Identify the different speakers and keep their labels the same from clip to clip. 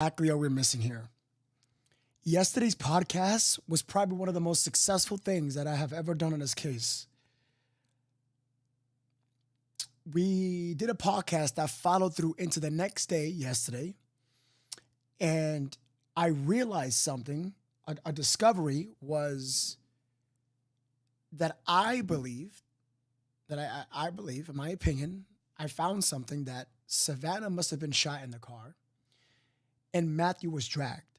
Speaker 1: Exactly what we're missing here. Yesterday's podcast was probably one of the most successful things that I have ever done in this case. We did a podcast that followed through into the next day yesterday, and I realized something. A discovery was that I believe, in my opinion, I found something that Savannah must have been shot in the car and Matthew was dragged.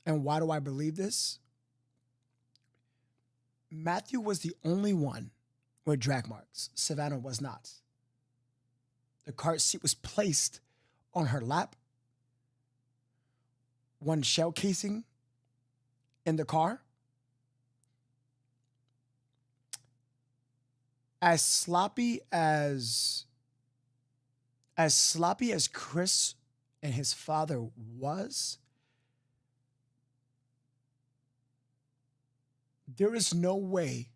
Speaker 1: And why do I believe this? Matthew was the only one with drag marks. Savannah was not. The car seat was placed on her lap. One shell casing in the car. As sloppy as Chris and his father was, there is no way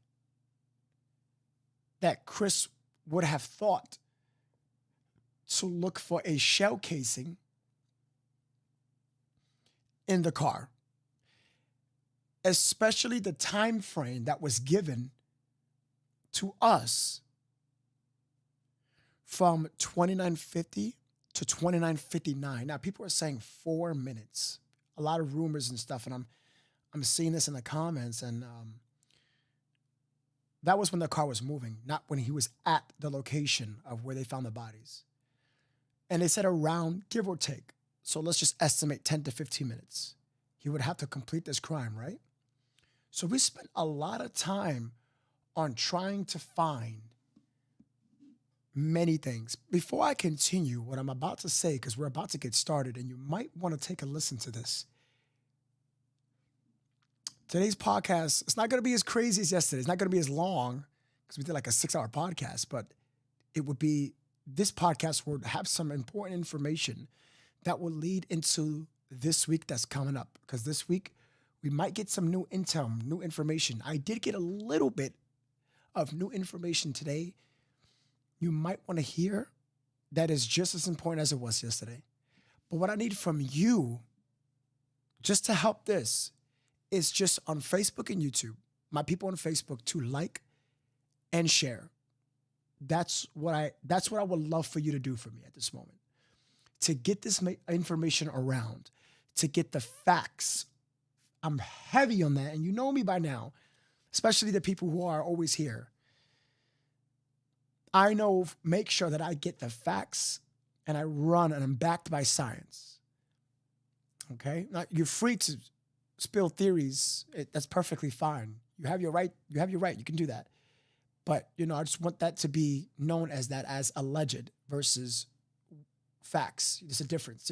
Speaker 1: that Chris would have thought to look for a shell casing in the car, especially the time frame that was given to us from 2950 to 2959. Now, people are saying 4 minutes. A lot of rumors and stuff, and I'm seeing this in the comments, and that was when the car was moving, not when he was at the location of where they found the bodies. And they said around, give or take. So let's just estimate 10 to 15 minutes. He would have to complete this crime, right? So we spent a lot of time on trying to find many things. Before I continue what I'm about to say, because we're about to get started, and you might want to take a listen to this. Today's podcast, it's not going to be as crazy as yesterday. It's not going to be as long because we did like a 6-hour podcast, but this podcast will have some important information that will lead into this week that's coming up. Because this week we might get some new intel, new information. I did get a little bit of new information today you might want to hear that is just as important as it was yesterday. But what I need from you, just to help this, is just on Facebook and YouTube, my people on Facebook, to like and share. That's what I would love for you to do for me at this moment. To get this information around, to get the facts. I'm heavy on that, and you know me by now, especially the people who are always here. I know, make sure that I get the facts and I run and I'm backed by science. Okay? Now, you're free to spill theories. That's perfectly fine. You have your right. You can do that. But, I just want that to be known as alleged versus facts. There's a difference,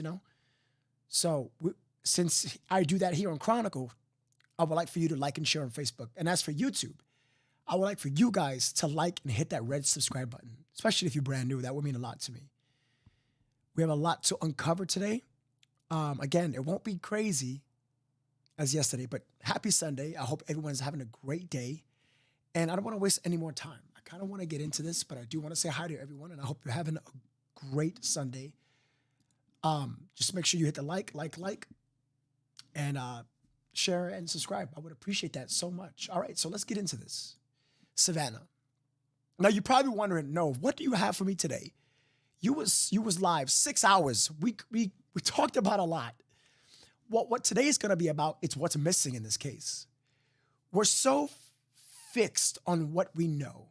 Speaker 1: So since I do that here on Chronicle, I would like for you to like and share on Facebook. And as for YouTube, I would like for you guys to like and hit that red subscribe button, especially if you're brand new. That would mean a lot to me. We have a lot to uncover today. Again, it won't be crazy as yesterday, but happy Sunday. I hope everyone's having a great day. And I don't want to waste any more time. I kind of want to get into this, but I do want to say hi to everyone, and I hope you're having a great Sunday. Just make sure you hit the like, and share and subscribe. I would appreciate that so much. All right, so let's get into this. Savannah. Now, you're probably wondering, no, what do you have for me today? You was live 6 hours. We talked about a lot. What today is going to be about, it's what's missing in this case. We're so fixed on what we know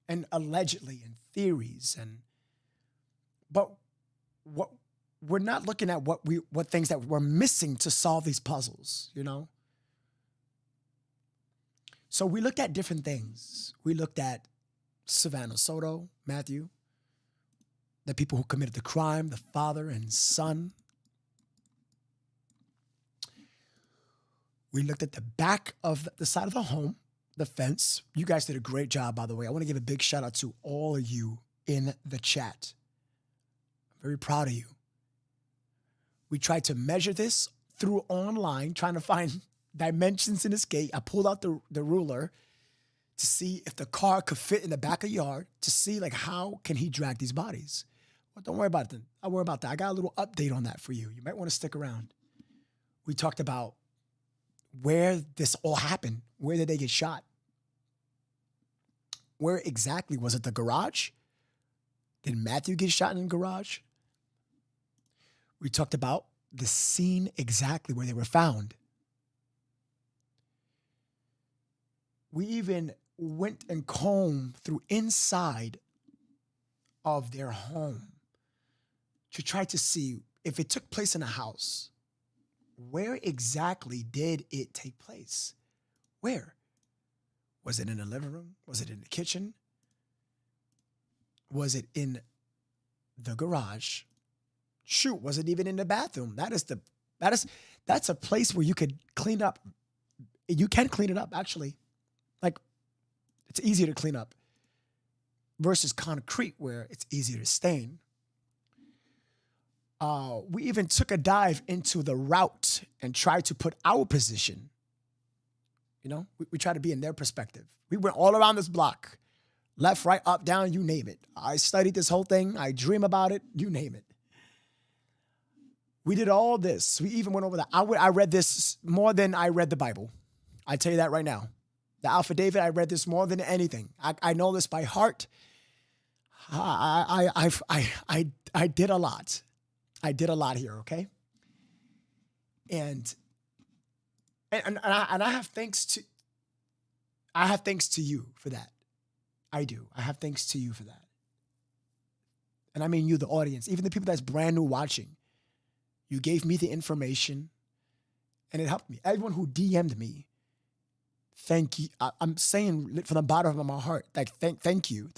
Speaker 1: and allegedly and theories, but what we're not looking at what things that we're missing to solve these puzzles, So we looked at different things. We looked at Savannah Soto, Matthew, the people who committed the crime, the father and son. We looked at the back of the side of the home, the fence. You guys did a great job, by the way. I want to give a big shout out to all of you in the chat. I'm very proud of you. We tried to measure this through online, trying to find dimensions in this gate. I pulled out the ruler to see if the car could fit in the back of the yard, to see how can he drag these bodies. Well, don't worry about it. I'll worry about that. I got a little update on that for you. You might want to stick around. We talked about where this all happened. Where did they get shot? Where exactly? Was it the garage? Did Matthew get shot in the garage? We talked about the scene exactly where they were found. We even went and combed through inside of their home to try to see if it took place in a house. Where exactly did it take place? Where? Was it in the living room? Was it in the kitchen? Was it in the garage? Shoot, was it even in the bathroom? That's a place where you could clean up. You can clean it up, actually. Like, it's easier to clean up versus concrete where it's easier to stain. We even took a dive into the route and tried to put our position. You know, we tried to be in their perspective. We went all around this block, left, right, up, down, you name it. I studied this whole thing. I dream about it, you name it. We did all this. We even went over that. I read this more than I read the Bible. I tell you that right now. The Affidavit, I read this more than anything. I know this by heart. I did a lot. I did a lot here, okay? And I have thanks to you for that. I do. I have thanks to you for that. And I mean you, the audience, even the people that's brand new watching. You gave me the information and it helped me. Everyone who DM'd me, thank you. I'm saying from the bottom of my heart, like, thank you.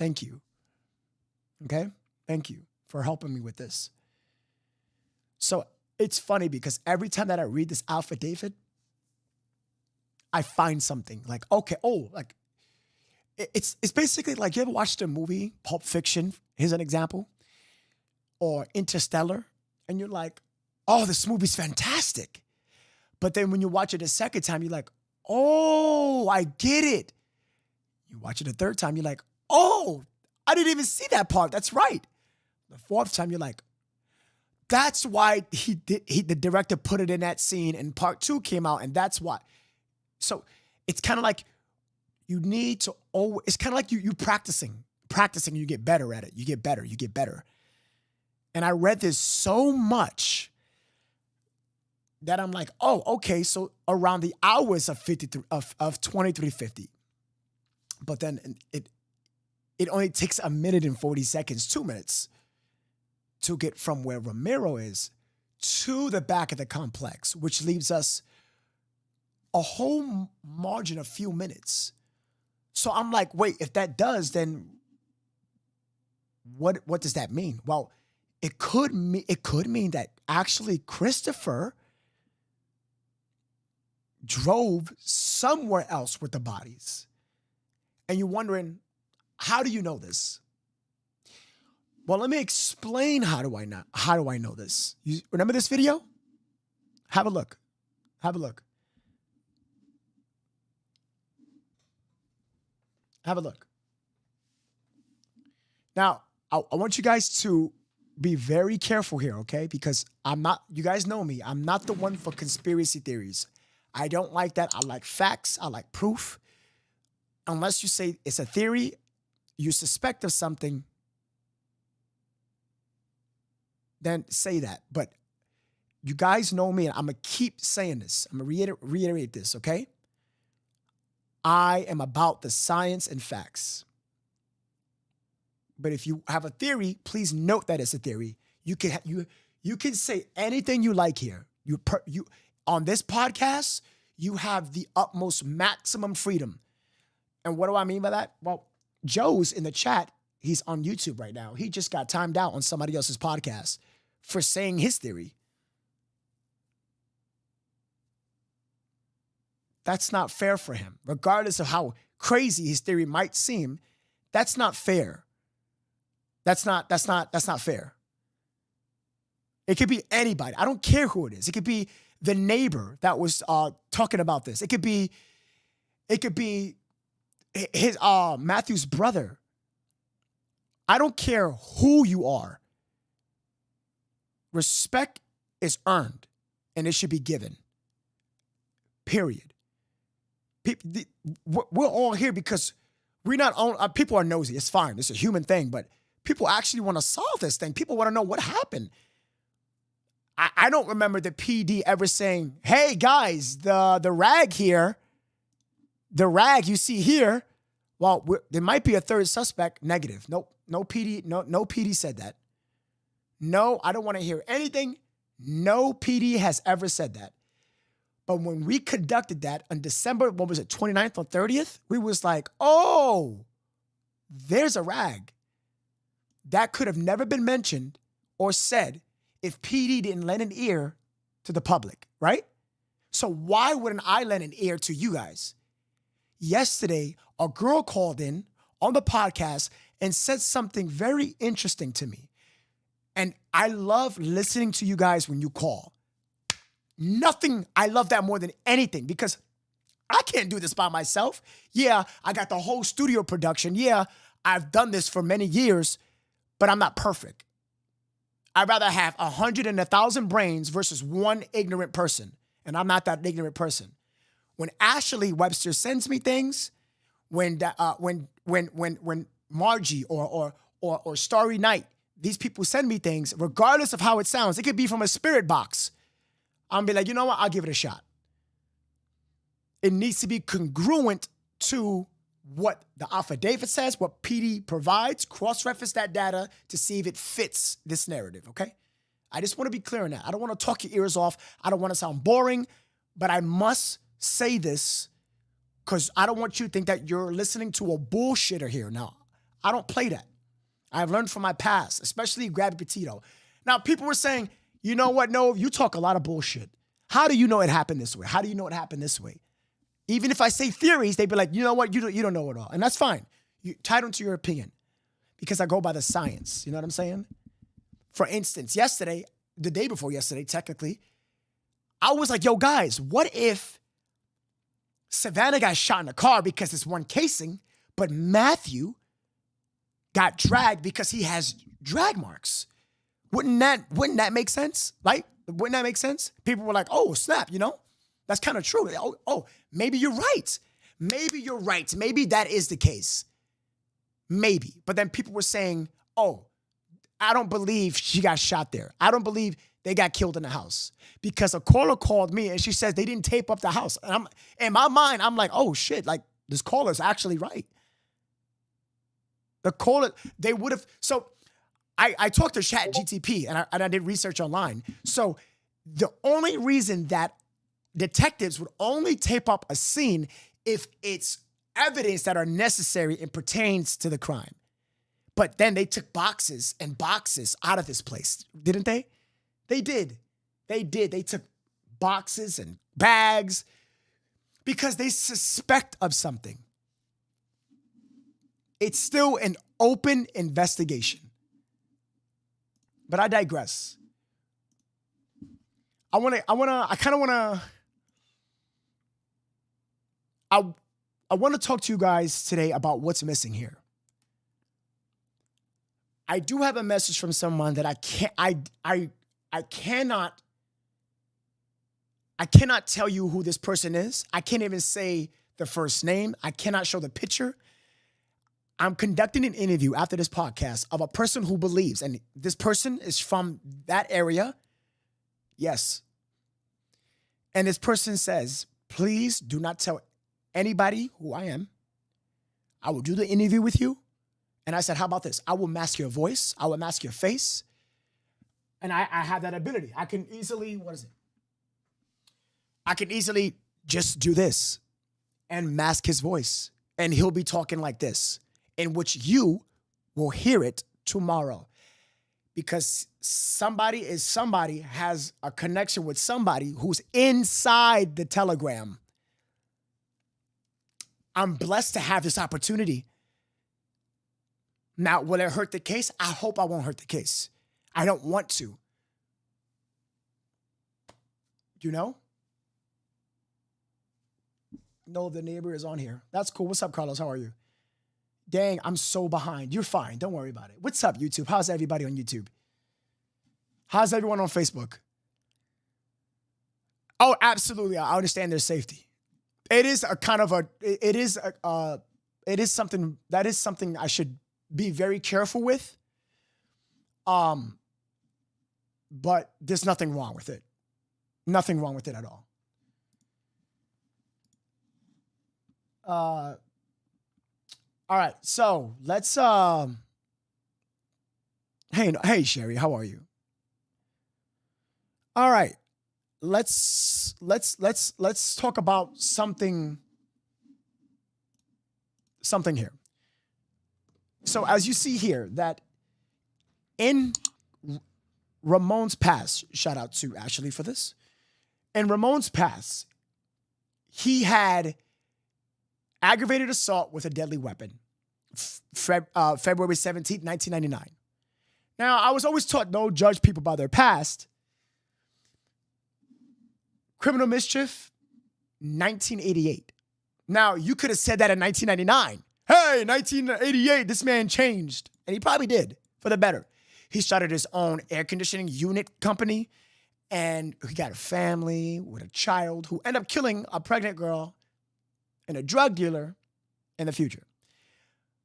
Speaker 1: Okay? Thank you for helping me with this. So it's funny because every time that I read this affidavit, I find something like, okay, like it's basically like, you ever watched a movie, Pulp Fiction, here's an example, or Interstellar, and you're like, oh, this movie's fantastic. But then when you watch it a second time, you're like, oh, I get it. You watch it a third time, you're like, oh, I didn't even see that part. That's right. The fourth time, you're like, that's why the director put it in that scene and part 2 came out, and that's why. So it's kind of like you need to always, it's kind of like you practicing, you get better at it. You get better. And I read this so much that I'm like, oh, okay, so around the hours of 2350. But then it only takes a minute and 40 seconds, 2 minutes to get from where Ramiro is to the back of the complex, which leaves us a whole margin of few minutes. So I'm like, wait, if that does, then what does that mean? Well, it could mean that actually Christopher drove somewhere else with the bodies. And you're wondering, how do you know this? Well, let me explain how do I know this. You remember this video? Have a look. Now, I want you guys to be very careful here, okay? Because you guys know me, I'm not the one for conspiracy theories. I don't like that. I like facts. I like proof. Unless you say it's a theory, you suspect of something, then say that. But you guys know me, and I'm going to keep saying this. I'm going to reiterate this, okay? I am about the science and facts. But if you have a theory, please note that it's a theory. You can say anything you like here. You on this podcast, you have the utmost maximum freedom. And what do I mean by that? Well, Joe's in the chat. He's on YouTube right now. He just got timed out on somebody else's podcast for saying his theory. That's not fair for him. Regardless of how crazy his theory might seem, that's not fair. That's not fair. It could be anybody. I don't care who it is. It could be the neighbor that was talking about this. It could be his Matthew's brother. I don't care who you are. respect is earned and it should be given. Period. We're all here because people are nosy. It's fine. It's a human thing, but people actually want to solve this thing. People want to know what happened. I don't remember the PD ever saying, hey guys, the rag here, the rag you see here, well, there might be a third suspect. Negative. Nope. No PD. No PD said that. No, I don't want to hear anything. No PD has ever said that. But when we conducted that on December, 29th or 30th, we was like, oh, there's a rag. That could have never been mentioned or said if PD didn't lend an ear to the public, right? So why wouldn't I lend an ear to you guys? Yesterday, a girl called in on the podcast and said something very interesting to me. And I love listening to you guys when you call. I love that more than anything because I can't do this by myself. Yeah, I got the whole studio production. Yeah, I've done this for many years, but I'm not perfect. I'd rather have 100 and 1,000 brains versus one ignorant person. And I'm not that ignorant person. When Ashley Webster sends me things, when Margie or Starry Night, these people send me things, regardless of how it sounds. It could be from a spirit box. I'm be like, you know what? I'll give it a shot. It needs to be congruent to what the affidavit says, what PD provides, cross-reference that data to see if it fits this narrative, okay? I just want to be clear on that. I don't want to talk your ears off. I don't want to sound boring, but I must say this because I don't want you to think that you're listening to a bullshitter here. Now, I don't play that. I've learned from my past, especially Gabby Petito. Now, people were saying, you know what? No, you talk a lot of bullshit. How do you know it happened this way? How do you know it happened this way? Even if I say theories, they'd be like, you know what? You don't know it all. And that's fine. You tie them to your opinion because I go by the science. You know what I'm saying? For instance, yesterday, the day before yesterday, technically, I was like, yo, guys, what if Savannah got shot in the car because it's one casing, but Matthew got dragged because he has drag marks? Wouldn't that make sense? Right? Wouldn't that make sense? People were like, oh, snap, you know? That's kind of true. Oh, maybe you're right. Maybe you're right. Maybe that is the case. Maybe. But then people were saying, oh, I don't believe she got shot there. I don't believe they got killed in the house. Because a caller called me and she says they didn't tape up the house. And in my mind, I'm like, oh, shit, like this caller's actually right. The caller, they would have, so I talked to Chat GTP and I did research online. So the only reason that detectives would only tape up a scene if it's evidence that are necessary and pertains to the crime. But then they took boxes and boxes out of this place, didn't they? They did. They took boxes and bags because they suspect of something. It's still an open investigation. But I digress. I want to talk to you guys today about what's missing here. I do have a message from someone that I cannot tell you who this person is. I can't even say the first name. I cannot show the picture. I'm conducting an interview after this podcast of a person who believes, and this person is from that area. Yes. And this person says, please do not tell anybody who I am. I will do the interview with you. And I said, how about this? I will mask your voice. I will mask your face. And I have that ability. I can easily, I can easily just do this and mask his voice. And he'll be talking like this, in which you will hear it tomorrow. Because somebody has a connection with somebody who's inside the Telegram. I'm blessed to have this opportunity. Now, will it hurt the case? I hope I won't hurt the case. I don't want to. You know? No, the neighbor is on here. That's cool. What's up, Carlos? How are you? Dang, I'm so behind. You're fine. Don't worry about it. What's up, YouTube? How's everybody on YouTube? How's everyone on Facebook? Oh, absolutely. I understand their safety. It is a kind of it is something I should be very careful with. But there's nothing wrong with it. Nothing wrong with it at all. All right. So let's, hey, Sherry, how are you? All right. Let's talk about something here. So as you see here, that in Ramon's past, shout out to Ashley for this. In Ramon's past, he had aggravated assault with a deadly weapon, February 17th, 1999. Now, I was always taught don't judge people by their past. Criminal mischief, 1988. Now, you could have said that in 1999. Hey, 1988, this man changed. And he probably did, for the better. He started his own air conditioning unit company, and he got a family with a child who ended up killing a pregnant girl and a drug dealer in the future.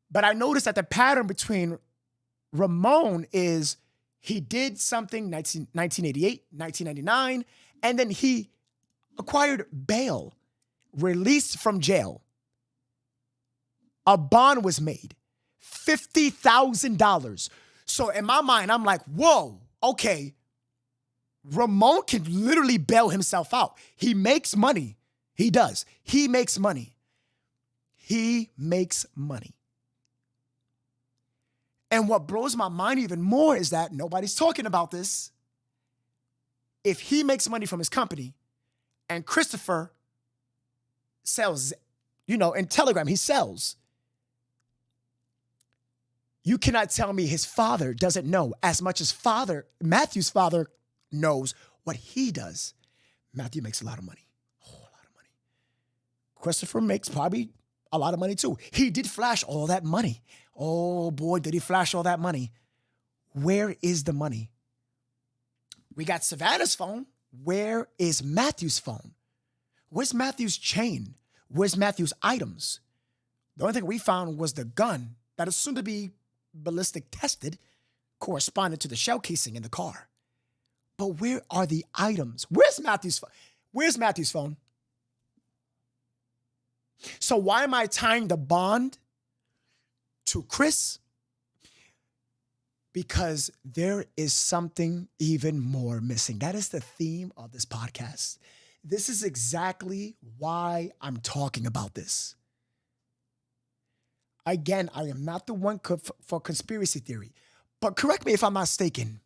Speaker 1: But I noticed that the pattern between Ramon is he did something 1988, 1999, and then he acquired bail, released from jail. A bond was made, $50,000. So in my mind, I'm like, whoa, okay. Ramon can literally bail himself out. He makes money. He does. He makes money. He makes money. And what blows my mind even more is that nobody's talking about this. If he makes money from his company and Christopher sells, in Telegram, he sells. You cannot tell me his father doesn't know as much as Matthew's father knows what he does. Matthew makes a lot of money. A whole lot of money. Christopher makes probably a lot of money too. He did flash all that money. Oh boy, did he flash all that money. Where is the money? We got Savannah's phone. Where is Matthew's phone? Where's Matthew's chain? Where's Matthew's items? The only thing we found was the gun that is soon to be ballistic tested, corresponded to the shell casing in the car. But where are the items? Where's Matthew's phone? Where's Matthew's phone? So why am I tying the bond to Chris? Because there is something even more missing. That is the theme of this podcast. This is exactly why I'm talking about this. Again, I am not the one for conspiracy theory, but correct me if I'm not mistaken.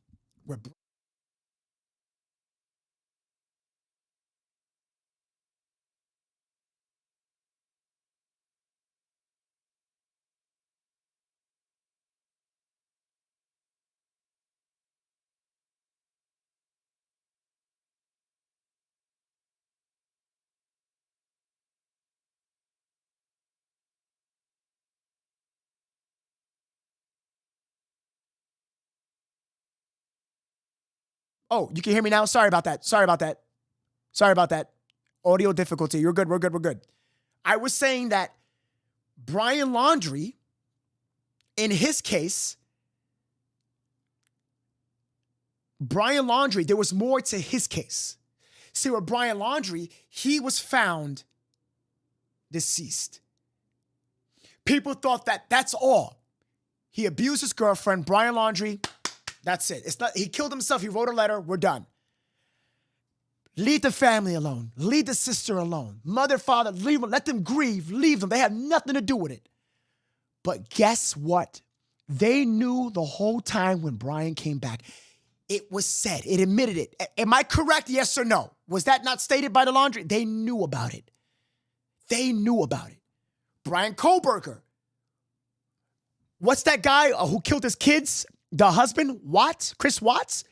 Speaker 1: Oh, you can hear me now? Sorry about that. Audio difficulty. You're good. We're good. I was saying that Brian Laundrie, in his case, there was more to his case. See, with Brian Laundrie, he was found deceased. People thought that that's all. He abused his girlfriend, Brian Laundrie. That's it. It's not, he killed himself. He wrote a letter. We're done. Leave the family alone. Leave the sister alone. Mother, father, leave them. Let them grieve. Leave them. They have nothing to do with it. But guess what? They knew the whole time when Brian came back. It was said. It admitted it. Am I correct? Yes or no? Was that not stated by the Laundrie? They knew about it. Brian Kohlberger. What's that guy who killed his kids? The husband, Watts, Chris Watts?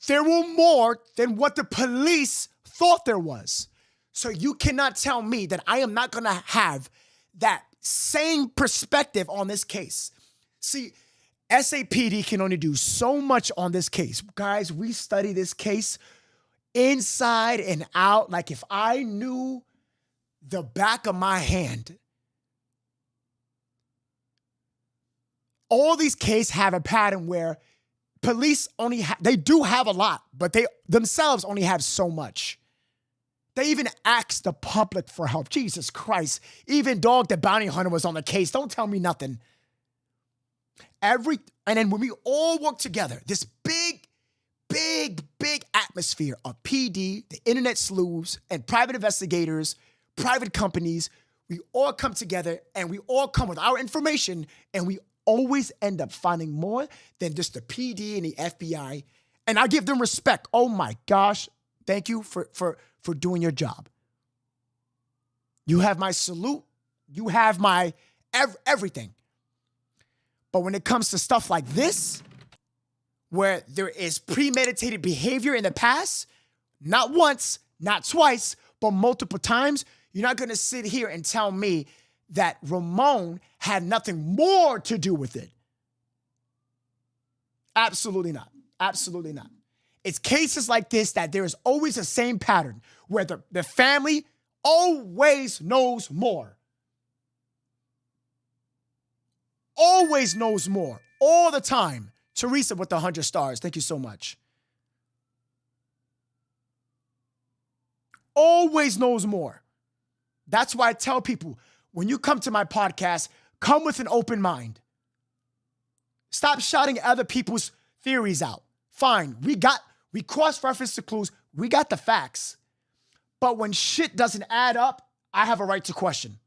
Speaker 1: There were more than what the police thought there was. So you cannot tell me that I am not going to have that same perspective on this case. See, SAPD can only do so much on this case. Guys, we study this case inside and out. Like if I knew the back of my hand, all these cases have a pattern where police they do have a lot, but they themselves only have so much. They even ask the public for help. Jesus Christ. Even Dog the Bounty Hunter was on the case. Don't tell me nothing. And then when we all work together, this big atmosphere of PD, the internet sleuths, and private investigators, private companies, we all come together and we all come with our information, and we always end up finding more than just the PD and the FBI. And I give them respect. Oh my gosh. Thank you for doing your job. You have my salute. You have my everything. But when it comes to stuff like this, where there is premeditated behavior in the past, not once, not twice, but multiple times, you're not going to sit here and tell me that Ramon had nothing more to do with it. Absolutely not. Absolutely not. It's cases like this that there is always the same pattern where the family always knows more. Always knows more. All the time. Teresa with the 100 stars. Thank you so much. Always knows more. That's why I tell people, when you come to my podcast, come with an open mind. Stop shouting other people's theories out. Fine, we cross-reference the clues. We got the facts. But when shit doesn't add up, I have a right to question.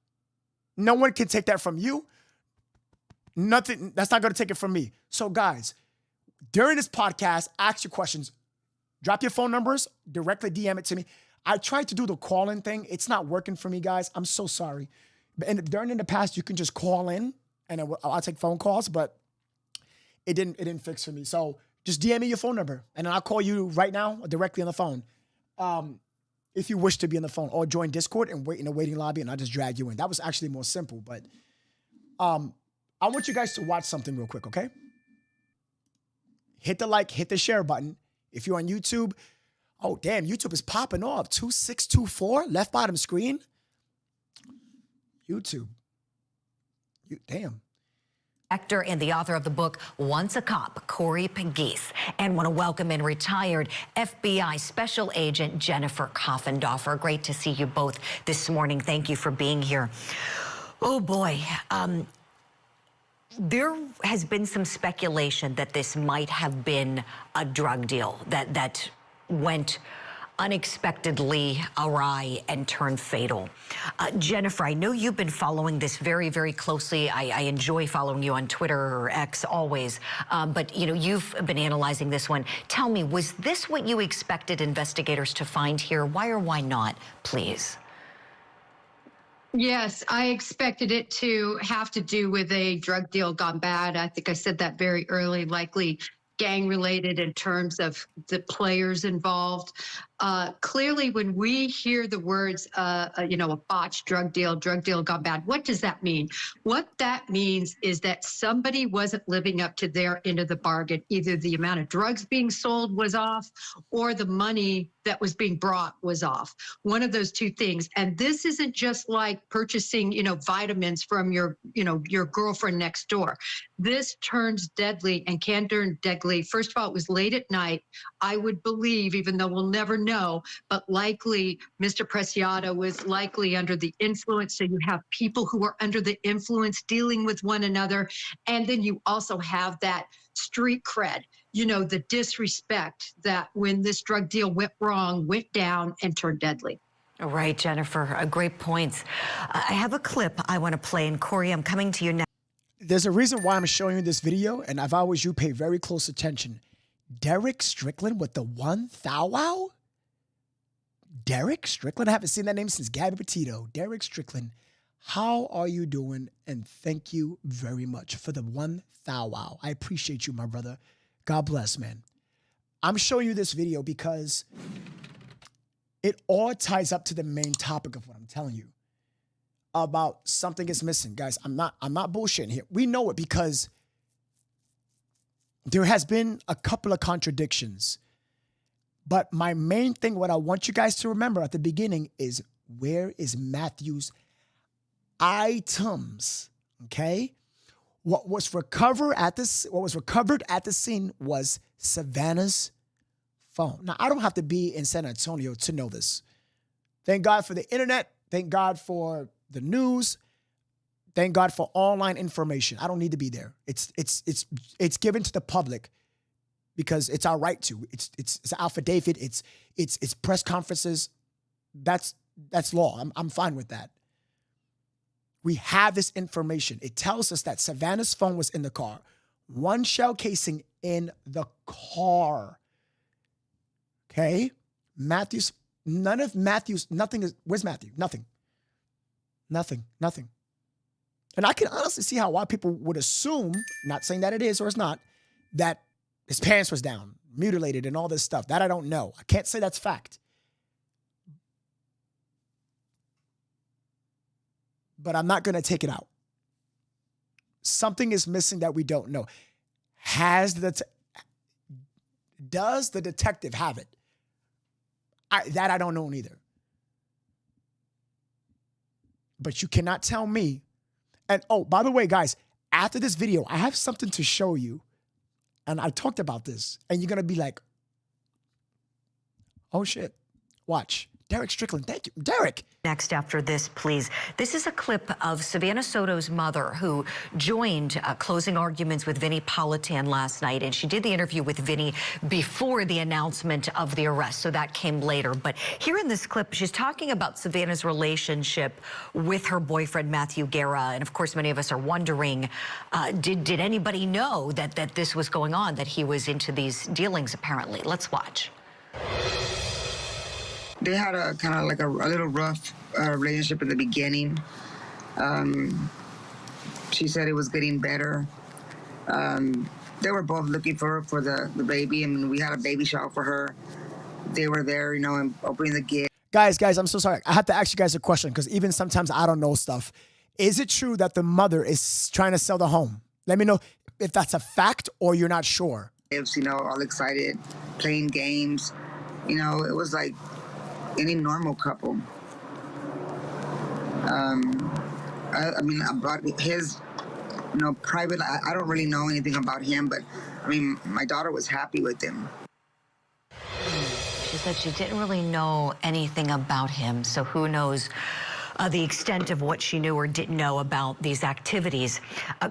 Speaker 1: No one can take that from you. Nothing, that's not going to take it from me. So guys, during this podcast, ask your questions. Drop your phone numbers, directly DM it to me. I tried to do the call-in thing. It's not working for me, guys. I'm so sorry. And during the past, you can just call in and I'll take phone calls, but it didn't fix for me. So just DM me your phone number and I'll call you right now directly on the phone. If you wish to be on the phone, or join Discord and wait in the waiting lobby and I'll just drag you in. That was actually more simple, but I want you guys to watch something real quick, okay? Hit the like, hit the share button. If you're on YouTube, oh damn, YouTube is popping off. 2624, left bottom screen. YouTube. Damn.
Speaker 2: Actor and the author of the book, Once a Cop, Corey Pegues, and want to welcome in retired FBI Special Agent Jennifer Coffendorfer. Great to see you both this morning. Thank you for being here. Oh boy. There has been some speculation that this might have been a drug deal that went unexpectedly awry and turned fatal. Jennifer, I know you've been following this very, very closely. I enjoy following you on Twitter or X always, but you know, you've been analyzing this one. Tell me, was this what you expected investigators to find here? Why or why not, please?
Speaker 3: Yes, I expected it to have to do with a drug deal gone bad. I think I said that very early, likely gang related in terms of the players involved. Clearly, when we hear the words, you know, a botched drug deal gone bad, what does that mean? What that means is that somebody wasn't living up to their end of the bargain. Either the amount of drugs being sold was off or the money that was being brought was off. One of those two things. And this isn't just like purchasing, you know, vitamins from your, you know, your girlfriend next door. This turns deadly and can turn deadly. First of all, it was late at night. I would believe, even though we'll never know, but likely Mr. Preciado was likely under the influence. So you have people who are under the influence dealing with one another. And then you also have that street cred, you know, the disrespect that when this drug deal went wrong, went down and turned deadly.
Speaker 2: All right, Jennifer, great points. I have a clip I want to play, and Corey, I'm coming to you now.
Speaker 1: There's a reason why I'm showing you this video, and I've always, you pay very close attention. Derek Strickland with the one thou wow? Derek Strickland? I haven't seen that name since Gabby Petito. Derek Strickland, how are you doing? And thank you very much for the one thou wow. I appreciate you, my brother. God bless, man. I'm showing you this video because it all ties up to the main topic of what I'm telling you about something is missing. Guys, I'm not bullshitting here. We know it because there has been a couple of contradictions. But my main thing, what I want you guys to remember at the beginning is, where is Matthew's items? Okay? What was recovered at the scene was Savannah's phone. Now, I don't have to be in San Antonio to know this. Thank God for the internet. Thank God for the news. Thank God for online information. I don't need to be there. It's given to the public because it's our right to. It's an affidavit. It's press conferences. That's law. I'm fine with that. We have this information. It tells us that Savannah's phone was in the car. One shell casing in the car. Okay? Where's Matthew? Nothing. And I can honestly see why people would assume, not saying that it is or it's not, that his pants was down, mutilated and all this stuff. That I don't know. I can't say that's fact. But I'm not going to take it out. Something is missing that we don't know. Does the detective have it? That I don't know neither. But you cannot tell me. And oh, by the way, guys, after this video, I have something to show you. And I talked about this. And you're going to be like, oh shit. Watch. Derek Strickland. Thank you. Derek.
Speaker 2: Next after this, please. This is a clip of Savannah Soto's mother who joined closing arguments with Vinnie Politan last night. And she did the interview with Vinnie before the announcement of the arrest. So that came later. But here in this clip, she's talking about Savannah's relationship with her boyfriend, Matthew Guerra. And of course, many of us are wondering, did anybody know that this was going on, that he was into these dealings, apparently? Let's watch.
Speaker 4: They had a kind of like a little rough relationship in the beginning. She said it was getting better. They were both looking for the baby. I mean, we had a baby shower for her. They were there, you know, and opening the gift.
Speaker 1: Guys, I'm so sorry. I have to ask you guys a question because even sometimes I don't know stuff. Is it true that the mother is trying to sell the home? Let me know if that's a fact or you're not sure.
Speaker 4: You know, all excited, playing games. You know, it was like any normal couple. I mean, about his, you know, private, I don't really know anything about him, but I mean, my daughter was happy with him.
Speaker 2: She said she didn't really know anything about him, so who knows the extent of what she knew or didn't know about these activities.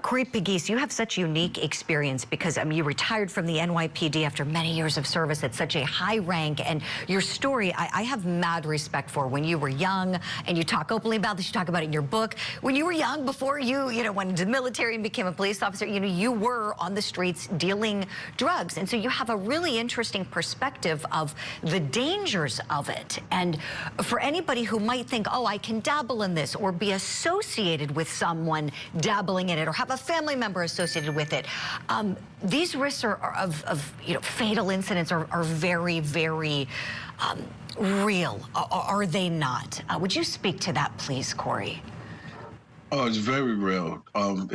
Speaker 2: Corey Pegues, you have such unique experience because you retired from the NYPD after many years of service at such a high rank, and your story I have mad respect for. When you were young, and you talk openly about this, you talk about it in your book. When you were young, before you went into the military and became a police officer, you were on the streets dealing drugs, and so you have a really interesting perspective of the dangers of it. And for anybody who might think, oh, I can dabble in this or be associated with someone dabbling in it or have a family member associated with it, these risks of fatal incidents are very, very real. Are they not? Would you speak to that, please, Corey?
Speaker 5: Oh, it's very real.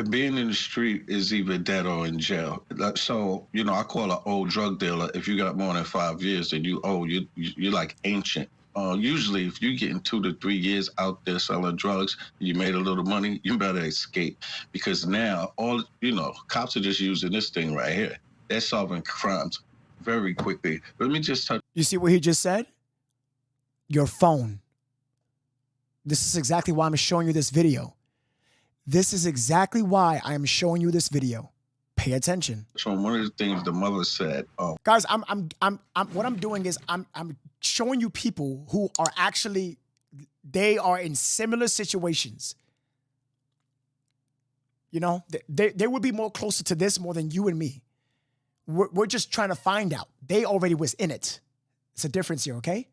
Speaker 5: Being in the street is either dead or in jail. So, you know, I call an old drug dealer. If you got more than 5 years, then you're like ancient. Usually, if you get in 2 to 3 years out there selling drugs, you made a little money, you better escape. Because now, cops are just using this thing right here. They're solving crimes very quickly. Let me just touch.
Speaker 1: You see what he just said? Your phone. This is exactly why I'm showing you this video. This is exactly why I am showing you this video. Pay attention.
Speaker 5: So one of the things the mother said.
Speaker 1: Guys, what I'm doing is I'm showing you people who are actually, they are in similar situations. You know, they would be more closer to this more than you and me. We're just trying to find out. They already was in it. It's a difference here, okay?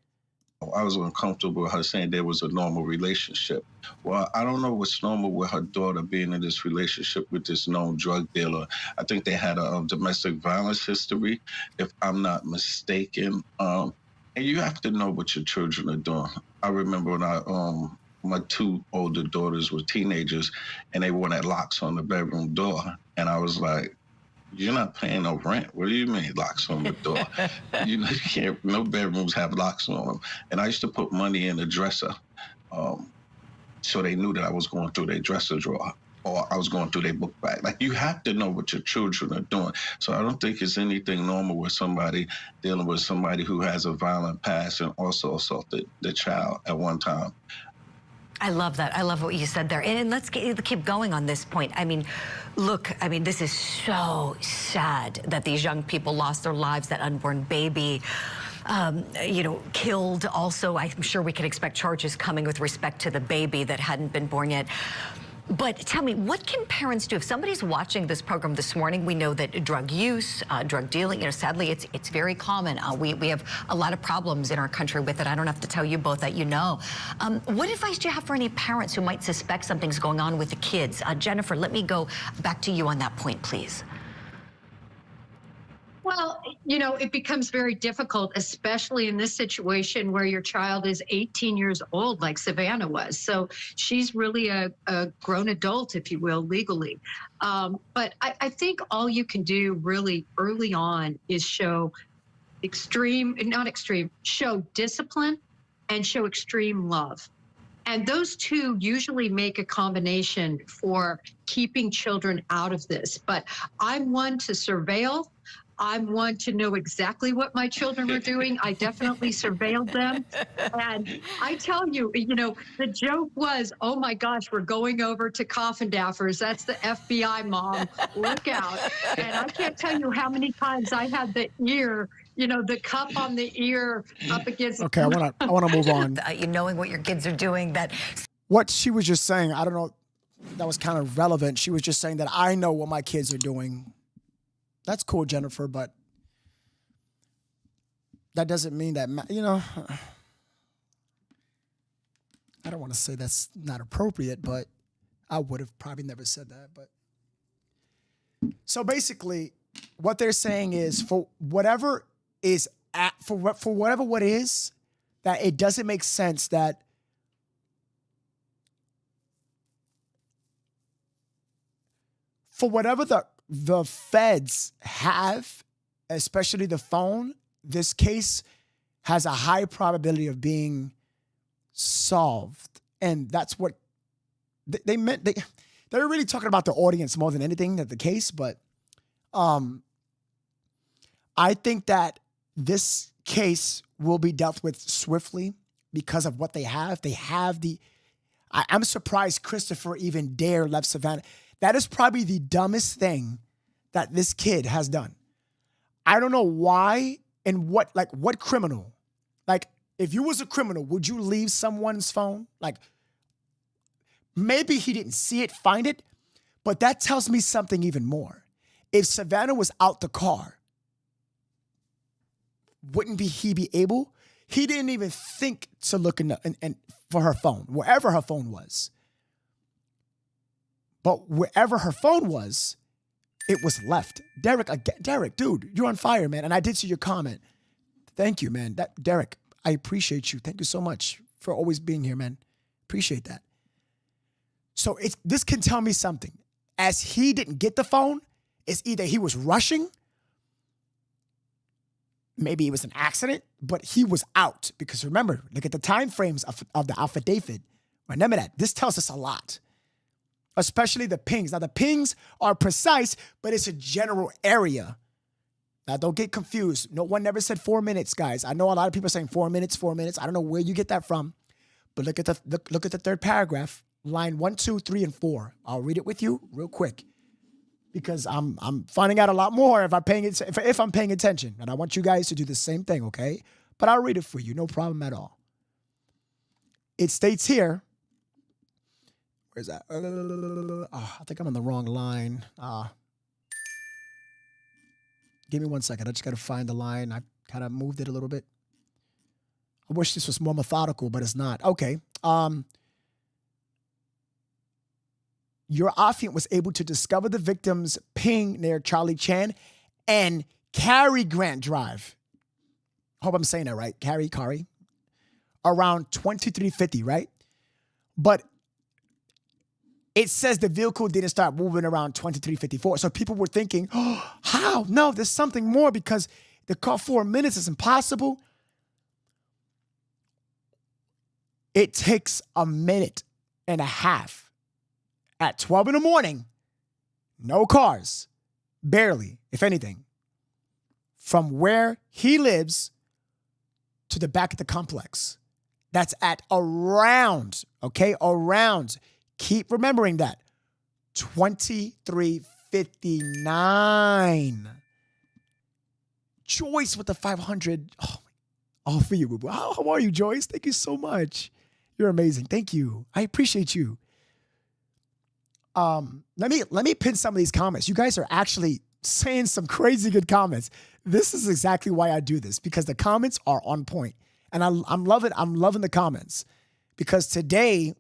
Speaker 5: I was uncomfortable with her saying there was a normal relationship. Well, I don't know what's normal with her daughter being in this relationship with this known drug dealer. I think they had a domestic violence history, if I'm not mistaken. And you have to know what your children are doing. I remember when my 2 older daughters were teenagers and they wanted locks on the bedroom door. And I was like, You're not paying no rent. What do you mean locks on the door? You can't, no bedrooms have locks on them. And I used to put money in the dresser. So they knew that I was going through their dresser drawer or I was going through their book bag. Like, you have to know what your children are doing. So I don't think it's anything normal with somebody dealing with somebody who has a violent past and also assaulted the child at one time.
Speaker 2: I love that. I love what you said there. And let's keep going on this point. I mean, look, I mean, this is so sad that these young people lost their lives, that unborn baby, you know, killed. Also, I'm sure we can expect charges coming with respect to the baby that hadn't been born yet. But tell me, what can parents do? If somebody's watching this program this morning, we know that drug use, drug dealing, you know, sadly, it's very common. We have a lot of problems in our country with it. I don't have to tell you both that, you know. What advice do you have for any parents who might suspect something's going on with the kids? Jennifer, let me go back to you on that point, please.
Speaker 3: Well, you know, it becomes very difficult, especially in this situation where your child is 18 years old, like Savannah was. So she's really a grown adult, if you will, legally. But I think all you can do really early on is show show discipline and show extreme love. And those two usually make a combination for keeping children out of this. But I'm one to surveil. I'm one to know exactly what my children were doing. I definitely surveilled them. And I tell you, you know, the joke was, oh my gosh, we're going over to Coffin Daffers. That's the FBI, Mom. Look out. And I can't tell you how many times I had the ear, you know, the cup on the ear up against.
Speaker 1: Okay, I wanna move on.
Speaker 2: You knowing what your kids are doing, that.
Speaker 1: What she was just saying, I don't know, that was kind of relevant. She was just saying that I know what my kids are doing. That's cool, Jennifer, but that doesn't mean that, you know, I don't want to say that's not appropriate, but I would have probably never said that. But so basically, what they're saying is for whatever is for whatever what is, that it doesn't make sense that for whatever the feds have, especially the phone, this case has a high probability of being solved. And that's what they meant. They're really talking about the audience more than anything, that the case. But I think that this case will be dealt with swiftly because of what they have. They have I'm surprised Christopher even dare left Savannah. That is probably the dumbest thing that this kid has done. I don't know why and what criminal. Like, if you was a criminal, would you leave someone's phone? Like, maybe he didn't see it, find it, but that tells me something even more. If Savannah was out the car, wouldn't he be able? He didn't even think to look and for her phone, wherever her phone was. But wherever her phone was, it was left. Derek, dude, you're on fire, man. And I did see your comment. Thank you, man. Derek, I appreciate you. Thank you so much for always being here, man. Appreciate that. So this can tell me something. As he didn't get the phone, it's either he was rushing, maybe it was an accident, but he was out. Because remember, look at the time frames of the affidavit. Remember that. This tells us a lot. Especially the pings. Now, the pings are precise, but it's a general area. Now, don't get confused. No one never said 4 minutes, guys. I know a lot of people are saying 4 minutes, 4 minutes. I don't know where you get that from. But look at the third paragraph, line 1, 2, 3, and 4. I'll read it with you real quick because I'm finding out a lot more if I'm paying attention. And I want you guys to do the same thing, okay? But I'll read it for you, no problem at all. It states here. Where's that? I think I'm on the wrong line. Give me 1 second. I just got to find the line. I kind of moved it a little bit. I wish this was more methodical, but it's not. Okay. Your affiant was able to discover the victim's ping near Charlie Chan and Cary Grant Drive. Hope I'm saying that right. Cary. Around 2350, right? But It says the vehicle didn't start moving around 23:54. So people were thinking, oh, how? No, there's something more because the car 4 minutes is impossible. It takes a minute and a half at 12 in the morning. No cars, barely, if anything, from where he lives to the back of the complex. That's at around, okay, around. Keep remembering that. 23:59. Joyce with the 500. Oh, all for you, boo-boo. How are you, Joyce? Thank you so much. You're amazing. Thank you. I appreciate you. Let me pin some of these comments. You guys are actually saying some crazy good comments. This is exactly why I do this, because the comments are on point. And I'm loving the comments. Because today,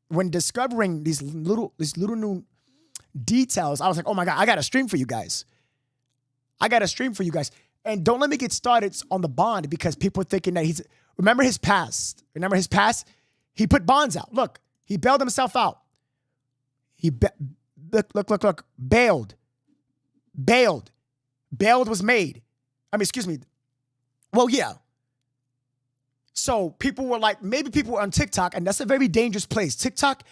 Speaker 1: when discovering these little new details, I was like, oh my God, I got a stream for you guys. And don't let me get started on the bond, because people are thinking that remember his past. He put bonds out. Look, he bailed himself out. Look, bailed. Bailed was made. Excuse me. Well, yeah. So people were like, maybe people were on TikTok, and that's a very dangerous place. TikTok,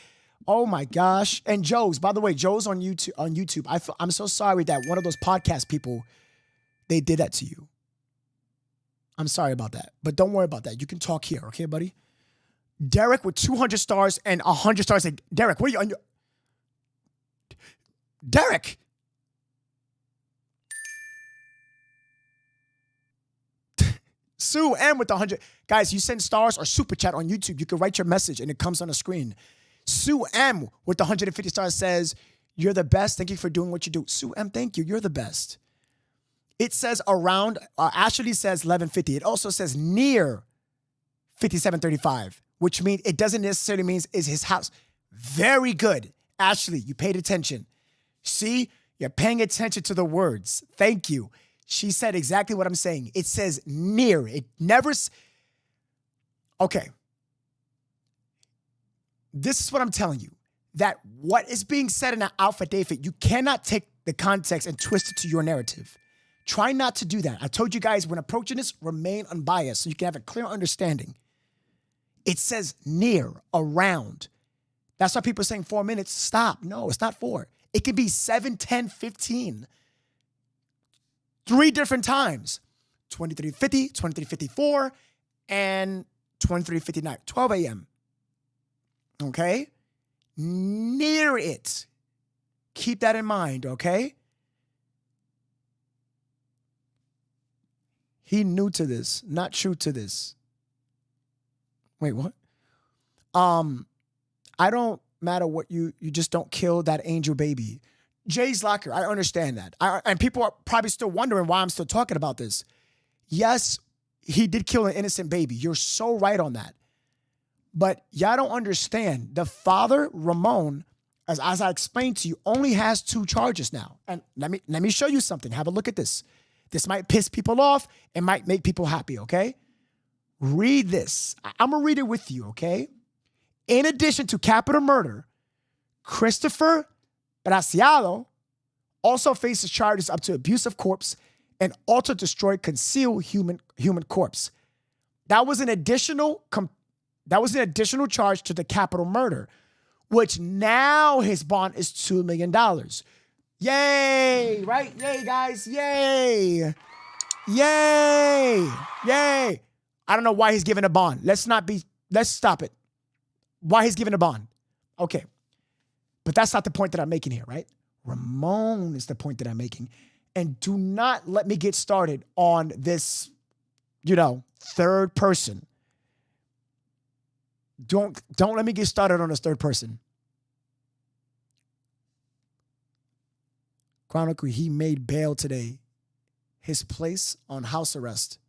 Speaker 1: oh my gosh. And Joe's, by the way, Joe's on YouTube. I'm so sorry that one of those podcast people, they did that to you. I'm sorry about that. But don't worry about that. You can talk here, okay, buddy? Derek with 200 stars and 100 stars. Like, Derek, what are you on your... Derek! Sue M with 100. Guys, you send stars or super chat on YouTube. You can write your message and it comes on the screen. Sue M with 150 stars says, you're the best. Thank you for doing what you do. Sue M, thank you. You're the best. It says around, Ashley says 1150. It also says near 5735, which means it doesn't necessarily mean is his house. Very good. Ashley, you paid attention. See, you're paying attention to the words. Thank you. She said exactly what I'm saying. It says near. It never. Okay. This is what I'm telling you. That what is being said in an affidavit, you cannot take the context and twist it to your narrative. Try not to do that. I told you guys when approaching this, remain unbiased so you can have a clear understanding. It says near, around. That's why people are saying 4 minutes. Stop. No, it's not 4. It could be 7, 10, 15. 3 different times. 23:50, 23:54, and 23:59. 12 a.m. Okay? Near it. Keep that in mind, okay? He new to this, not true to this. Wait, what? I don't matter what you just don't kill that angel baby. Jay's Locker, I understand that. And people are probably still wondering why I'm still talking about this. Yes, he did kill an innocent baby. You're so right on that. But y'all don't understand. The father, Ramon, as I explained to you, only has 2 charges now. And let me show you something. Have a look at this. This might piss people off. It might make people happy, okay? Read this. I'm going to read it with you, okay? In addition to capital murder, Christopher Braciado also faces charges up to abuse of corpse and also destroy concealed human corpse. That was an additional charge to the capital murder, which now his bond is $2 million. Yay, right? Yay, guys. Yay. Yay. Yay. I don't know why he's giving a bond. Let's stop it. Why he's giving a bond. Okay. But that's not the point that I'm making here, right? Ramon is the point that I'm making. And do not let me get started on this, third person. Don't let me get started on this third person. Chronicle, he made bail today. His place on house arrest.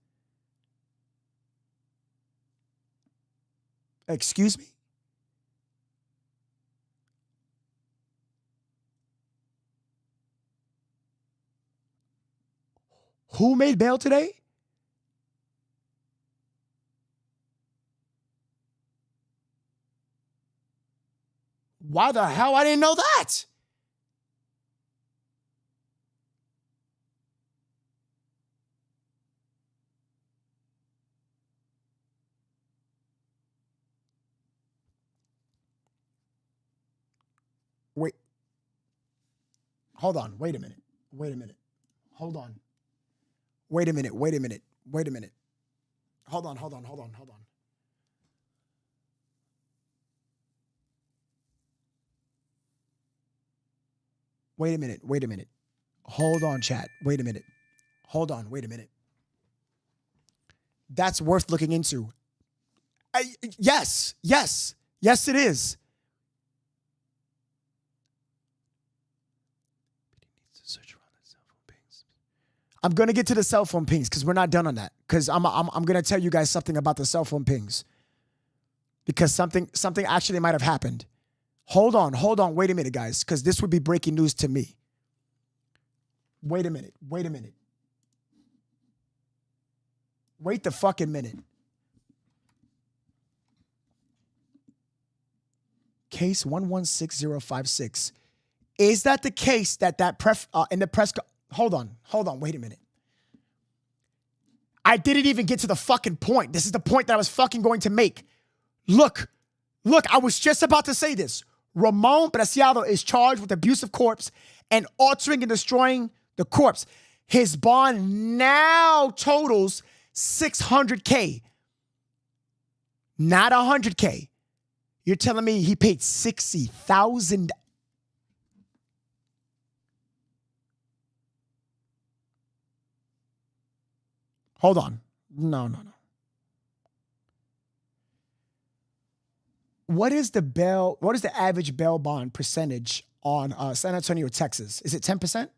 Speaker 1: Excuse me? Who made bail today? Why the hell I didn't know that? Wait. Hold on. Wait a minute. Wait a minute. Hold on. Wait a minute. Wait a minute. Wait a minute. Hold on. Hold on. Hold on. Hold on. Wait a minute. Wait a minute. Hold on, chat. Wait a minute. Hold on. Wait a minute. That's worth looking into. Yes. Yes. Yes, it is. I'm going to get to the cell phone pings because we're not done on that. Because I'm going to tell you guys something about the cell phone pings. Because something actually might have happened. Hold on. Wait a minute, guys. Because this would be breaking news to me. Wait a minute. Wait the fucking minute. Case 116056. Is that the case that in the press? Hold on. Wait a minute. I didn't even get to the fucking point. This is the point that I was fucking going to make. Look, I was just about to say this. Ramon Preciado is charged with abuse of corpse and altering and destroying the corpse. His bond now totals $600K, not $100K. You're telling me he paid $60,000? Hold on. No. What is the average bail bond percentage on San Antonio, Texas? Is it 10%?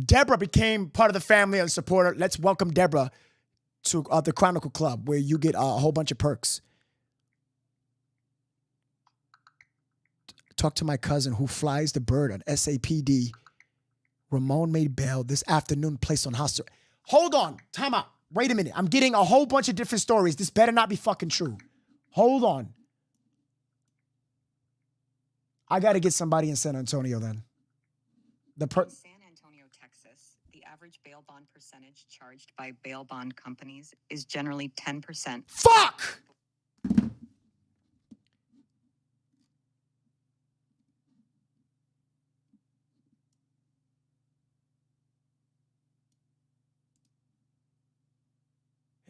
Speaker 1: Deborah became part of the family and supporter. Let's welcome Deborah to the Chronicle Club, where you get a whole bunch of perks. Talk to my cousin who flies the bird on SAPD. Ramon made bail this afternoon, placed on house. Hold on. Time out. Wait a minute. I'm getting a whole bunch of different stories. This better not be fucking true. Hold on. I got to get somebody in San Antonio then.
Speaker 6: San Antonio, Texas, the average bail bond percentage charged by bail bond companies is generally 10%.
Speaker 1: Fuck!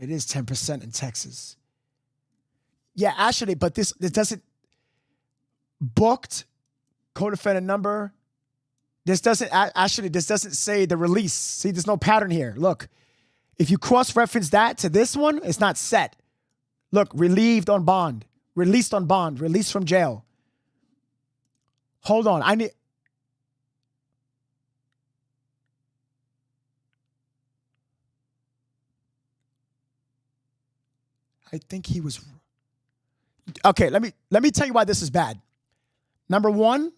Speaker 1: It is 10% in Texas. Yeah, actually, but this doesn't booked co-defendant number. This doesn't say the release. See, there's no pattern here. Look, if you cross-reference that to this one, it's not set. Look, relieved on bond, released on bond, released from jail. Hold on, I think he was. Okay, let me tell you why this is bad. Number one,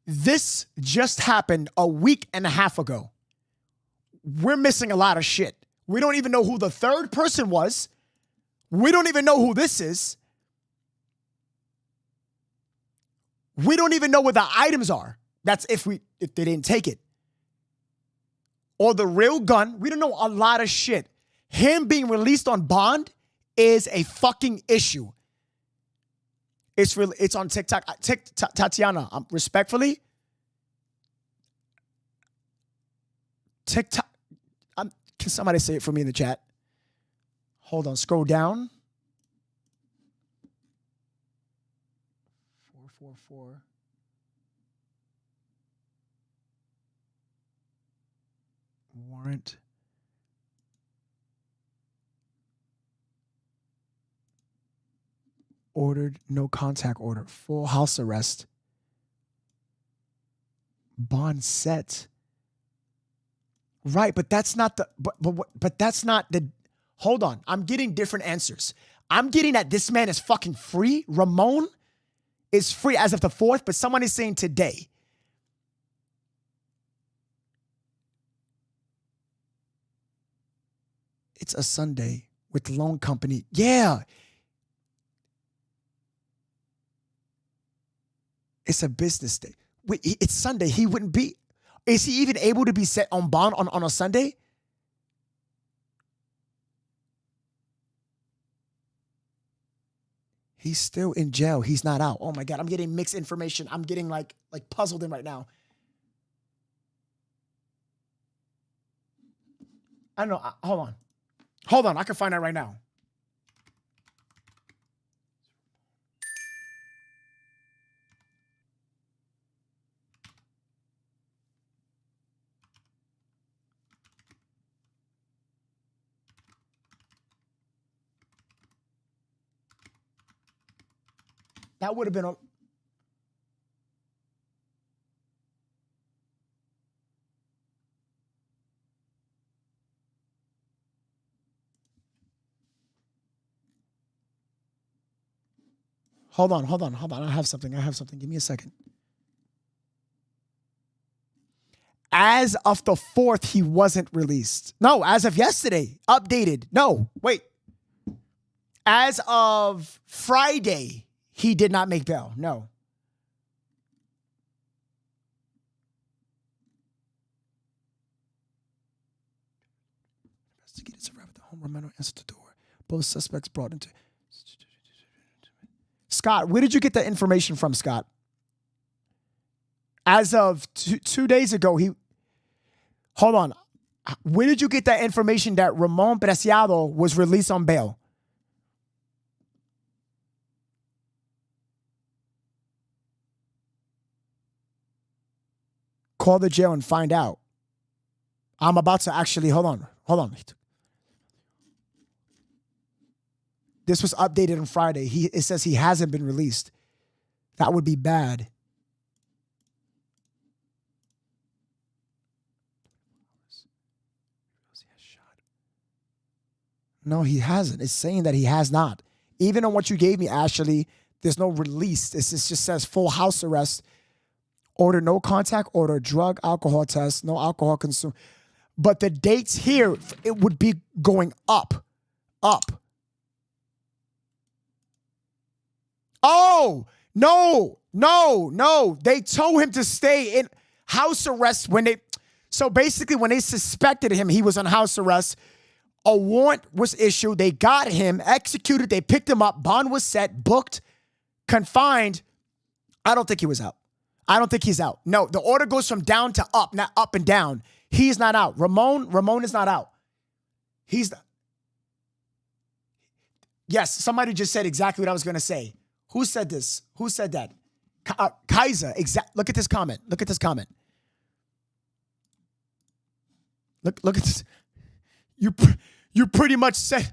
Speaker 1: this just happened a week and a half ago. We're missing a lot of shit. We don't even know who the third person was. We don't even know who this is. We don't even know what the items are. That's if they didn't take it. Or the real gun. We don't know a lot of shit. Him being released on bond is a fucking issue. It's on TikTok. Tatiana, respectfully, TikTok. Can somebody say it for me in the chat? Hold on. Scroll down. 444. Warrant. Ordered, no contact order, full house arrest, bond set. Right, but that's not the. But that's not the. Hold on, I'm getting different answers. I'm getting that this man is fucking free. Ramon is free as of the 4th, but someone is saying today. It's a Sunday with loan company. Yeah. It's a business day. Wait, it's Sunday. He wouldn't be. Is he even able to be set on bond on a Sunday? He's still in jail. He's not out. Oh my God, I'm getting mixed information. I'm getting like puzzled in right now. I don't know. Hold on. Hold on. I can find out right now. That would have been a... Hold on. I have something. Give me a second. As of the 4th, he wasn't released. No, as of yesterday, updated. No, wait. As of Friday, he did not make bail. No. Investigators arrived at the home. Romano answered the door. Both suspects brought into... Scott, where did you get the information from, Scott? As of 2 days ago, hold on. Where did you get that information that Ramon Preciado was released on bail? Call the jail and find out. I'm about to actually, hold on. This was updated on Friday. It says he hasn't been released. That would be bad. No, he hasn't. It's saying that he has not. Even on what you gave me, Ashley, there's no release. This just says full house arrest. Order no contact, order drug, alcohol test, no alcohol consumed. But the dates here, it would be going up. Oh, no. They told him to stay in house arrest so basically when they suspected him, he was on house arrest. A warrant was issued. They got him, executed. They picked him up. Bond was set, booked, confined. I don't think he was out. I don't think he's out. No, the order goes from down to up, not up and down. He's not out. Ramon is not out. Yes, somebody just said exactly what I was going to say. Who said this? Who said that? Kaiser. Look at this comment. Look at this. You pretty much said,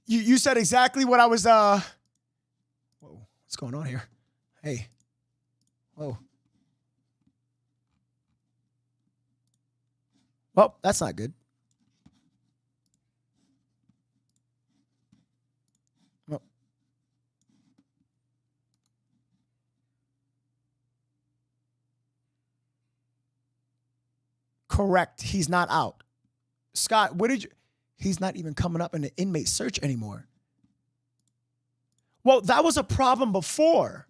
Speaker 1: you said exactly what I was, whoa, what's going on here? Hey. Whoa. Well, that's not good. Well. Correct. He's not out. Scott, he's not even coming up in the inmate search anymore. Well, that was a problem before.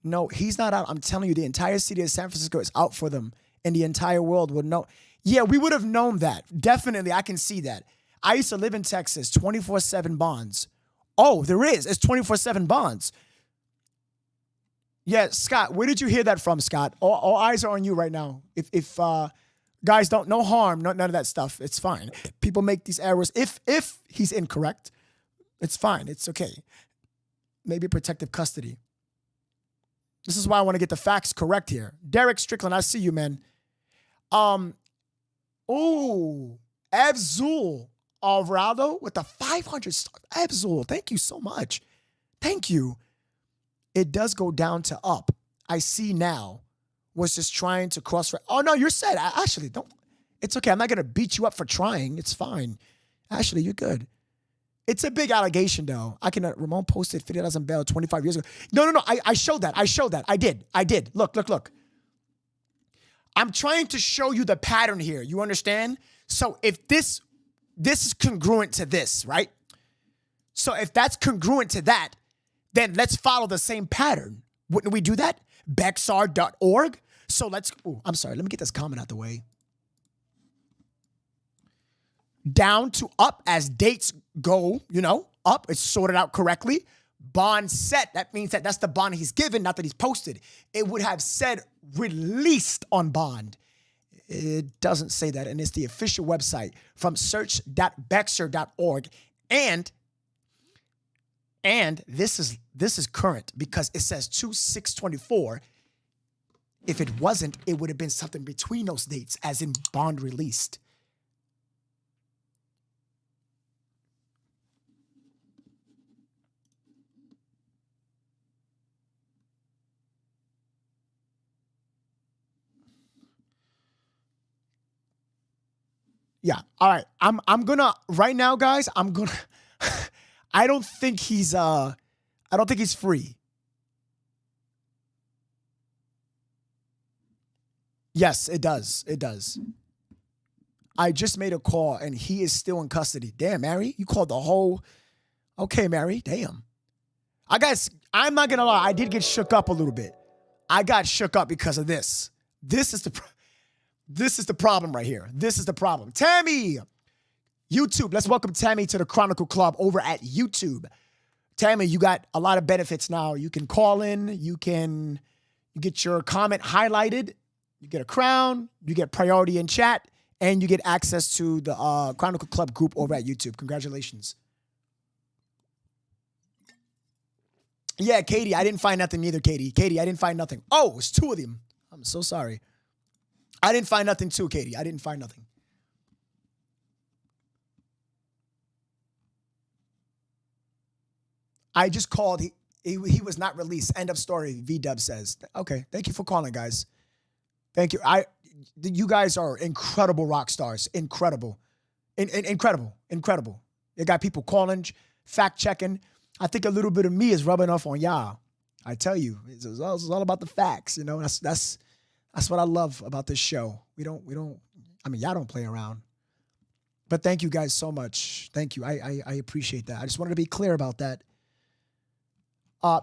Speaker 1: No, he's not out. I'm telling you, the entire city of San Francisco is out for them, and the entire world would know. Yeah, we would have known that. Definitely, I can see that. I used to live in Texas, 24/7 bonds. Oh, there is. It's 24/7 bonds. Yeah, Scott, where did you hear that from, Scott? All eyes are on you right now. If guys, no harm, none of that stuff. It's fine. People make these errors. If he's incorrect, it's fine. It's okay. Maybe protective custody. This is why I want to get the facts correct here. Derek Strickland, I see you, man. Abzul Alvarado with the 500 star. Abzul, thank you so much. Thank you. It does go down to up. I see now. Was just trying to cross. Oh, no, you're set. Ashley, don't. It's okay. I'm not going to beat you up for trying. It's fine. Ashley, you're good. It's a big allegation, though. Ramon posted $50,000 bail 25 years ago. No. I showed that. I did. Look. I'm trying to show you the pattern here. You understand? So if this is congruent to this, right? So if that's congruent to that, then let's follow the same pattern. Wouldn't we do that? Bexar.org. So I'm sorry, let me get this comment out the way. Down to up as dates go, up, it's sorted out correctly. Bond set, that means that's the bond he's given, not that he's posted. It would have said released on bond. It doesn't say that, and it's the official website from search.bexar.org. And this is current because it says 2/6/24. If it wasn't, it would have been something between those dates, as in bond released. Yeah. All right. I'm gonna right now, guys. I don't think he's free. Yes, it does. It does. I just made a call and he is still in custody. Damn, Mary, you called the whole. Okay, Mary. Damn. I'm not gonna lie. I did get shook up a little bit. I got shook up because of this. This is the problem right here. This is the problem. Tammy, YouTube. Let's welcome Tammy to the Chronicle Club over at YouTube. Tammy, you got a lot of benefits now. You can call in. You get your comment highlighted. You get a crown. You get priority in chat. And you get access to the Chronicle Club group over at YouTube. Congratulations. Yeah, Katie, I didn't find nothing either, Katie. Katie, I didn't find nothing. Oh, it's two of them. I'm so sorry. I didn't find nothing too, Katie. I didn't find nothing. I just called. He was not released. End of story, V-Dub says. Okay, thank you for calling, guys. Thank you. You guys are incredible rock stars. Incredible. Incredible. You got people calling, fact-checking. I think a little bit of me is rubbing off on y'all. I tell you, it's all about the facts. That's what I love about this show. Y'all don't play around. But thank you guys so much. Thank you. I appreciate that. I just wanted to be clear about that.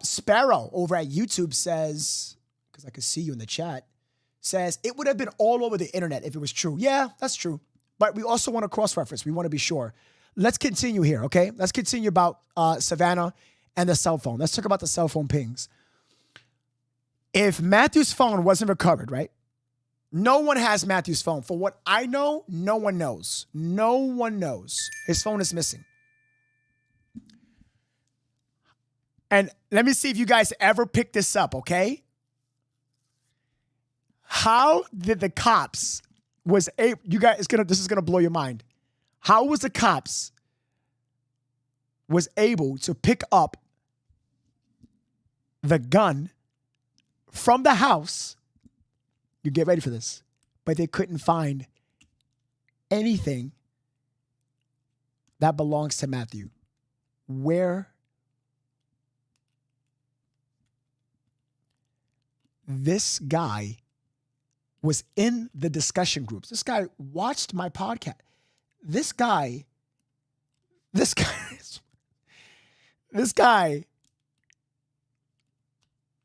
Speaker 1: Sparrow over at YouTube says, because I could see you in the chat, says it would have been all over the internet if it was true. Yeah, that's true. But we also want to cross-reference. We want to be sure. Let's continue here, okay? Let's continue about Savannah and the cell phone. Let's talk about the cell phone pings. If Matthew's phone wasn't recovered, right? No one has Matthew's phone. For what I know, no one knows. No one knows. His phone is missing. And let me see if you guys ever pick this up, okay? How did the cops this is gonna blow your mind. How was the cops was able to pick up the gun from the house? You get ready for this, but they couldn't find anything that belongs to Matthew. Where this guy was in the discussion groups. This guy watched my podcast. This guy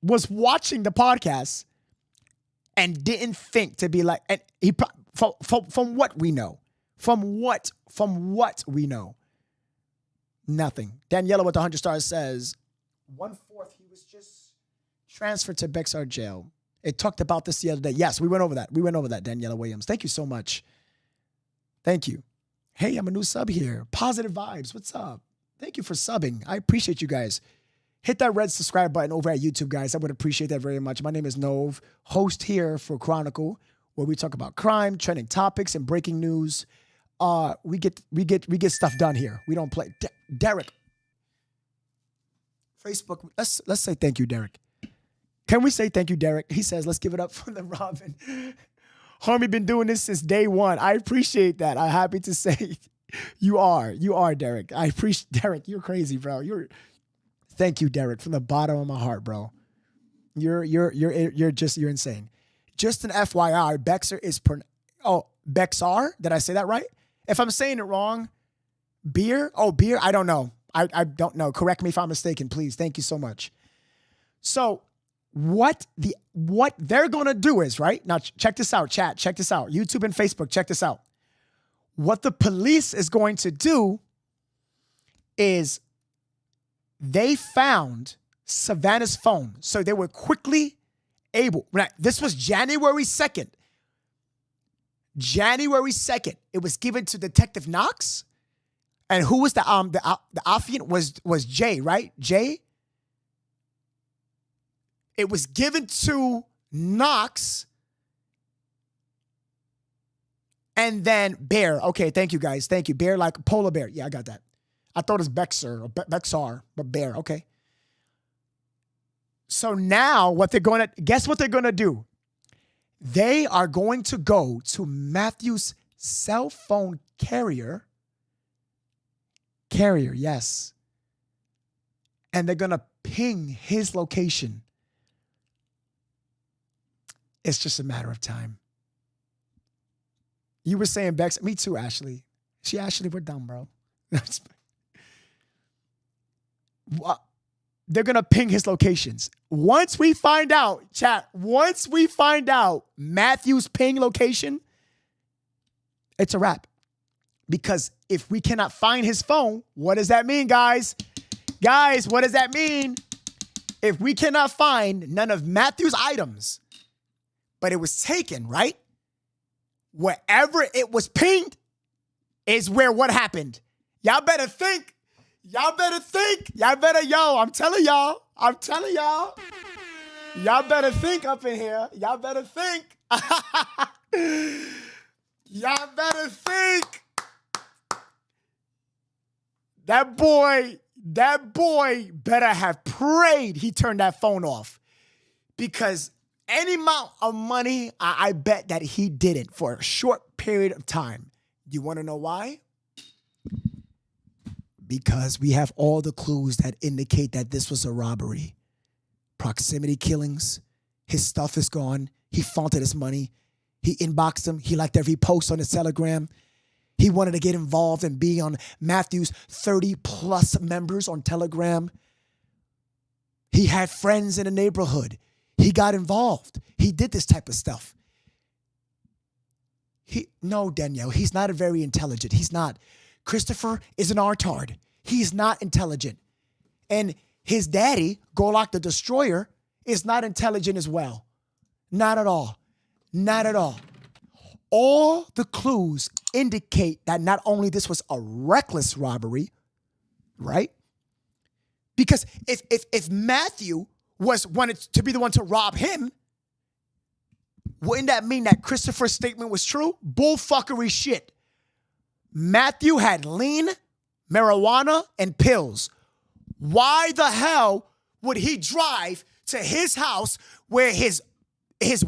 Speaker 1: was watching the podcast and didn't think to be like, and he from what we know, from what we know, nothing. Daniela with 100 stars says 1/4 he was just transferred to Bexar jail. It talked about this the other day. Yes, we went over that. Daniela Williams. Thank you so much. Thank you. Hey, I'm a new sub here. Positive vibes. What's up? Thank you for subbing. I appreciate you guys. Hit that red subscribe button over at YouTube, guys. I would appreciate that very much. My name is Nove, host here for Chronicle, where we talk about crime, trending topics, and breaking news. We get stuff done here. We don't play. Derek. Facebook. Let's say thank you, Derek. Can we say thank you, Derek? He says, let's give it up for the Robin. Homie been doing this since day one. I appreciate that. I'm happy to say you are, Derek. I appreciate Derek. You're crazy, bro. Thank you, Derek, from the bottom of my heart, bro. You're insane. just an FYI, Bexar is Bexar. Did I say that right? If I'm saying it wrong, beer. Oh, beer. I don't know. I don't know. Correct me if I'm mistaken, please. Thank you so much. So what they're gonna do is, right now, check this out, chat. Check this out. YouTube and Facebook. Check this out. What the police is going to do is they found Savannah's phone. So they were quickly able. This was January 2nd. January 2nd. It was given to Detective Knox. And who was the affiant was Jay, right? Jay. It was given to Knox. And then Bear. Okay, thank you guys. Thank you. Bear like polar bear. Yeah, I got that. I thought it was Bexar or Bexar, but Bear. Okay. So now guess what they're going to do? They are going to go to Matthew's cell phone carrier. Yes. And they're going to ping his location. It's just a matter of time. You were saying Bex, me too, Ashley. Ashley, we're done, bro. They're going to ping his locations. Once we find out Matthew's ping location, it's a wrap. Because if we cannot find his phone, what does that mean, guys? Guys, what does that mean? If we cannot find none of Matthew's items, but it was taken, right? Wherever it was pinged is where what happened. Y'all better think. Y'all better, I'm telling y'all. Y'all better think up in here. Y'all better think. Y'all better think. That boy better have prayed he turned that phone off. Because any amount of money, I bet that he didn't for a short period of time. You want to know why? Because we have all the clues that indicate that this was a robbery. Proximity killings. His stuff is gone. He flaunted his money. He inboxed him. He liked every post on his Telegram. He wanted to get involved and be on Matthew's 30+ members on Telegram. He had friends in the neighborhood. He got involved. He did this type of stuff. No, Danielle, he's not a very intelligent. He's not. Christopher is an artard. He's not intelligent. And his daddy, Golok the Destroyer, is not intelligent as well. Not at all. Not at all. All the clues indicate that not only this was a reckless robbery, right? Because if Matthew wanted to be the one to rob him, wouldn't that mean that Christopher's statement was true? Bullfuckery shit. Matthew had lean, marijuana, and pills. Why the hell would he drive to his house where his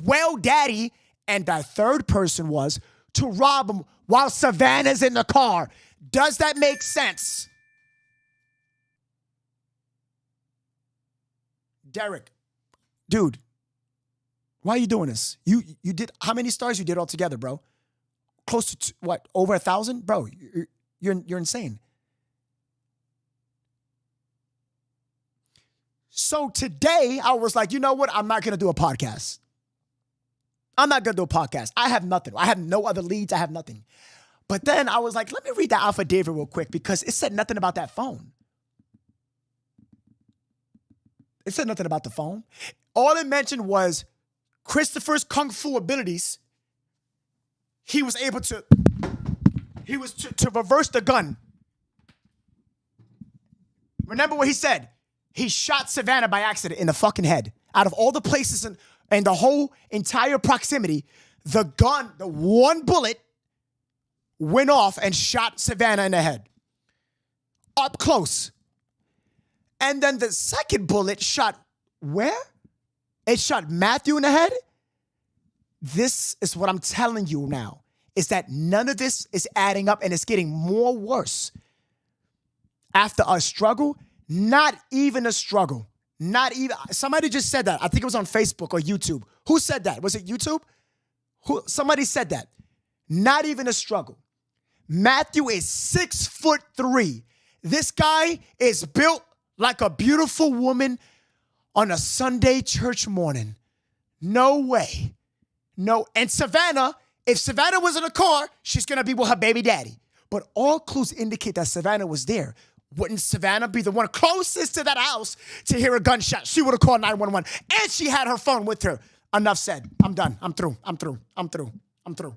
Speaker 1: well daddy and that third person was to rob him while Savannah's in the car? Does that make sense? Derek, dude, why are you doing this? You did, how many stars you did altogether, bro? Close to what, over 1,000? Bro, you're insane. So today I was like, you know what? I'm not going to do a podcast. I have nothing. I have no other leads. I have nothing. But then I was like, let me read that affidavit real quick because it said nothing about that phone. It said nothing about the phone. All it mentioned was Christopher's kung fu abilities. He was able to reverse the gun. Remember what he said? He shot Savannah by accident in the fucking head. Out of all the places in the whole entire proximity, the gun, the one bullet went off and shot Savannah in the head. Up close. And then the second bullet shot where? It shot Matthew in the head. This is what I'm telling you now, is that none of this is adding up and it's getting more worse. After a struggle, not even a struggle, Not even, somebody just said that. I think it was on Facebook or YouTube. Who said that? Was it YouTube? Somebody said that. Not even a struggle. Matthew is 6'3". This guy is built like a beautiful woman on a Sunday church morning. No way. No. And Savannah, if Savannah was in a car, she's going to be with her baby daddy. But all clues indicate that Savannah was there. Wouldn't Savannah be the one closest to that house to hear a gunshot? She would have called 911. And she had her phone with her. Enough said. I'm done. I'm through. I'm through. I'm through. I'm through.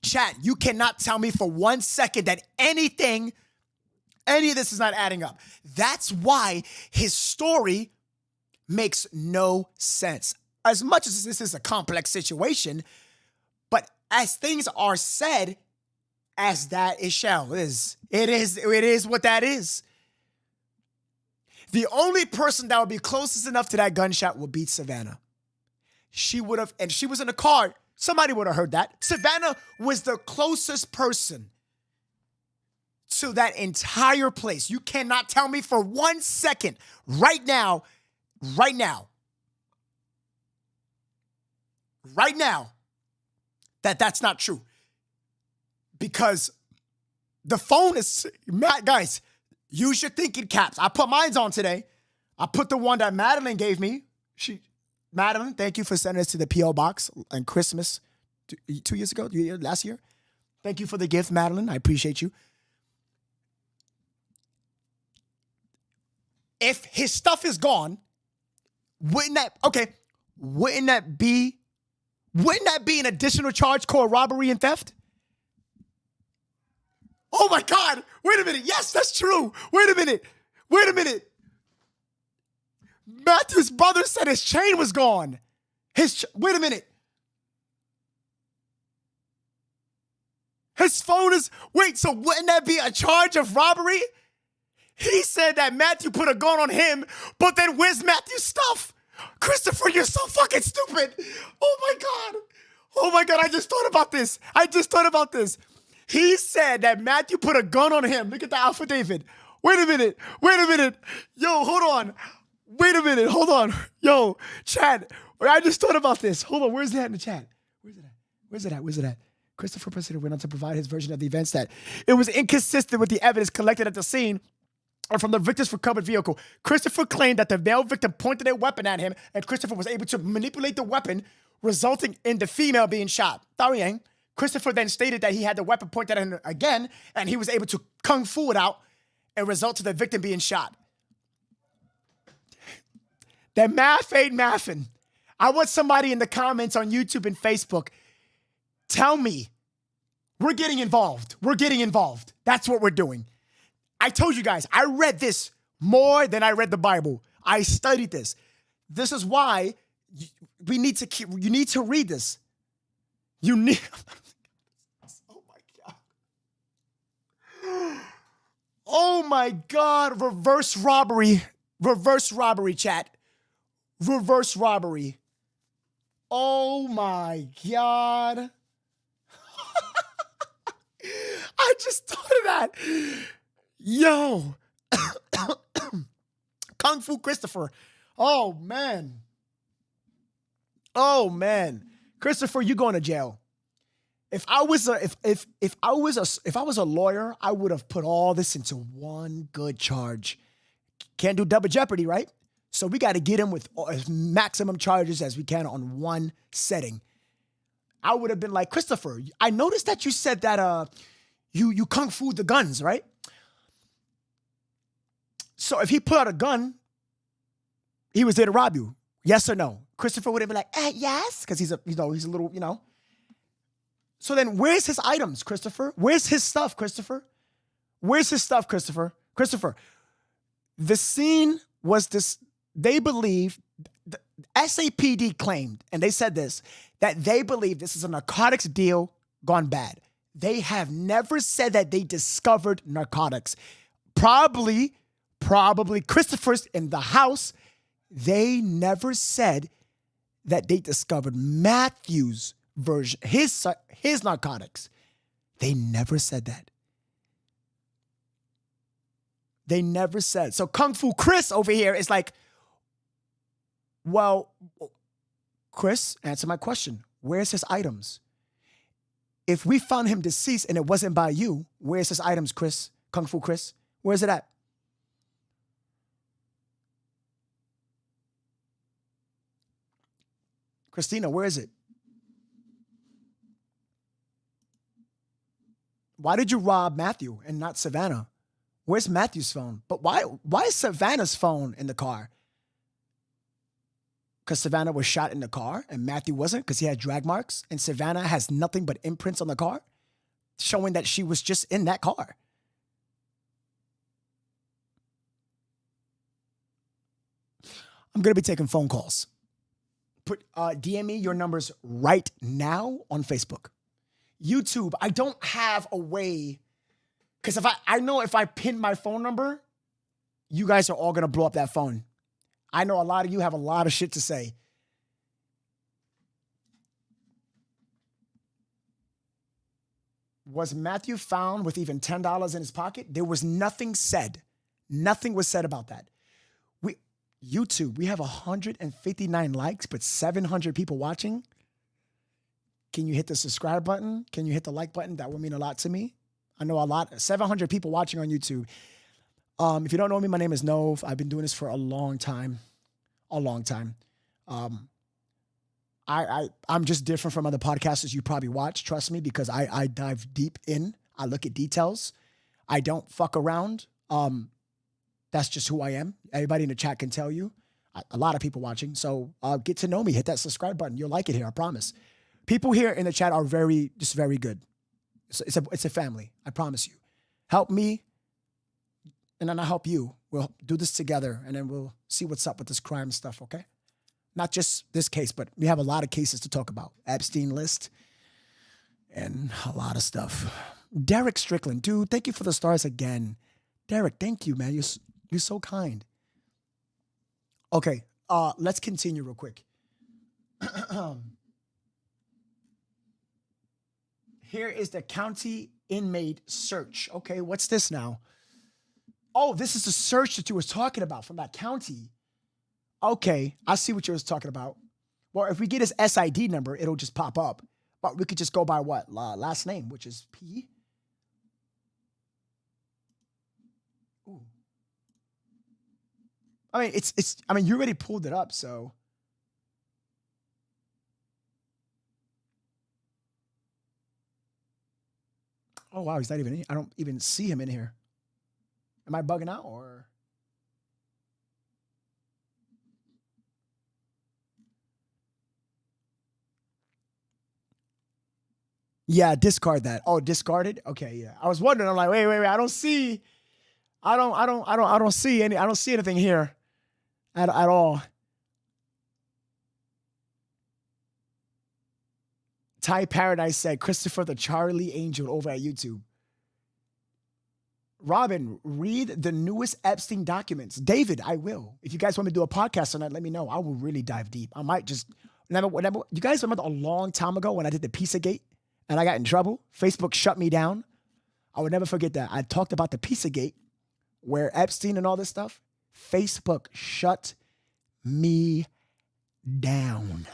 Speaker 1: Chat, you cannot tell me for 1 second that any of this is not adding up. That's why his story makes no sense. As much as this is a complex situation, but as things are said, as that it shall is. It is what that is. The only person that would be closest enough to that gunshot would be Savannah. She would have, and she was in a car. Somebody would have heard that. Savannah was the closest person to that entire place. You cannot tell me for 1 second right now, that that's not true. Because the phone is, guys, use your thinking caps. I put mine on today. I put the one that Madeline gave me. Madeline, thank you for sending us to the P.O. box on Christmas 2 years ago, last year. Thank you for the gift, Madeline. I appreciate you. If his stuff is gone, wouldn't that be an additional charge called robbery and theft? Oh my God, wait a minute. Yes, that's true. Wait a minute. Matthew's brother said his chain was gone. Wait a minute. His phone is, so wouldn't that be a charge of robbery? He said that Matthew put a gun on him, but then where's Matthew's stuff? Christopher, you're so fucking stupid. Oh my God, I just thought about this. He said that Matthew put a gun on him. Look at the affidavit. Wait a minute. Yo, hold on. Hold on. Yo, chat. I just thought about this. Hold on. Where's that in the chat? Where's it at? Christopher President went on to provide his version of the events that it was inconsistent with the evidence collected at the scene or from the victim's recovered vehicle. Christopher claimed that the male victim pointed a weapon at him and Christopher was able to manipulate the weapon, resulting in the female being shot. Christopher then stated that he had the weapon pointed at him again and he was able to kung fu it out and result to the victim being shot. That math ain't mathing. I want somebody in the comments on YouTube and Facebook, tell me, we're getting involved. That's what we're doing. I told you guys, I read this more than I read the Bible. I studied this. This is why you need to read this. Oh my God, reverse robbery, chat. Reverse robbery. Oh my God. I just thought of that. Yo. Kung Fu Christopher. Oh man. Christopher, you going to jail. If I was a lawyer, I would have put all this into one good charge. Can't do double jeopardy, right? So we got to get him with as maximum charges as we can on one setting. I would have been like, Christopher, I noticed that you said that you kung fu the guns, right? So if he put out a gun, he was there to rob you. Yes or no? Christopher would have been like, yes, because he's a little. So then where's his items, Christopher? Where's his stuff, Christopher? Christopher, the scene was this, they believe, the SAPD claimed, and they said this, that they believe this is a narcotics deal gone bad. They have never said that they discovered narcotics. Probably Christopher's in the house. They never said that they discovered Matthew's version, his narcotics. They never said that. They never said. So Kung Fu Chris over here is like, well, Chris, answer my question. Where's his items? If we found him deceased and it wasn't by you, where's his items, Chris? Kung Fu Chris? Where's it at? Christina, where is it? Why did you rob Matthew and not Savannah? Where's Matthew's phone? But why is Savannah's phone in the car? Because Savannah was shot in the car and Matthew wasn't because he had drag marks, and Savannah has nothing but imprints on the car showing that she was just in that car. I'm going to be taking phone calls. DM me your numbers right now on Facebook. YouTube, I don't have a way, because I know if I pin my phone number, you guys are all going to blow up that phone. I know a lot of you have a lot of shit to say. Was Matthew found with even $10 in his pocket? There was nothing said. Nothing was said about that. YouTube, we have 159 likes, but 700 people watching. Can you hit the subscribe button? Can you hit the like button? That would mean a lot to me. I know a lot, 700 people watching on YouTube. If you don't know me, my name is Nove. I've been doing this for a long time. I'm just different from other podcasters you probably watch. Trust me, because I dive deep in. I look at details. I don't fuck around. That's just who I am. Everybody in the chat can tell you. A lot of people watching. So get to know me. Hit that subscribe button. You'll like it here. I promise. People here in the chat are very good. It's a family. I promise you. Help me, and then I'll help you. We'll do this together, and then we'll see what's up with this crime stuff, okay? Not just this case, but we have a lot of cases to talk about. Epstein list and a lot of stuff. Derek Strickland, dude, thank you for the stars again. Derek, thank you, man. You're so kind. Okay, let's continue real quick. Here is the county inmate search. Okay, what's this now? Oh, this is the search that you was talking about from that county. Okay, I see what you was talking about. Well, if we get his SID number, it'll just pop up. But we could just go by what? Last name, which is P. Ooh. I mean, you already pulled it up, so. Oh, wow, he's not even in. I don't even see him in here. Am I bugging out or? Yeah, discard that. Oh, discarded? Okay, yeah. I was wondering. I'm like, wait. I don't see anything here at all. Ty Paradise said, Christopher the Charlie Angel over at YouTube. Robin, read the newest Epstein documents. David, I will. If you guys want me to do a podcast on that, let me know. I will really dive deep. I might just, whenever you guys remember a long time ago when I did the Pizzagate and I got in trouble? Facebook shut me down. I would never forget that. I talked about the Pizzagate where Epstein and all this stuff. Facebook shut me down.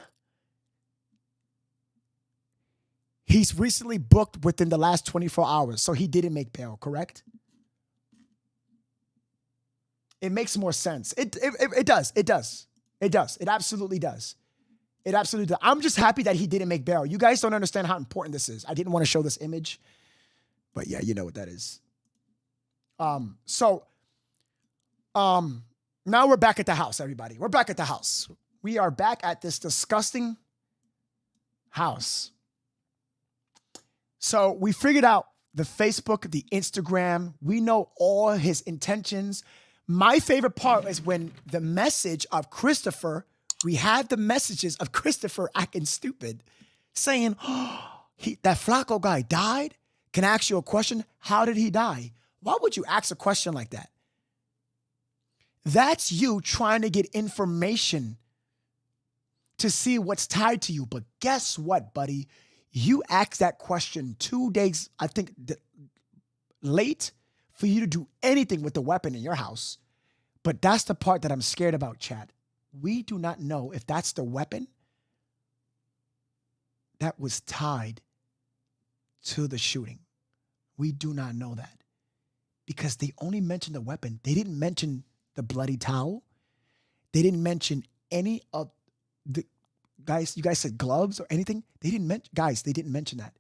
Speaker 1: He's recently booked within the last 24 hours, so he didn't make bail, correct? It makes more sense. It does. It absolutely does. It absolutely does. I'm just happy that he didn't make bail. You guys don't understand how important this is. I didn't want to show this image, but yeah, you know what that is. Now we're back at the house, everybody. We're back at the house. We are back at this disgusting house. So we figured out the Facebook, the Instagram. We know all his intentions. My favorite part is when the message of Christopher, we had the messages of Christopher acting stupid, saying, that Flacco guy died? Can I ask you a question? How did he die? Why would you ask a question like that? That's you trying to get information to see what's tied to you. But guess what, buddy? You asked that question 2 days, I think, late for you to do anything with the weapon in your house. But that's the part that I'm scared about, Chad. We do not know if that's the weapon that was tied to the shooting. We do not know that because they only mentioned the weapon. They didn't mention the bloody towel. They didn't mention any of the guys. You guys said gloves or anything. They didn't mention that.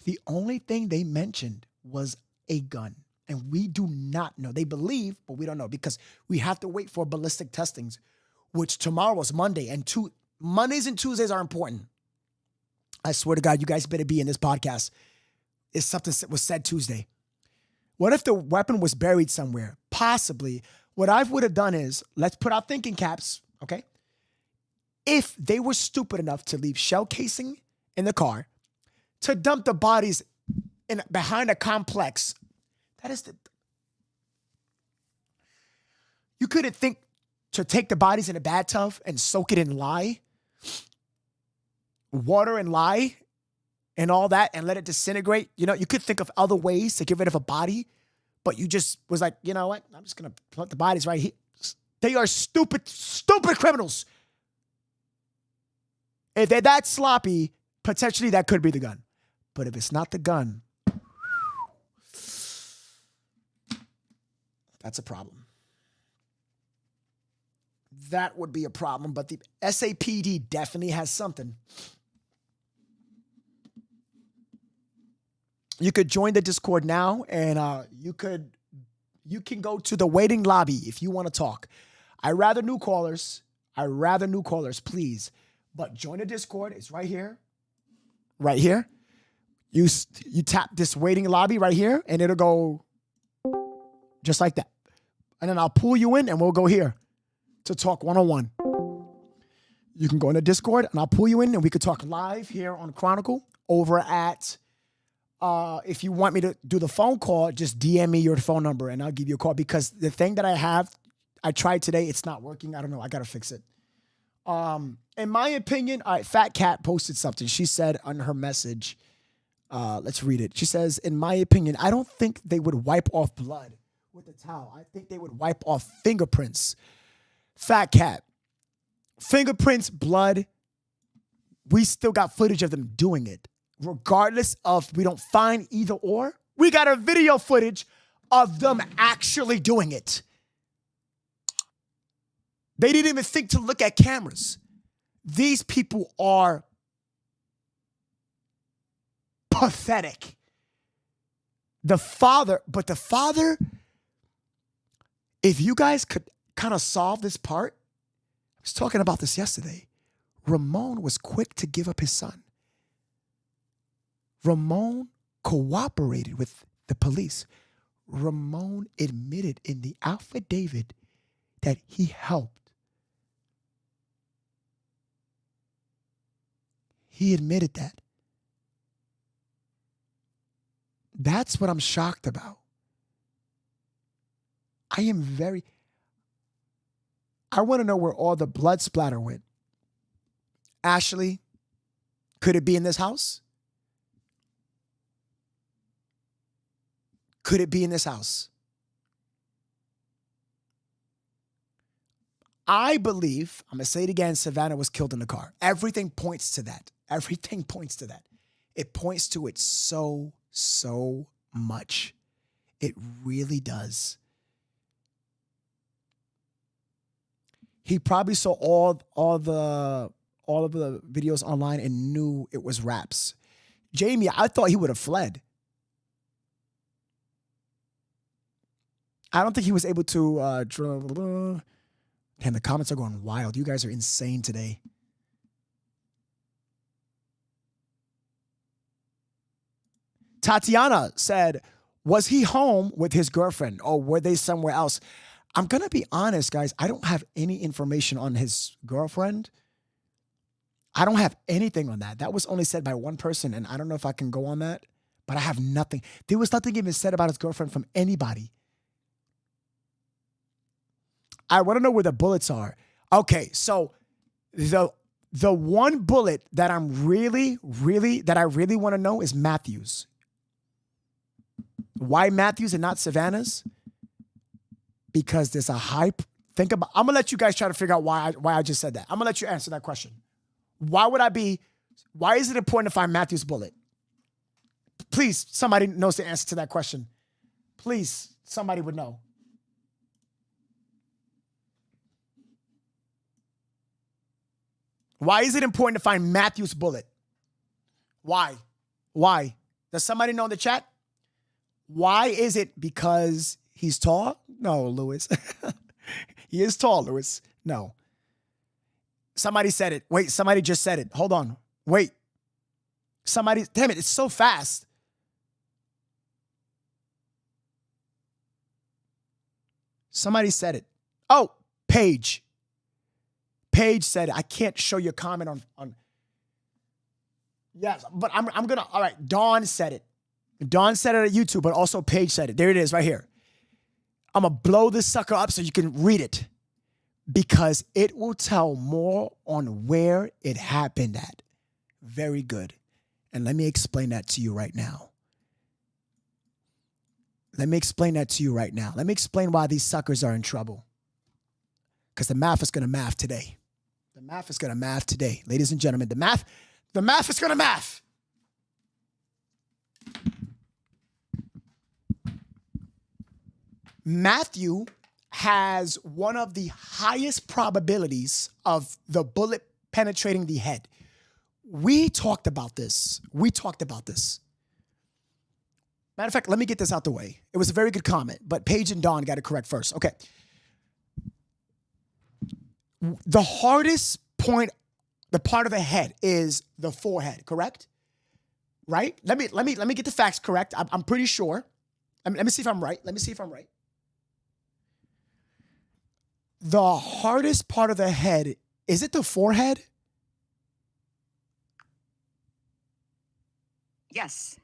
Speaker 1: The only thing they mentioned was a gun. And we do not know. They believe, but we don't know because we have to wait for ballistic testings, which tomorrow is Monday. And Mondays and Tuesdays are important. I swear to God, you guys better be in this podcast. If something was said Tuesday. What if the weapon was buried somewhere? Possibly. What I would have done is, let's put our thinking caps, okay? If they were stupid enough to leave shell casing in the car, to dump the bodies behind a complex, you couldn't think to take the bodies in a bathtub and soak it in lye, water and lye, and all that, and let it disintegrate. You know, you could think of other ways to get rid of a body, but you just was like, you know what? I'm just going to put the bodies right here. They are stupid, stupid criminals. If they're that sloppy, potentially that could be the gun. But if it's not the gun, that's a problem. That would be a problem, but the SAPD definitely has something. You could join the Discord now, and you can go to the waiting lobby if you want to talk. I rather new callers, please. But join the Discord. It's right here. Right here. You tap this waiting lobby right here, and it'll go just like that. And then I'll pull you in, and we'll go here to talk one-on-one. You can go in the Discord, and I'll pull you in, and we could talk live here on Chronicle over at... if you want me to do the phone call, just DM me your phone number and I'll give you a call because the thing that I tried today, it's not working. I don't know. I got to fix it. In my opinion, all right, Fat Cat posted something. She said on her message, let's read it. She says, in my opinion, I don't think they would wipe off blood with a towel. I think they would wipe off fingerprints. Fat Cat, fingerprints, blood. We still got footage of them doing it. Regardless of we don't find either or, we got a video footage of them actually doing it. They didn't even think to look at cameras. These people are pathetic. The father, if you guys could kind of solve this part, I was talking about this yesterday. Ramon was quick to give up his son. Ramon cooperated with the police. Ramon admitted in the affidavit that he helped. He admitted that. That's what I'm shocked about. I want to know where all the blood splatter went. Ashley, could it be in this house? Could it be in this house? I believe, I'm going to say it again, Savannah was killed in the car. Everything points to that. Everything points to that. It points to it so much. It really does. He probably saw all of the videos online and knew it was raps. Jamie, I thought he would have fled. I don't think he was able to. Damn, the comments are going wild. You guys are insane today. Tatiana said, was he home with his girlfriend or were they somewhere else? I'm going to be honest, guys. I don't have any information on his girlfriend. I don't have anything on that. That was only said by one person, and I don't know if I can go on that, but I have nothing. There was nothing even said about his girlfriend from anybody. I want to know where the bullets are. Okay, so the one bullet that I really want to know is Matthew's. Why Matthews and not Savannah's? Because there's a hype. I'm going to let you guys try to figure out why I just said that. I'm going to let you answer that question. Why is it important to find Matthews' bullet? Please, somebody knows the answer to that question. Please, somebody would know. Why is it important to find Matthews' bullet? Why? Why? Does somebody know in the chat? Why is it? Because he's tall? No, Lewis. He is tall, Lewis. No. Somebody said it. Wait, somebody just said it. Hold on. Wait. Somebody, damn it, it's so fast. Somebody said it. Oh, Paige. Paige said it. I can't show you a comment on. Yes, but I'm gonna, all right, Dawn said it. Dawn said it on YouTube, but also Paige said it. There it is right here. I'm gonna blow this sucker up so you can read it because it will tell more on where it happened at. Very good. And let me explain that to you right now. Let me explain that to you right now. Let me explain why these suckers are in trouble. Because the math is going to math today. The math is going to math today. Ladies and gentlemen, the math is going to math. Matthew has one of the highest probabilities of the bullet penetrating the head. We talked about this. Matter of fact, let me get this out the way. It was a very good comment, but Paige and Dawn got it correct first. Okay. The hardest point, the part of the head is the forehead, correct? Right? Let me get the facts correct. I'm pretty sure. Let me see if I'm right. The hardest part of the head, is it the forehead?
Speaker 6: Yes.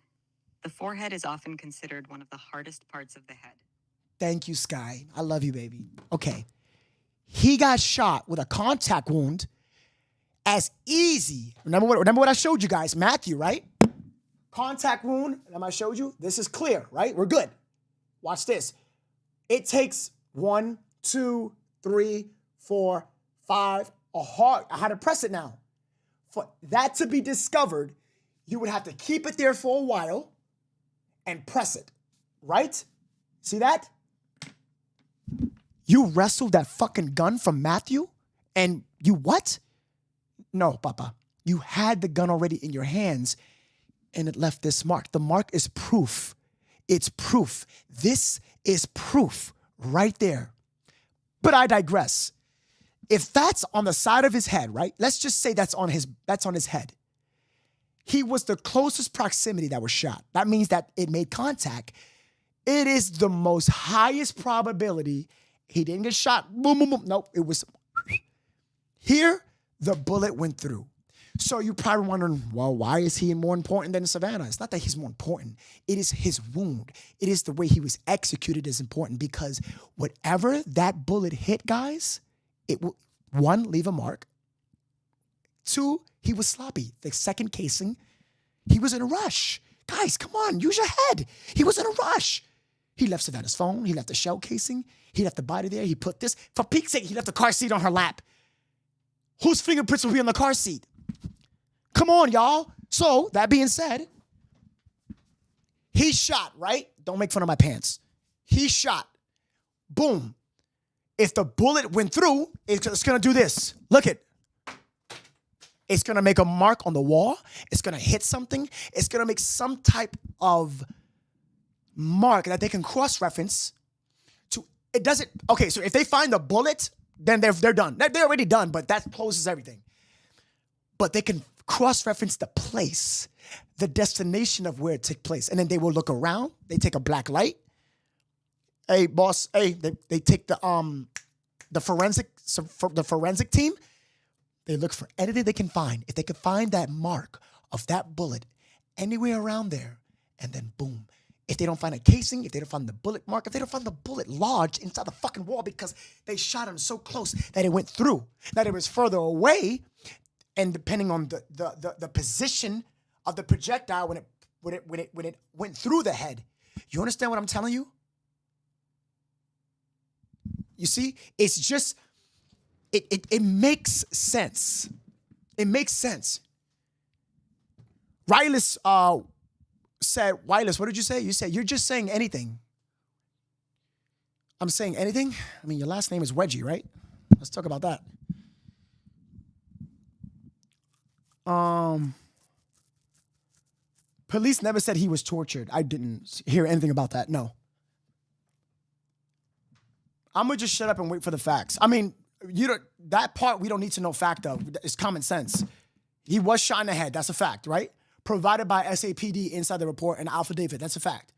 Speaker 6: The forehead is often considered one of the hardest parts of the head.
Speaker 1: Thank you, Sky. I love you, baby. Okay. He got shot with a contact wound as easy. Remember what I showed you guys? Matthew, right? Contact wound. Remember I showed you? This is clear, right? We're good. Watch this. It takes 1, 2, 3, 4, 5. I had to press it now. For that to be discovered, you would have to keep it there for a while and press it, right? See that? You wrestled that fucking gun from Matthew and you what? No, Papa. You had the gun already in your hands and it left this mark. The mark is proof. It's proof. This is proof right there. But I digress. If that's on the side of his head, right? Let's just say that's on his head. He was the closest proximity that was shot. That means that it made contact. It is the most highest probability he didn't get shot. Boom, boom, boom. Nope, it was here. The bullet went through. So you're probably wondering, well, why is he more important than Savannah? It's not that he's more important. It is his wound. It is the way he was executed is important because whatever that bullet hit, guys, it will, 1, leave a mark. 2, he was sloppy. The second casing, he was in a rush. Guys, come on, use your head. He was in a rush. He left Savannah's phone. He left the shell casing. He left the body there. He put this. For peek's sake, he left the car seat on her lap. Whose fingerprints will be on the car seat? Come on, y'all. So, that being said, he shot, right? Don't make fun of my pants. He shot. Boom. If the bullet went through, it's going to do this. Look it. It's going to make a mark on the wall. It's going to hit something. It's going to make some type of mark that they can cross-reference to. It doesn't. Okay, so if they find the bullet, then they're done. They're already done, but that closes everything. But they can cross-reference the place, the destination of where it took place. And then they will look around. They take a black light. Hey, boss. Hey, they take the forensic team. They look for anything they can find. If they can find that mark of that bullet anywhere around there, and then boom. If they don't find a casing, if they don't find the bullet mark, if they don't find the bullet lodged inside the fucking wall because they shot him so close that it went through, that it was further away, and depending on the position of the projectile when it went through the head, You understand what I'm telling you? You see, it's just, it makes sense. It makes sense. Rylis said, Wylis, what did you say? You said, you're just saying anything. I'm saying anything? I mean, your last name is Wedgie, right? Let's talk about that. Police never said he was tortured. I didn't hear anything about that. No. I'm gonna just shut up and wait for the facts. I mean, that part we don't need to know fact of. It's common sense. He was shot in the head. That's a fact, right? Provided by SAPD inside the report and affidavit. That's a fact.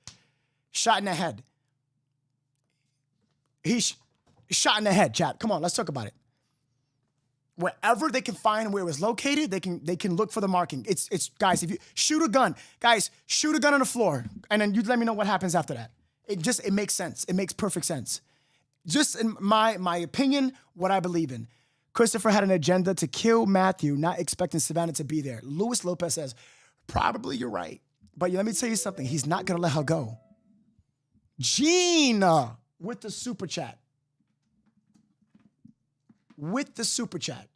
Speaker 1: Shot in the head. He's shot in the head, chat. Come on, let's talk about it. Wherever they can find where it was located, they can look for the marking. It's guys, if you shoot a gun on the floor, and then you let me know what happens after that. It makes sense. It makes perfect sense. Just in my opinion, what I believe in. Christopher had an agenda to kill Matthew, not expecting Savannah to be there. Luis Lopez says, probably you're right. But let me tell you something. He's not going to let her go. Gina with the super chat. With the super chat.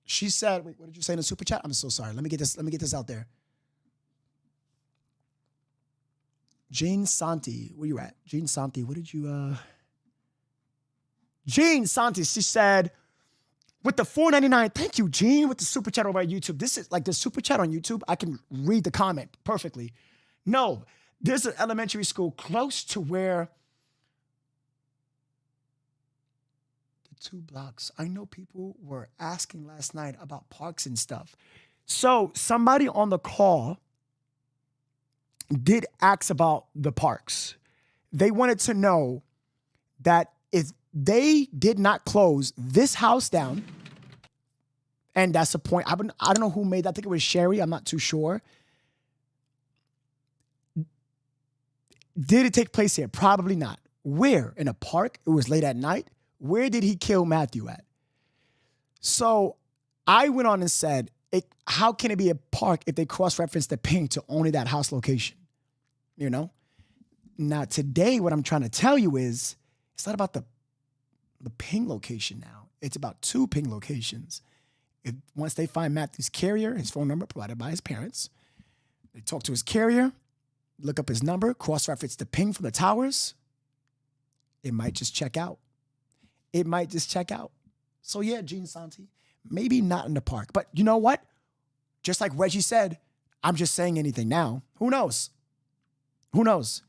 Speaker 1: She said, wait, what did you say in the super chat? I'm so sorry. Let me get this out there. Jane Santi, where you at? Jane Santi, what did you, Jane Santi, she said, with the $4.99, thank you, Gene, with the super chat over at YouTube. This is like the super chat on YouTube. I can read the comment perfectly. No, there's an elementary school close to where the 2 blocks. I know people were asking last night about parks and stuff. So somebody on the call did ask about the parks. They wanted to know that if they did not close this house down, and that's a point. I don't know who made that. I think it was Sherry. I'm not too sure. Did it take place here? Probably not. Where? In a park? It was late at night. Where did he kill Matthew at? So I went on and said, how can it be a park if they cross-reference the ping to only that house location? You know? Now, today, what I'm trying to tell you is, it's not about the ping location now. It's about 2 ping locations. Once they find Matthew's carrier, his phone number provided by his parents, they talk to his carrier, look up his number, cross-reference the ping from the towers, it might just check out. It might just check out. So yeah, Gene Santi, maybe not in the park. But you know what? Just like Reggie said, I'm just saying anything now. Who knows? Who knows?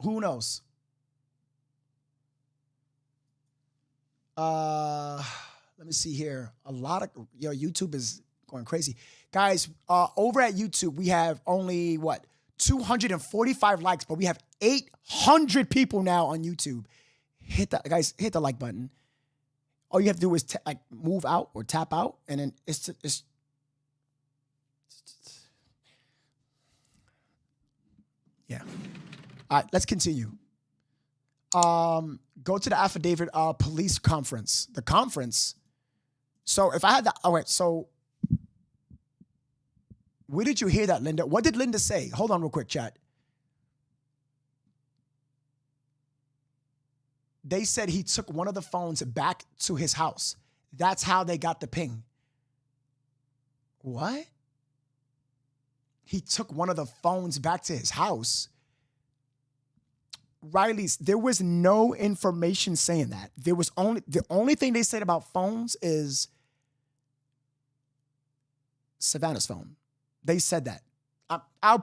Speaker 1: Who knows? Let me see here. A lot of YouTube is going crazy. Guys, over at YouTube, we have only 245 likes, but we have 800 people now on YouTube. Hit the like button. All you have to do is move out or tap out, and then it's yeah. All right, let's continue. Go to the affidavit police conference. The conference. So if I had all right, so where did you hear that, Linda? What did Linda say? Hold on real quick, chat. They said he took one of the phones back to his house. That's how they got the ping. What? He took one of the phones back to his house. Riley's, there was no information saying that. The only thing they said about phones is Savannah's phone. They said that. I'll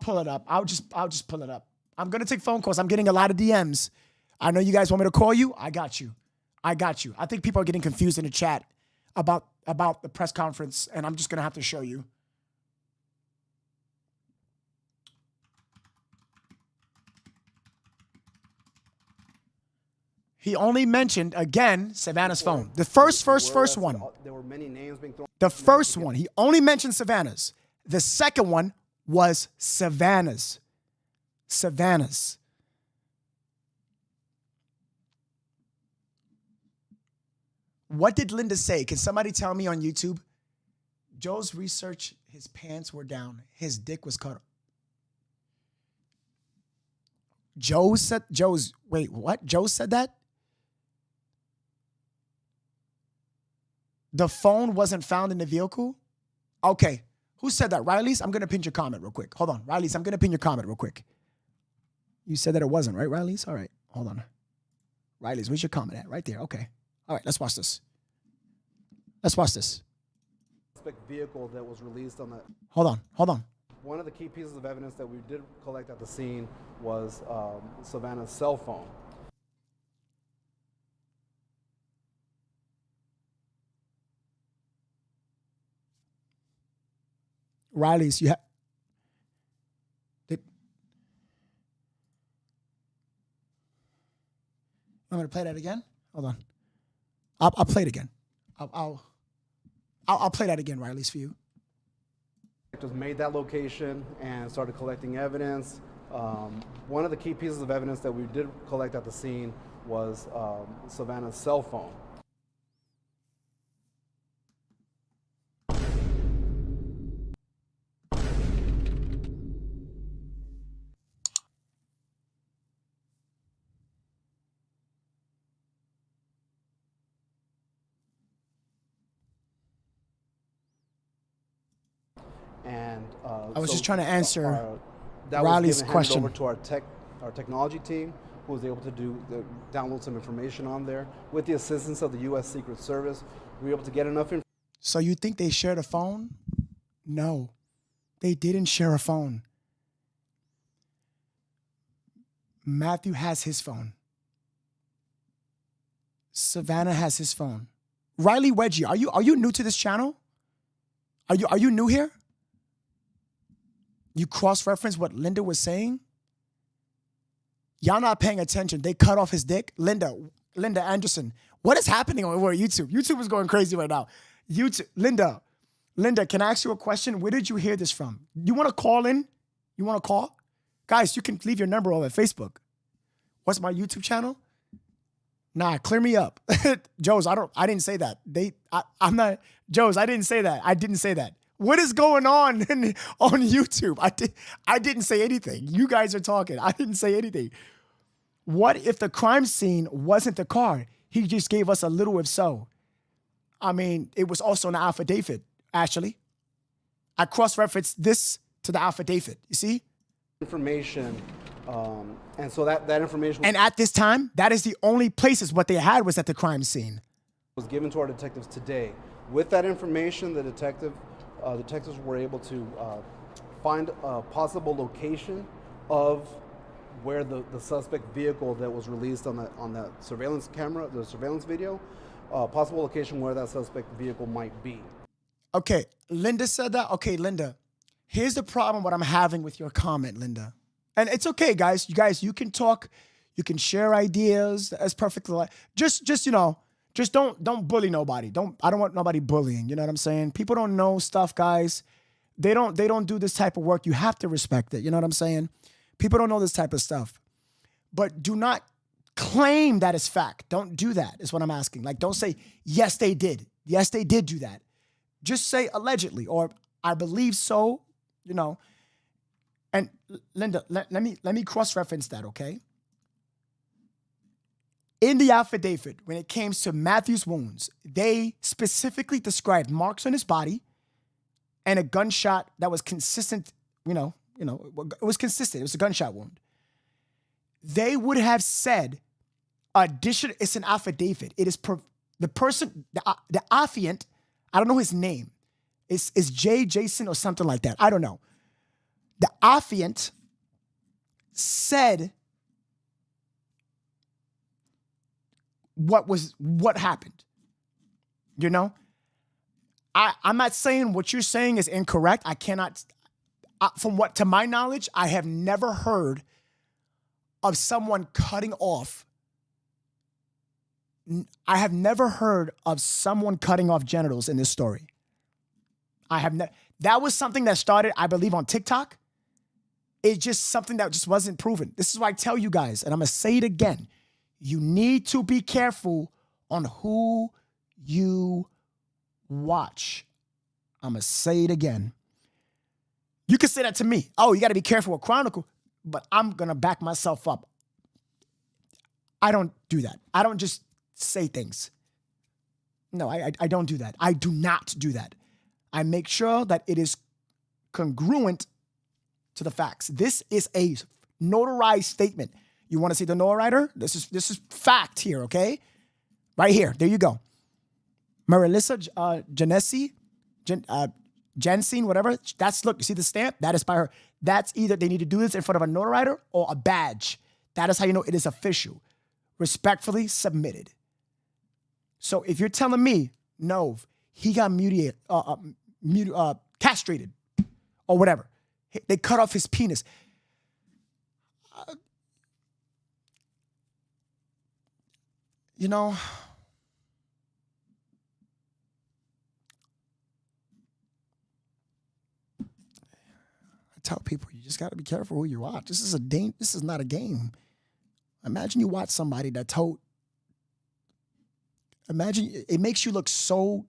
Speaker 1: pull it up. I'll just pull it up. I'm gonna take phone calls. I'm getting a lot of DMs. I know you guys want me to call you. I got you. I think people are getting confused in the chat about the press conference, and I'm just gonna have to show you. He only mentioned, again, Savannah's phone. The first one.
Speaker 7: There were many names being thrown.
Speaker 1: The first one, he only mentioned Savannah's. The second one was Savannah's. Savannah's. What did Linda say? Can somebody tell me on YouTube? Joe's research, his pants were down. His dick was cut. Wait, what? Joe said that? The phone wasn't found in the vehicle? Okay. Who said that? Riley's? I'm going to pin your comment real quick. Hold on. Riley's, I'm going to pin your comment real quick. You said that it wasn't, right, Riley's? All right. Hold on. Riley's, where's your comment at? Right there. Okay. All right. Let's watch this. Let's watch this.
Speaker 7: Vehicle that was released on that.
Speaker 1: Hold on.
Speaker 7: One of the key pieces of evidence that we did collect at the scene was Savannah's cell phone.
Speaker 1: Riley's, you have. I'm going to play that again. Hold on. I'll play it again. I'll play that again, Riley's, for you.
Speaker 7: Just made that location and started collecting evidence. One of the key pieces of evidence that we did collect at the scene was Savannah's cell phone. And
Speaker 1: I was just trying to answer
Speaker 7: that
Speaker 1: Riley's
Speaker 7: was
Speaker 1: question.
Speaker 7: Over to our technology team, who was able to download some information on there. With the assistance of the U.S. Secret Service, we were able to get enough information.
Speaker 1: So you think they shared a phone? No, they didn't share a phone. Matthew has his phone. Savannah has his phone. Riley Wedgie, are you new to this channel? Are you new here? You cross-reference what Linda was saying? Y'all not paying attention. They cut off his dick. Linda Anderson, what is happening over YouTube? YouTube is going crazy right now. Linda, can I ask you a question? Where did you hear this from? You want to call in? You want to call? Guys, you can leave your number over at Facebook. What's my YouTube channel? Nah, clear me up. Joe's, I didn't say that. I'm not, Joe's, I didn't say that. I didn't say that. What is going on on YouTube? I didn't say anything. You guys are talking. I didn't say anything. What if the crime scene wasn't the car? He just gave us a little if so. I mean, it was also an affidavit, actually. I cross-referenced this to the affidavit. You see?
Speaker 7: Information, and so that information.
Speaker 1: And at this time, that is the only places what they had was at the crime scene.
Speaker 7: Was given to our detectives today. With that information, the detectives were able to find a possible location of where the suspect vehicle that was released on that surveillance camera, the surveillance video, possible location where that suspect vehicle might be.
Speaker 1: Okay, Linda said that. Okay, Linda, here's the problem what I'm having with your comment, Linda. And it's okay, guys. You can talk, you can share ideas. That's perfectly. Just don't bully nobody. I don't want nobody bullying. You know what I'm saying? People don't know stuff, guys. They don't do this type of work. You have to respect it. You know what I'm saying? People don't know this type of stuff. But do not claim that it's fact. Don't do that, is what I'm asking. Like, don't say, yes, they did. Yes, they did do that. Just say allegedly, or I believe so, you know. And Linda, let me cross-reference that, okay? In the affidavit, when it came to Matthew's wounds, they specifically described marks on his body and a gunshot that was consistent, it was consistent. It was a gunshot wound. They would have said, it's an affidavit. It is the person, the affiant, I don't know his name. It's Jason or something like that. I don't know. The affiant said what happened. You know? I'm not saying what you're saying is incorrect. I cannot, to my knowledge, I have never heard of someone cutting off. I have never heard of someone cutting off genitals in this story. That was something that started, I believe, on TikTok. It's just something that just wasn't proven. This is why I tell you guys, and I'm going to say it again. You need to be careful on who you watch. I'm going to say it again. You can say that to me. Oh, you got to be careful with Chronicle, but I'm going to back myself up. I don't do that. I don't just say things. No, I don't do that. I do not do that. I make sure that it is congruent to the facts. This is a notarized statement. You want to see the notarizer? This is fact here, okay? Right here. There you go. Marilisa Genesi, Jensine, whatever. That's, look, you see the stamp? That is by her. That's either they need to do this in front of a notarizer or a badge. That is how you know it is official. Respectfully submitted. So if you're telling me, no, he got castrated or whatever, they cut off his penis. You know, I tell people, you just got to be careful who you watch. This is not a game. Imagine you watch somebody that told. Imagine it makes you look so,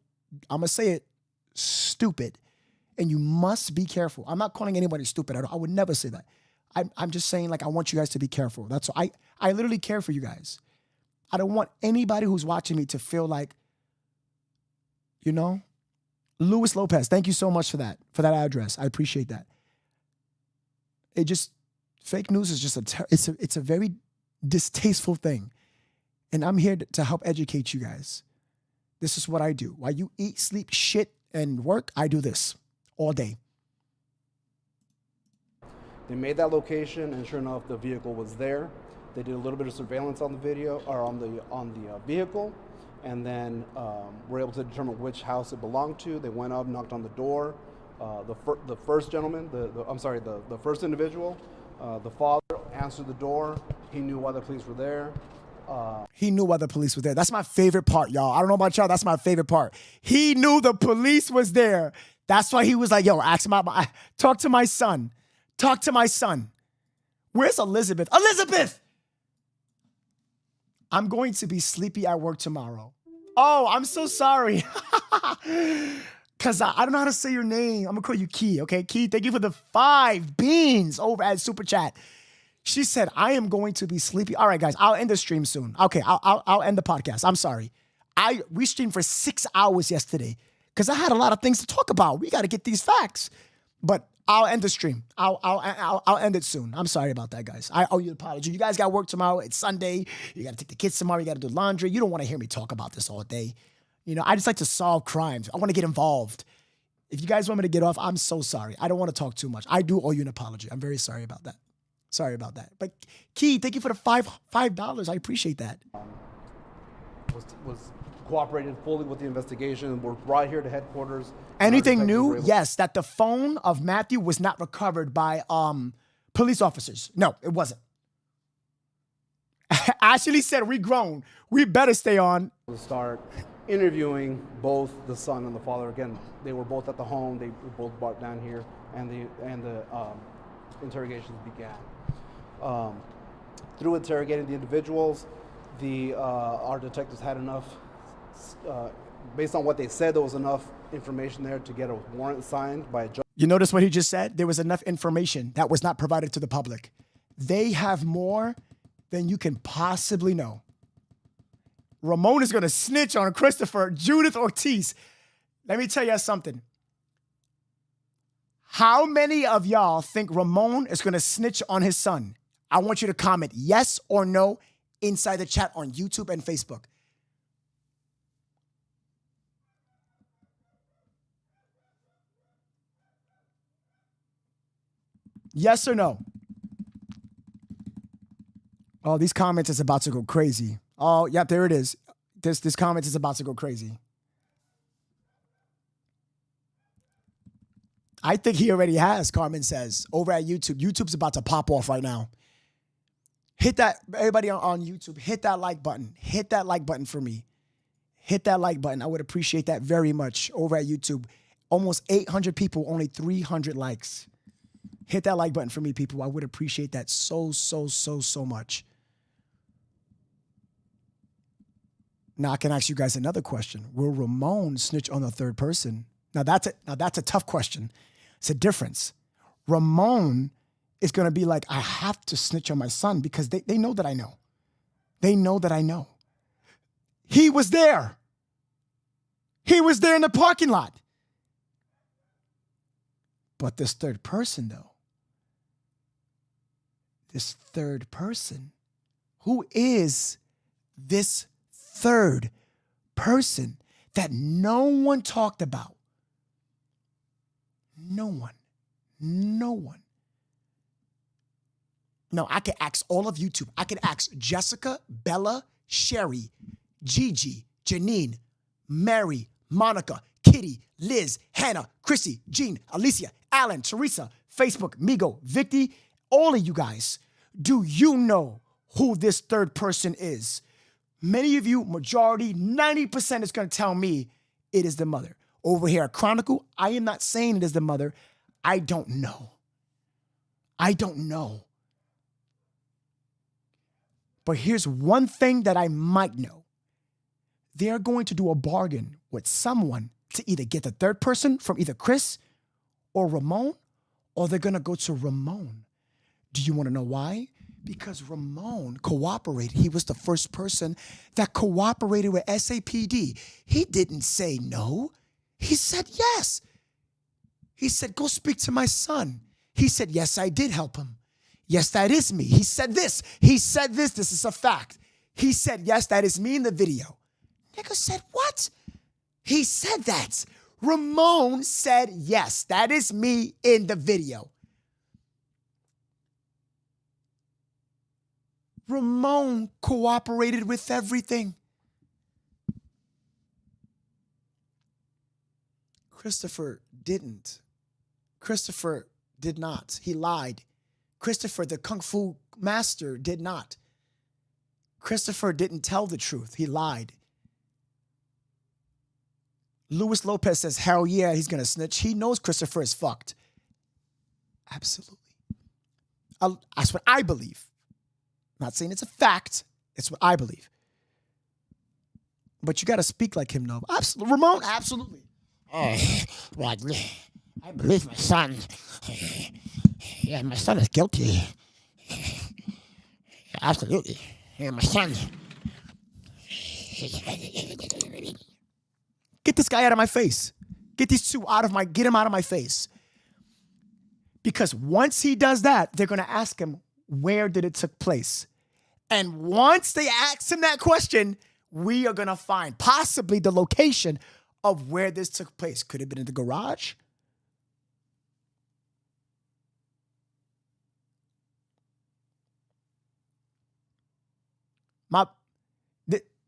Speaker 1: I'm going to say it, stupid. And you must be careful. I'm not calling anybody stupid. I would never say that. I'm just saying, like, I want you guys to be careful. That's all. I literally care for you guys. I don't want anybody who's watching me to feel like, you know, Luis Lopez, thank you so much for that address. I appreciate that. It just, fake news is just it's a very distasteful thing. And I'm here to help educate you guys. This is what I do. While you eat, sleep, shit, and work, I do this all day.
Speaker 7: They made that location, and sure enough, the vehicle was there. They did a little bit of surveillance on the video, or on the vehicle, and then were able to determine which house it belonged to. They went up, knocked on the door. The first gentleman, the first individual, the father answered the door. He knew why the police were there.
Speaker 1: He knew why the police was there. That's my favorite part, y'all. I don't know about y'all. That's my favorite part. He knew the police was there. That's why he was like, yo, ask him about talk to my son. Talk to my son. Where's Elizabeth? Elizabeth! I'm going to be sleepy at work tomorrow. Oh, I'm so sorry. Because I don't know how to say your name. I'm going to call you Key, okay? Key, thank you for the 5 beans over at Super Chat. She said, I am going to be sleepy. All right, guys, I'll end the stream soon. Okay, I'll end the podcast. I'm sorry. We streamed for 6 hours yesterday because I had a lot of things to talk about. We got to get these facts. But I'll end the stream. I'll end it soon. I'm sorry about that, guys. I owe you an apology. You guys got work tomorrow. It's Sunday. You got to take the kids tomorrow. You got to do laundry. You don't want to hear me talk about this all day. You know, I just like to solve crimes. I want to get involved. If you guys want me to get off, I'm so sorry. I don't want to talk too much. I do owe you an apology. I'm very sorry about that. Sorry about that. But Key, thank you for the $5. I appreciate that.
Speaker 7: Was cooperated fully with the investigation. We're right here to headquarters.
Speaker 1: Anything new? Yes, that the phone of Matthew was not recovered by police officers. No, it wasn't. Ashley said, we grown. We better stay on.
Speaker 7: To start interviewing both the son and the father. Again, they were both at the home. They were both brought down here, and the interrogations began. Through interrogating the individuals, our detectives had enough, based on what they said, there was enough information there to get a warrant signed by a judge.
Speaker 1: You notice what he just said? There was enough information that was not provided to the public. They have more than you can possibly know. Ramon is going to snitch on Christopher, Judith Ortiz. Let me tell you something. How many of y'all think Ramon is going to snitch on his son? I want you to comment yes or no inside the chat on YouTube and Facebook. Yes or no? Oh, these comments is about to go crazy. Oh, yeah, there it is. This comment is about to go crazy. I think he already has, Carmen says, over at YouTube. YouTube's about to pop off right now. Hit that, everybody on YouTube, hit that like button. Hit that like button for me. Hit that like button. I would appreciate that very much over at YouTube. Almost 800 people, only 300 likes. Hit that like button for me, people. I would appreciate that so much. Now I can ask you guys another question. Will Ramon snitch on the third person? Now that's a tough question. It's a difference. Ramon is going to be like, I have to snitch on my son because they know that I know. They know that I know. He was there. He was there in the parking lot. But this third person, though, this third person, who is this third person that no one talked about? No one. No one. No, I could ask all of YouTube. I could ask Jessica, Bella, Sherry, Gigi, Janine, Mary, Monica, Kitty, Liz, Hannah, Chrissy, Jean, Alicia, Alan, Teresa, Facebook, Migo, Vicky, all of you guys. Do you know who this third person is? Many of you, majority, 90% is going to tell me it is the mother. Over here at Chronicle, I am not saying it is the mother. I don't know. I don't know. But here's one thing that I might know. They're going to do a bargain with someone to either get the third person from either Chris or Ramon, or they're going to go to Ramon. Do you want to know why? Because Ramon cooperated. He was the first person that cooperated with SAPD. He didn't say no. He said yes. He said, go speak to my son. He said, yes, I did help him. Yes, that is me. He said this. He said this. This is a fact. He said, yes, that is me in the video. Nigga said, what? He said that. Ramon said, yes, that is me in the video. Ramon cooperated with everything. Christopher didn't. Christopher did not. He lied. Christopher, the Kung Fu master, did not. Christopher didn't tell the truth. He lied. Luis Lopez says, hell yeah, he's going to snitch. He knows Christopher is fucked. Absolutely. That's what I believe. I'm not saying it's a fact. It's what I believe. But you got to speak like him, though. Absolutely. Ramon, absolutely.
Speaker 8: Well, I believe my son. Yeah, my son is guilty. Absolutely. Yeah, my son.
Speaker 1: Get this guy out of my face. Get these two get him out of my face. Because once he does that, they're going to ask him, where did it take place? And once they ask him that question, we are going to find possibly the location of where this took place. Could it have been in the garage?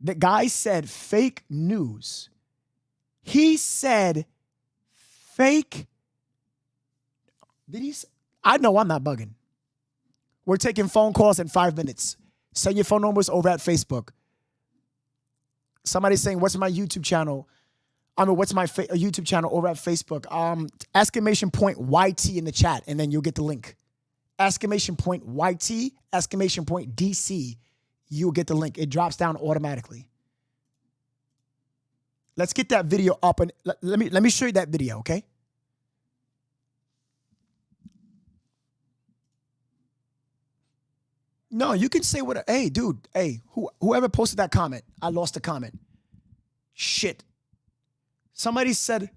Speaker 1: The guy said fake news. He said fake. Did he? I know I'm not bugging. We're taking phone calls in 5 minutes. Send your phone numbers over at Facebook. Somebody's saying, what's my YouTube channel? What's my YouTube channel over at Facebook? Exclamation point YT in the chat, and then you'll get the link. Exclamation point YT, exclamation point DC. You'll get the link. It drops down automatically. Let's get that video up, and let me show you that video, okay? No, you can say what. Hey, dude. Hey, whoever posted that comment, I lost the comment. Shit. Somebody said,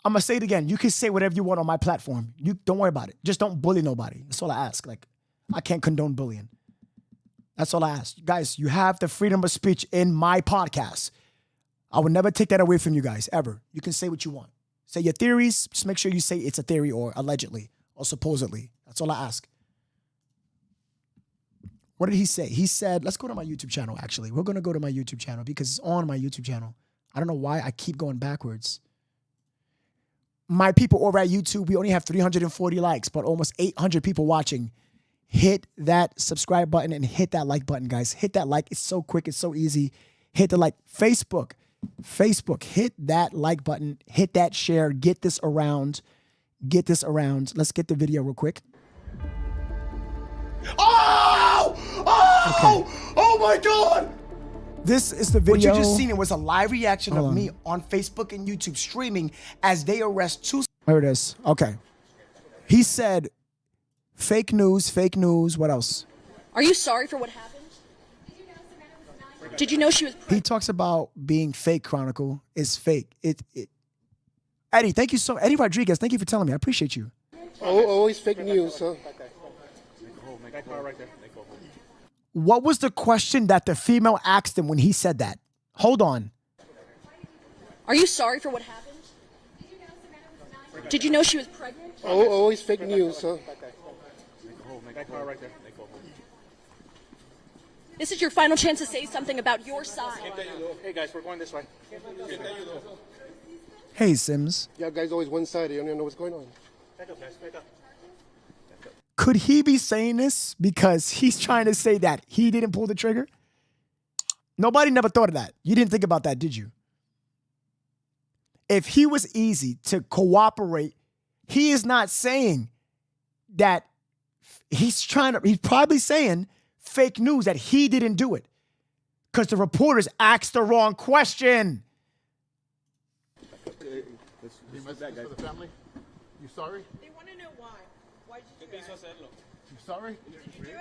Speaker 1: I'm gonna say it again. You can say whatever you want on my platform. You don't worry about it. Just don't bully nobody. That's all I ask. Like, I can't condone bullying. That's all I ask. Guys, you have the freedom of speech in my podcast. I would never take that away from you guys, ever. You can say what you want. Say your theories. Just make sure you say it's a theory or allegedly or supposedly. That's all I ask. What did he say? He said, let's go to my YouTube channel, actually. We're going to go to my YouTube channel because it's on my YouTube channel. I don't know why I keep going backwards. My people over at YouTube, we only have 340 likes, but almost 800 people watching. Hit that subscribe button and hit that like button, guys. Hit that like. It's so quick. It's so easy. Hit the like. Facebook, hit that like button. Hit that share. Get this around. Get this around. Let's get the video real quick. Oh! Oh! Okay. Oh my God! This is the
Speaker 9: What
Speaker 1: video.
Speaker 9: you just seen, it was a live reaction
Speaker 1: Hold
Speaker 9: of
Speaker 1: on.
Speaker 9: me on Facebook and YouTube streaming as they arrest two.
Speaker 1: There it is. Okay. He said, fake news, fake news. What else?
Speaker 10: Are you sorry for what happened? Did you know she was
Speaker 1: He talks about being fake, Chronicle. It's fake. Eddie, thank you so Eddie Rodriguez, thank you for telling me. I appreciate you.
Speaker 11: Oh, always fake news, huh?
Speaker 1: What was the question that the female asked him when he said that? Hold on.
Speaker 10: Are you sorry for what happened? Did you know she was pregnant?
Speaker 11: Oh, always fake news, huh?
Speaker 10: This is your final chance to say something about your side.
Speaker 11: Hey guys, we're going this way.
Speaker 1: Hey, Sims.
Speaker 11: Yeah, guys, always one side. You don't even know what's going on.
Speaker 1: Could he be saying this because he's trying to say that he didn't pull the trigger? Nobody never thought of that. You didn't think about that, did you? If he was easy to cooperate, he is not saying that he's probably saying fake news that he didn't do it because the reporters asked the wrong question.
Speaker 11: You message for the family? You sorry?
Speaker 10: They want to know why. Why did you do that?
Speaker 11: You sorry?
Speaker 10: Did you do it?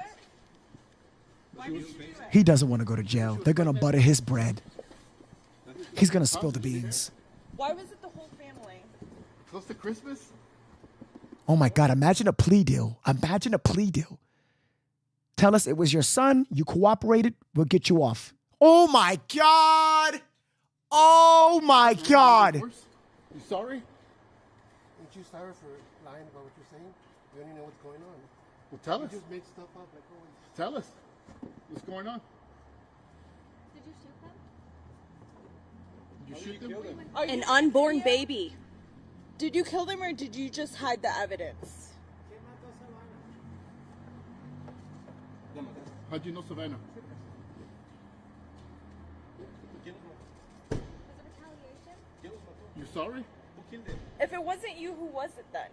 Speaker 10: Why did you do it?
Speaker 1: He doesn't want to go to jail. They're going to butter his bread. He's going to spill the beans.
Speaker 10: Why was it the whole family?
Speaker 11: Close to Christmas?
Speaker 1: Oh my God, imagine a plea deal. Imagine a plea deal. Tell us it was your son, you cooperated, we'll get you off. Oh my God. Oh my God.
Speaker 11: You sorry? Aren't you sorry for lying about what you're saying? You don't even know what's going on. Well, tell us. You just make stuff up like always. Tell us. What's going on? Did you shoot them? Did you shoot them?
Speaker 10: An unborn baby. Did you kill them or did you just hide the evidence?
Speaker 11: How'd you know Savannah? You sorry?
Speaker 10: If it wasn't you, who was it then?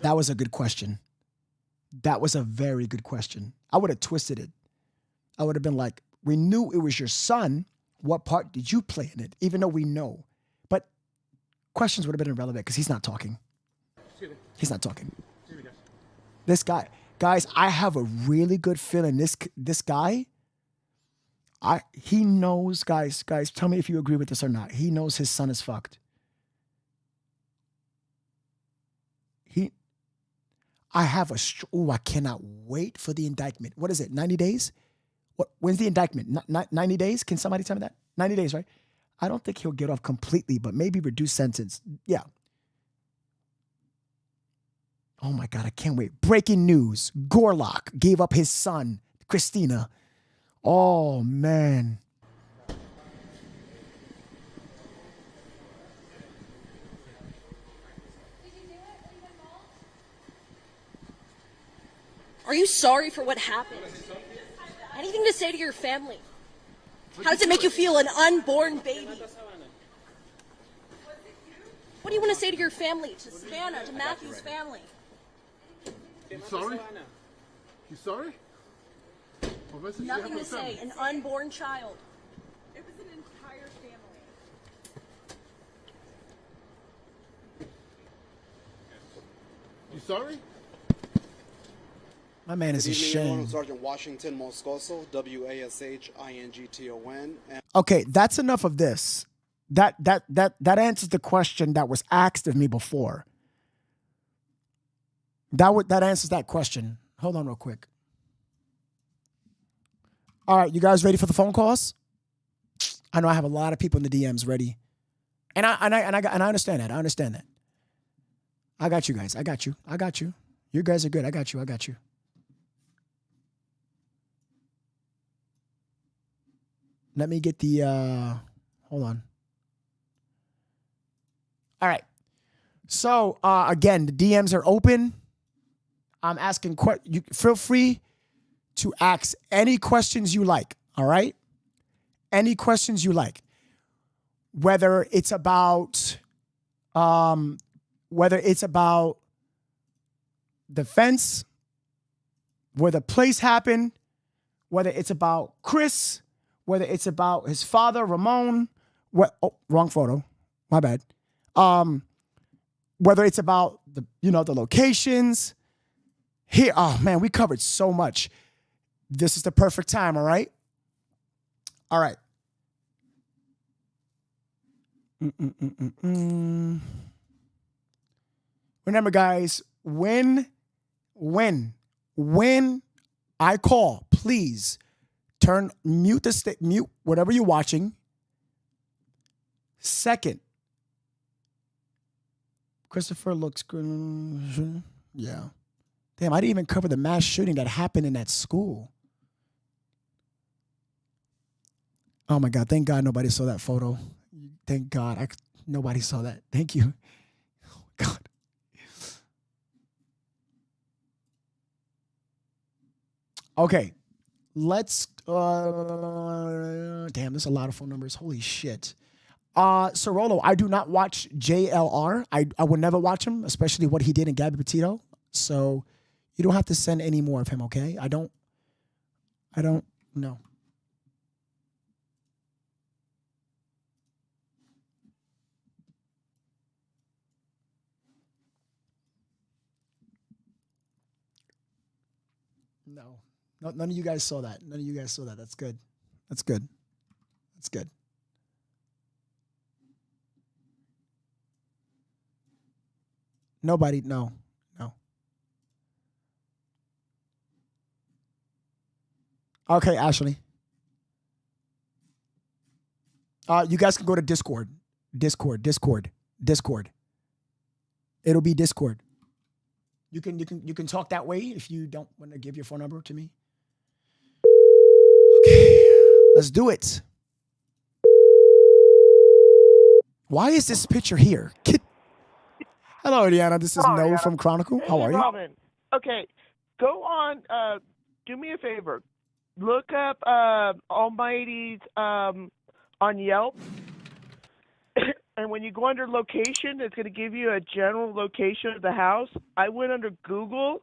Speaker 1: That was a good question. That was a very good question. I would have twisted it. I would have been like, we knew it was your son. What part did you play in it? Even though we know. But questions would have been irrelevant because he's not talking. He's not talking. This guy, guys, I have a really good feeling this guy, he knows, guys, tell me if you agree with this or not. He knows his son is fucked. I cannot wait for the indictment. What is it, 90 days? When's the indictment? 90 days? Can somebody tell me that? 90 days, right? I don't think he'll get off completely, but maybe reduced sentence. Yeah. Oh my God, I can't wait. Breaking news. Gorlock gave up his son, Christina. Oh, man.
Speaker 10: Are you sorry for what happened? Anything to say to your family? How does it make you feel, an unborn baby? What do you want to say to your family, to Savannah, to Matthew's family?
Speaker 11: You sorry? You sorry?
Speaker 10: Nothing to say, an unborn child. It was an entire family.
Speaker 11: You sorry?
Speaker 1: My man is ashamed.
Speaker 7: Sergeant Washington Moscoso, WASHINGTON.
Speaker 1: Okay, that's enough of this. That answers the question that was asked of me before. That answers that question. Hold on real quick. All right, you guys ready for the phone calls? I know I have a lot of people in the DMs ready. And I understand that. I understand that. I got you guys. I got you. You guys are good. I got you. Let me get the hold on. All right. So again, the DMs are open. I'm asking you feel free to ask any questions you like, all right? Any questions you like. Whether it's about the fence, where the place happened, whether it's about Chris, whether it's about his father, Ramon, wrong photo, my bad. Whether it's about the locations. Here, oh man, we covered so much. This is the perfect time, all right? All right. Remember, guys, when I call, please mute whatever you're watching. Second, Christopher looks good. Yeah. Damn, I didn't even cover the mass shooting that happened in that school. Oh my God, thank God nobody saw that photo. Thank God nobody saw that. Thank you. Oh God. Okay, let's, damn, there's a lot of phone numbers. Holy shit. Sorolo, I do not watch JLR. I would never watch him, especially what he did in Gabby Petito. So you don't have to send any more of him, okay? I don't know. No, none of you guys saw that. None of you guys saw that. That's good. That's good. That's good. Nobody, no. Okay, Ashley. You guys can go to Discord. Discord. It'll be Discord. You can talk that way if you don't want to give your phone number to me. Okay, let's do it. Why is this picture here? Hello, Diana. This is Noah from Chronicle. How are you?
Speaker 12: Robin. Okay, go on. Do me a favor. Look up Almighty's on Yelp. And when you go under location, it's going to give you a general location of the house. I went under Google,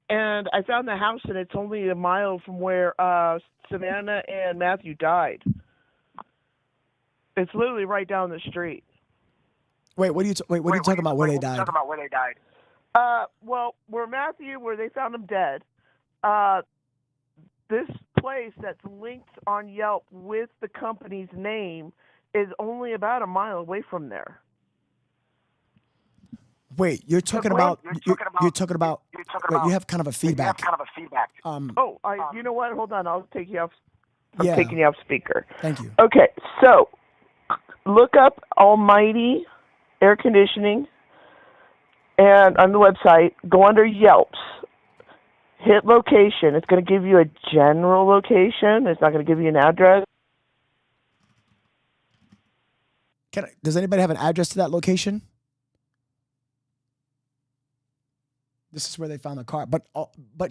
Speaker 12: and I found the house, and it's only a mile from where Savannah and Matthew died. It's literally right down the street.
Speaker 1: Wait, what are you talking about? Where they died?
Speaker 12: Well, where they found him dead. This place that's linked on Yelp with the company's name is only about a mile away from there.
Speaker 1: Wait, you're talking about. Wait, you have kind of a feedback.
Speaker 12: You know what? Hold on, I'll take you off.
Speaker 1: I'm
Speaker 12: taking you off speaker.
Speaker 1: Thank you.
Speaker 12: Okay, so look up Almighty Air Conditioning, and on the website, go under Yelps. Hit location. It's going to give you a general location. It's not going to give you an address.
Speaker 1: Does anybody have an address to that location? This is where they found the car. But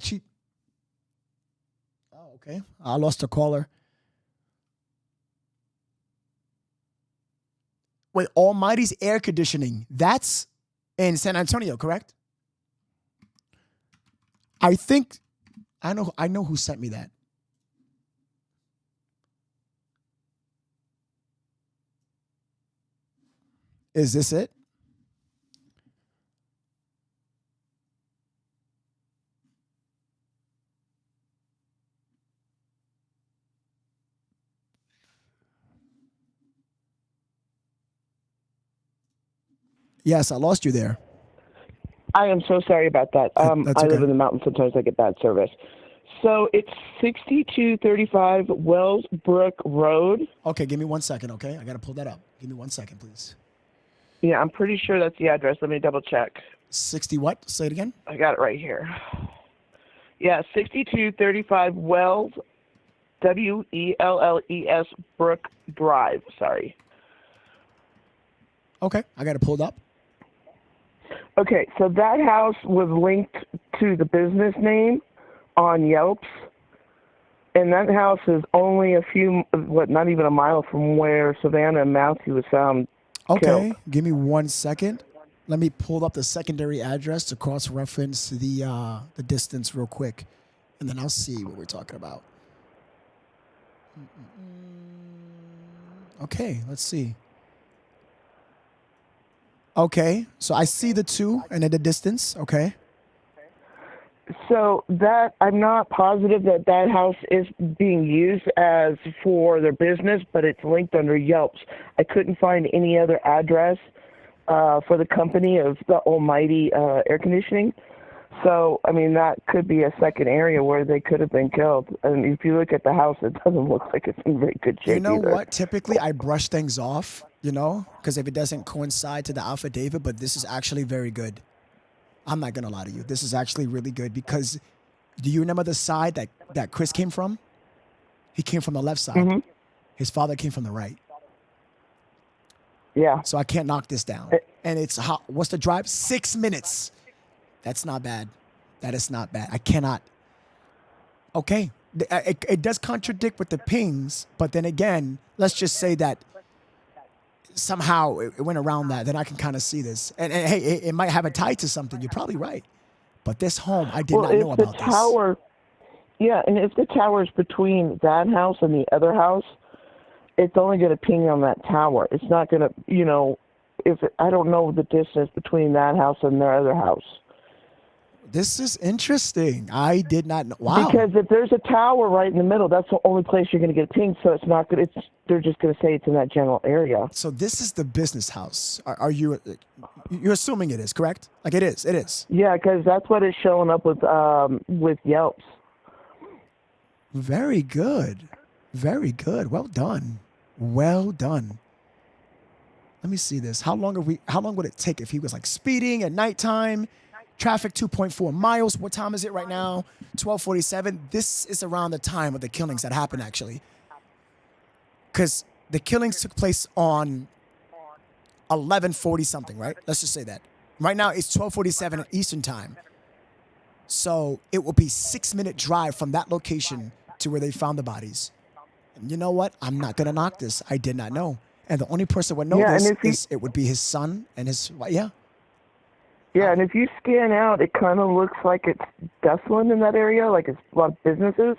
Speaker 1: she... Oh, okay. I lost a caller. Wait, Almighty's Air Conditioning. That's in San Antonio, correct? I think... I know who sent me that. Is this it? Yes, I lost you there.
Speaker 12: I am so sorry about that.
Speaker 1: That's
Speaker 12: I
Speaker 1: okay.
Speaker 12: live in the mountains. Sometimes I get bad service. So it's 6235 Wellsbrook Road.
Speaker 1: Okay, give me 1 second, okay? I got to pull that up. Give me 1 second, please.
Speaker 12: Yeah, I'm pretty sure that's the address. Let me double check.
Speaker 1: 60 what? Say it again.
Speaker 12: I got it right here. Yeah, 6235 Wells, Wells Brook Drive. Sorry.
Speaker 1: Okay, I got it pulled up.
Speaker 12: Okay, so that house was linked to the business name on Yelp, and that house is only not even a mile from where Savannah and Matthew was found killed.
Speaker 1: Give me 1 second. Let me pull up the secondary address to cross-reference the distance real quick, and then I'll see what we're talking about. Okay, let's see. Okay, so I see the two and at a distance. Okay.
Speaker 12: So that I'm not positive that that house is being used as for their business, but it's linked under Yelp's. I couldn't find any other address for the company of the Almighty Air Conditioning. So, I mean, that could be a second area where they could have been killed. And if you look at the house, it doesn't look like it's in very good shape.
Speaker 1: You know
Speaker 12: either.
Speaker 1: what? Typically, I brush things off, because if it doesn't coincide to the affidavit, but this is actually very good. I'm not going to lie to you. This is actually really good because do you remember the side that Chris came from? He came from the left side.
Speaker 12: Mm-hmm.
Speaker 1: His father came from the right.
Speaker 12: Yeah.
Speaker 1: So I can't knock this down. And it's what's the drive? 6 minutes. That's not bad. That is not bad. I cannot. Okay. It does contradict with the pings, but then again, let's just say that somehow it went around that. Then I can kind of see this. And hey, it might have a tie to something. You're probably right. But this home, I did not know about this.
Speaker 12: Tower, yeah, and if the tower is between that house and the other house, it's only going to ping on that tower. It's not going to, I don't know the distance between that house and their other house.
Speaker 1: This is interesting. I did not know. Wow.
Speaker 12: Because if there's a tower right in the middle, that's the only place you're going to get pinged. So it's not good. They're just going to say it's in that general area.
Speaker 1: So this is the business house. Are you're assuming it is, correct? Like it is. It is.
Speaker 12: Yeah, because that's what it's showing up with Yelps.
Speaker 1: Very good. Very good. Well done. Well done. Let me see this. How long would it take if he was like speeding at nighttime? Traffic 2.4 miles. What time is it right now? 12:47. This is around the time of the killings that happened, actually. Because the killings took place on 11:40 something, right? Let's just say that. Right now, it's 12:47 Eastern time. So it will be 6-minute drive from that location to where they found the bodies. And you know what? I'm not going to knock this. I did not know. And the only person would know it would be his son and his wife. Yeah.
Speaker 12: Yeah, and if you scan out, it kind of looks like it's desolate in that area, like it's a lot of businesses.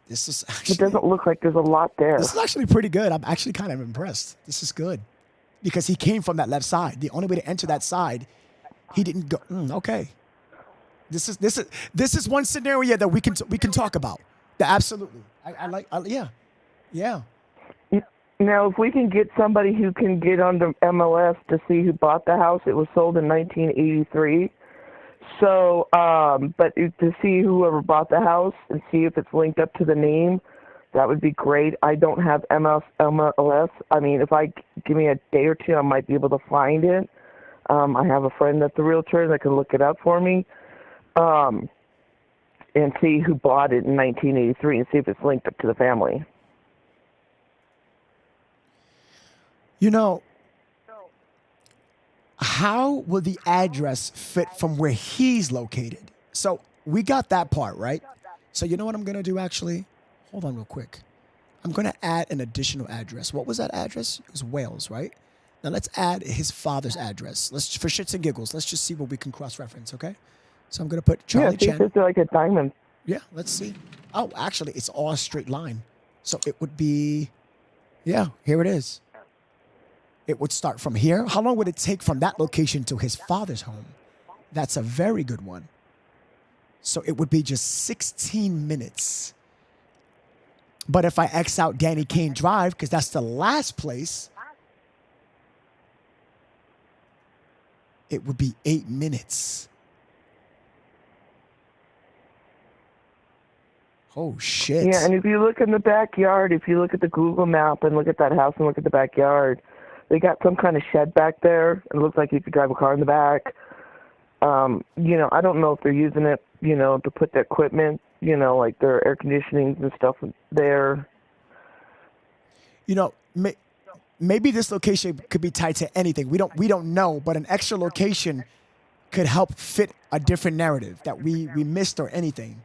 Speaker 1: This is actually,
Speaker 12: it doesn't look like there's a lot there.
Speaker 1: This is actually pretty good. I'm actually kind of impressed. This is good. Because he came from that left side. The only way to enter that side, he didn't go. Okay. This is one scenario that we can talk about. Absolutely. Yeah.
Speaker 12: Now, if we can get somebody who can get onto MLS to see who bought the house, it was sold in 1983. So, but to see whoever bought the house and see if it's linked up to the name, that would be great. I don't have MLS. I mean, give me a day or two, I might be able to find it. I have a friend that's a realtor that can look it up for me, and see who bought it in 1983 and see if it's linked up to the family.
Speaker 1: How will the address fit from where he's located? So we got that part, right? So you know what I'm going to do, actually? Hold on real quick. I'm going to add an additional address. What was that address? It was Wales, right? Now let's add his father's address. For shits and giggles, let's just see what we can cross-reference, okay? So I'm going to put Charlie Chen.
Speaker 12: It's like a diamond.
Speaker 1: Yeah, let's see. Oh, actually, it's all a straight line. So it would be, yeah, here it is. It would start from here. How long would it take from that location to his father's home? That's a very good one. So it would be just 16 minutes. But if I X out Danny Kane Drive, because that's the last place, it would be 8 minutes. Oh, shit.
Speaker 12: Yeah, and if you look in the backyard, if you look at the Google map and look at that house and look at the backyard, they got some kind of shed back there. It looks like you could drive a car in the back. I don't know if they're using it, to put the equipment, like their air conditionings and stuff there.
Speaker 1: Maybe this location could be tied to anything. We don't know, but an extra location could help fit a different narrative that we missed or anything.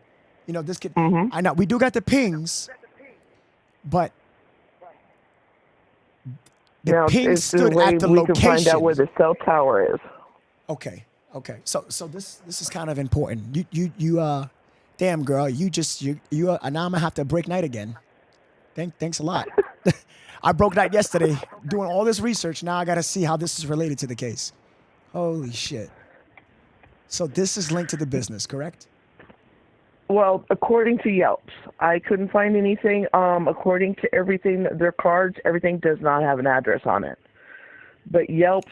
Speaker 1: This could. Mm-hmm. I know we do got the pings, but the ping stood at the location. We can
Speaker 12: find out where the cell tower is.
Speaker 1: Okay. So this is kind of important. You Damn, girl, you now I'm gonna have to break night again. Thanks a lot. I broke night yesterday doing all this research. Now I got to see how this is related to the case. Holy shit. So this is linked to the business, correct?
Speaker 12: Well, according to Yelp, I couldn't find anything. According to everything, their cards, everything does not have an address on it. But Yelp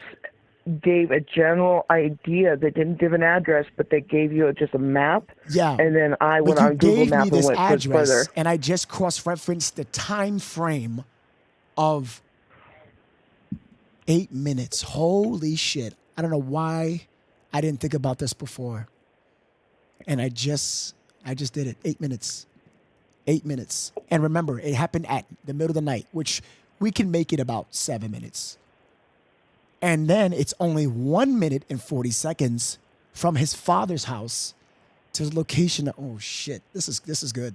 Speaker 12: gave a general idea. They didn't give an address, but they gave you just a map.
Speaker 1: Yeah.
Speaker 12: And then I went on Google Maps and went further.
Speaker 1: And I just cross-referenced the time frame of 8 minutes. Holy shit. I don't know why I didn't think about this before. And I just did it. 8 minutes. 8 minutes. And remember, it happened at the middle of the night, which we can make it about 7 minutes. And then it's only 1 minute and 40 seconds from his father's house to the location. Oh shit. This is good.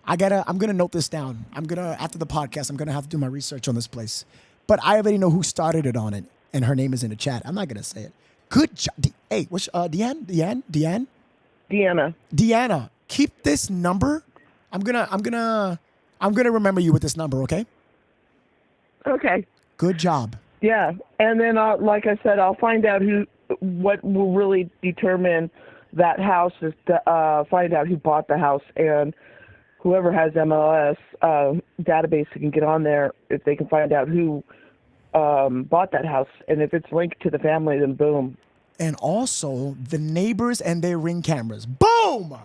Speaker 1: I'm gonna note this down. After the podcast, I'm gonna have to do my research on this place. But I already know who started it on it, and her name is in the chat. I'm not gonna say it. Good job. Hey, what's Deanna? Deanna, keep this number. I'm gonna remember you with this number, okay?
Speaker 12: Okay.
Speaker 1: Good job.
Speaker 12: Yeah, and then like I said, I'll find out what will really determine that house is to find out who bought the house, and whoever has MLS database can get on there if they can find out who bought that house, and if it's linked to the family, then boom.
Speaker 1: And also the neighbors and their Ring cameras. Boom!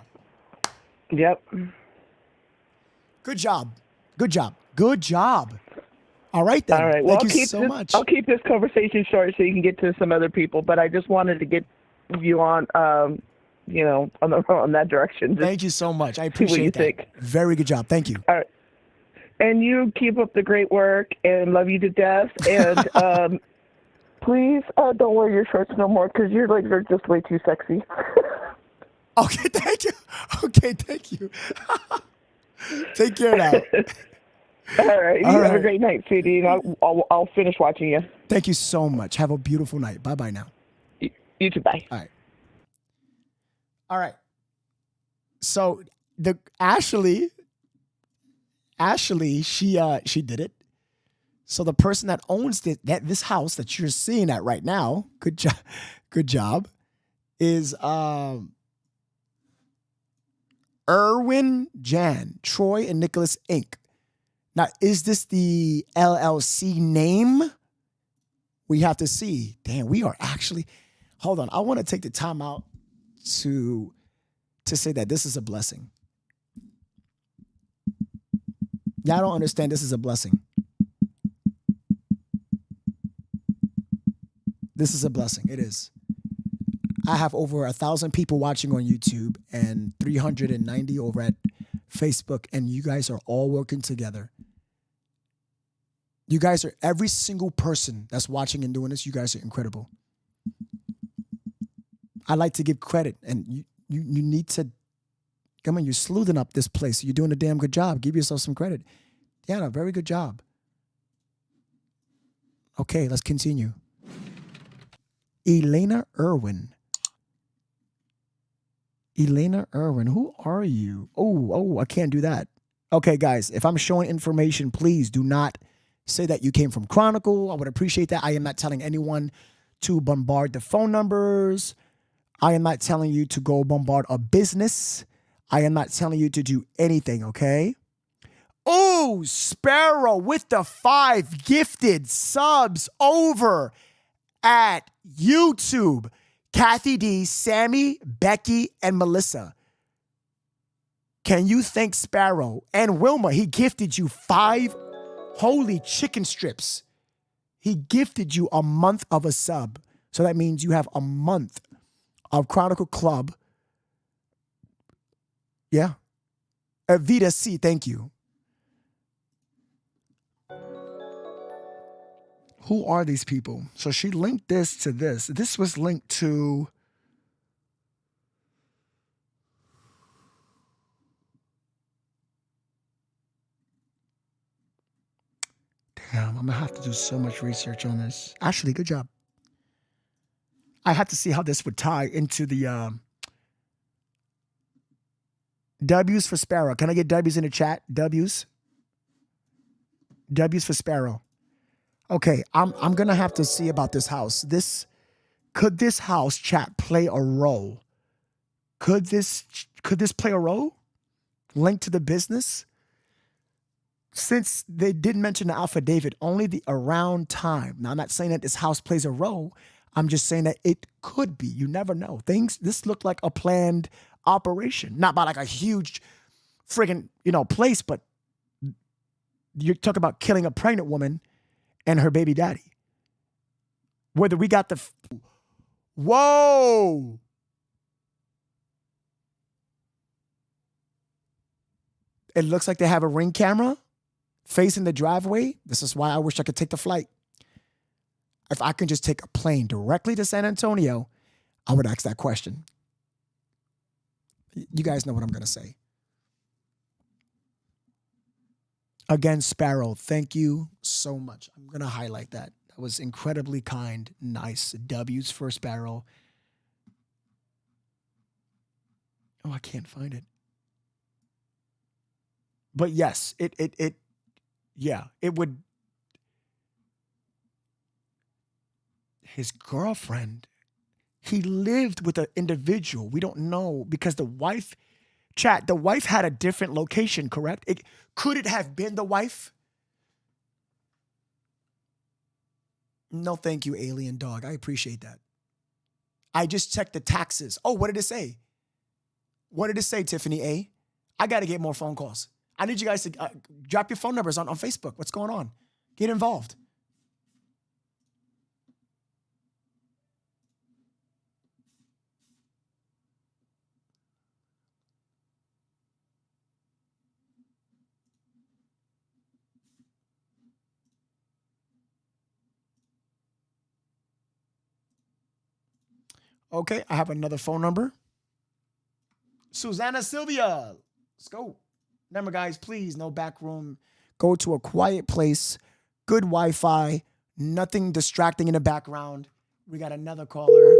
Speaker 12: Yep.
Speaker 1: Good job. Good job. Good job. All right, then.
Speaker 12: All right. Well,
Speaker 1: Thank you so much.
Speaker 12: I'll keep this conversation short so you can get to some other people, but I just wanted to get you on, on that direction.
Speaker 1: Thank you so much. I appreciate that. Think. Very good job. Thank you.
Speaker 12: All right. And you keep up the great work, and love you to death. And please don't wear your shorts no more because your legs are just way too sexy.
Speaker 1: Okay, thank you. Okay, thank you. Take care now.
Speaker 12: All right. You have a great night, sweetie. And I'll finish watching you.
Speaker 1: Thank you so much. Have a beautiful night. Bye-bye now.
Speaker 12: You too. Bye.
Speaker 1: All right. All right. So Ashley, she did it. So the person that owns this house that you're seeing at right now, good job, is Erwin Jan, Troy and Nicholas Inc. Now, is this the LLC name? We have to see. Damn, we are actually, hold on. I want to take the time out to say that this is a blessing. Y'all don't understand this is a blessing. This is a blessing. It is. I have over 1,000 people watching on YouTube and 390 over at Facebook, and you guys are all working together. You guys are, every single person that's watching and doing this, you guys are incredible. I like to give credit, and you need to, come on, you're sleuthing up this place. You're doing a damn good job. Give yourself some credit. Deanna, very good job. Okay, let's continue. Elena Irwin, who are you? Oh, I can't do that. Okay, guys, if I'm showing information, please do not say that you came from Chronicle. I would appreciate that. I am not telling anyone to bombard the phone numbers. I am not telling you to go bombard a business. I am not telling you to do anything, okay? Oh, Sparrow with the 5 gifted subs over at YouTube. Kathy D, Sammy, Becky, and Melissa. Can you thank Sparrow? And Wilma, he gifted you 5 holy chicken strips. He gifted you a month of a sub. So that means you have a month of Chronicle Club. Yeah. Evita C, thank you. Who are these people? So she linked this to this. This was linked to... Damn, I'm going to have to do so much research on this. Ashley, good job. I have to see how this would tie into the W's for Sparrow. Can I get W's in the chat? W's. W's for Sparrow. Okay, I'm gonna have to see about this house. Could this house chat play a role? Could this play a role? Linked to the business? Since they didn't mention the affidavit, only the around time. Now, I'm not saying that this house plays a role. I'm just saying that it could be. You never know. This looked like a planned operation. Not by like a huge friggin', place, but you're talking about killing a pregnant woman and her baby daddy. Whether we got whoa! It looks like they have a Ring camera facing the driveway. This is why I wish I could take the flight. If I can just take a plane directly to San Antonio, I would ask that question. You guys know what I'm going to say. Again, Sparrow, thank you so much. I'm going to highlight that. That was incredibly kind, nice. W's for Sparrow. Oh, I can't find it. But yes, it would. His girlfriend, he lived with an individual. We don't know because the wife had a different location, correct? Could it have been the wife? No, thank you, alien dog. I appreciate that. I just checked the taxes. Oh, what did it say? What did it say, Tiffany A? I got to get more phone calls. I need you guys to drop your phone numbers on Facebook. What's going on? Get involved. Okay, I have another phone number. Savannah Sylvia. Let's go. Remember, guys, please, no back room. Go to a quiet place, good Wi-Fi, nothing distracting in the background. We got another caller.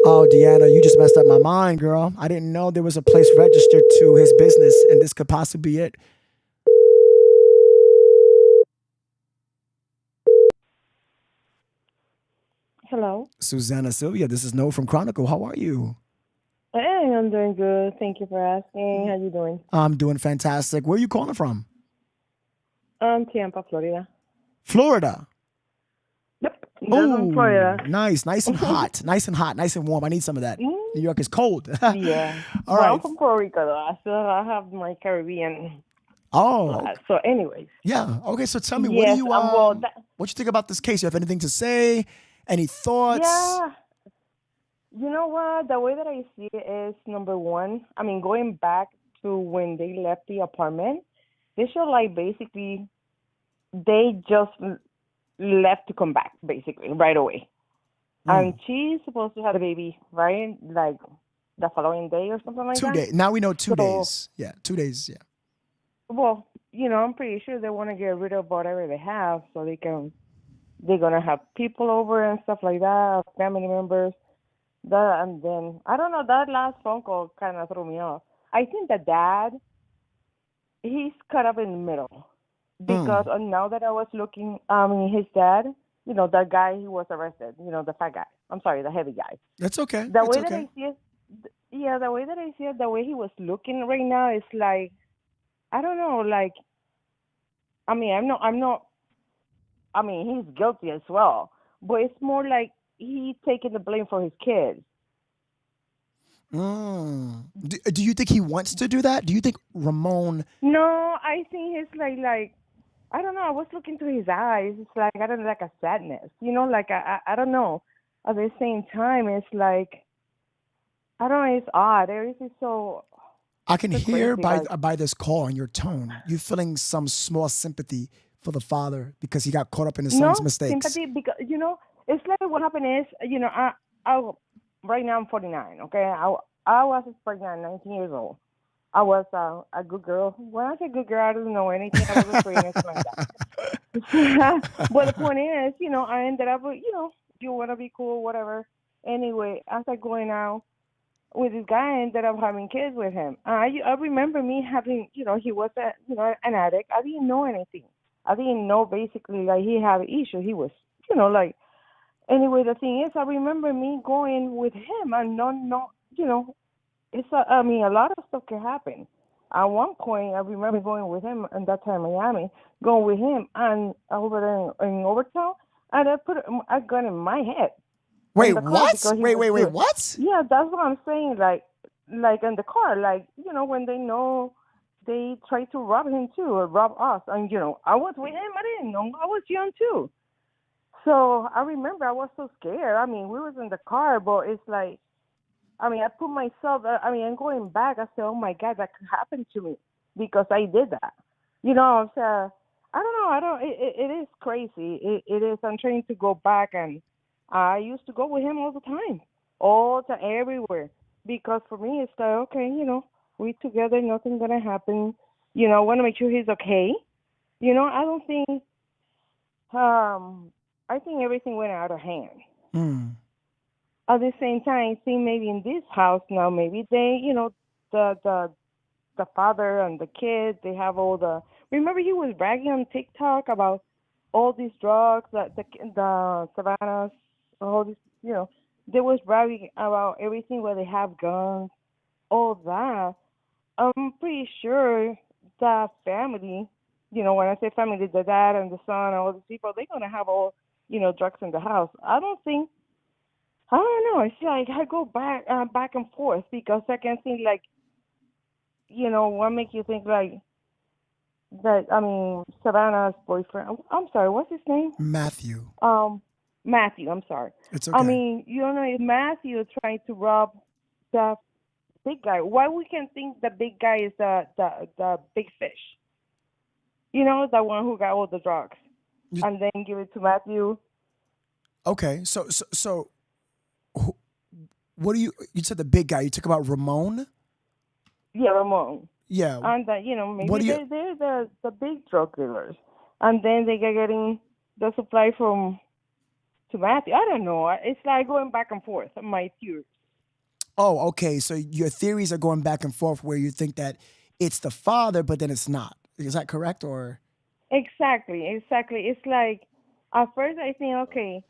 Speaker 1: Oh, Deanna, you just messed up my mind, girl. I didn't know there was a place registered to his business, and this could possibly be it.
Speaker 13: Hello.
Speaker 1: Savannah Sylvia, this is No from Chronicle. How are you?
Speaker 13: Hey, I'm doing good. Thank you for asking. How you doing?
Speaker 1: I'm doing fantastic. Where are you calling from?
Speaker 13: Tampa, Florida.
Speaker 1: Florida?
Speaker 13: Yep.
Speaker 1: Oh,
Speaker 13: Florida.
Speaker 1: nice and hot. Nice and warm. I need some of that. New York is cold.
Speaker 13: Yeah.
Speaker 1: All right.
Speaker 13: I'm from Puerto Rico, though. I have my Caribbean.
Speaker 1: Oh.
Speaker 13: So, anyways.
Speaker 1: Yeah. Okay. So tell me,
Speaker 13: Yes,
Speaker 1: what you think about this case? You have anything to say? Any thoughts?
Speaker 13: Yeah. You know what? The way that I see it is, number one, going back to when they left the apartment, they should basically, they just left to come back, basically, right away. And she's supposed to have a baby, right? Like the following day or something like that?
Speaker 1: 2 days. Now we know 2 days. Yeah, 2 days, yeah.
Speaker 13: Well, I'm pretty sure they want to get rid of whatever they have so they're going to have people over and stuff like that, family members. And then, I don't know, that last phone call kind of threw me off. I think the dad, he's cut up in the middle. Because now that I was looking, his dad, that guy who was arrested, the fat guy. I'm sorry, the heavy guy.
Speaker 1: That's okay.
Speaker 13: The way that I see it, the way he was looking right now is like, I don't know, like, he's guilty as well. But it's more like he's taking the blame for his kids.
Speaker 1: Do you think he wants to do that? Do you think Ramon?
Speaker 13: No, I think he's like I don't know. I was looking through his eyes. It's like I don't know, like a sadness. Like I don't know. At the same time, it's like I don't know. It's odd. Everything's so.
Speaker 1: I can hear by this call on your tone, you feeling some small sympathy for the father because he got caught up in his son's mistakes.
Speaker 13: Sympathy because it's like what happened is I right now I'm 49. Okay, I was pregnant, 19 years old. I was a good girl. When I say good girl, I don't know anything. I was afraid anything like that. But the point is, I ended up with, you want to be cool, whatever. Anyway, as I going out, with this guy. I ended up having kids with him. I remember me having, he was an addict. I didn't know anything. I didn't know basically like he had issues. He was, like, anyway, the thing is, I remember me going with him and not, it's, a lot of stuff can happen. At one point, I remember going with him, and that time in Miami, going with him, and over there in Overtown, and I put a gun in my head.
Speaker 1: Wait, what? Wait, what?
Speaker 13: Yeah, that's what I'm saying. Like in the car, when they know they try to rob him too, or rob us, and I was with him. I didn't know. I was young too. So I remember I was so scared. We was in the car, but it's like, I put myself, I'm going back. I said, oh my God, that could happen to me because I did that. So I don't know. It is crazy. It is. I'm trying to go back, and I used to go with him all the time, everywhere. Because for me, it's like, okay, we together, nothing going to happen. I want to make sure he's okay. I don't think, I think everything went out of hand. At the same time, I think maybe in this house now, maybe they, the father and the kid, they have all the. Remember, he was bragging on TikTok about all these drugs, the Savannahs, all this, they was bragging about everything where they have guns, all that. I'm pretty sure that family, when I say family, the dad and the son and all these people, they're gonna have all, drugs in the house. I don't know. It's like I go back and forth because I can think like, what makes you think like that? Savannah's boyfriend. I'm sorry, what's his name?
Speaker 1: Matthew.
Speaker 13: Matthew. I'm sorry.
Speaker 1: It's okay.
Speaker 13: If Matthew is trying to rob the big guy, why we can think the big guy is the big fish? The one who got all the drugs, and then give it to Matthew.
Speaker 1: Okay, so. What do you said the big guy? You talk about Ramon?
Speaker 13: Yeah, Ramon.
Speaker 1: Yeah.
Speaker 13: And maybe they're the big drug dealers, and then they get getting the supply to Matthew. I don't know. It's like going back and forth. My theory.
Speaker 1: Oh, okay. So your theories are going back and forth where you think that it's the father, but then it's not. Is that correct, or?
Speaker 13: Exactly. It's like. At first, I think, okay,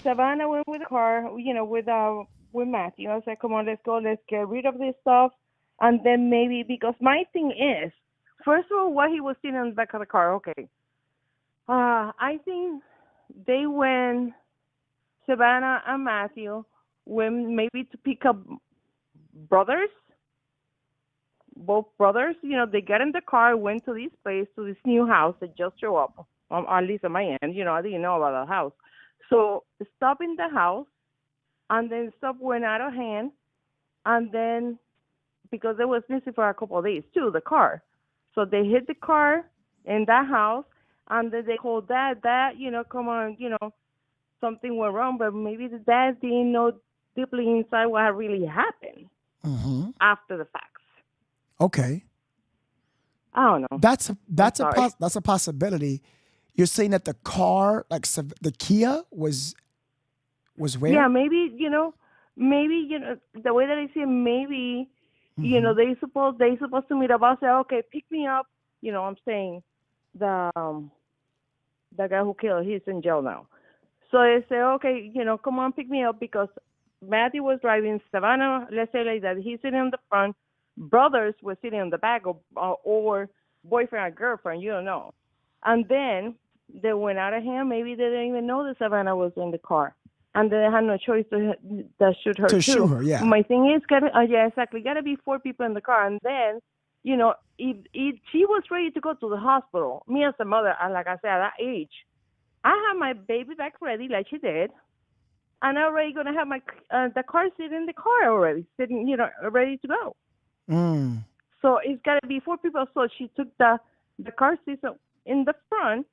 Speaker 13: Savannah went with the car, with Matthew. I said, come on, let's go. Let's get rid of this stuff. And then maybe, because my thing is, first of all, why he was sitting on the back of the car, okay. I think they went, Savannah and Matthew, went maybe to pick up brothers, both brothers. They got in the car, went to this place, to this new house that just showed up. At least on my end, I didn't know about the house. So stop in the house, and then stuff went out of hand, and then because it was missing for a couple of days too, the car. So they hit the car in that house, and then they called dad, come on, something went wrong, but maybe the dad didn't know deeply inside what had really happened after the facts.
Speaker 1: Okay.
Speaker 13: I don't know.
Speaker 1: That's a possibility. You're saying that the car, like the Kia, was where?
Speaker 13: Yeah, maybe the way that I see it, maybe they supposed to meet up. I'll say, okay, pick me up. I'm saying the guy who killed, he's in jail now. So they say, okay, come on, pick me up, because Matthew was driving, Savannah, let's say like that, he's sitting in the front, brothers were sitting in the back, or boyfriend or girlfriend, you don't know. And then they went out of hand. Maybe they didn't even know that Savannah was in the car, and they had no choice to shoot her.
Speaker 1: Shoot her, yeah.
Speaker 13: My thing is, exactly. Got to be 4 people in the car, and then, if she was ready to go to the hospital, me as a mother, like I said, at that age, I have my baby back ready, like she did, and I'm already gonna have my the car seat in the car already, sitting, ready to go. So it's got to be 4 people. So she took the car seat in the front,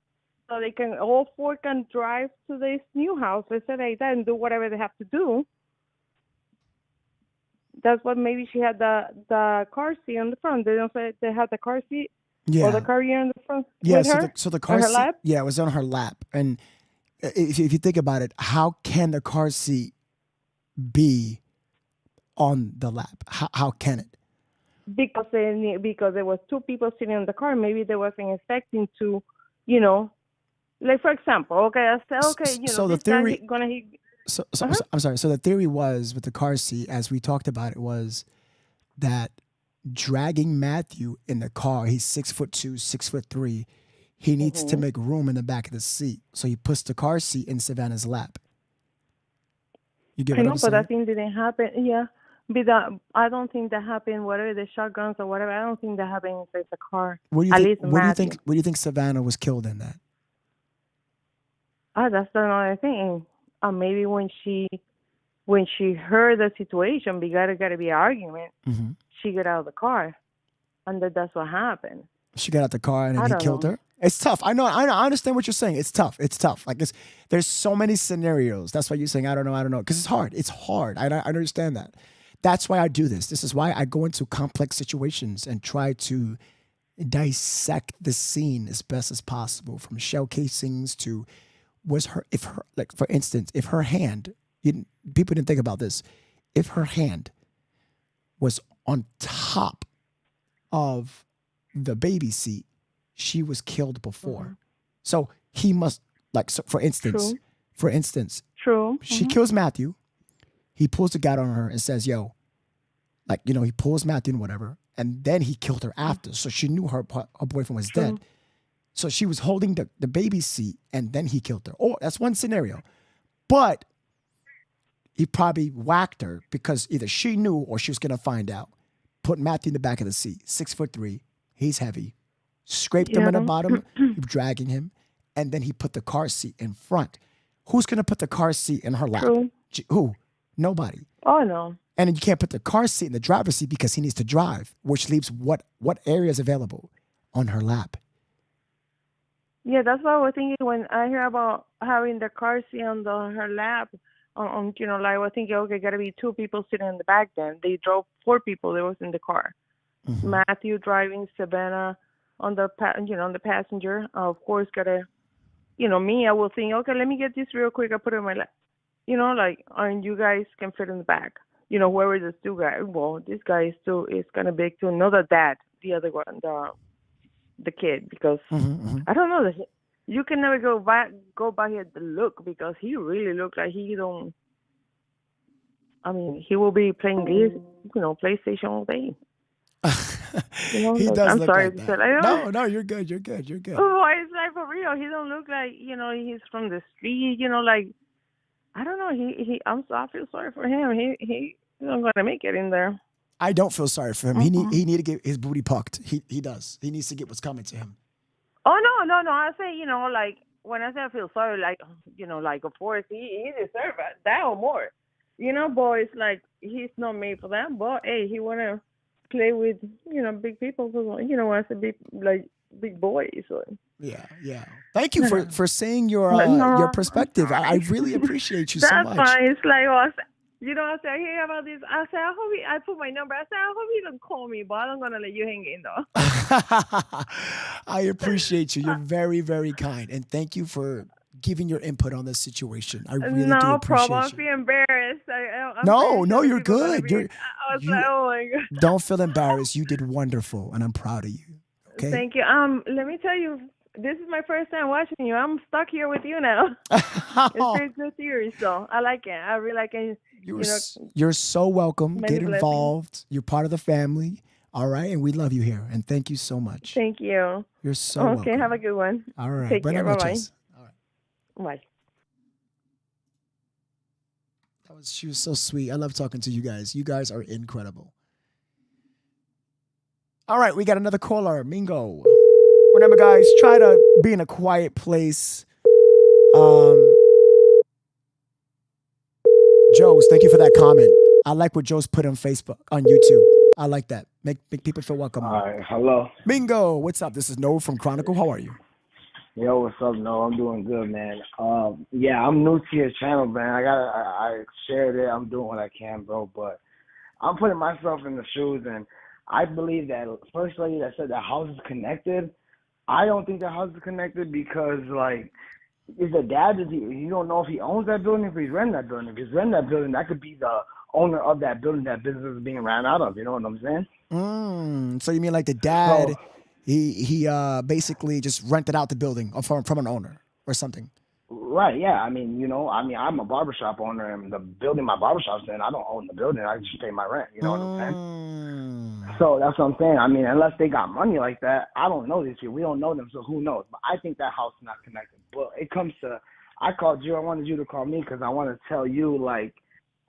Speaker 13: so they can all 4 can drive to this new house, let's say like that, and do whatever they have to do. That's what maybe she had the car seat in the front. They don't say they had the car seat or the car in the front.
Speaker 1: Yeah,
Speaker 13: with her?
Speaker 1: So the car
Speaker 13: on her
Speaker 1: seat.
Speaker 13: lap?
Speaker 1: Yeah, it was on her lap. And if you think about it, how can the car seat be on the lap? How can it?
Speaker 13: Because there was two people sitting in the car. Maybe they wasn't expecting to, you know, like for example, okay, I said, okay, you
Speaker 1: So
Speaker 13: know,
Speaker 1: the
Speaker 13: this guy
Speaker 1: theory.
Speaker 13: gonna hit.
Speaker 1: So I'm sorry. So the theory was with the car seat, as we talked about it, was that dragging Matthew in the car. He's 6'2", 6'3". He needs to make room in the back of the seat, so he puts the car seat in Savannah's lap. You get what I'm saying?
Speaker 13: But that thing didn't happen. Yeah, but I don't think that happened. Whatever the shotguns or whatever, I don't think that happened inside the car.
Speaker 1: What do you
Speaker 13: At
Speaker 1: think?
Speaker 13: least
Speaker 1: What
Speaker 13: Matthew.
Speaker 1: do you think Savannah was killed in that?
Speaker 13: That's another thing. Maybe when she heard the situation, because got to be an argument, she got out of the car, and that's what happened.
Speaker 1: She got out the car and then he killed her. It's tough. I know. I understand what you're saying. It's tough. Like there's so many scenarios. That's why you're saying I don't know. Because it's hard. It's hard. I understand that. That's why I do this. This is why I go into complex situations and try to dissect the scene as best as possible, from shell casings to like for instance, if her hand, people didn't think about this, if her hand was on top of the baby seat, she was killed before. So he must, like, so for instance, she kills Matthew. He pulls the gun on her and says, yo, like, you know, he pulls Matthew and whatever. And then he killed her after. So she knew her boyfriend was dead. So she was holding the baby seat and then he killed her. Oh, that's one scenario. But he probably whacked her because either she knew or she was going to find out. Put Matthew in the back of the seat, 6'3". He's heavy. Scraped him in the bottom, dragging him. And then he put the car seat in front. Who's going to put the car seat in her lap? Who? Nobody.
Speaker 13: Oh, no.
Speaker 1: And then you can't put the car seat in the driver's seat because he needs to drive, which leaves what area is available? On her lap.
Speaker 13: Yeah, that's what I was thinking when I hear about having the car seat on her lap. You know, like I was thinking, okay, gotta be two people sitting in the back. Then they drove 4 people. That was in the car. Matthew driving, Savannah on the on the passenger. Of course, gotta, you know, me. I will think, okay, let me get this real quick. I put it in my lap. You know, like, and you guys can fit in the back. You know, whoever the two guys. Well, this guy is kind of big too. Not the dad, the other one, the kid, because I don't know. You can never go by at the look, because he really looked like he don't. I mean, he will be playing this, you know, PlayStation all day. You know,
Speaker 1: he
Speaker 13: like,
Speaker 1: does
Speaker 13: I'm
Speaker 1: look
Speaker 13: sorry
Speaker 1: like
Speaker 13: to
Speaker 1: that.
Speaker 13: say, like,
Speaker 1: No, you're good. You're good. You're good.
Speaker 13: Oh, it's like for real. He don't look like, you know, he's from the street. You know, like, I don't know. I feel sorry for him. He's not gonna make it in there.
Speaker 1: I don't feel sorry for him. He need to get his booty pucked. He does. He needs to get what's coming to him.
Speaker 13: Oh, no. I say, you know, like, when I say I feel sorry, like, you know, like, of course, he deserves that or more. You know, boy, it's like, he's not made for that, but, hey, he want to play with, you know, big people, you know, as a big boy. So.
Speaker 1: Yeah. Thank you for saying your perspective. I really appreciate you so much.
Speaker 13: That's fine. It's like, you know, I said, I hear about this. I said, I hope I put my number. I said, I hope he don't call me, but I'm going to let you hang in, though.
Speaker 1: I appreciate you. You're very, very kind. And thank you for giving your input on this situation. I really do appreciate
Speaker 13: No problem. I
Speaker 1: you.
Speaker 13: feel embarrassed.
Speaker 1: No, you're good.
Speaker 13: I was like, oh, my God.
Speaker 1: Don't feel embarrassed. You did wonderful, and I'm proud of you. Okay?
Speaker 13: Thank you. Let me tell you, this is my first time watching you. I'm stuck here with you now. It's a good series, so I like it. I really like it.
Speaker 1: You're so welcome.
Speaker 13: Many
Speaker 1: Get involved. You're part of the family. All right. And we love you here. And thank you so much.
Speaker 13: Thank you.
Speaker 1: You're so welcome.
Speaker 13: Okay. Have a good one.
Speaker 1: All right.
Speaker 13: Take care. Bye-bye.
Speaker 1: All right.
Speaker 13: Bye.
Speaker 1: She was so sweet. I love talking to you guys. You guys are incredible. All right. We got another caller. Mingo. Remember, guys, try to be in a quiet place. Joe's, thank you for that comment. I like what Joe's put on Facebook, on YouTube. I like that. Make people feel welcome.
Speaker 14: All right, hello.
Speaker 1: Mingo, what's up? This is Noah from Chronicle. How are you?
Speaker 14: Yo, what's up, Noah? I'm doing good, man. Yeah, I'm new to your channel, man. I shared it. I'm doing what I can, bro. But I'm putting myself in the shoes, and I believe that first lady that said the house is connected, I don't think the house is connected because, like, is the dad, you don't know if he owns that building, if he's renting that building. If he's renting that building, that could be the owner of that building that business is being ran out of. You know what I'm saying?
Speaker 1: So you mean like the dad, he basically just rented out the building from an owner or something?
Speaker 14: Right, yeah. I mean, I'm a barbershop owner, and the building my barbershop's in, I don't own the building. I just pay my rent. You know what I'm saying? So that's what I'm saying. I mean, unless they got money like that, I don't know these people. We don't know them, so who knows? But I think that house is not connected. But it comes to, I called you. I wanted you to call me because I want to tell you, like,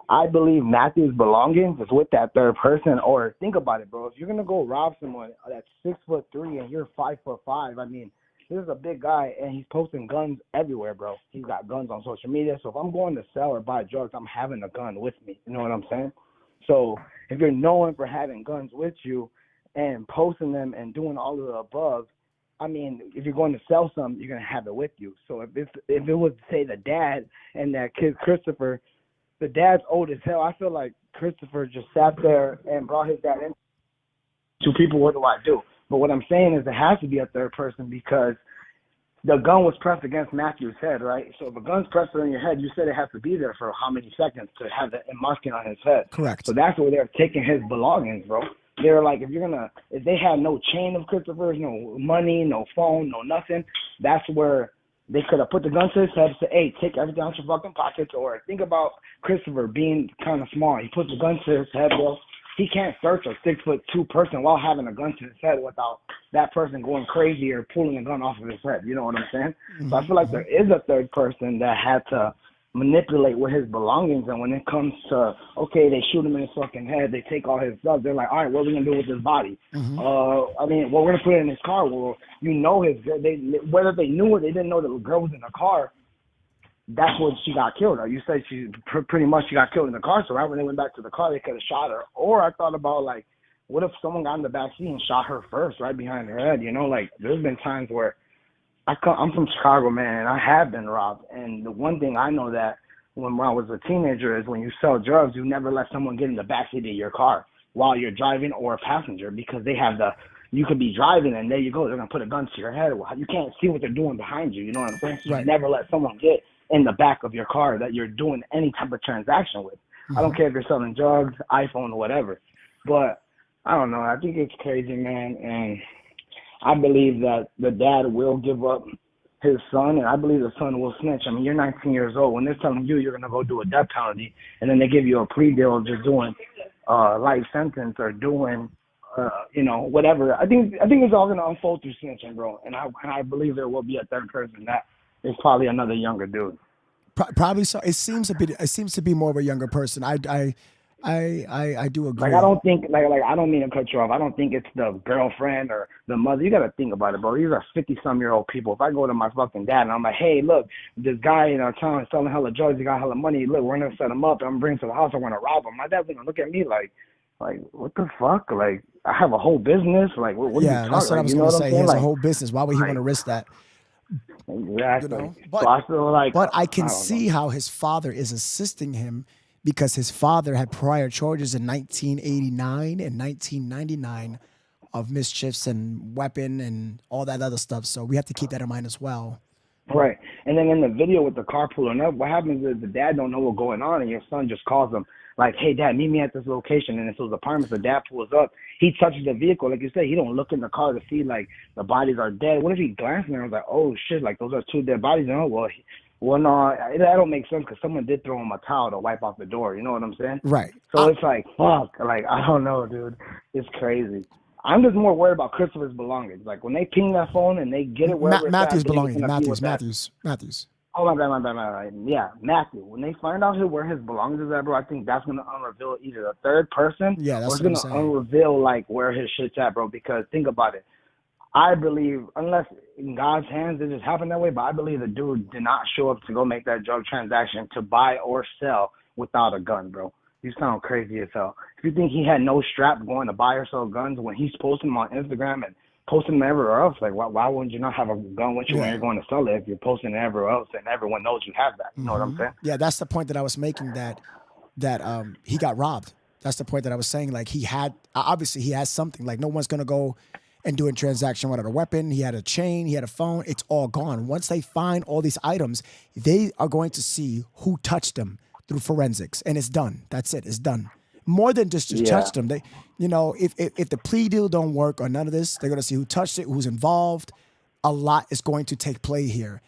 Speaker 14: I believe Matthew's belongings is with that third person. Or think about it, bro. If you're gonna go rob someone that's 6'3" and you're 5'5", I mean, this is a big guy, and he's posting guns everywhere, bro. He's got guns on social media. So if I'm going to sell or buy drugs, I'm having a gun with me. You know what I'm saying? So if you're known for having guns with you and posting them and doing all of the above, I mean, if you're going to sell something, you're going to have it with you. So if it was, say, the dad and that kid Christopher, the dad's old as hell. I feel like Christopher just sat there and brought his dad in. Two people, what do I do? But what I'm saying is there has to be a third person because the gun was pressed against Matthew's head, right? So if a gun's pressed on your head, you said it has to be there for how many seconds to have the marking on his head.
Speaker 1: Correct.
Speaker 14: So that's where they're taking his belongings, bro. They're like, if they had no chain of Christopher's, no money, no phone, no nothing, that's where they could have put the gun to his head and said, hey, take everything out your fucking pockets. Or think about Christopher being kind of small. He puts the gun to his head, bro. He can't search a 6'2" person while having a gun to his head without that person going crazy or pulling a gun off of his head. You know what I'm saying? Mm-hmm. So I feel like there is a third person that had to manipulate with his belongings. And when it comes to, okay, they shoot him in his fucking head, they take all his stuff. They're like, all right, what are we going to do with his body? Mm-hmm. We're going to put it in his car. Well, whether they knew it, they didn't know that the girl was in the car. That's when she got killed. Or you said she pretty much got killed in the car. So right when they went back to the car, they could have shot her. Or I thought about, like, what if someone got in the back seat and shot her first, right behind her head? You know, like, there's been times where I'm from Chicago, man, and I have been robbed. And the one thing I know that when I was a teenager is when you sell drugs, you never let someone get in the backseat of your car while you're driving or a passenger because they have you could be driving and there you go. They're going to put a gun to your head. You can't see what they're doing behind you. You know what I'm saying? So right. You never let someone get in the back of your car that you're doing any type of transaction with. Mm-hmm. I don't care if you're selling drugs, iPhone, or whatever. But I don't know. I think it's crazy, man. And I believe that the dad will give up his son, and I believe the son will snitch. I mean, you're 19 years old. When they're telling you you're going to go do a death penalty, and then they give you a plea deal of just doing life sentence or doing, whatever. I think it's all going to unfold through snitching, bro. And I believe there will be a third person that is probably another younger dude.
Speaker 1: Probably so. It seems to be more of a younger person. I do agree.
Speaker 14: Like I don't think I don't mean to cut you off. I don't think it's the girlfriend or the mother. You got to think about it, bro. These are 50-some-year-old people. If I go to my fucking dad and I'm like, hey, look, this guy in our town is selling hella drugs. He got hella money. Look, we're gonna set him up. I'm gonna bring him to the house. I'm gonna rob him. My dad's gonna look at me like what the fuck? Like I have a whole business. Like what?
Speaker 1: Yeah, that's what I was gonna say. He has a whole business. Why would he want to risk that?
Speaker 14: Exactly.
Speaker 1: You know?
Speaker 14: So I feel like,
Speaker 1: but I can see how his father is assisting him because his father had prior charges in 1989 and 1999 of mischiefs and weapon and all that other stuff. So we have to keep that in mind as well.
Speaker 14: Right. And then in the video with the car pulling up, what happens is the dad don't know what's going on and your son just calls him like, hey, dad, meet me at this location. And it's those apartments. The dad pulls up. He touches the vehicle. Like you said, he don't look in the car to see, like, the bodies are dead. What if he glanced and was like, oh, shit, like, those are two dead bodies? And, well, no, that don't make sense because someone did throw him a towel to wipe off the door. You know what I'm saying?
Speaker 1: Right.
Speaker 14: So it's like, fuck. Like, I don't know, dude. It's crazy. I'm just more worried about Christopher's belongings. Like, when they ping that phone and they get it wherever
Speaker 1: Matthew's
Speaker 14: it's at,
Speaker 1: belongings. Matthew's.
Speaker 14: Oh, my bad. Yeah, Matthew. When they find out where his belongings is at, bro, I think that's going to unreveal either a third person or it's going to unreveal, like, where his shit's at, bro. Because think about it. I believe, unless in God's hands it just happened that way, but I believe the dude did not show up to go make that drug transaction to buy or sell without a gun, bro. You sound crazy as hell. If you think he had no strap going to buy or sell guns when he's posting them on Instagram and posting them everywhere else, like why wouldn't you not have a gun with you when you're going to sell it if you're posting it everywhere else and everyone knows you have that? You know what I'm saying?
Speaker 1: Yeah, that's the point that I was making, that he got robbed. That's the point that I was saying. Like, he had something. Like, no one's going to go and do a transaction without a weapon. He had a chain, he had a phone. It's all gone. Once they find all these items, they are going to see who touched them. through forensics, and it's done. That's it. It's done. More than just touched them. They, you know, if the plea deal don't work or none of this, they're gonna see who touched it, who's involved. A lot is going to take play here,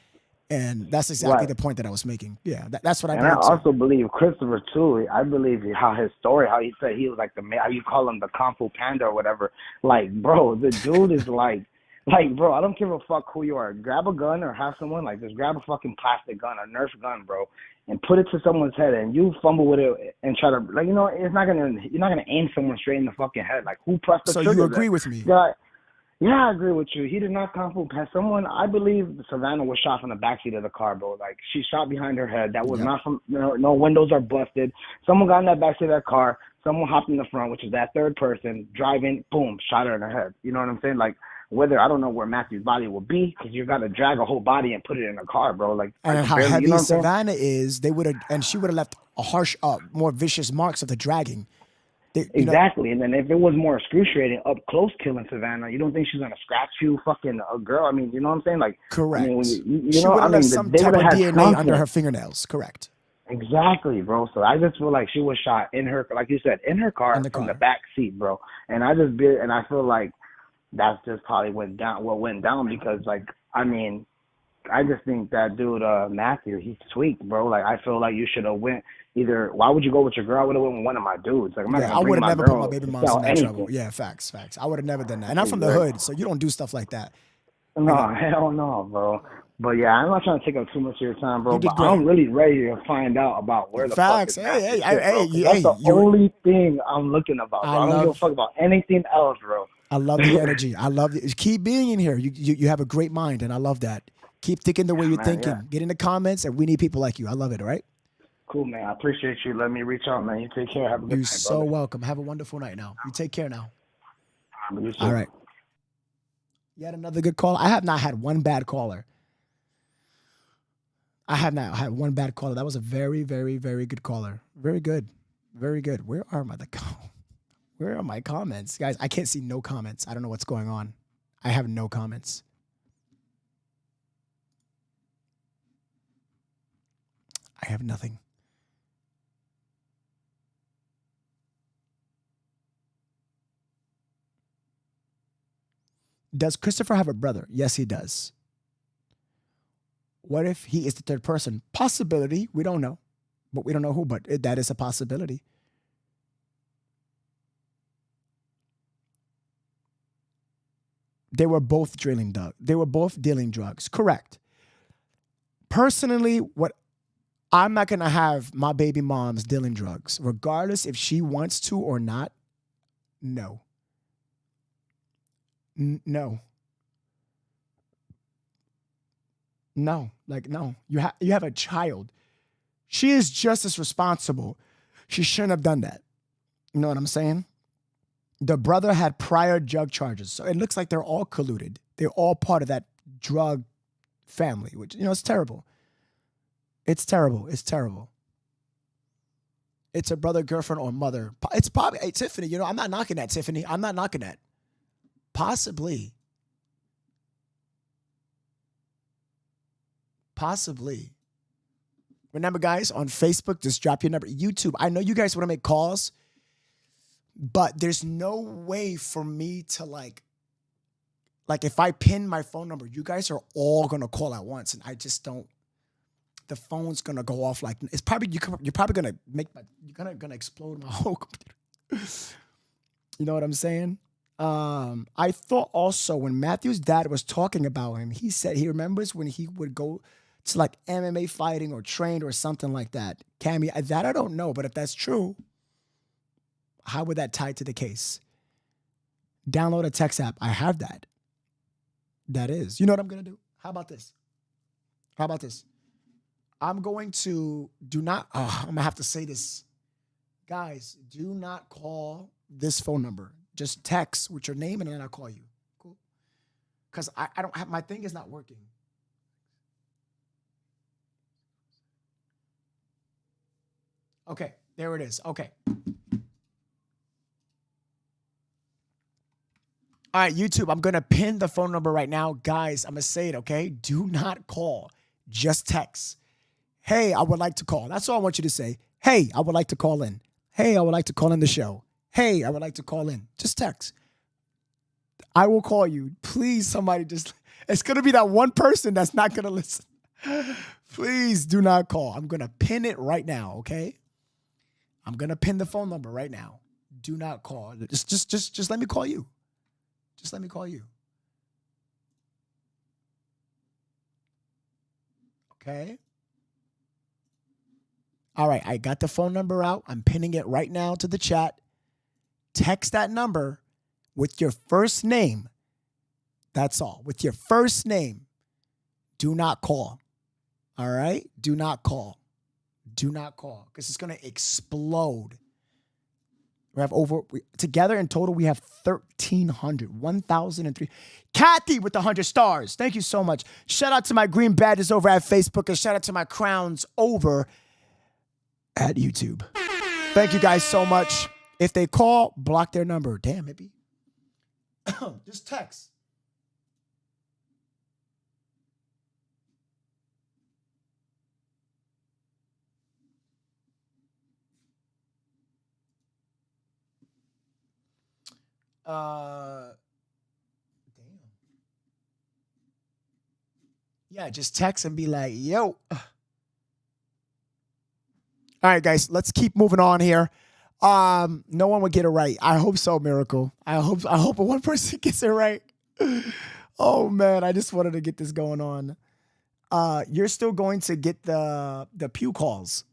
Speaker 1: and that's exactly the point that I was making. Yeah, that's what I.
Speaker 14: And I also believe Christopher too. I believe how his story, how he said he was like how you call him the Kung Fu Panda or whatever. Like, bro, the dude is like, bro, I don't give a fuck who you are. Grab a gun or have someone just grab a fucking plastic gun, a Nerf gun, bro, and put it to someone's head, and you fumble with it and try to you're not gonna aim someone straight in the fucking head. Like, who pressed the trigger?
Speaker 1: So you agree with me?
Speaker 14: Yeah, I agree with you. He did not Kung Fu Panda someone. I believe Savannah was shot from the backseat of the car, bro. Like, she shot behind her head. That was not from no windows are busted. Someone got in that backseat of that car. Someone hopped in the front, which is that third person driving. Boom, shot her in her head. You know what I'm saying? Like, whether I don't know where Matthew's body will be, because you got to drag a whole body and put it in a car, bro. Like,
Speaker 1: and how heavy Savannah is, they would have, and she would have left a harsh, more vicious marks of the dragging.
Speaker 14: Exactly. And then if it was more excruciating, up close killing Savannah, you don't think she's gonna scratch you, fucking a girl? I mean, you know what I'm saying? Like,
Speaker 1: correct.
Speaker 14: I mean,
Speaker 1: she would have left some type of DNA under her fingernails. Correct.
Speaker 14: Exactly, bro. So I just feel like she was shot in her, like you said, in her car from the back seat, bro. And I feel like that's just probably went down because, like, I mean, I just think that dude, Matthew, he's tweaked, bro. Like, I feel like you should have went either. Why would you go with your girl? I would have went with one of my dudes. Like,
Speaker 1: I would have never put my baby moms in that trouble. Yeah, facts. I would have never done that. And I'm from the hood, so you don't do stuff like that.
Speaker 14: No, hell no, bro. But yeah, I'm not trying to take up too much of your time, bro. But I'm really ready to find out about where the fuck is Matthew. That's the only thing I'm looking about, bro. I don't give a fuck about anything else, bro.
Speaker 1: I love the energy. I love it. Keep being in here. You have a great mind, and I love that. Keep thinking the way you're thinking. Yeah. Get in the comments, and we need people like you. I love it, all right?
Speaker 14: Cool, man. I appreciate you. Let me reach out, man. You take care. Have a good night,
Speaker 1: You're so welcome. Have a wonderful night now. You take care now. All right. You had another good call? I have not had one bad caller. I have not had one bad caller. That was a very, very, very good caller. Very good. Very good. Where are my comments? Guys, I can't see no comments. I don't know what's going on. I have no comments. I have nothing. Does Christopher have a brother? Yes, he does. What if he is the third person? Possibility. We don't know. But we don't know who, but that is a possibility. They were both dealing drugs. Correct. Personally, I'm not going to have my baby mom's dealing drugs, regardless if she wants to or not. No. No. No. Like, no. You have a child. She is just as responsible. She shouldn't have done that. You know what I'm saying? The brother had prior drug charges. So it looks like they're all colluded. They're all part of that drug family, which, it's terrible. It's terrible. It's terrible. It's a brother, girlfriend, or mother. It's probably, hey, Tiffany, I'm not knocking that, Tiffany. I'm not knocking that. Possibly. Remember, guys, on Facebook, just drop your number. YouTube, I know you guys want to make calls, but there's no way for me to like if I pin my phone number, you guys are all going to call at once, and I just don't. The phone's gonna go off like it's probably you're probably gonna gonna explode my whole computer. You know what I'm saying? I thought also when Matthew's dad was talking about him, he said he remembers when he would go to like MMA fighting or trained or something like that. Cammy, that I don't know, but if that's true, how would that tie to the case? Download a text app. I have that. That is. You know what I'm gonna do? How about this? I'm going to I'm going to have to say this. Guys, do not call this phone number. Just text with your name and then I'll call you. Cool? Because I don't have, my thing is not working. Okay, there it is. Okay. All right, YouTube, I'm going to pin the phone number right now. Guys, I'm going to say it, okay? Do not call. Just text. hey, I would like to call. That's all I want you to say. Hey, I would like to call in. Hey, I would like to call in the show. Hey, I would like to call in. Just text. I will call you. Please, somebody just, it's going to be that one person that's not going to listen. Please do not call. I'm going to pin it right now, okay? I'm going to pin the phone number right now. Do not call. Just let me call you. Just let me call you. Okay? All right, I got the phone number out. I'm pinning it right now to the chat. Text that number with your first name. That's all. With your first name. Do not call. All right? Do not call. Do not call because it's going to explode. We have together in total, we have 1,003. Kathy with 100 stars. Thank you so much. Shout out to my green badges over at Facebook and shout out to my crowns over at YouTube. Thank you guys so much. If they call, block their number. Damn, maybe. Just text. Damn. Yeah, just text and be like, yo. All right, guys, let's keep moving on here. No one would get it right. I hope so, Miracle. I hope one person gets it right. Oh man, I just wanted to get this going on. You're still going to get the pew calls.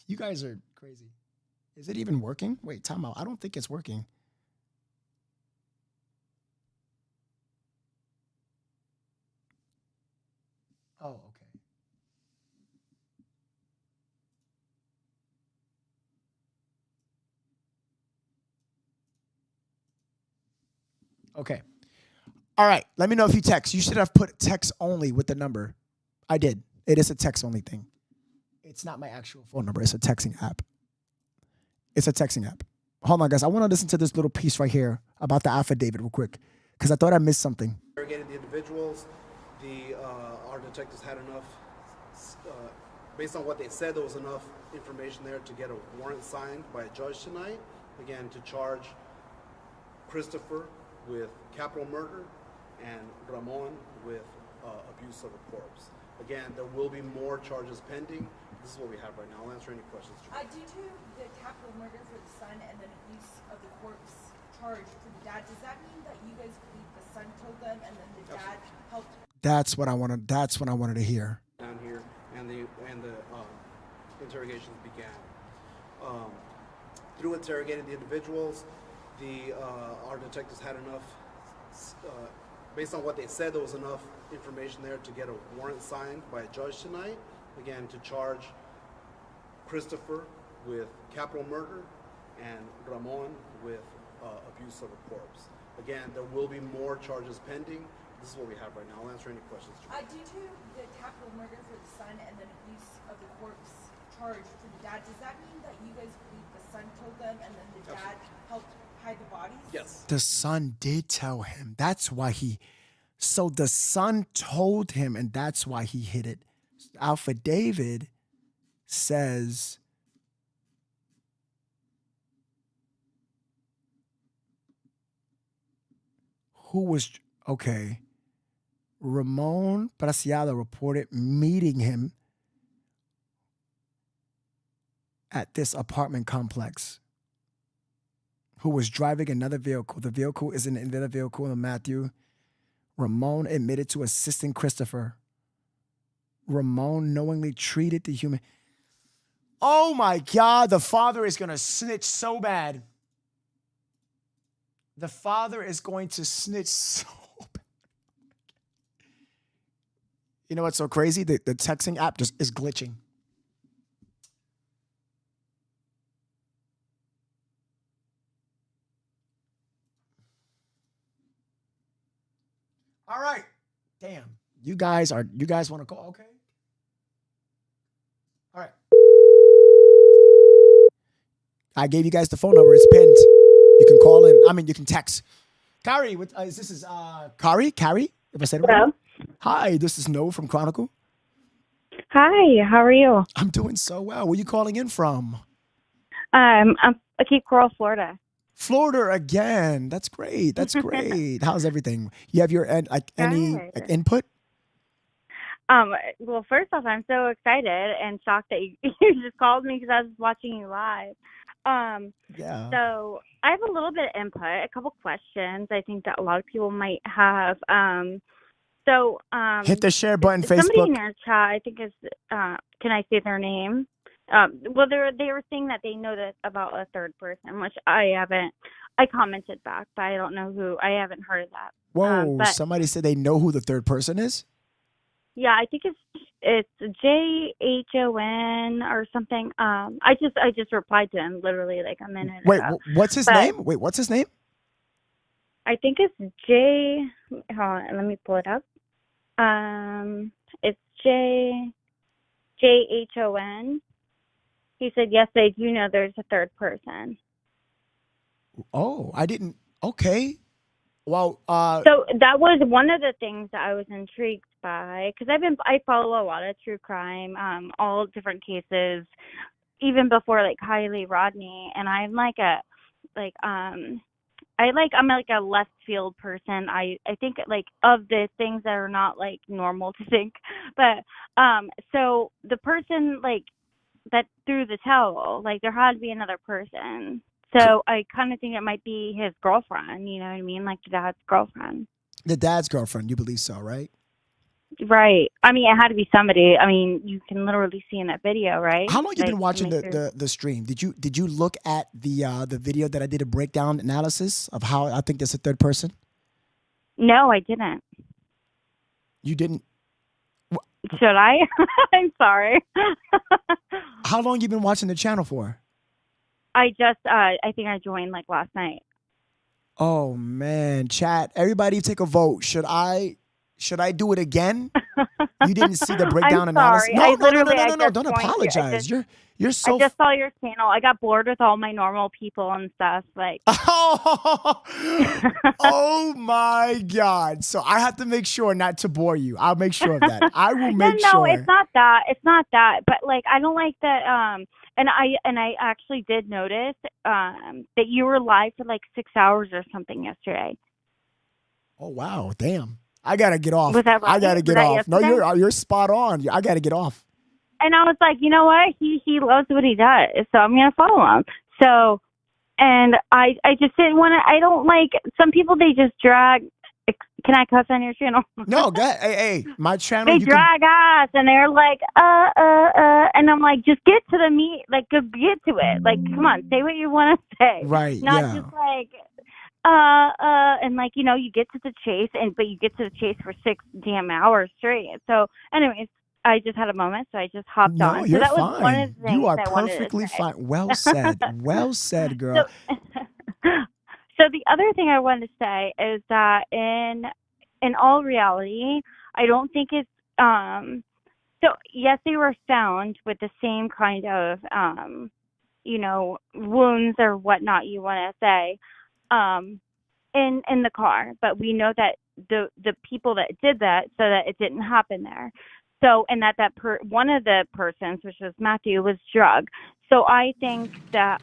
Speaker 1: You guys are crazy. Is it even working? Wait, time out. I don't think it's working. Oh, okay. Okay. All right. Let me know if you text. You should have put text only with the number. I did. It is a text only thing. It's not my actual phone number. It's a texting app. It's a texting app. Hold on, guys. I want to listen to this little piece right here about the affidavit real quick because I thought I missed something.
Speaker 7: Interrogated the individuals. Our detectives had enough, based on what they said, there was enough information there to get a warrant signed by a judge tonight, again, to charge Christopher with capital murder and Ramon with abuse of a corpse. Again, there will be more charges pending. This is what we have right now. I'll answer any questions.
Speaker 15: Due to the capital murder for the son and then abuse of the corpse charge for the dad, does that mean that you guys believe the son killed them and then the dad helped?
Speaker 1: That's what I wanted to hear.
Speaker 7: Down here, and the interrogations began. Through interrogating the individuals, our detectives had enough, based on what they said, there was enough information there to get a warrant signed by a judge tonight, again, to charge Christopher with capital murder and Ramon with abuse of a corpse. Again, there will be more charges pending. This is what we have right now. I'll answer any questions.
Speaker 15: Due to the capital murder for the son and then abuse of the corpse charge for the dad, does that mean that you guys believe the son killed them and then the dad helped hide the bodies?
Speaker 7: Yes.
Speaker 1: The son did tell him. That's why so the son told him, and that's why he hid it. Alpha David says, Ramon Preciado reported meeting him at this apartment complex, who was driving another vehicle. The vehicle is in another vehicle in Matthew. Ramon admitted to assisting Christopher. Ramon knowingly treated the human. Oh my God, the father is going to snitch so bad. The father is going to snitch so bad. You know what's so crazy? The texting app just is glitching. All right. Damn. You guys want to call? Okay. All right. I gave you guys the phone number. It's pinned. You can call in. I mean, you can text. Carrie, this is Carrie? If I said it right. Hi, this is No from Chronicle.
Speaker 16: Hi, how are you?
Speaker 1: I'm doing so well. Where you calling in from?
Speaker 16: I'm Cape Coral, Florida.
Speaker 1: Florida again. That's great. That's great. How's everything? You have your any
Speaker 16: Good.
Speaker 1: input?
Speaker 16: Well, first off, I'm so excited and shocked that you, you just called me because I was watching you live.
Speaker 1: Yeah.
Speaker 16: So I have a little bit of input, a couple questions I think that a lot of people might have.
Speaker 1: Hit the share button,
Speaker 16: Somebody in
Speaker 1: Facebook.
Speaker 16: your chat, I think is, can I say their name? Well, they were saying that they know that about a third person, which I haven't. I commented back, but I don't know who. I haven't heard of that.
Speaker 1: Whoa,
Speaker 16: But
Speaker 1: somebody said they know who the third person is?
Speaker 16: yeah, I think it's JHON or something. I just replied to him literally like a minute
Speaker 1: Wait,
Speaker 16: ago.
Speaker 1: what's his
Speaker 16: But
Speaker 1: name? Wait, what's his name?
Speaker 16: I think it's J. Hold on, let me pull it up. It's JHON. He said yes, they do know there's a third person.
Speaker 1: Oh, I didn't. Okay. Well,
Speaker 16: So that was one of the things that I was intrigued by because I follow a lot of true crime, all different cases, even before like Kylie Rodney, and I'm like I'm like a left field person. I think like of the things that are not like normal to think, but so the person like that threw the towel, like there had to be another person. So I kind of think it might be his girlfriend. You know what I mean? Like the dad's girlfriend.
Speaker 1: the dad's girlfriend. You believe so, right?
Speaker 16: Right. I mean, it had to be somebody. I mean, you can literally see in that video, right?
Speaker 1: How long you been
Speaker 16: Like,
Speaker 1: watching
Speaker 16: make sure-
Speaker 1: the stream? Did you look at the video that I did a breakdown analysis of how I think there's a third person?
Speaker 16: No, I didn't.
Speaker 1: You didn't.
Speaker 16: Should I? I'm sorry.
Speaker 1: How long you been watching the channel for?
Speaker 16: I just, I think I joined like last night.
Speaker 1: Oh man, chat. Everybody take a vote. Should I do it again? You didn't see the breakdown
Speaker 16: I'm
Speaker 1: analysis?
Speaker 16: sorry.
Speaker 1: No,
Speaker 16: I
Speaker 1: no, no, no,
Speaker 16: literally,
Speaker 1: no,
Speaker 16: I
Speaker 1: no, no.
Speaker 16: just
Speaker 1: Don't
Speaker 16: joined you.
Speaker 1: apologize. You're
Speaker 16: I
Speaker 1: so
Speaker 16: just saw your channel. I got bored with all my normal people and stuff. Like,
Speaker 1: Oh my God. So I have to make sure not to bore you. I'll make sure of that. I will make
Speaker 16: no,
Speaker 1: sure.
Speaker 16: it's not that. It's not that. But like, I don't like that. And I actually did notice that you were live for like 6 hours or something yesterday.
Speaker 1: Oh wow, damn. I gotta get off.
Speaker 16: Was that right?
Speaker 1: I gotta
Speaker 16: Was
Speaker 1: get
Speaker 16: that
Speaker 1: off. No,
Speaker 16: yesterday?
Speaker 1: you're spot on. I gotta get off.
Speaker 16: And I was like, you know what? He loves what he does, so I'm gonna follow him. So, and I just didn't want to. I don't like some people. They just drag. Can I cuss on your channel?
Speaker 1: No, go ahead. Hey, my channel.
Speaker 16: They
Speaker 1: you
Speaker 16: drag us, and they're like, and I'm like, just get to the meat. Like, get to it. Like, come on, say what you want to say.
Speaker 1: Right,
Speaker 16: Not
Speaker 1: yeah.
Speaker 16: just like, and like, you know, you get to the chase, but you get to the chase for 6 damn hours straight. So, anyways, I just had a moment, so I just hopped
Speaker 1: No,
Speaker 16: on.
Speaker 1: you're
Speaker 16: So that was one of
Speaker 1: fine.
Speaker 16: the things
Speaker 1: You are
Speaker 16: I wanted to
Speaker 1: perfectly
Speaker 16: say.
Speaker 1: fine. Well said. Well said, girl.
Speaker 16: So the other thing I wanted to say is that in all reality, I don't think it's so yes, they were found with the same kind of you know, wounds or whatnot you want to say in the car, but we know that the people that did that so that it didn't happen there. So, and that one of the persons, which was Matthew, was drugged. So I think that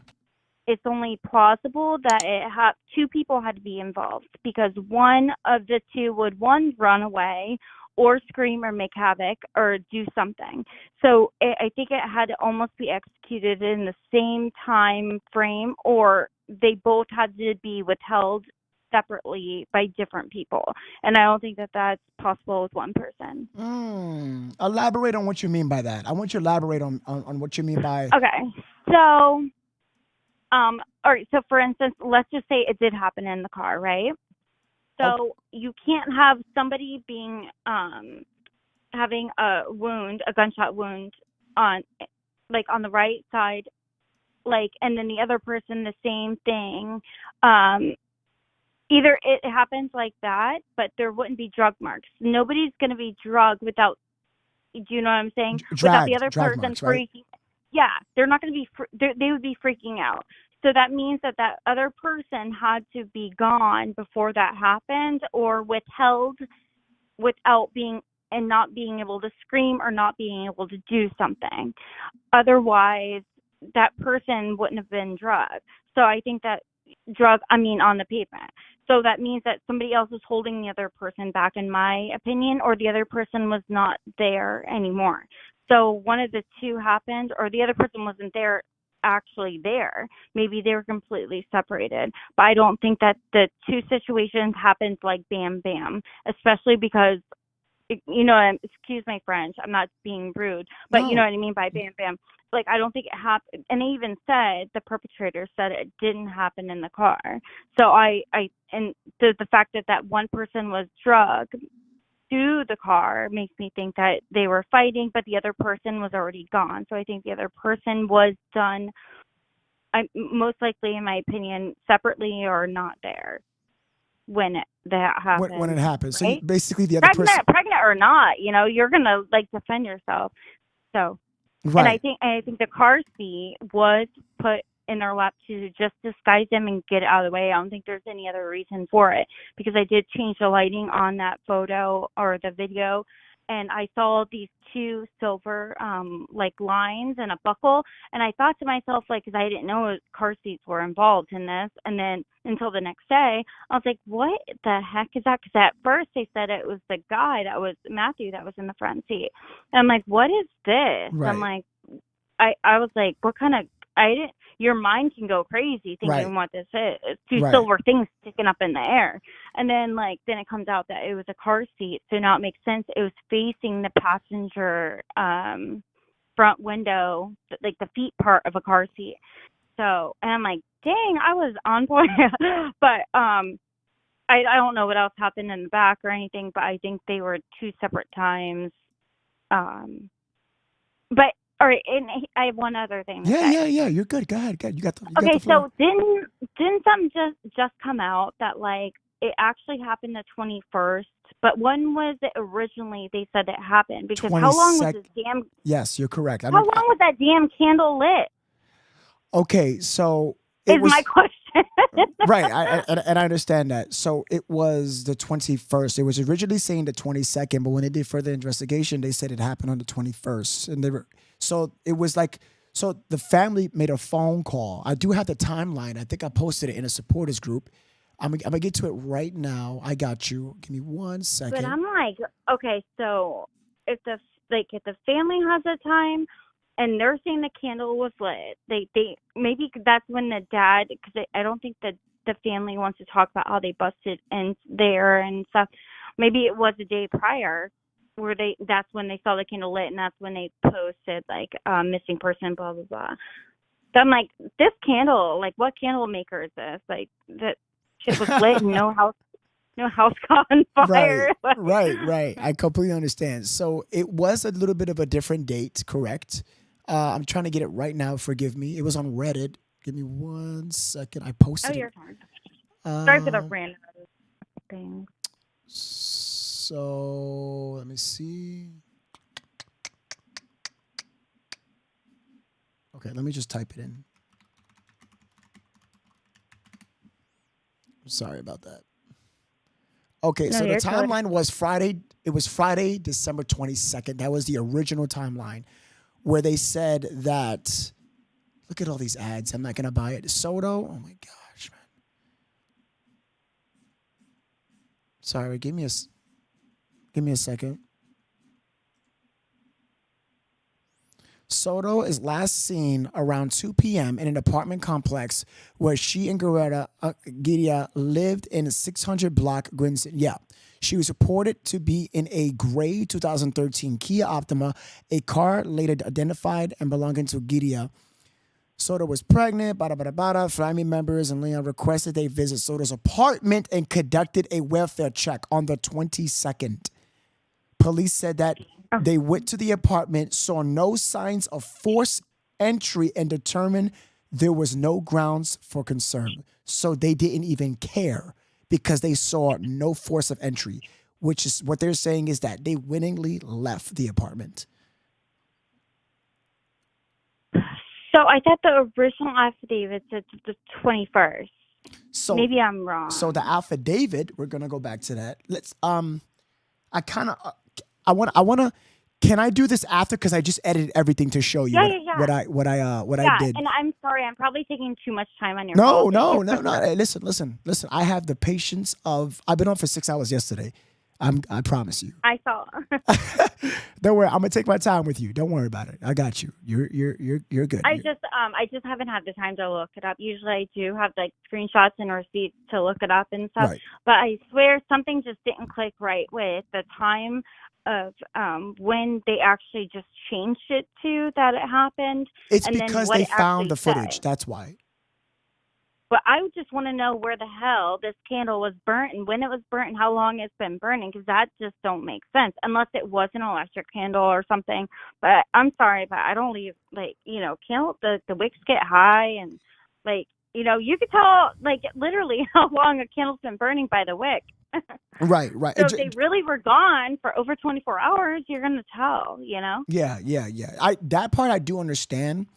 Speaker 16: it's only plausible that two people had to be involved because one of the two would run away or scream or make havoc or do something. So I think it had to almost be executed in the same time frame, or they both had to be withheld separately by different people. And I don't think that that's possible with one person.
Speaker 1: Elaborate on what you mean by that. I want you to elaborate on what you mean by.
Speaker 16: Okay. So, all right. So for instance, let's just say it did happen in the car, right? So you can't have somebody being, having a gunshot wound on the right side, like, and then the other person, the same thing. Either it happens like that, but there wouldn't be drug marks. Nobody's going to be drugged without, do you know what I'm saying? Without the other person
Speaker 1: marks, right?
Speaker 16: freaking. Yeah, they're not going to be, they would be freaking out. So that means that other person had to be gone before that happened or withheld without being and not being able to scream or not being able to do something. Otherwise, that person wouldn't have been drugged. So I think that on the pavement. So that means that somebody else was holding the other person back, in my opinion, or the other person was not there anymore. So one of the two happened, or the other person wasn't there, actually there. Maybe they were completely separated. But I don't think that the two situations happened like bam, bam, especially because, excuse my French, I'm not being rude, but you know what I mean by bam, bam. Like, I don't think it happened. And they even said, the perpetrator said it didn't happen in the car. So and the fact that one person was drugged to the car makes me think that they were fighting, but the other person was already gone. So I think the other person was done, most likely, in my opinion, separately or not there when that happened.
Speaker 1: When it happened.
Speaker 16: Right?
Speaker 1: So basically the other person.
Speaker 16: Pregnant or not, you're going to defend yourself. So.
Speaker 1: Right.
Speaker 16: And I think the car seat was put in their lap to just disguise them and get it out of the way. I don't think there's any other reason for it, because I did change the lighting on that photo or the video, and I saw these two silver lines and a buckle, and I thought to myself, because I didn't know car seats were involved in this, and then until the next day, I was like, what the heck is that? Because at first they said it was the guy, that was Matthew, that was in the front seat. And I'm like, what is this?
Speaker 1: Right.
Speaker 16: I'm like, I was like, what kind of, your mind can go crazy thinking what this is. Two silver things sticking up in the air. And then it comes out that it was a car seat. So now it makes sense. It was facing the passenger front window, like the feet part of a car seat. So, and I'm like, dang, I was on point. But I don't know what else happened in the back or anything, but I think they were two separate times. But all right, and I have one other thing.
Speaker 1: Yeah. You're good. Go ahead. You got the floor.
Speaker 16: So didn't something just come out that it actually happened the 21st? But when was it originally? They said it happened because how long was this damn?
Speaker 1: Yes, you're correct.
Speaker 16: How long was that damn candle lit?
Speaker 1: Okay, so
Speaker 16: my question.
Speaker 1: Right, and I understand that. So it was the 21st. It was originally saying the 22nd, but when they did further investigation, they said it happened on the 21st, and it was so the family made a phone call. I do have the timeline. I think I posted it in a supporters group. I'm gonna get to it right now. I got you. Give me 1 second.
Speaker 16: But I'm like, okay, so if the family has a time and they're saying the candle was lit, they maybe that's when the dad, because I don't think that the family wants to talk about how they busted in there and stuff. Maybe it was a day prior where that's when they saw the candle lit, and that's when they posted missing person, blah blah blah. So I'm like, this candle, what candle maker is this? That shit was lit and no house caught on fire.
Speaker 1: Right. I completely understand. So it was a little bit of a different date, correct? I'm trying to get it right now. Forgive me. It was on Reddit. Give me 1 second. I posted
Speaker 16: you're
Speaker 1: it.
Speaker 16: fine. Sorry for the random thing.
Speaker 1: So let me see. Okay, let me just type it in. I'm sorry about that. Okay, so the timeline was Friday. It was Friday, December 22nd. That was the original timeline where they said that, look at all these ads. I'm not going to buy it. Soto. Oh my gosh, man. Sorry, give me a second. Soto is last seen around 2 p.m. in an apartment complex where she and Giria lived in 600 block Grinson. Yeah. She was reported to be in a gray 2013 Kia Optima, a car later identified and belonging to Giria. Soto was pregnant, family members and Leon requested they visit Soto's apartment and conducted a welfare check on the 22nd. Police said that they went to the apartment, saw no signs of forced entry, and determined there was no grounds for concern. So they didn't even care because they saw no force of entry, which is what they're saying is that they willingly left the apartment.
Speaker 16: So I thought the original affidavit said the 21st.
Speaker 1: So
Speaker 16: maybe I'm wrong.
Speaker 1: So the affidavit, we're gonna go back to that. Let's. I I want to. Can I do this after? Because I just edited everything to show you what I did.
Speaker 16: And I'm sorry, I'm probably taking too much time on your
Speaker 1: No,
Speaker 16: call.
Speaker 1: no. Hey, listen. I have the patience of. I've been on for 6 hours yesterday. I promise you.
Speaker 16: I saw.
Speaker 1: Don't worry. I'm gonna take my time with you. Don't worry about it. I got you. You're good.
Speaker 16: I just haven't had the time to look it up. Usually I do have like screenshots and receipts to look it up and stuff.
Speaker 1: Right.
Speaker 16: But I swear something just didn't click right with the time of when they actually just changed it to that it happened.
Speaker 1: It's
Speaker 16: and
Speaker 1: because
Speaker 16: then what
Speaker 1: they
Speaker 16: it
Speaker 1: found the
Speaker 16: actually
Speaker 1: footage.
Speaker 16: said.
Speaker 1: That's why.
Speaker 16: But I would just want to know where the hell this candle was burnt and when it was burnt and how long it's been burning, because that just don't make sense unless it was an electric candle or something. But I'm sorry, but I don't leave, like, candle, the wicks get high and, like, you could tell, like, literally how long a candle's been burning by the wick.
Speaker 1: Right.
Speaker 16: So if they really were gone for over 24 hours, you're going to tell,
Speaker 1: Yeah. That part I do understand,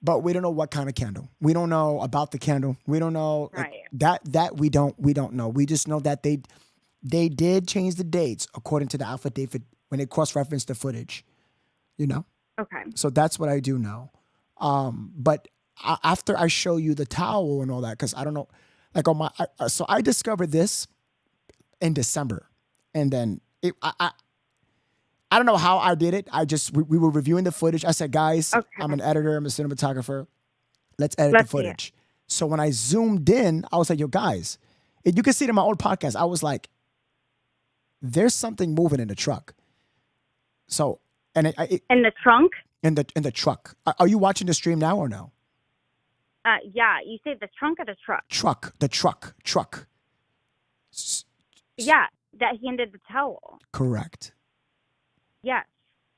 Speaker 1: but we don't know what kind of candle. We don't know about the candle. We don't know that we don't know. We just know that they did change the dates according to the affidavit when they cross-referenced the footage.
Speaker 16: Okay.
Speaker 1: So that's what I do know. But after I show you the towel and all that, because I don't know, like so I discovered this in December, and then I don't know how I did it. We were reviewing the footage. I said, guys, okay. I'm an editor. I'm a cinematographer. Let's edit the footage. So when I zoomed in, I was like, yo, guys, you can see it in my old podcast. I was like, there's something moving in the truck. So, and
Speaker 16: in the trunk?
Speaker 1: In the truck. Are you watching the stream now or no?
Speaker 16: Yeah. You say the trunk or the truck?
Speaker 1: The truck.
Speaker 16: Yeah. That he handed the towel.
Speaker 1: Correct.
Speaker 16: Yes,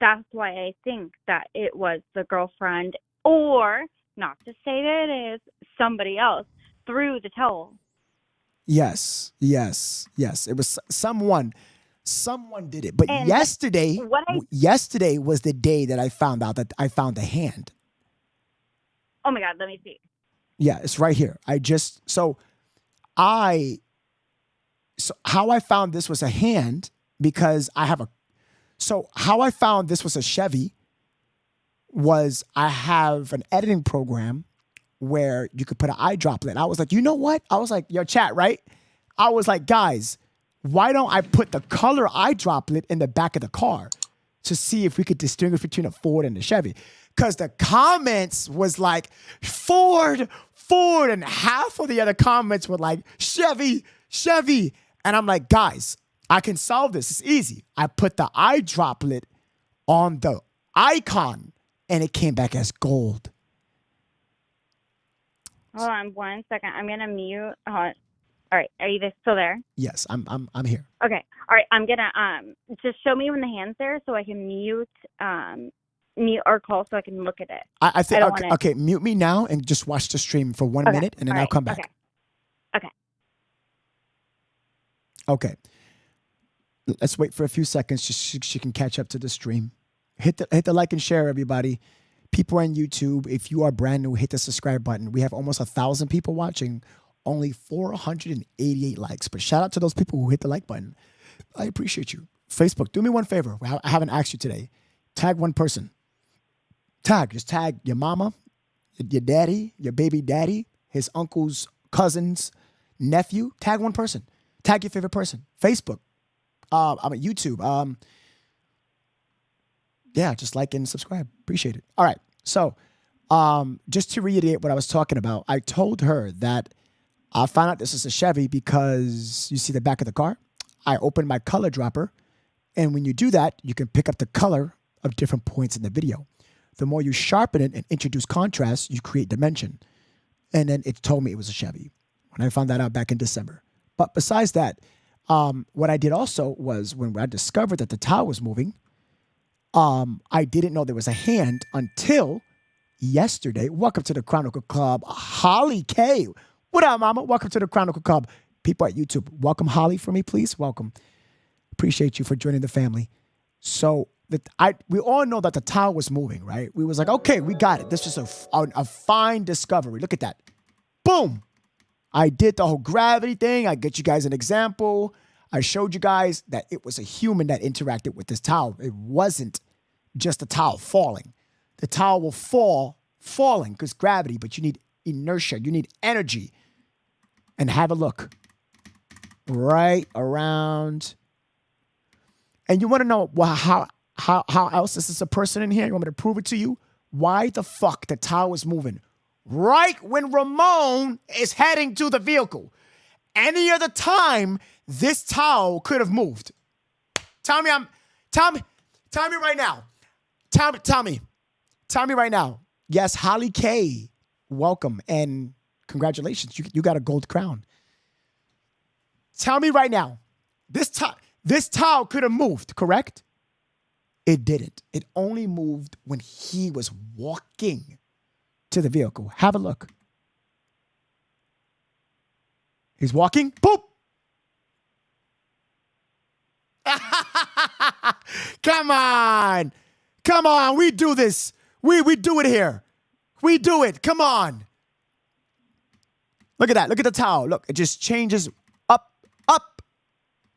Speaker 16: that's why I think that it was the girlfriend, or not to say that it is somebody else, threw the towel.
Speaker 1: Yes. It was someone. Someone did it. But yesterday was the day that I found out that I found the hand.
Speaker 16: Oh my God, let me see.
Speaker 1: Yeah, it's right here. So how I found this was a hand, because so how I found this was a Chevy was I have an editing program where you could put an eye droplet. I was like, you know what? I was like, yo, chat, right? I was like, guys, why don't I put the color eye droplet in the back of the car to see if we could distinguish between a Ford and a Chevy? Because the comments was like, Ford, and half of the other comments were like, Chevy. And I'm like, guys, I can solve this. It's easy. I put the eye droplet on the icon, and it came back as gold.
Speaker 16: Hold on 1 second. I'm gonna mute. Hold on. All right, are you still there?
Speaker 1: Yes, I'm here.
Speaker 16: Okay. All right, I'm gonna just show me when the hand's there so I can mute our call so I can look at it.
Speaker 1: I think okay. Mute me now and just watch the stream for 1 minute, and then I'll come back. Okay. Let's wait for a few seconds. She can catch up to the stream. Hit the like and share, everybody. People on YouTube, if you are brand new, hit the subscribe button. We have almost 1,000 people watching, only 488 likes. But shout out to those people who hit the like button. I appreciate you. Facebook, do me one favor. I haven't asked you today. Tag one person. Just tag your mama, your daddy, your baby daddy, his uncle's cousin's nephew. Tag one person. Tag your favorite person. Facebook. I'm at YouTube. Yeah, just like and subscribe. Appreciate it. All right. So, just to reiterate what I was talking about, I told her that I found out this is a Chevy because you see the back of the car. I opened my color dropper, and when you do that, you can pick up the color of different points in the video. The more you sharpen it and introduce contrast, you create dimension. And then it told me it was a Chevy when I found that out back in December. But besides that, what I did also was when I discovered that the towel was moving, I didn't know there was a hand until yesterday. Welcome to the Chronicle Club, Holly K. What up, mama? Welcome to the Chronicle Club. People at YouTube, welcome Holly for me, please. Welcome. Appreciate you for joining the family. So we all know that the towel was moving, right? We was like, okay, we got it. This is a fine discovery. Look at that. Boom. I did the whole gravity thing. I get you guys an example. I showed you guys that it was a human that interacted with this towel. It wasn't just a towel falling. The towel will falling because gravity, but you need inertia. You need energy. And have a look. Right around. And you want to know how else is this a person in here? You want me to prove it to you? Why the fuck the towel is moving right when Ramon is heading to the vehicle? Any other time, this towel could have moved. Tell me right now. Tell me right now. Yes, Holly K, welcome and congratulations. You got a gold crown. Tell me right now. This towel could have moved, correct? It didn't. It only moved when he was walking to the vehicle. Have a look. He's walking. Boop. Come on. Come on. We do this. We do it here. We do it. Come on. Look at that. Look at the towel. Look, it just changes up,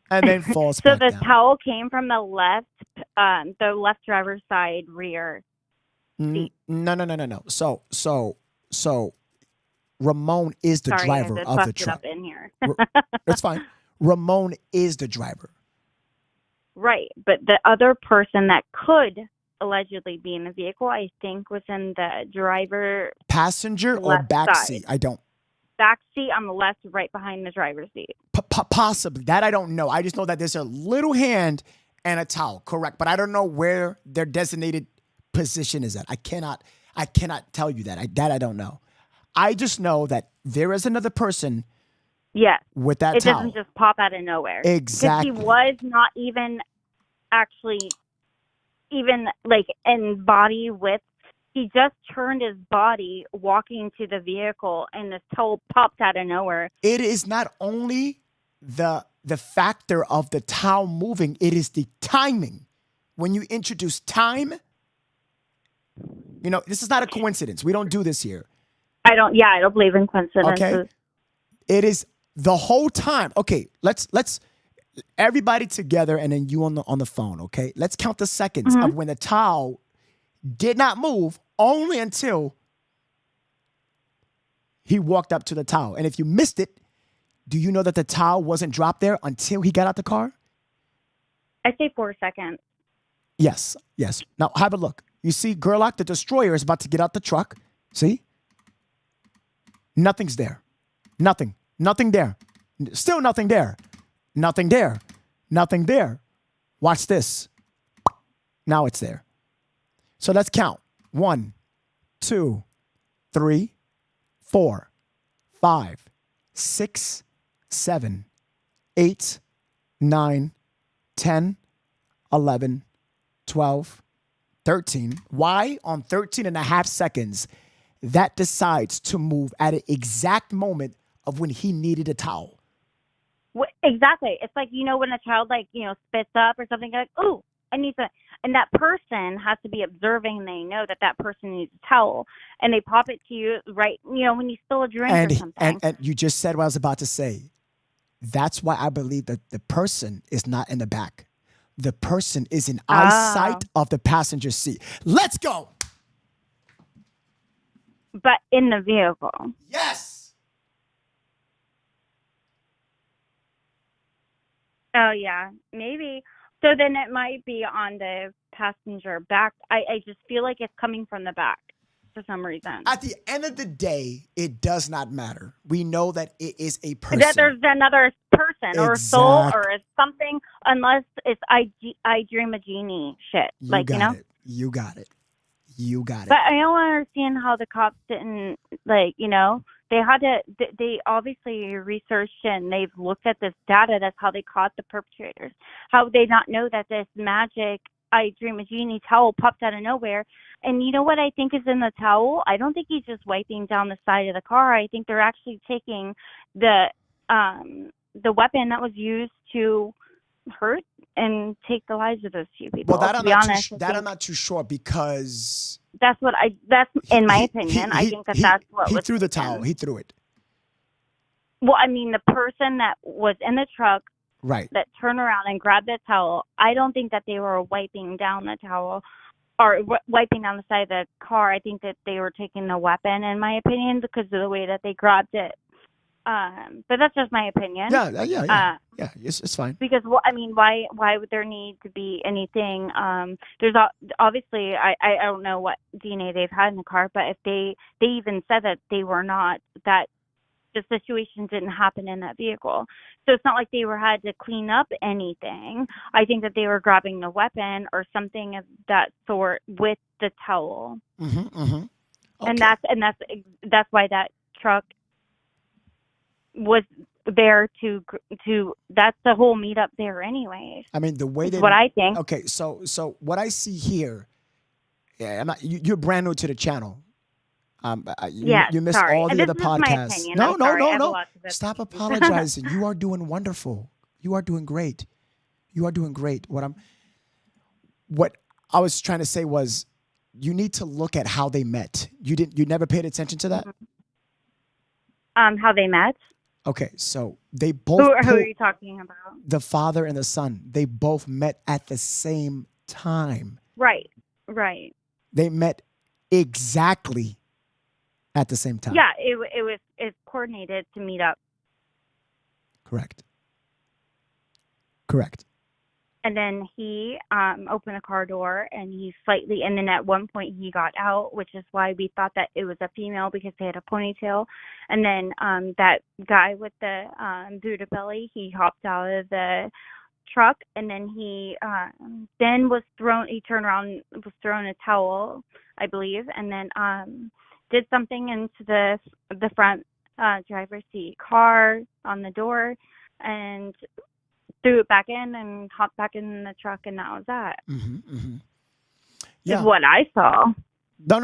Speaker 1: and then falls
Speaker 16: so
Speaker 1: back
Speaker 16: the
Speaker 1: down.
Speaker 16: towel came from the left driver's side rear seat.
Speaker 1: No. So Ramon is the
Speaker 16: Sorry,
Speaker 1: driver
Speaker 16: I just
Speaker 1: of the
Speaker 16: fucked it
Speaker 1: truck.
Speaker 16: up in here.
Speaker 1: That's fine. Ramon is the driver.
Speaker 16: Right, but the other person that could allegedly be in the vehicle, I think, was in the driver
Speaker 1: Passenger or
Speaker 16: left
Speaker 1: back
Speaker 16: side.
Speaker 1: seat? I don't.
Speaker 16: Back seat on the left, right behind the driver's seat.
Speaker 1: Possibly. That I don't know. I just know that there's a little hand and a towel, correct? But I don't know where their designated position is at. I cannot tell you that. I don't know. I just know that there is another person.
Speaker 16: Yes.
Speaker 1: With that
Speaker 16: it
Speaker 1: towel.
Speaker 16: Doesn't just pop out of nowhere.
Speaker 1: Exactly.
Speaker 16: Because he was not even actually like in body width. He just turned his body walking to the vehicle and this towel popped out of nowhere.
Speaker 1: It is not only the factor of the towel moving, it is the timing. When you introduce time, this is not a coincidence. We don't do this here.
Speaker 16: I don't believe in coincidences.
Speaker 1: Okay. It is the whole time. Okay, let's everybody together and then you on the phone, okay? Let's count the seconds of when the towel did not move only until he walked up to the towel. And if you missed it, do you know that the towel wasn't dropped there until he got out the car?
Speaker 16: I'd say 4 seconds.
Speaker 1: Yes. Now have a look. You see Gerlach, the destroyer, is about to get out the truck. See? Nothing's there. Nothing there. Still nothing there. Nothing there. Nothing there. Watch this. Now it's there. So let's count. 1, 2, 3, 4, 5, 6, 7, 8, 9, 10, 11, 12, 13. Why on 13 and a half seconds that decides to move at an exact moment of when he needed a towel?
Speaker 16: Exactly. It's like, when a child spits up or something, like, oh, I need to, and that person has to be observing and they know that person needs a towel and they pop it to you right, when you spill a drink or something.
Speaker 1: And you just said what I was about to say. That's why I believe that the person is not in the back. The person is in eyesight of the passenger seat. Let's go.
Speaker 16: But in the vehicle.
Speaker 1: Yes.
Speaker 16: Oh, yeah, maybe. So then it might be on the passenger back. I just feel like it's coming from the back for some reason.
Speaker 1: At the end of the day, it does not matter. We know that it is a person.
Speaker 16: That there's another person or a soul or something, unless it's I Dream a Genie shit.
Speaker 1: You got it.
Speaker 16: But I don't understand how the cops didn't, they had to, they obviously researched and they've looked at this data. That's how they caught the perpetrators. How would they not know that this magic I Dream a Genie towel popped out of nowhere? And you know what I think is in the towel? I don't think he's just wiping down the side of the car. I think they're actually taking the weapon that was used to hurt and take the lives of those few people.
Speaker 1: Well, I'm not too sure because
Speaker 16: that's in my opinion. I think that's what
Speaker 1: he threw the towel. He threw it.
Speaker 16: Well, I mean, the person that was in the truck
Speaker 1: Right.
Speaker 16: that turn around and grab the towel. I don't think that they were wiping down the towel or wiping down the side of the car. I think that they were taking the weapon, in my opinion, because of the way that they grabbed it. But that's just my opinion.
Speaker 1: Yeah. It's fine.
Speaker 16: Because I mean, why would there need to be anything? There's obviously I don't know what DNA they've had in the car, but if they even said that they were not, that the situation didn't happen in that vehicle, so it's not like they had to clean up anything. I think that they were grabbing the weapon or something of that sort with the towel,
Speaker 1: Okay.
Speaker 16: and that's why that truck was there to that's the whole meetup there anyways.
Speaker 1: I mean, the way
Speaker 16: what I think.
Speaker 1: Okay, so what I see here, yeah, you're brand new to the channel. You missed
Speaker 16: sorry.
Speaker 1: all the other podcasts.
Speaker 16: Opinion.
Speaker 1: No. Stop apologizing. You are doing wonderful. You are doing great. What I was trying to say was, you need to look at how they met. You never paid attention to that?
Speaker 16: How they met?
Speaker 1: Okay, so they both.
Speaker 16: Who are you talking about?
Speaker 1: The father and the son. They both met at the same time.
Speaker 16: Right.
Speaker 1: They met exactly at the same time.
Speaker 16: Yeah, it's coordinated to meet up.
Speaker 1: Correct.
Speaker 16: And then he opened the car door, and and then at one point he got out, which is why we thought that it was a female because they had a ponytail. And then that guy with the Buddha belly, he hopped out of the truck, and then he turned around, was thrown a towel, I believe, and then did something into the front driver's seat car on the door, and threw it back in and hopped back in the truck, and that was that.
Speaker 1: Yeah.
Speaker 16: Is what I saw.
Speaker 1: No.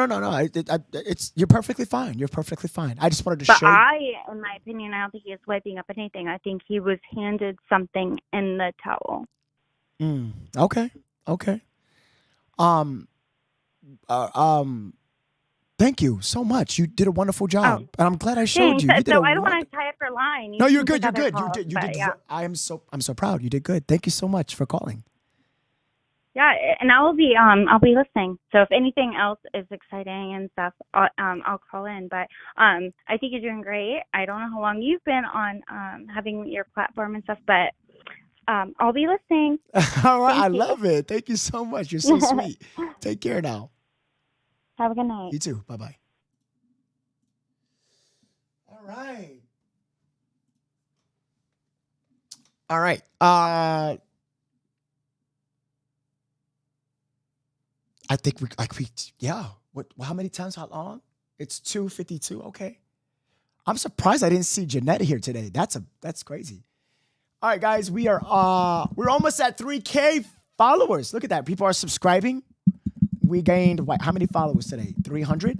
Speaker 1: You're perfectly fine. I just wanted to show you.
Speaker 16: In my opinion, I don't think he was wiping up anything. I think he was handed something in the towel.
Speaker 1: Okay. Thank you so much. You did a wonderful job, and I'm glad I showed you.
Speaker 16: So I don't want to tie up your line.
Speaker 1: No, you're good. You did. Yeah. I'm so proud. You did good. Thank you so much for calling.
Speaker 16: Yeah, and I'll be listening. So if anything else is exciting and stuff, I'll call in. But I think you're doing great. I don't know how long you've been on having your platform and stuff, but I'll be listening.
Speaker 1: All right, I love it. Thank you so much. You're so sweet. Take care now.
Speaker 16: Have a good night.
Speaker 1: You too. Bye-bye. All right. I think what, how many times, how long? It's 2:52. Okay. I'm surprised I didn't see Jeanette here today. That's crazy. All right, guys, we're almost at 3K followers. Look at that. People are subscribing. We gained how many followers today? 300.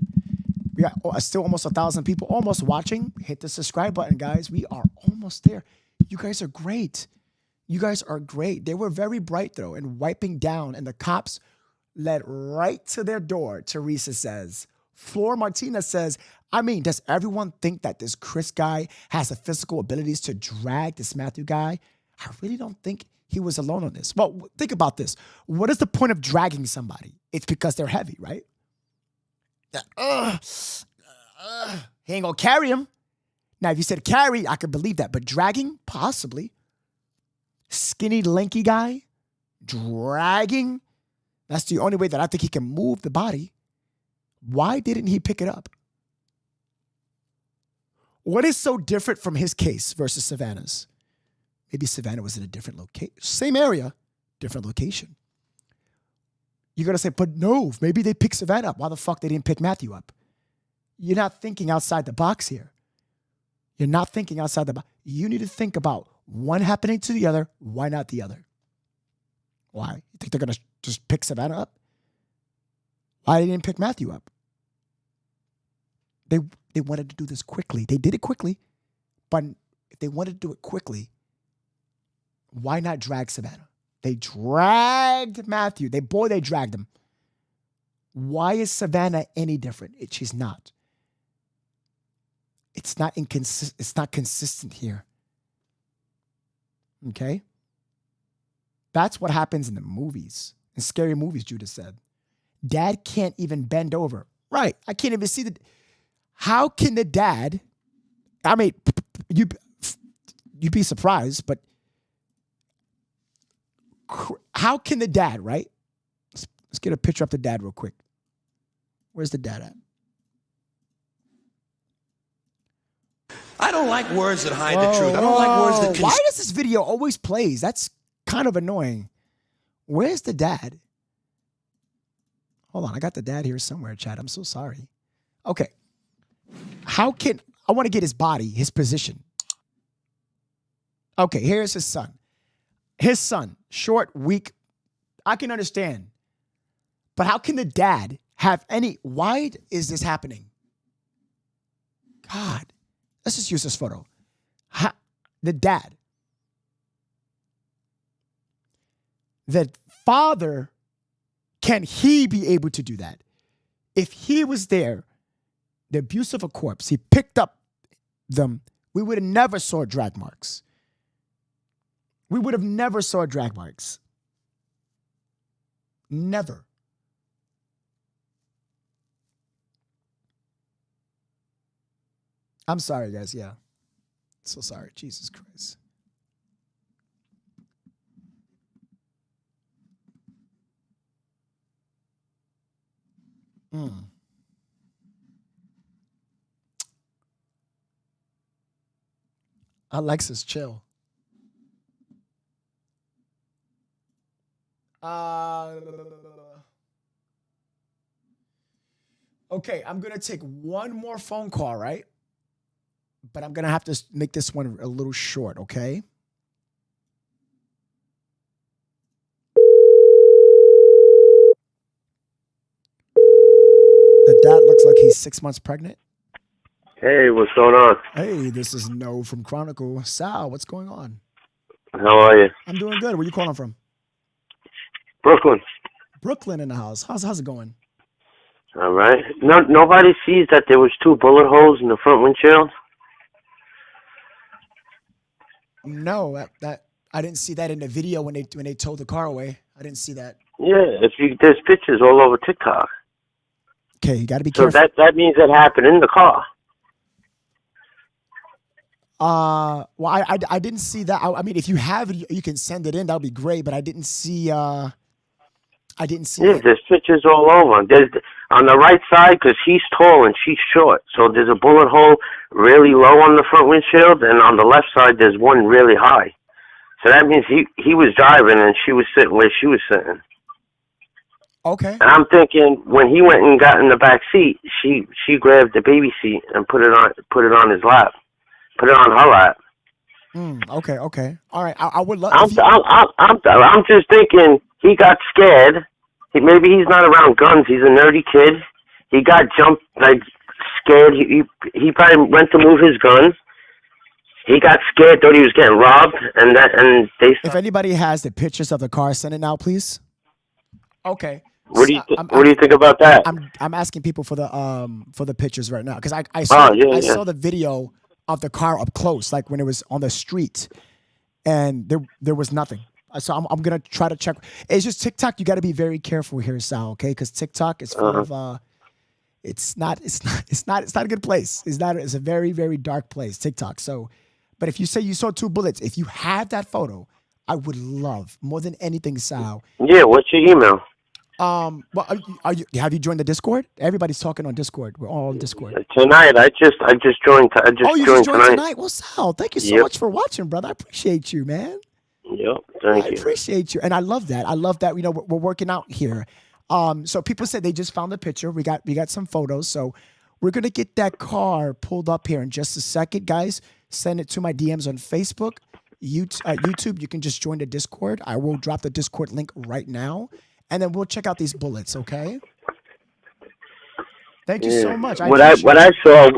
Speaker 1: We got still almost 1,000 people almost watching. Hit the subscribe button, guys. We are almost there. You guys are great. They were very bright though, and wiping down, and the cops led right to their door. Teresa says. Flor Martinez says, I mean, does everyone think that this Chris guy has the physical abilities to drag this Matthew guy? I really don't think he was alone on this. Well, think about this. What is the point of dragging somebody? It's because they're heavy, right? He ain't gonna carry him. Now, if you said carry, I could believe that. But dragging? Possibly. Skinny, lanky guy? Dragging? That's the only way that I think he can move the body. Why didn't he pick it up? What is so different from his case versus Savannah's? Maybe Savannah was in a different location. Same area, different location. You're going to say, but no, maybe they picked Savannah up. Why the fuck they didn't pick Matthew up? You're not thinking outside the box here. You need to think about one happening to the other. Why not the other? Why? You think they're going to just pick Savannah up? Why they didn't pick Matthew up? They wanted to do this quickly. They did it quickly. But if they wanted to do it quickly, why not drag Savannah? They dragged Matthew. They dragged him. Why is Savannah any different? She's not. It's not consistent here. Okay? That's what happens in the movies. In scary movies, Judah said. Dad can't even bend over. Right. I can't even see the... How can the dad... I mean, you'd be surprised, but how can the dad, right? Let's get a picture of the dad real quick. Where's the dad at?
Speaker 17: I don't like words that hide the truth. I don't like words that...
Speaker 1: Why does this video always plays? That's kind of annoying. Where's the dad? Hold on, I got the dad here somewhere, Chad. I'm so sorry. Okay. How can... I want to get his body, his position. Okay, here's his son. His son, short, weak. I can understand. But how can the dad have any... Why is this happening? God. Let's just use this photo. The dad. The father, can he be able to do that? If he was there, the abuse of a corpse, he picked up them, we would have never saw drag marks. We would have never saw drag marks. Never. I'm sorry, guys. Yeah. So sorry. Jesus Christ. Alexis, chill. Okay, I'm going to take one more phone call, right? But I'm going to have to make this one a little short, okay? The dad looks like he's 6 months pregnant.
Speaker 18: Hey, what's going on?
Speaker 1: Hey, this is No from Chronicle. Sal, what's going on?
Speaker 18: How are you?
Speaker 1: I'm doing good. Where you calling from?
Speaker 18: Brooklyn.
Speaker 1: Brooklyn in the house. How's it going?
Speaker 18: All right. Nobody sees that there was 2 bullet holes in the front windshield?
Speaker 1: No, that I didn't see that in the video when they towed the car away. I didn't see that.
Speaker 18: Yeah, there's pictures all over TikTok.
Speaker 1: Okay, you got to be careful.
Speaker 18: So that means it happened in the car.
Speaker 1: Well, I didn't see that. I mean, if you have it, you can send it in. That would be great. But I didn't see. Yeah,
Speaker 18: there's pictures all over. There's on the right side because he's tall and she's short. So there's a bullet hole really low on the front windshield, and on the left side there's one really high. So that means he was driving and she was sitting where she was sitting.
Speaker 1: Okay.
Speaker 18: And I'm thinking when he went and got in the back seat, she grabbed the baby seat and put it on his lap. Put it on her lap.
Speaker 1: Okay. All right. I would love.
Speaker 18: I'm just thinking he got scared. Maybe he's not around guns. He's a nerdy kid. He got jumped, scared. He probably went to move his gun. He got scared, thought he was getting robbed, and they.
Speaker 1: If anybody has the pictures of the car, send it now, please. Okay.
Speaker 18: What do you think about that?
Speaker 1: I'm asking people for the pictures right now because I saw the video of the car up close, like when it was on the street, and there was nothing. So I'm gonna try to check. It's just TikTok. You got to be very careful here, Sal. Okay, because TikTok is full of. It's not a good place. It's a very, very dark place, TikTok. So, but if you say you saw 2 bullets, if you have that photo, I would love more than anything, Sal.
Speaker 18: Yeah, what's your email?
Speaker 1: Well, have you joined the Discord? Everybody's talking on Discord. We're all on Discord.
Speaker 18: Tonight, I just joined.
Speaker 1: You just joined tonight? Well, Sal, thank you so much for watching, brother. I appreciate you, man.
Speaker 18: Yep, thank you.
Speaker 1: I appreciate you, and I love that. You know, we're working out here. So people said they just found the picture. We got some photos. So we're gonna get that car pulled up here in just a second, guys. Send it to my DMs on Facebook, YouTube. You can just join the Discord. I will drop the Discord link right now. And then we'll check out these bullets, okay? Thank you so much.
Speaker 18: What I saw,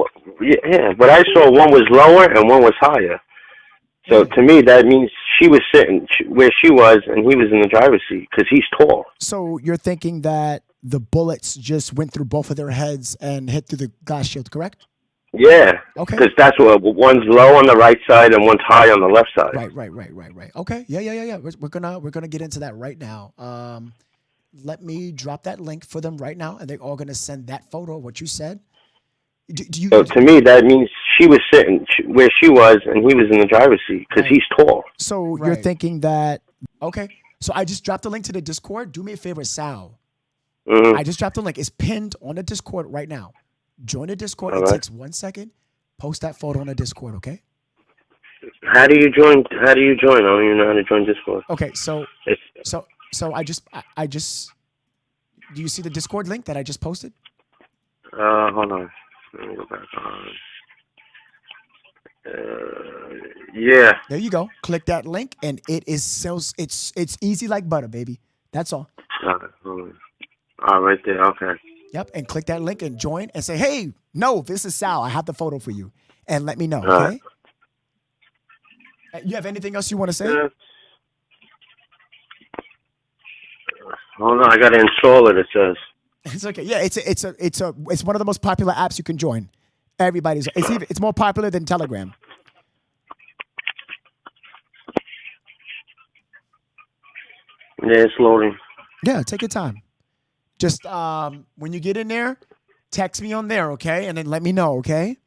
Speaker 18: one was lower and one was higher. So to me, that means she was sitting where she was, and he was in the driver's seat because he's tall.
Speaker 1: So you're thinking that the bullets just went through both of their heads and hit through the glass shield, correct?
Speaker 18: Yeah.
Speaker 1: Okay.
Speaker 18: Because that's what one's low on the right side and one's high on the left side.
Speaker 1: Right. Okay. Yeah. We're gonna get into that right now. Let me drop that link for them right now, and they're all gonna send that photo of what you said. Do you?
Speaker 18: So to me, that means she was sitting where she was, and he was in the driver's seat because he's tall.
Speaker 1: So you're thinking that? Okay. So I just dropped the link to the Discord. Do me a favor, Sal.
Speaker 18: Mm-hmm.
Speaker 1: I just dropped the link. It's pinned on the Discord right now. Join the Discord.
Speaker 18: All
Speaker 1: It
Speaker 18: right.
Speaker 1: takes 1 second. Post that photo on the Discord, okay?
Speaker 18: How do you join? I don't even know how to join Discord.
Speaker 1: Okay, so I just do you see the Discord link that I just posted?
Speaker 18: Hold on. Let me go back on. Yeah.
Speaker 1: There you go. Click that link, and it is so it's easy like butter, baby. That's all.
Speaker 18: Hold on. Oh, right there. Okay.
Speaker 1: Yep, and click that link and join and say, hey, no, this is Sal. I have the photo for you. And let me know, okay? You have anything else you want to say?
Speaker 18: Hold on, I got to install it, it says.
Speaker 1: It's okay. Yeah, it's one of the most popular apps you can join. It's more popular than Telegram.
Speaker 18: Yeah, it's loading.
Speaker 1: Yeah, take your time. Just when you get in there, text me on there, okay? And then let me know, okay?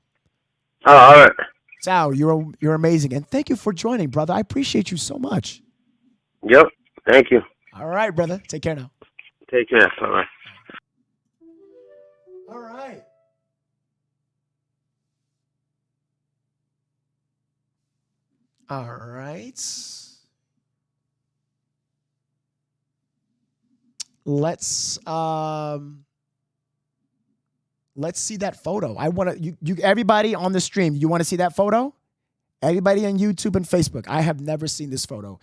Speaker 18: Oh, all right.
Speaker 1: Sal, you're amazing. And thank you for joining, brother. I appreciate you so much.
Speaker 18: Yep. Thank you.
Speaker 1: All right, brother. Take care now.
Speaker 18: Take care. Bye-bye.
Speaker 1: All right. All right. Let's see that photo. I want to you everybody on the stream, you want to see that photo? Everybody on YouTube and Facebook. I have never seen this photo.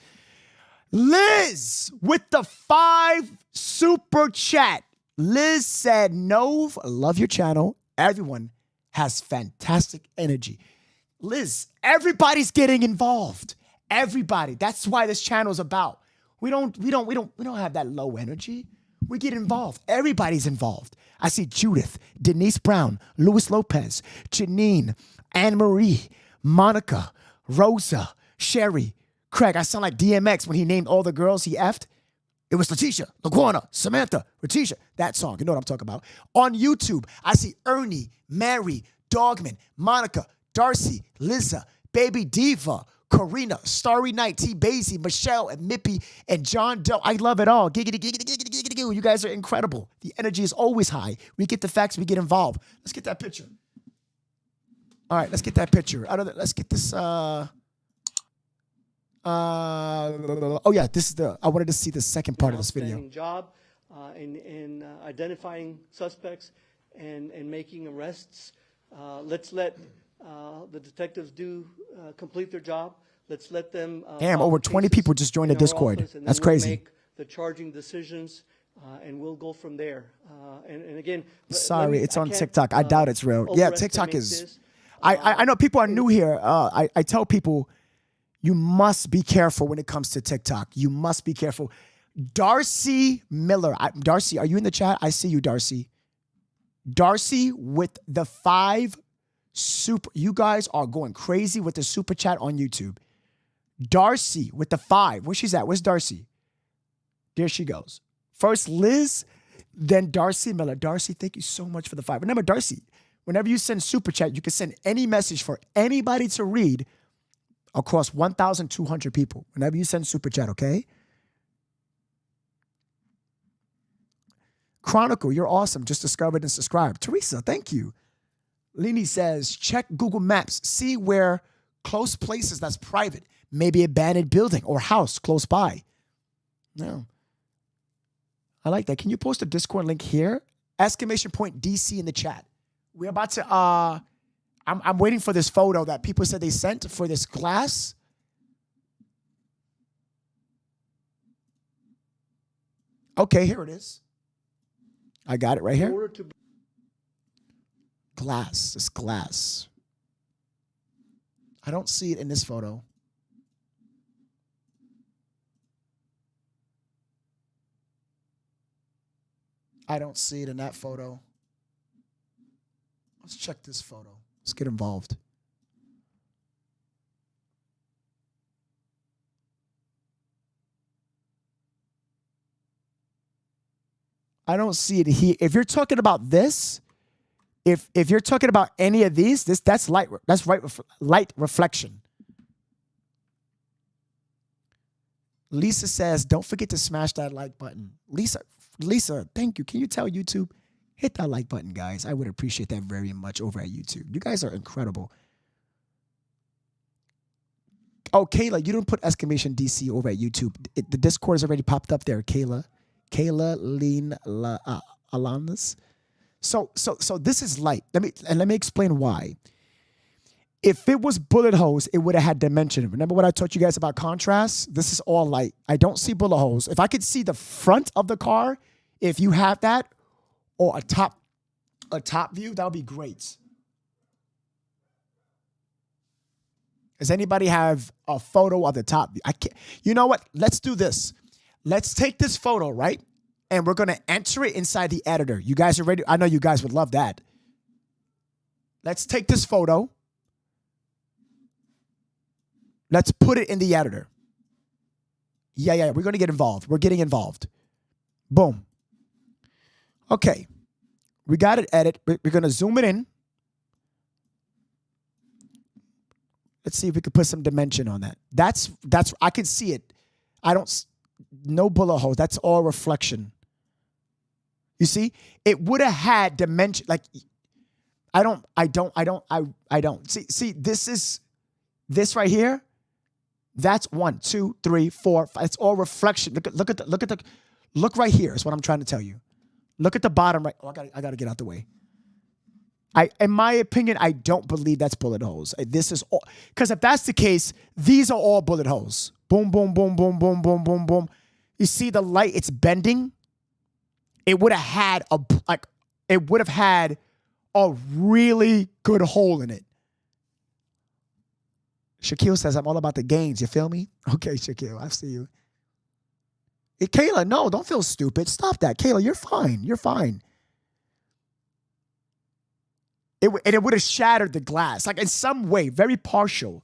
Speaker 1: Liz with the 5 super chat. Liz said, "Nove, I love your channel. Everyone has fantastic energy." Liz, everybody's getting involved. Everybody. That's why this channel is about. We don't have that low energy. We get involved. Everybody's involved. I see Judith, Denise Brown, Luis Lopez, Janine, Anne Marie, Monica, Rosa, Sherry, Craig. I sound like DMX when he named all the girls he effed. It was Letitia, LaGuana, Samantha, Letitia. That song. You know what I'm talking about. On YouTube, I see Ernie, Mary, Dogman, Monica, Darcy, Liza, Baby Diva, Karina, Starry Night, T. Basie, Michelle, and Mippy, and John Doe. I love it all. Giggity, giggity, giggity, giggity, giggity. You guys are incredible. The energy is always high. We get the facts. We get involved. Let's get that picture. All right, let's get that picture. Let's get this. Oh yeah, this is I wanted to see the second part of this video.
Speaker 19: Job in identifying suspects and making arrests. Let's let the detectives complete their job. Let's let them.
Speaker 1: Damn, over 20 people just joined the Discord. That's crazy.
Speaker 19: We'll make the charging decisions, and we'll go from there. And again,
Speaker 1: sorry, it's on TikTok. I doubt it's real. Yeah, TikTok is. I know people are new here. I tell people, you must be careful when it comes to TikTok. You must be careful. Darcy Miller. Darcy, are you in the chat? I see you, Darcy. Darcy with the 5 super. You guys are going crazy with the super chat on YouTube. Darcy with the 5. Where she's at? Where's Darcy? There she goes. First Liz, then Darcy Miller. Darcy, thank you so much for the 5. Remember, Darcy, whenever you send super chat, you can send any message for anybody to read across 1,200 people. Whenever you send super chat, okay? Chronicle, you're awesome. Just discovered and subscribed. Teresa, thank you. Lini says, check Google Maps. See where close places that's private. Maybe abandoned building or house close by. No. I like that. Can you post a Discord link here? Exclamation point DC in the chat. We're about to, I'm waiting for this photo that people said they sent for this glass. Okay, here it is. I got it right here. Glass, this glass. I don't see it in this photo. I don't see it in that photo. Let's check this photo. Let's get involved. I don't see it here. If you're talking about this, if you're talking about any of these, that's light. That's right. Light reflection. Lisa says, "Don't forget to smash that like button." Lisa, thank you. Can you tell YouTube hit that like button, guys? I would appreciate that very much over at YouTube. You guys are incredible. Oh, Kayla, you didn't put exclamation DC over at YouTube. The Discord has already popped up there, Kayla. Alanis. So this is light. Let me explain why. If it was bullet holes, it would have had dimension. Remember what I taught you guys about contrast? This is all light. I don't see bullet holes. If I could see the front of the car, if you have that, or a top view, that would be great. Does anybody have a photo of the top view? I can't. You know what? Let's do this. Let's take this photo, right? And we're going to enter it inside the editor. You guys are ready? I know you guys would love that. Let's take this photo. Let's put it in the editor. Yeah. We're going to get involved. We're getting involved. Boom. Okay. We got it edit. We're going to zoom it in. Let's see if we can put some dimension on that. That's I can see it. No bullet holes. That's all reflection. You see, it would have had dimension. Like, I don't. See, this right here. That's 1, 2, 3, 4, 5. It's all reflection. Look right here is what I'm trying to tell you. Look at the bottom right. Oh, I gotta get out the way. In my opinion, I don't believe that's bullet holes. This is all, because if that's the case, these are all bullet holes. Boom, boom, boom, boom, boom, boom, boom, boom. You see the light? It's bending. It would have had a really good hole in it. Shaquille says, "I'm all about the gains." You feel me? Okay, Shaquille, I see you. Hey, Kayla, no, don't feel stupid. Stop that, Kayla. You're fine. You're fine. It would have shattered the glass, like in some way, very partial.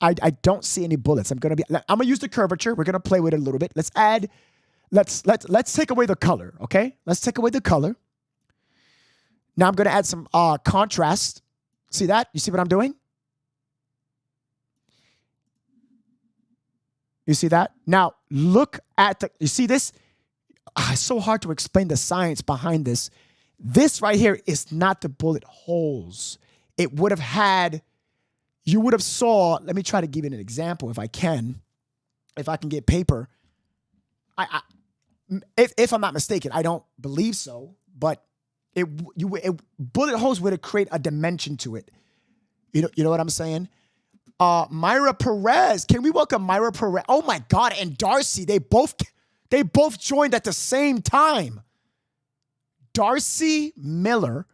Speaker 1: I don't see any bullets. I'm gonna use the curvature. We're gonna play with it a little bit. Let's take away the color, okay? Let's take away the color. Now I'm gonna add some contrast. See that? You see what I'm doing? You see that? Now look at you see this? It's so hard to explain the science behind this. This right here is not the bullet holes. It would have had, you would have saw, let me try to give you an example if I can get paper. If I'm not mistaken, I don't believe so, but bullet holes would have created a dimension to it. You know what I'm saying? Myra Perez, can we welcome Myra Perez? Oh my God, and Darcy, they both joined at the same time. Darcy Miller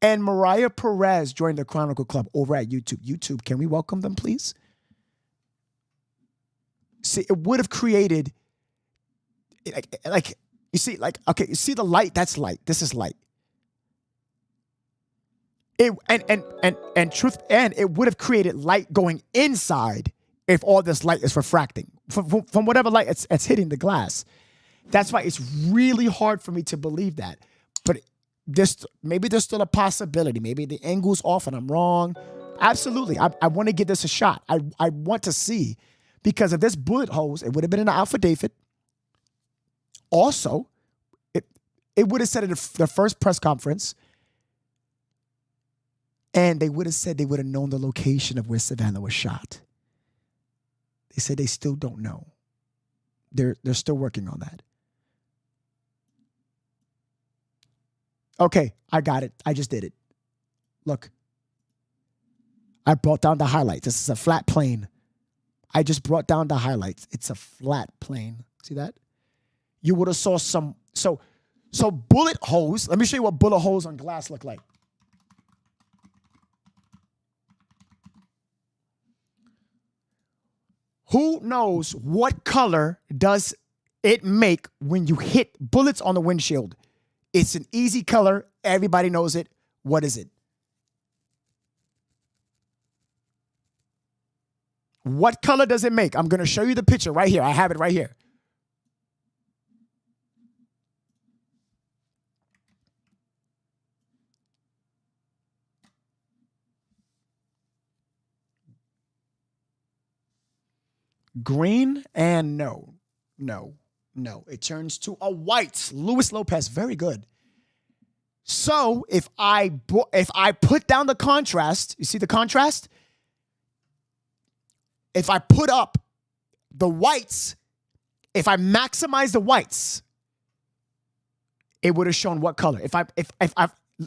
Speaker 1: and Mariah Perez joined the Chronicle Club over at YouTube. YouTube, can we welcome them, please? See, it would have created, like you see, okay, you see the light? That's light. This is light. It would have created light going inside if all this light is refracting from whatever light it's hitting the glass. That's why it's really hard for me to believe that. But maybe there's still a possibility. Maybe the angle's off and I'm wrong. Absolutely. I want to give this a shot. I want to see. Because if there's bullet holes, it would have been in the Alpha David. Also, it would have said at the first press conference, and they would have said they would have known the location of where Savannah was shot. They said they still don't know. They're still working on that. Okay, I got it. I just did it. Look. I brought down the highlights. This is a flat plane. I just brought down the highlights. It's a flat plane. See that? You would have saw some. So bullet holes. Let me show you what bullet holes on glass look like. Who knows what color does it make when you hit bullets on the windshield? It's an easy color. Everybody knows it. What is it? What color does it make? I'm going to show you the picture right here. I have it right here. Green and no. It turns to a white. Luis Lopez, very good. So if I put down the contrast, you see the contrast? If I put up the whites, if I maximize the whites, it would have shown what color. If I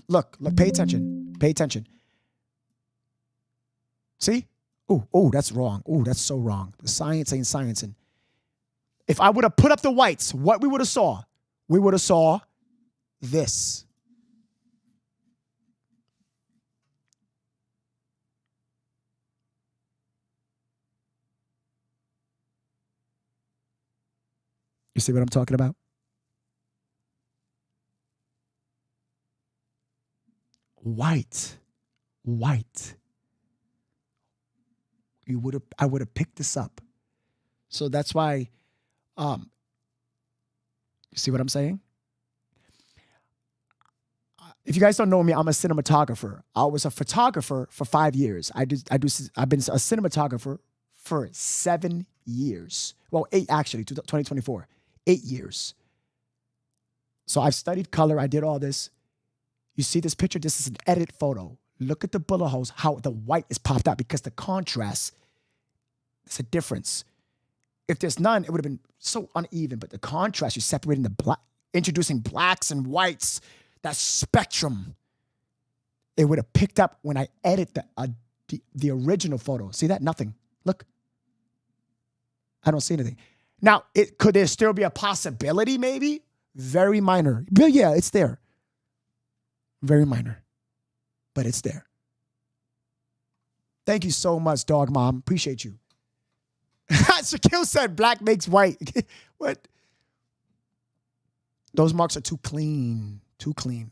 Speaker 1: look, pay attention. See? Oh, that's wrong. Oh, that's so wrong. The science ain't sciencing. If I would have put up the whites, what we would have saw? We would have saw this. You see what I'm talking about? White. I would have picked this up. So that's why, you see what I'm saying? If you guys don't know me, I'm a cinematographer. I was a photographer for 5 years. I've been a cinematographer for 7 years. Well, 8 actually, 2024. 8 years. So I've studied color. I did all this. You see this picture? This is an edit photo. Look at the bullet holes, how the white is popped out because the contrast, there's a difference. If there's none, it would have been so uneven, but the contrast, you're separating the black, introducing blacks and whites, that spectrum, it would have picked up when I edit the original photo. See that? Nothing. Look. I don't see anything. Now, could there still be a possibility maybe? Very minor. But yeah, it's there. Very minor. But it's there. Thank you so much, Dog Mom. Appreciate you. Shaquille said black makes white. What? Those marks are too clean. Too clean.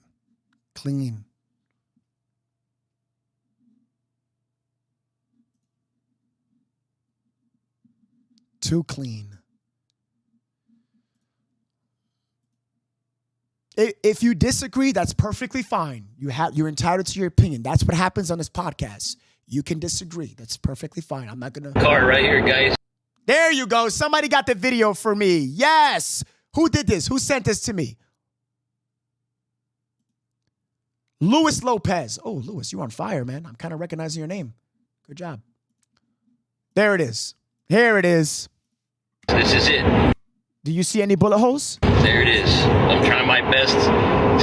Speaker 1: Clean. Too clean. If you disagree, that's perfectly fine. You're entitled to your opinion. That's what happens on this podcast. You can disagree. That's perfectly fine. I'm not gonna.
Speaker 20: Card right here, guys.
Speaker 1: There you go. Somebody got the video for me. Yes. Who did this? Who sent this to me? Luis Lopez. Oh, Luis, you're on fire, man. I'm kind of recognizing your name. Good job. There it is. Here it is.
Speaker 20: This is it.
Speaker 1: Do you see any bullet holes?
Speaker 20: There it is. I'm trying my best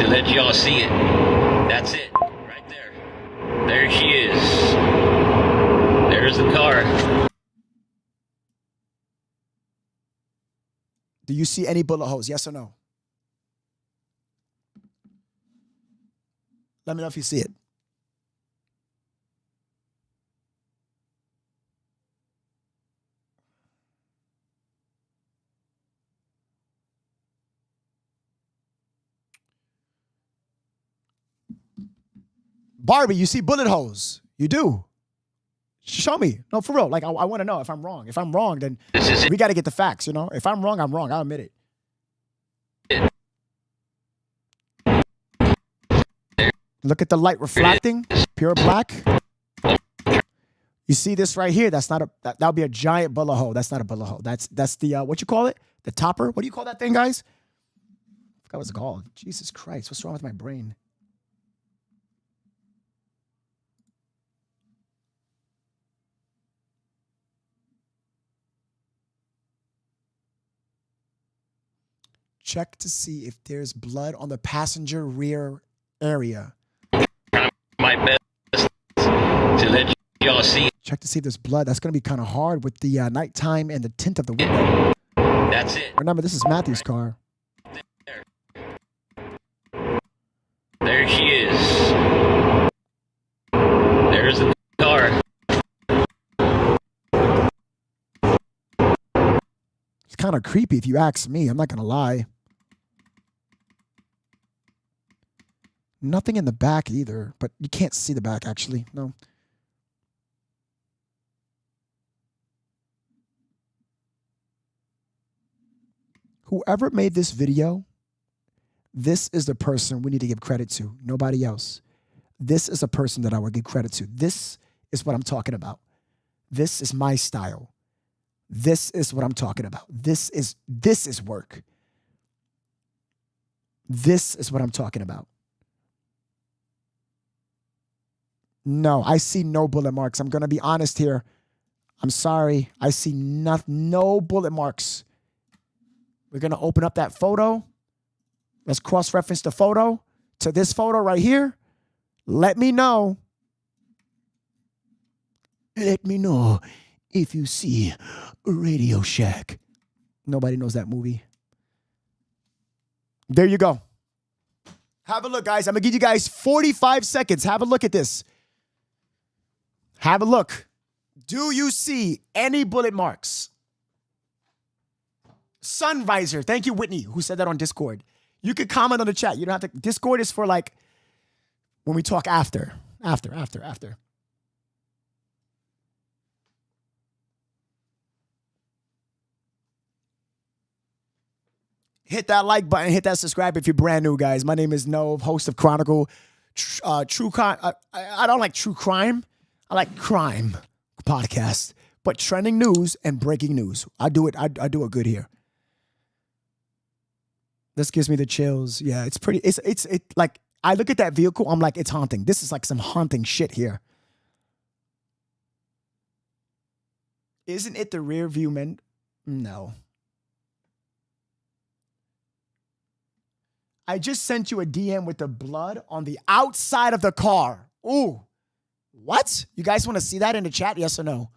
Speaker 20: to let y'all see it. That's it. Right there. There she is. There's the car.
Speaker 1: Do you see any bullet holes? Yes or no? Let me know if you see it. Barbie, you see bullet holes. You do. Show me. No, for real. Like, I want to know if I'm wrong. If I'm wrong, then we got to get the facts, you know? If I'm wrong, I'm wrong. I'll admit it. Look at the light reflecting. Pure black. You see this right here? That's not that would be a giant bullet hole. That's not a bullet hole. That's the, what you call it? The topper? What do you call that thing, guys? I forgot what it's called. Jesus Christ. What's wrong with my brain? Check to see if there's blood on the passenger rear area.
Speaker 20: My best to let y'all see.
Speaker 1: Check to see if there's blood. That's going to be kind of hard with the nighttime and the tint of the window.
Speaker 20: That's it.
Speaker 1: Remember, this is Matthew's car.
Speaker 20: There she is. There's the car.
Speaker 1: It's kind kind of creepy if you ask me. I'm not going to lie. Nothing in the back either, but you can't see the back actually. No. Whoever made this video, this is the person we need to give credit to. Nobody else. This is a person that I would give credit to. This is what I'm talking about. This is my style. This is what I'm talking about. This is work. This is what I'm talking about. No, I see no bullet marks. I'm going to be honest here. I'm sorry. I see no bullet marks. We're going to open up that photo. Let's cross-reference the photo to this photo right here. Let me know. Let me know if you see Radio Shack. Nobody knows that movie. There you go. Have a look, guys. I'm going to give you guys 45 seconds. Have a look at this. Have a look. Do you see any bullet marks? Sun visor. Thank you, Whitney, who said that on Discord. You could comment on the chat. You don't have to. Discord is for like when we talk after. Hit that like button. Hit that subscribe if you're brand new, guys. My name is Nove, host of Chronicle. True crime. I don't like true crime. I like crime podcast. But trending news and breaking news. I do it good here. This gives me the chills. Yeah, it's pretty. It's like I look at that vehicle. I'm like, it's haunting. This is like some haunting shit here. Isn't it the rear view mirror? No. I just sent you a DM with the blood on the outside of the car. Ooh. What? You guys want to see that in the chat? Yes or no?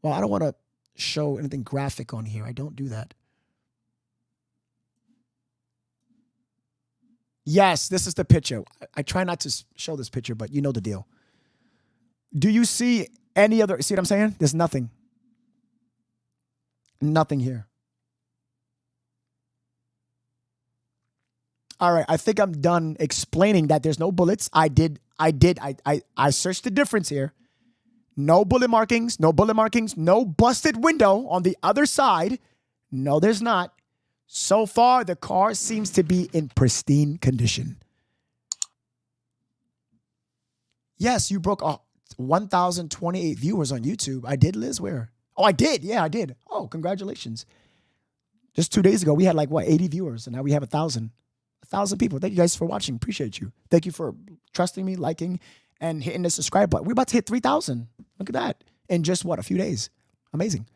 Speaker 1: Well, I don't want to show anything graphic on here. I don't do that. Yes, this is the picture. I try not to show this picture, but you know the deal. Do you see any other? See what I'm saying? There's nothing. Nothing here. All right, I think I'm done explaining that there's no bullets. I searched the difference here. No bullet markings, no busted window on the other side. No, there's not. So far, the car seems to be in pristine condition. Yes, you broke 1,028 viewers on YouTube. I did, Liz? Where? Oh, I did. Yeah, I did. Oh, congratulations. Just 2 days ago, we had like, 80 viewers, and now we have 1,000. 1,000 people. Thank you guys for watching. Appreciate you. Thank you for trusting me, liking, and hitting the subscribe button. We're about to hit 3,000. Look at that. In just, a few days. Amazing.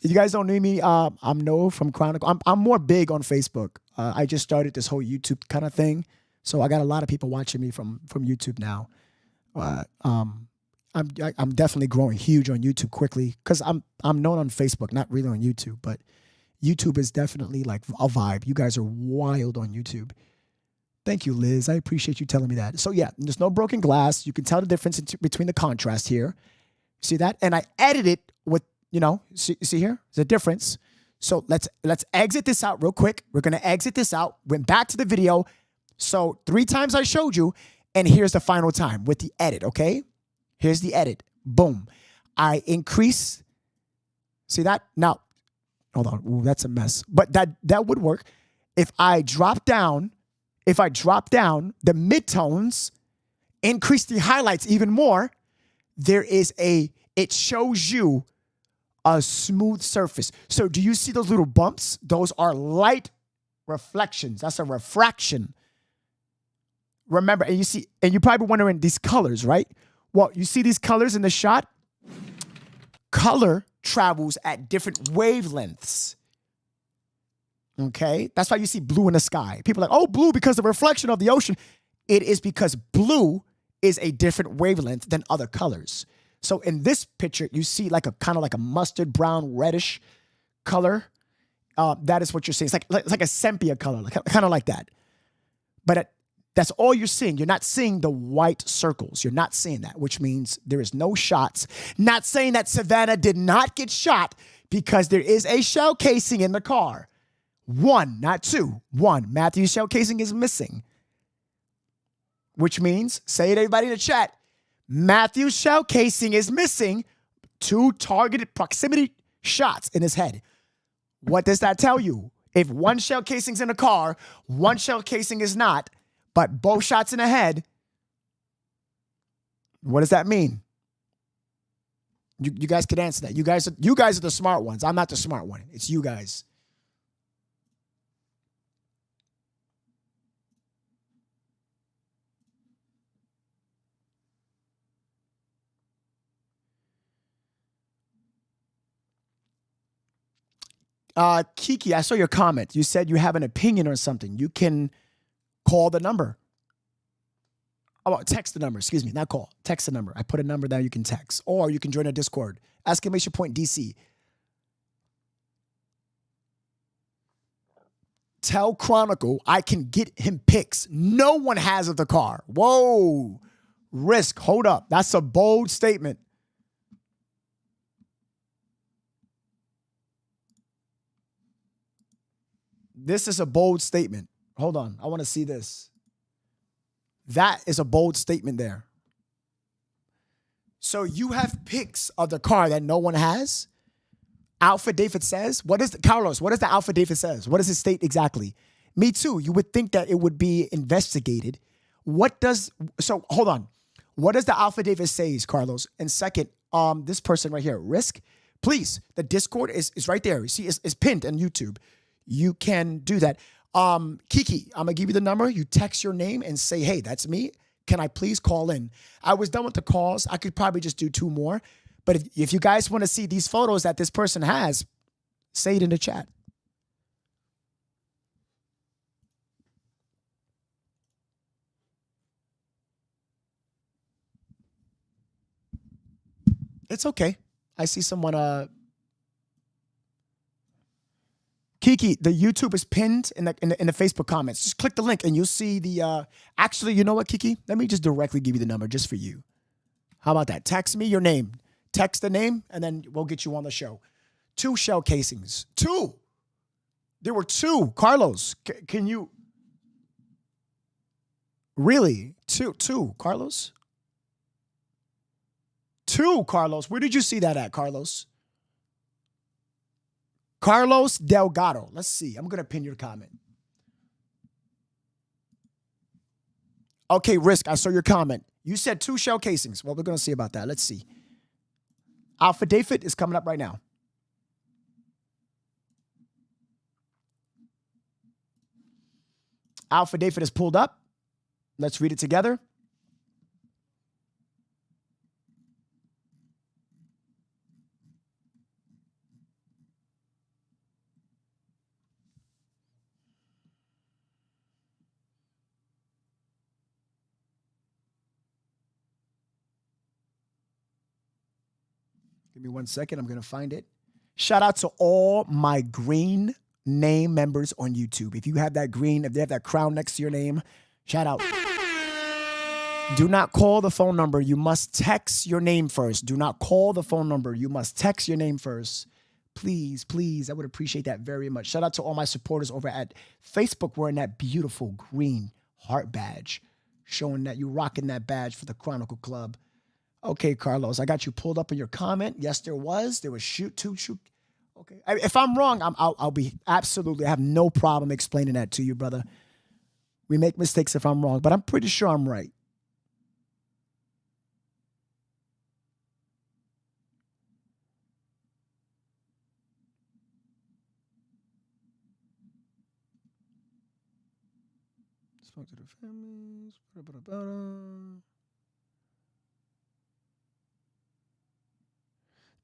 Speaker 1: If you guys don't know me, I'm Noah from Chronicle. I'm more big on Facebook. I just started this whole YouTube kind of thing. So I got a lot of people watching me from YouTube now. I'm definitely growing huge on YouTube quickly because I'm known on Facebook, not really on YouTube, but YouTube is definitely like a vibe. You guys are wild on YouTube. Thank you, Liz. I appreciate you telling me that. So yeah, there's no broken glass. You can tell the difference between the contrast here. See that? And I edited it with, see here? There's a difference. So let's exit this out real quick. We're going to exit this out. Went back to the video. So 3 times I showed you, and here's the final time with the edit, okay? Here's the edit. Boom. I increase. See that? Now, hold on. Ooh, that's a mess. But that would work. If I drop down the midtones, increase the highlights even more, it shows you a smooth surface. So do you see those little bumps? Those are light reflections. That's a refraction. Remember, and you're probably wondering these colors, right? Well, you see these colors in the shot? Color travels at different wavelengths. Okay? That's why you see blue in the sky. People are like, oh, blue because of the reflection of the ocean. It is because blue is a different wavelength than other colors. So in this picture, you see like a kind of like a mustard brown reddish color. That is what you're seeing. It's like a sepia color, kind of like that. But that's all you're seeing. You're not seeing the white circles. You're not seeing that, which means there is no shots. Not saying that Savannah did not get shot, because there is a shell casing in the car. One, not two. One, Matthew's shell casing is missing. Which means, say it everybody in the chat, Matthew's shell casing is missing. 2 targeted proximity shots in his head. What does that tell you? If one shell casing's in the car, one shell casing is not, but both shots in the head, what does that mean? You guys could answer that. You guys are the smart ones. I'm not the smart one. It's you guys. Kiki, I saw your comment. You said you have an opinion on something. You can call the number. Oh, text the number. Excuse me, not call. Text the number. I put a number there you can text. Or you can join a Discord. Exclamation point DC. Tell Chronicle I can get him pics no one has of the car. Whoa. Risk. Hold up. That's a bold statement. This is a bold statement. Hold on. I want to see this. That is a bold statement there. So you have pics of the car that no one has? Alpha David says? Carlos, what does the Alpha David says? What does it state exactly? Me too. You would think that it would be investigated. So hold on. What does the Alpha David say, Carlos? And second, this person right here, Risk, please, the Discord is right there. You see, it's pinned on YouTube. You can do that. Kiki, I'm going to give you the number. You text your name and say, hey, that's me. Can I please call in? I was done with the calls. I could probably just do 2 more. But if you guys want to see these photos that this person has, say it in the chat. It's okay. I see someone... Kiki, the YouTube is pinned in the Facebook comments. Just click the link and you'll see the, actually, you know what, Kiki? Let me just directly give you the number just for you. How about that? Text me your name. Text the name and then we'll get you on the show. 2 shell casings. 2. There were 2. Carlos, can you? Really? 2, Carlos? 2, Carlos. Where did you see that at, Carlos? Carlos Delgado. Let's see. I'm going to pin your comment. Okay, Risk, I saw your comment. You said 2 shell casings. Well, we're going to see about that. Let's see. Alpha David is coming up right now. Alpha David is pulled up. Let's read it together. Give me 1 second. I'm going to find it. Shout out to all my green name members on YouTube. If you have that green, if they have that crown next to your name, shout out. Do not call the phone number. You must text your name first. Do not call the phone number. You must text your name first. Please, please. I would appreciate that very much. Shout out to all my supporters over at Facebook wearing that beautiful green heart badge, showing that you're rocking that badge for the Chronicle Club. Okay, Carlos, I got you pulled up in your comment. Yes, there was. There was shoot. Okay. If I'm wrong, I'll be absolutely, I have no problem explaining that to you, brother. We make mistakes if I'm wrong, but I'm pretty sure I'm right. Spoke to the families.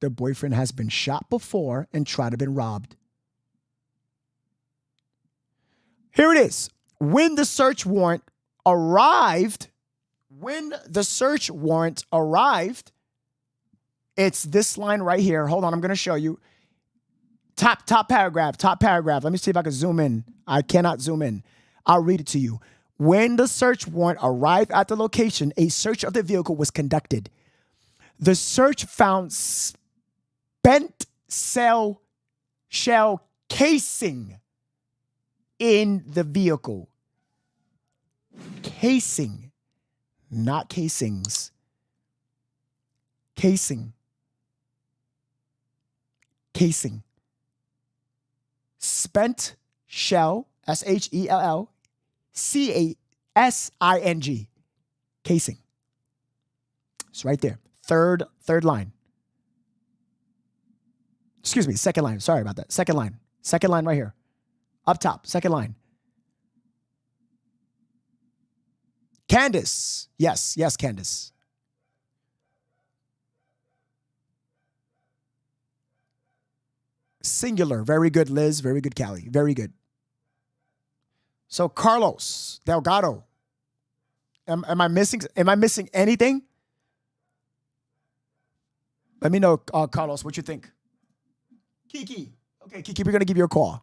Speaker 1: The boyfriend has been shot before and tried to been robbed. Here it is. When the search warrant arrived, it's this line right here. Hold on, I'm going to show you. Top paragraph. Let me see if I can zoom in. I cannot zoom in. I'll read it to you. When the search warrant arrived at the location, a search of the vehicle was conducted. The search found spent shell casing in the vehicle. Casing, not casings. Casing. Casing. Spent shell, SHELL, CASING. Casing. It's right there. Third line. Excuse me, second line. Sorry about that. Second line. Second line right here. Up top, second line. Candace. Yes, Candace. Singular. Very good, Liz. Very good, Callie. Very good. So Carlos Delgado. Am I missing anything? Let me know, Carlos, what you think. Kiki. Okay, Kiki, we're going to give you a call.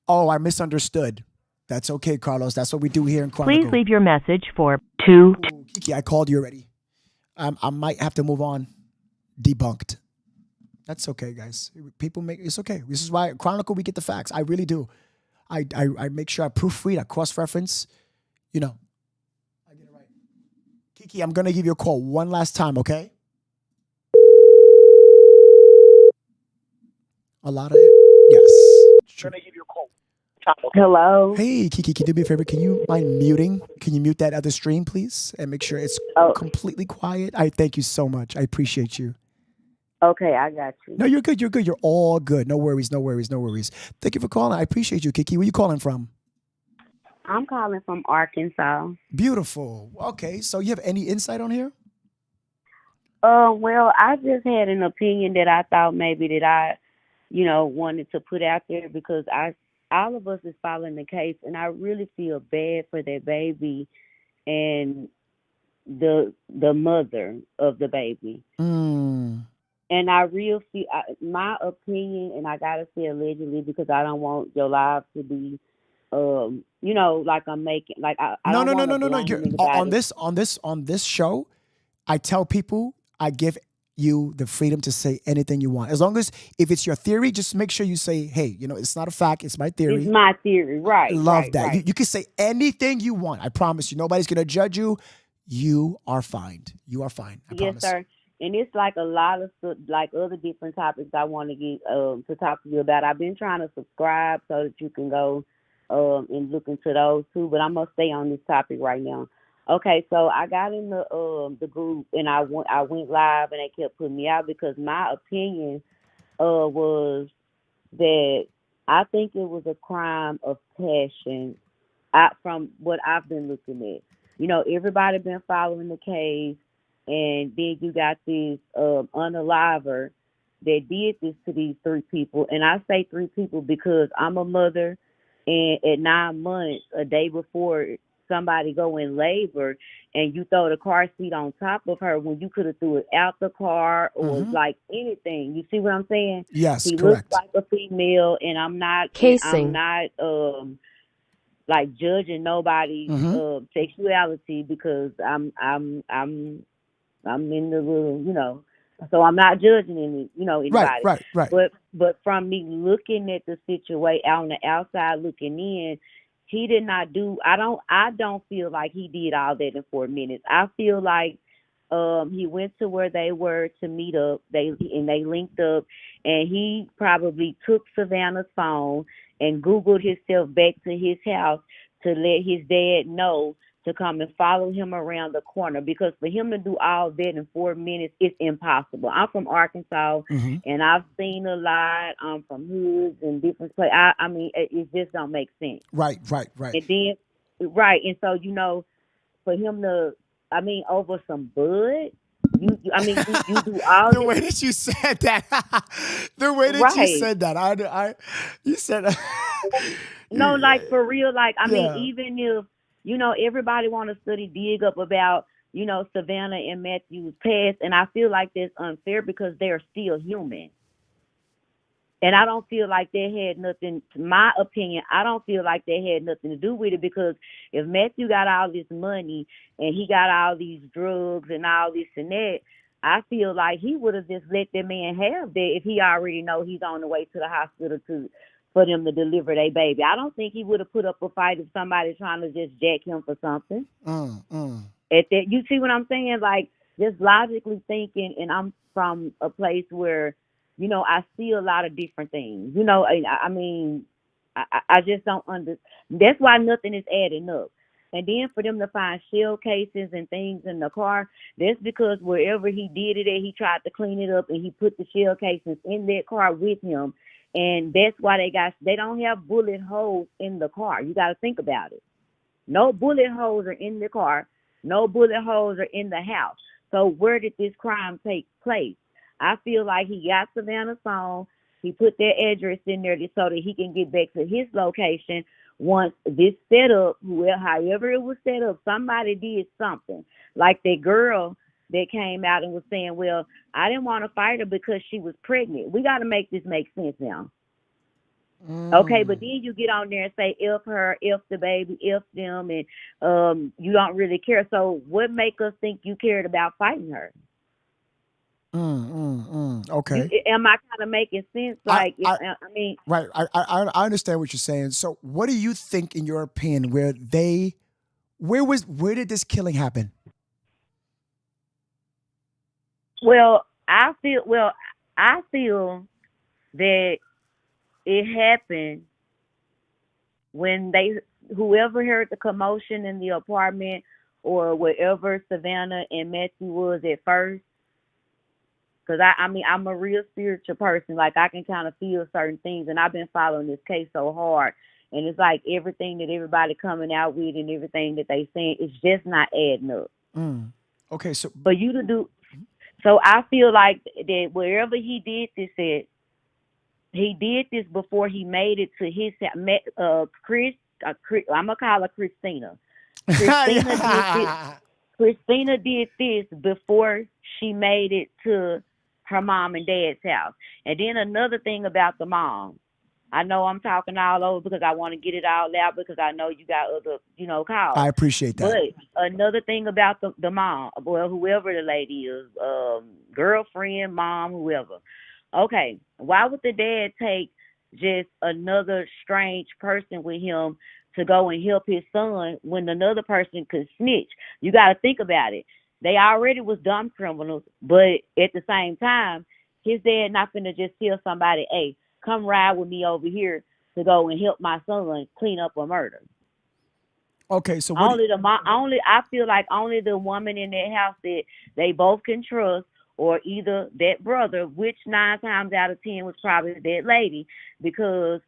Speaker 1: Oh, I misunderstood. That's okay, Carlos. That's what we do here in Chronicle.
Speaker 21: Please leave your message for 2.
Speaker 1: Kiki, I called you already. I might have to move on. Debunked. That's okay, guys. It's okay. This is why Chronicle, we get the facts. I really do. I make sure I proofread, I cross-reference. I get it right. Kiki, I'm going to give you a call one last time, okay? A lot of it. Yes.
Speaker 22: I'm going to give you a call.
Speaker 23: Hello.
Speaker 1: Hey, Kiki, can you do me a favor? Can you mind muting? Can you mute that other stream, please? And make sure it's completely quiet. I thank you so much. I appreciate you.
Speaker 23: Okay, I got you.
Speaker 1: No, you're good. You're good. You're all good. No worries. No worries. No worries. Thank you for calling. I appreciate you, Kiki. Where you calling from?
Speaker 23: I'm calling from Arkansas.
Speaker 1: Beautiful. Okay, so you have any insight on here?
Speaker 23: Well, I just had an opinion that I thought maybe that I, wanted to put out there because all of us is following the case, and I really feel bad for that baby and the mother of the baby. And I really feel my opinion, and I gotta say allegedly because I don't want your life to be, like I'm making like I
Speaker 1: No.
Speaker 23: don't want to blame anybody.
Speaker 1: On this show, I tell people I give you the freedom to say anything you want. As long as if it's your theory, just make sure you say, hey, it's not a fact, it's my theory.
Speaker 23: It's my theory, right?
Speaker 1: I love that.
Speaker 23: Right.
Speaker 1: You can say anything you want. I promise you. Nobody's gonna judge you. You are fine. You are fine. I promise.
Speaker 23: Yes, sir. And it's like a lot of like other different topics I want to get to talk to you about. I've been trying to subscribe so that you can go and look into those too. But I'm gonna stay on this topic right now. Okay, so I got in the group and I went live and they kept putting me out because my opinion was that I think it was a crime of passion. From what I've been looking at, everybody been following the case. And then you got this unaliver that did this to these 3 people. And I say 3 people because I'm a mother, and at 9 months, a day before somebody go in labor, and you throw the car seat on top of her when you could have threw it out the car or like anything. You see what I'm saying?
Speaker 1: Yes,
Speaker 23: he
Speaker 1: correct.
Speaker 23: looks like a female, and I'm not like judging nobody's sexuality because I'm in the little, so I'm not judging anybody.
Speaker 1: Right.
Speaker 23: But from me looking at the situation on the outside looking in, he did not do. I don't feel like he did all that in 4 minutes. I feel like he went to where they were to meet up. They linked up, and he probably took Savannah's phone and Googled himself back to his house to let his dad know to come and follow him around the corner, because for him to do all that in 4 minutes, it's impossible. I'm from Arkansas, and I've seen a lot. I'm from hoods and different places. I mean, it just don't make sense.
Speaker 1: Right.
Speaker 23: And then, and so, for him to, over some bud, you do all
Speaker 1: the way that you said that. The way that you said that. You said
Speaker 23: no, like for real, like even if everybody want to dig up about Savannah and Matthew's past, and I feel like that's unfair because they're still human. And I don't feel like they had nothing, my opinion, I don't feel like they had nothing to do with it, because if Matthew got all this money and he got all these drugs and all this and that, I feel like he would have just let that man have that if he already know he's on the way to the hospital for them to deliver their baby. I don't think he would have put up a fight if somebody's trying to just jack him for something. At that, you see what I'm saying? Like, just logically thinking, and I'm from a place where, you know, I see a lot of different things. You know, I mean, I just don't understand. That's why nothing is adding up. And then for them to find shell cases and things in the car, that's because wherever he did it at, he tried to clean it up and he put the shell cases in that car with him. And that's why they don't have bullet holes in the car. You got to think about it. No bullet holes are in the car. No bullet holes are in the house. So where did this crime take place? I feel like he got Savannah's phone. He put their address in there so that he can get back to his location. Once this set up, however it was set up, somebody did something. Like that girl that came out and was saying, well, I didn't want to fight her because she was pregnant. We got to make this make sense now. Okay, but then you get on there and say, F her, F the baby, F them, and you don't really care. So what make us think you cared about fighting her?
Speaker 1: Okay.
Speaker 23: Am I kind of making sense? Like, I mean,
Speaker 1: right. I understand what you're saying. So, what do you think, in your opinion, where did this killing happen?
Speaker 23: Well, I feel that it happened when whoever heard the commotion in the apartment or wherever Savannah and Matthew was at first. Because I mean, I'm a real spiritual person. Like, I can kind of feel certain things, and I've been following this case so hard. And it's like everything that everybody coming out with and everything that they saying, it's just not adding up.
Speaker 1: Okay, so
Speaker 23: for you to do, so I feel like that wherever he did this at, he did this before he made it to his Chris. I'm gonna call her Christina. Christina did this before she made it to her mom and dad's house. And then another thing about the mom, I know I'm talking all over because I want to get it all out because I know you got other, calls.
Speaker 1: I appreciate that.
Speaker 23: But another thing about the mom, well, whoever the lady is, girlfriend, mom, whoever. Okay, why would the dad take just another strange person with him to go and help his son when another person could snitch? You got to think about it. They already was dumb criminals, but at the same time, his dad not finna just tell somebody, hey, come ride with me over here to go and help my son clean up a murder.
Speaker 1: Okay, so
Speaker 23: I feel like only the woman in that house that they both can trust, or either that brother, which 9 times out of 10 was probably that lady, because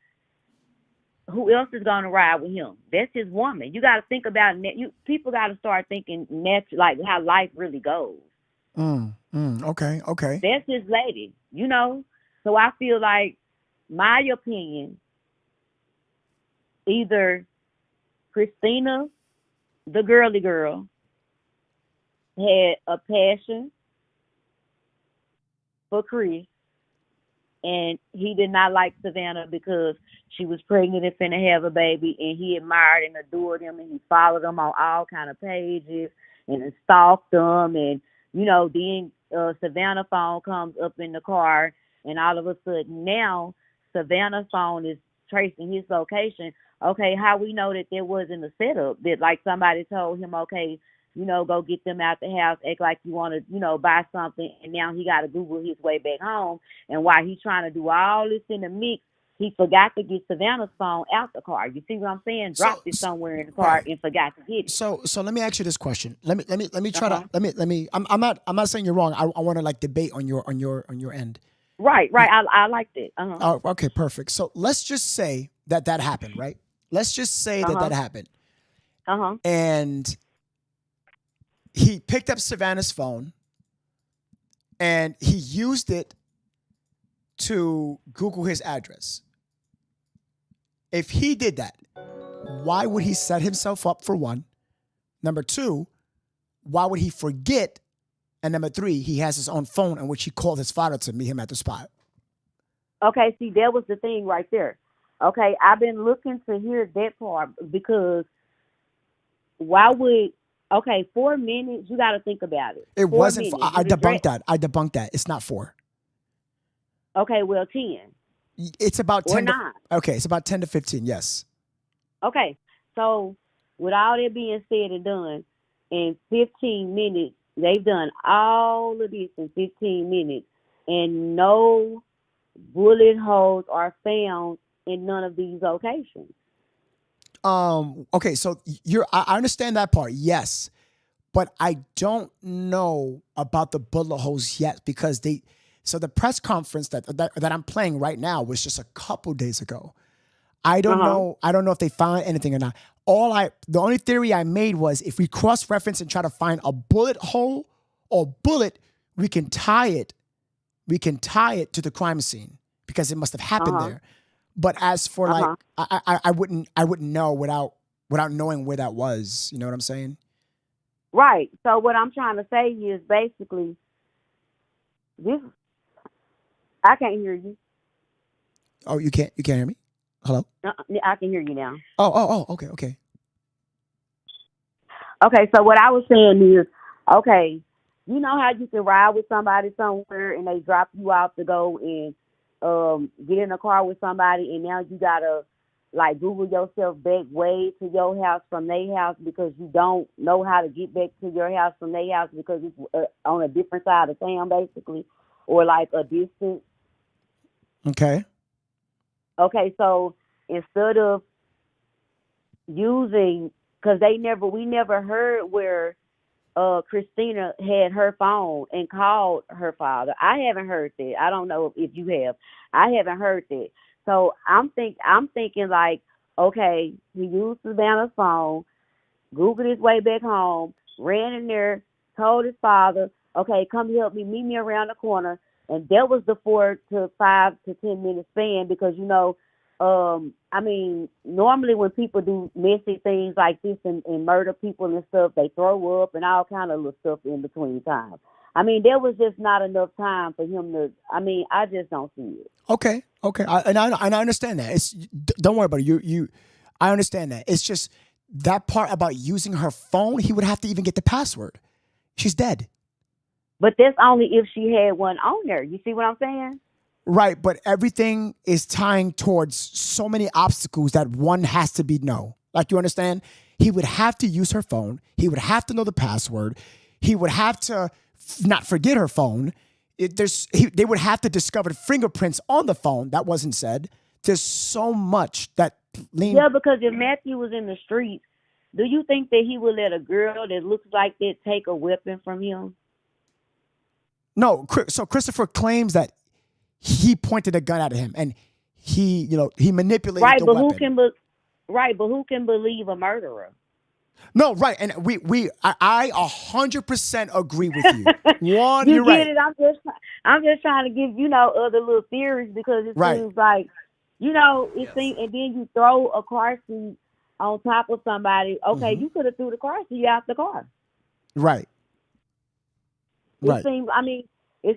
Speaker 23: who else is going to ride with him? That's his woman. You got to think about it. People got to start thinking like how life really goes.
Speaker 1: Okay.
Speaker 23: That's his lady, So I feel like, my opinion, either Christina, the girly girl, had a passion for Chris, and he did not like Savannah because she was pregnant and finna have a baby, and he admired and adored him, and he followed them on all kind of pages and stalked them, and then Savannah's phone comes up in the car, and all of a sudden now Savannah's phone is tracing his location. Okay, how we know that there wasn't a setup, that like somebody told him, okay, go get them out the house, act like you want to, buy something, and now he got to Google his way back home. And while he's trying to do all this in the mix, he forgot to get Savannah's phone out the car. You see what I'm saying? Dropped it somewhere in the car and forgot to get it.
Speaker 1: So let me ask you this question. Let me try to let me. I'm not saying you're wrong. I want to like debate on your end.
Speaker 23: Right. I like that.
Speaker 1: Oh, okay, perfect. So let's just say that happened, right? Let's just say that happened. And he picked up Savannah's phone and he used it to Google his address. If he did that, why would he set himself up, for one? Number two, why would he forget? And number three, he has his own phone in which he called his father to meet him at the spot.
Speaker 23: Okay, see, that was the thing right there. Okay, I've been looking to hear that part because why would 4 minutes? You got to think about it.
Speaker 1: It
Speaker 23: 4
Speaker 1: wasn't.
Speaker 23: minutes.
Speaker 1: I debunked that. I debunked that. It's not 4.
Speaker 23: Okay, well, 10
Speaker 1: It's about
Speaker 23: or
Speaker 1: 10.
Speaker 23: 9.
Speaker 1: Okay, it's about 10 to 15. Yes.
Speaker 23: Okay, so with all that being said and done, in 15 minutes, they've done all of this in 15 minutes, and no bullet holes are found in none of these locations.
Speaker 1: Okay, so I understand that part, yes, but I don't know about the bullet holes yet because so the press conference that I'm playing right now was just a couple days ago. I don't know. I don't know if they found anything or not. The only theory I made was if we cross-reference and try to find a bullet hole or bullet, we can tie it to the crime scene because it must have happened there. But as for I wouldn't know without knowing where that was. You know what I'm saying?
Speaker 23: Right. So what I'm trying to say is basically this. I can't hear you.
Speaker 1: Oh, you can't hear me? Hello?
Speaker 23: I can hear you now.
Speaker 1: Oh, okay.
Speaker 23: Okay, so what I was saying is, okay, you know how you can ride with somebody somewhere and they drop you off to go and get in a car with somebody, and now you gotta like Google yourself back way to your house from their house because you don't know how to get back to your house from their house because it's on a different side of town, basically, or like a distance.
Speaker 1: Okay.
Speaker 23: Okay, so instead of using, because we never heard where Christina had her phone and called her father. I haven't heard that. I don't know if you have. I haven't heard that. So I'm thinking like, okay, he used Savannah's phone, Googled his way back home, ran in there, told his father, okay, come help me, meet me around the corner. And that was the 4 to 5 to 10 minute span because, you know, I mean, normally when people do messy things like this and murder people and stuff, they throw up and all kind of little stuff in between time. I mean, there was just not enough time for him to, I mean, I just don't see it.
Speaker 1: Okay. I understand that. Don't worry about it. I understand that. It's just that part about using her phone, he would have to even get the password. She's dead.
Speaker 23: But that's only if she had one on there. You see what I'm saying?
Speaker 1: Right, but everything is tying towards so many obstacles that one has to be no. Like, you understand? He would have to use her phone. He would have to know the password. He would have to not forget her phone. They would have to discover fingerprints on the phone. That wasn't said. There's so much that
Speaker 23: Yeah, because if Matthew was in the streets, do you think that he would let a girl that looks like that take a weapon from him?
Speaker 1: No, so Christopher claims that he pointed a gun at him and he manipulated the weapon.
Speaker 23: But who can believe a murderer?
Speaker 1: No, right, and I 100% agree with you.
Speaker 23: You're
Speaker 1: right.
Speaker 23: It? I'm just trying to give other little theories because it seems like it seems, and then you throw a car seat on top of somebody. Okay, you could have threw the car seat out the car.
Speaker 1: Right.
Speaker 23: It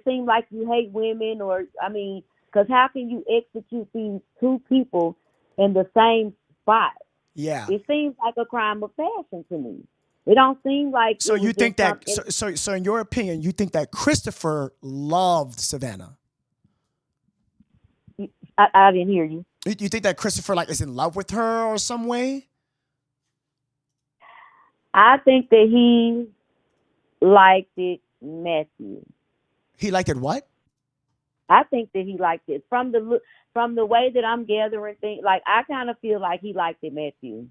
Speaker 23: seems like you hate women, because how can you execute these two people in the same spot?
Speaker 1: Yeah.
Speaker 23: It seems like a crime of passion to me. It don't seem like.
Speaker 1: So you think that? So in your opinion, you think that Christopher loved Savannah?
Speaker 23: I didn't hear you.
Speaker 1: You think that Christopher is in love with her or some way?
Speaker 23: I think that he liked it, Matthew.
Speaker 1: He liked it what?
Speaker 23: I think that he liked it from the way that I'm gathering things. Like I kind of feel like he liked it, Matthew.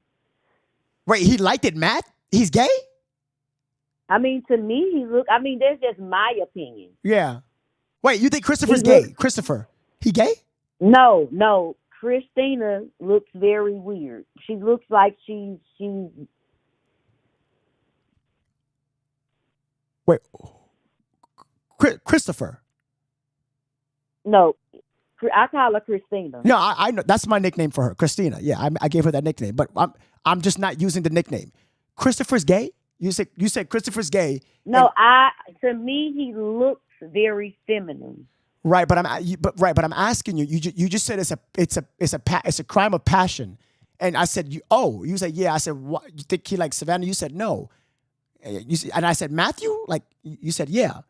Speaker 1: Wait, he liked it, Matt? He's gay?
Speaker 23: I mean, to me, that's just my opinion.
Speaker 1: Yeah. Wait, you think Christopher's gay? Christopher, he gay?
Speaker 23: No. Christina looks very weird. She looks like she's.
Speaker 1: Wait. Christopher.
Speaker 23: No, I call her Christina.
Speaker 1: No, I know that's my nickname for her, Christina. Yeah, I gave her that nickname, but I'm just not using the nickname. Christopher's gay? You said Christopher's gay.
Speaker 23: No, to me he looks very feminine.
Speaker 1: Right, but I'm asking you. You just said it's a crime of passion, and I said you said yeah. I said what you think he likes Savannah? You said no. And I said Matthew, like you said yeah.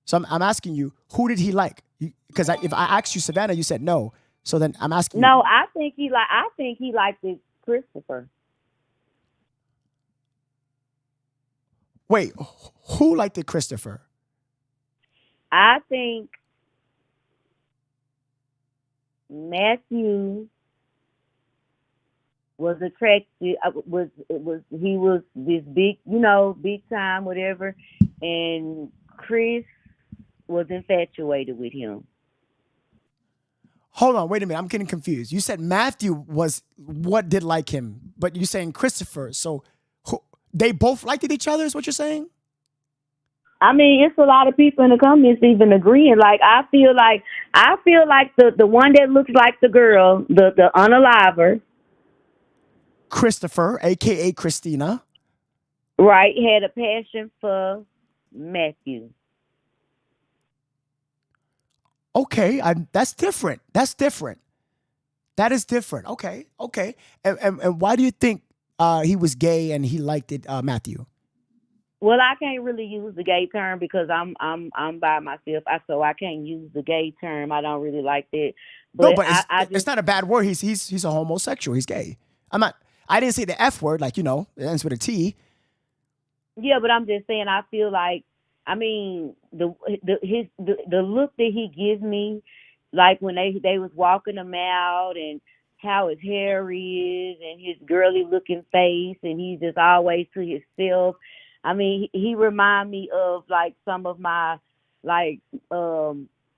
Speaker 1: So I'm asking you, who did he like? Because if I asked you Savannah, you said no. So then I'm asking you.
Speaker 23: No, I think he liked it Christopher.
Speaker 1: Wait, who liked it Christopher?
Speaker 23: I think Matthew was attracted. He was this big, big time, whatever, and Chris was infatuated with him.
Speaker 1: Hold on, wait a minute. I'm getting confused. You said Matthew was what did like him, but you're saying Christopher. So they both liked each other is what you're saying?
Speaker 23: I mean, it's a lot of people in the comments even agreeing. Like I feel like the one that looks like the girl, the unaliver,
Speaker 1: Christopher, aka Christina,
Speaker 23: right, had a passion for Matthew.
Speaker 1: Okay, that's different. That's different. That is different. Okay. And why do you think he was gay and he liked it, Matthew?
Speaker 23: Well, I can't really use the gay term because I'm by myself, so I can't use the gay term. I don't really like that. But,
Speaker 1: no, but it's not a bad word. He's a homosexual. He's gay. I didn't say the F word, like it ends with a T.
Speaker 23: Yeah, but I'm just saying. I feel like, I mean, the look that he gives me, like when they was walking him out and how his hair is and his girly looking face and he's just always to himself. I mean, he remind me of like some of my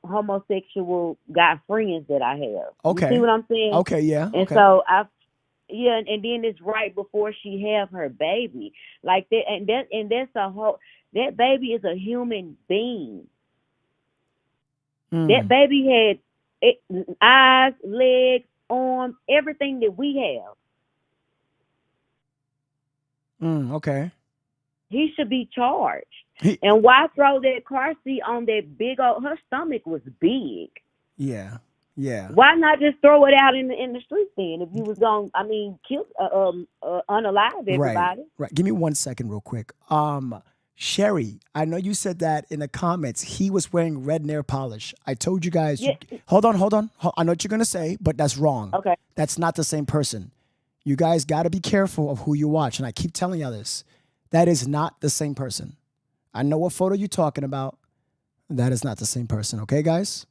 Speaker 23: homosexual guy friends that I have.
Speaker 1: Okay.
Speaker 23: You see what I'm saying?
Speaker 1: Okay, yeah.
Speaker 23: And
Speaker 1: okay.
Speaker 23: so and then it's right before she have her baby. Like that and that's a whole, that baby is a human being. That baby had eyes, legs, arms, everything that we have.
Speaker 1: Okay.
Speaker 23: He should be charged. And why throw that car seat on that big old? Her stomach was big.
Speaker 1: Yeah.
Speaker 23: Why not just throw it out in the street then? If you was going, kill, unalive everybody.
Speaker 1: Right. Give me 1 second, real quick. Sherry, I know you said that in the comments. He was wearing red nail polish. I told you guys.
Speaker 23: Yeah.
Speaker 1: Hold on. I know what you're gonna say, but that's wrong.
Speaker 23: Okay.
Speaker 1: That's not the same person. You guys got to be careful of who you watch, and I keep telling y'all this. That is not the same person. I know what photo you're talking about. That is not the same person. Okay, guys?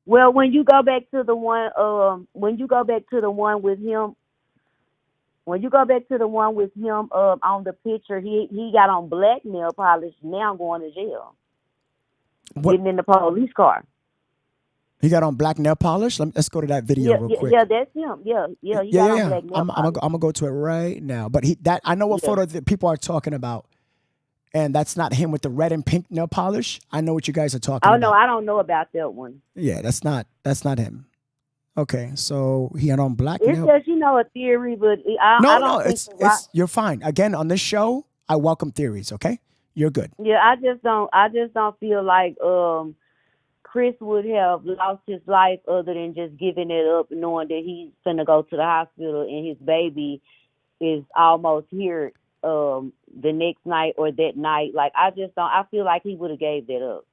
Speaker 23: Well, when you go back to the one with him, on the picture, he got on black nail polish, now going to jail.
Speaker 1: What?
Speaker 23: Getting in the police car.
Speaker 1: He got on black nail polish? Let's go to that video real quick.
Speaker 23: Yeah, that's him. Yeah. He got on black nail polish.
Speaker 1: I'm gonna go to it right now. But I know what photo that people are talking about, and that's not him with the red and pink nail polish. I know what you guys are talking about.
Speaker 23: Oh no, I don't know about that one.
Speaker 1: Yeah, that's not him. Okay, so he had on black
Speaker 23: nail. It's just a theory, but I don't think
Speaker 1: it's you're fine. Again, on this show, I welcome theories. Okay, you're good.
Speaker 23: Yeah, I just don't feel like Chris would have lost his life other than just giving it up, knowing that he's gonna go to the hospital and his baby is almost here the next night or that night. Like I feel like he would have gave that up.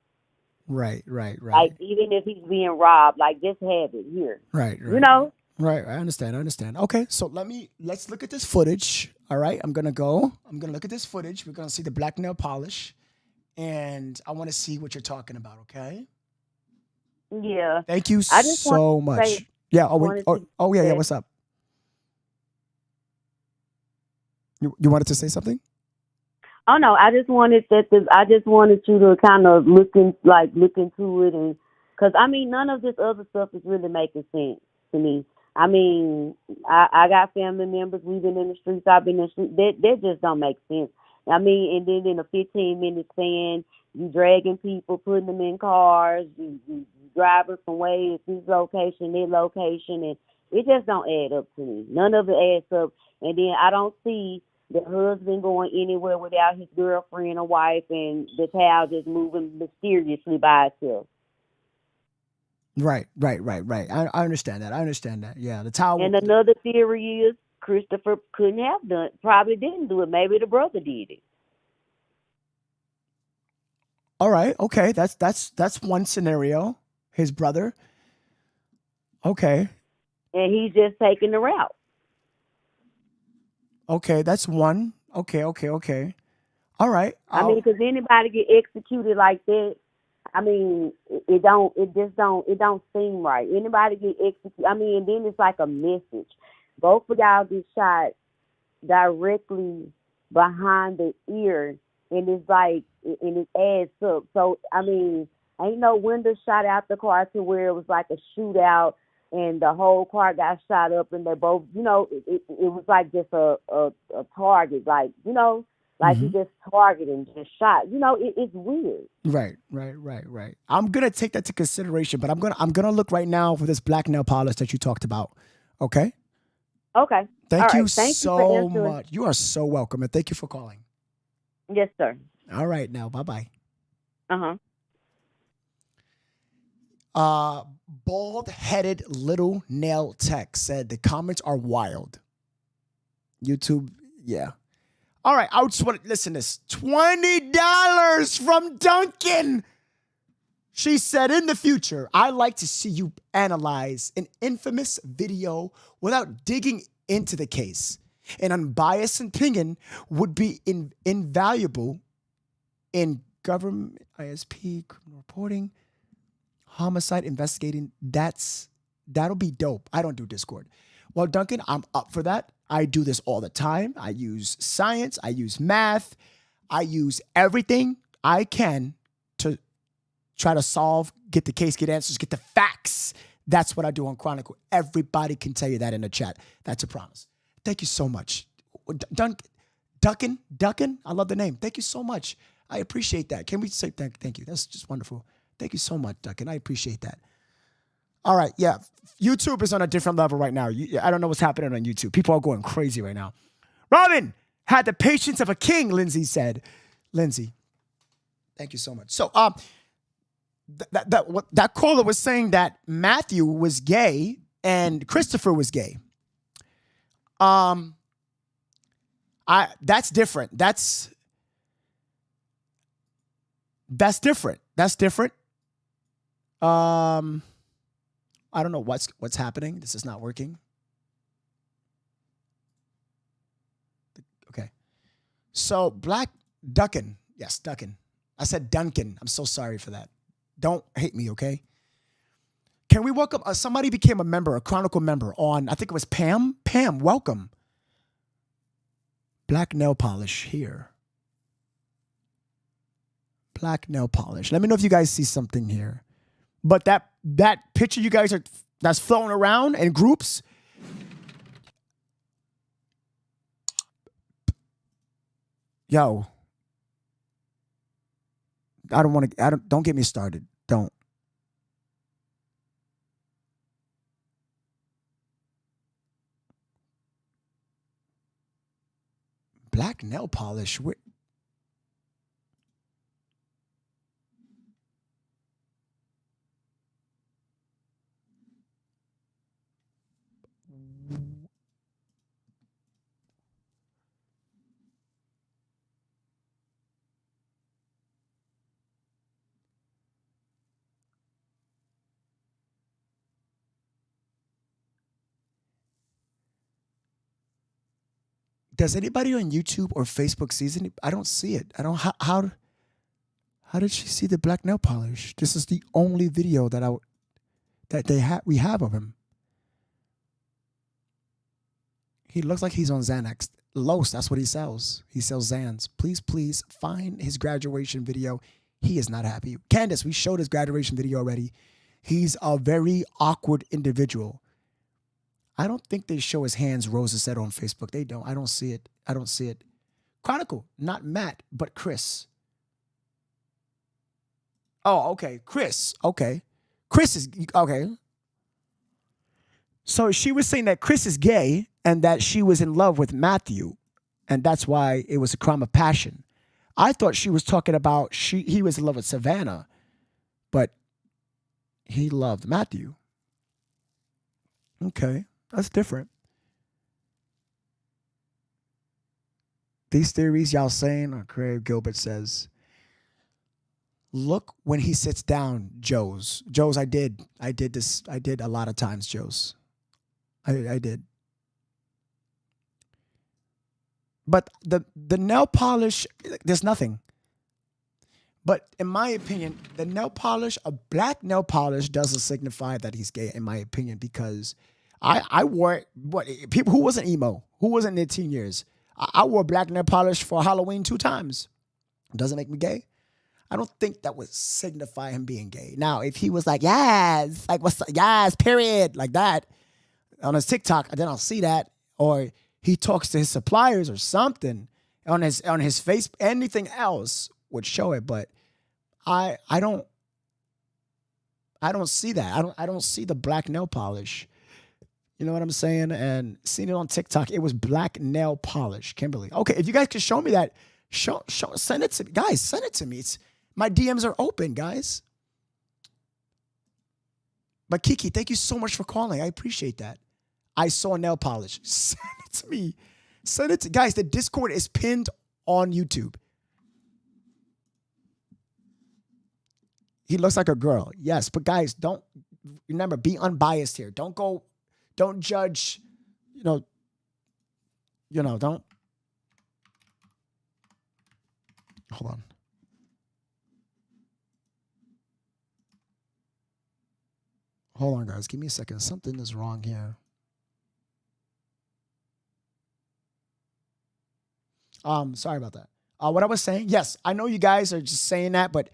Speaker 1: Right.
Speaker 23: Like even if he's being robbed, like just have it here.
Speaker 1: Right. Right. I understand. Okay, so let's look at this footage. All right, I'm gonna look at this footage. We're gonna see the black nail polish, and I want to see what you're talking about. Okay.
Speaker 23: Yeah.
Speaker 1: Thank you so much. Yeah. Yeah. What's up? You wanted to say something?
Speaker 23: Oh no, I just wanted you to kind of look into it, and because none of this other stuff is really making sense to me. I got family members. We've been in the streets. I've been in the streets. That just don't make sense. And then in a 15-minute span, you dragging people, putting them in cars, you driving from way this location, that location, and it just don't add up to me. None of it adds up. And then I don't see the husband going anywhere without his girlfriend or wife, and the child just moving mysteriously by itself.
Speaker 1: Right. I understand that. Yeah, the towel.
Speaker 23: And another theory is Christopher couldn't have done, probably didn't do it. Maybe the brother did it.
Speaker 1: All right. Okay. That's one scenario. His brother. Okay.
Speaker 23: And he's just taking the route.
Speaker 1: Okay. That's one. Okay. All right.
Speaker 23: I mean, because anybody get executed like that, I mean, it don't seem right. Anybody get executed, I mean, and then it's like a message. Both of y'all get shot directly behind the ear, and it's like, and it adds up. So, I mean, ain't no window shot out the car to where it was like a shootout and the whole car got shot up and they both, it was like just a target, like, like you just targeted and just shot. It's weird.
Speaker 1: Right. I'm gonna take that to consideration, but I'm gonna look right now for this black nail polish that you talked about. Okay.
Speaker 23: Okay.
Speaker 1: Thank you
Speaker 23: Thank
Speaker 1: so
Speaker 23: you for
Speaker 1: much. You are so welcome, and thank you for calling.
Speaker 23: Yes, sir.
Speaker 1: All right, now, bye-bye. Bald-headed little nail tech said the comments are wild. YouTube, yeah. All right, I just want to listen to this. $20 from Duncan. She said, in the future, I'd like to see you analyze an infamous video without digging into the case. An unbiased opinion would be invaluable in government, ISP, criminal reporting, homicide investigating. That'll be dope. I don't do Discord. Well, Duncan, I'm up for that. I do this all the time. I use science. I use math. I use everything I can to try to solve, get the case, get answers, get the facts. That's what I do on Chronicle. Everybody can tell you that in the chat. That's a promise. Thank you so much. Duncan, I love the name. Thank you so much. I appreciate that. Can we say thank you? That's just wonderful. Thank you so much, Duncan. I appreciate that. All right, yeah. YouTube is on a different level right now. I don't know what's happening on YouTube. People are going crazy right now. Robin had the patience of a king, Lindsay said. Lindsay, thank you so much. So, that caller was saying that Matthew was gay and Christopher was gay. That's different. That's different. That's different. I don't know what's happening. This is not working. Okay. So Black Duncan. Yes, Duncan. I said Duncan. I'm so sorry for that. Don't hate me, okay? Can we welcome, somebody became a member, a Chronicle member on, I think it was Pam. Pam, welcome. Black nail polish here. Black nail polish. Let me know if you guys see something here. But that picture you guys that's flown around in groups. Yo. Don't get me started. Don't. Black nail polish. Does anybody on YouTube or Facebook see it? I don't see it. I don't. How did she see the black nail polish? This is the only video that we have of him. He looks like he's on Xanax. Los, that's what he sells. He sells Xans. Please find his graduation video. He is not happy. Candace, we showed his graduation video already. He's a very awkward individual. I don't think they show his hands, Rosa said on Facebook. They don't. I don't see it. Chronicle, not Matt, but Chris. Oh, okay. Chris. Okay. Chris is, okay. So she was saying that Chris is gay and that she was in love with Matthew. And that's why it was a crime of passion. I thought she was talking about he was in love with Savannah. But he loved Matthew. Okay, that's different. These theories y'all saying, or Craig Gilbert says, look when he sits down, Joe's. I did this. I did a lot of times, Joe's. I did. But the nail polish, there's nothing. But in my opinion, the nail polish, a black nail polish doesn't signify that he's gay, in my opinion, because I wore people who wasn't emo, who wasn't in their teen years. I wore black nail polish for Halloween 2 times. Doesn't make me gay. I don't think that would signify him being gay. Now, if he was like, yes, like what's yes, period, like that on his TikTok, then I'll see that. Or he talks to his suppliers or something on his face, anything else would show it. But I don't see that. I don't see the black nail polish. You know what I'm saying? And seeing it on TikTok, it was black nail polish, Kimberly. Okay, if you guys can show me that, send it to me. Guys, send it to me. My DMs are open, guys. But Kiki, thank you so much for calling. I appreciate that. I saw nail polish. Send it to me. Send it to guys. The Discord is pinned on YouTube. He looks like a girl. Yes, but guys, remember, be unbiased here. Don't judge, don't. Hold on. Hold on, guys. Give me a second. Something is wrong here. Sorry about that. What I was saying, yes, I know you guys are just saying that, but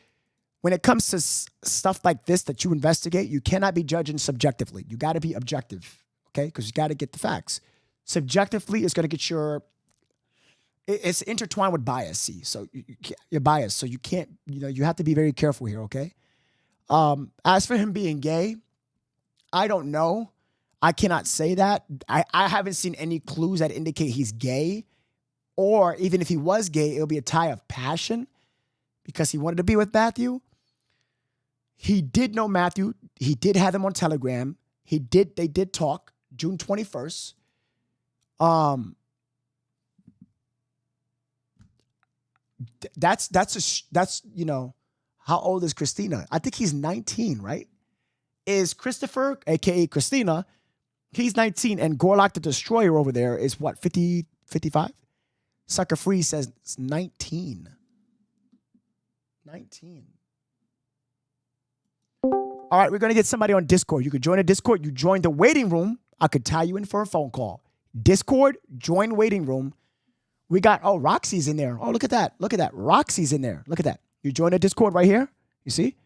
Speaker 1: when it comes to stuff like this that you investigate, you cannot be judging subjectively. You got to be objective, okay? Because you got to get the facts. Subjectively is going to get it's intertwined with bias, see? So you're biased, so you can't, you have to be very careful here, okay? As for him being gay, I don't know. I cannot say that. I haven't seen any clues that indicate he's gay. Or even if he was gay, it'll be a tie of passion because he wanted to be with Matthew. He did know Matthew. He did have him on Telegram. They did talk June 21st. That's how old is Christina? I think he's 19, right? Is Christopher, aka Christina, he's 19, and Gorlock the Destroyer over there is what, 50, 55? Sucker Free says it's 19. 19. All right, we're going to get somebody on Discord. You could join a Discord. You join the waiting room. I could tie you in for a phone call. Discord, join waiting room. We got, Roxy's in there. Oh, look at that. Look at that. Roxy's in there. Look at that. You join a Discord right here. You see?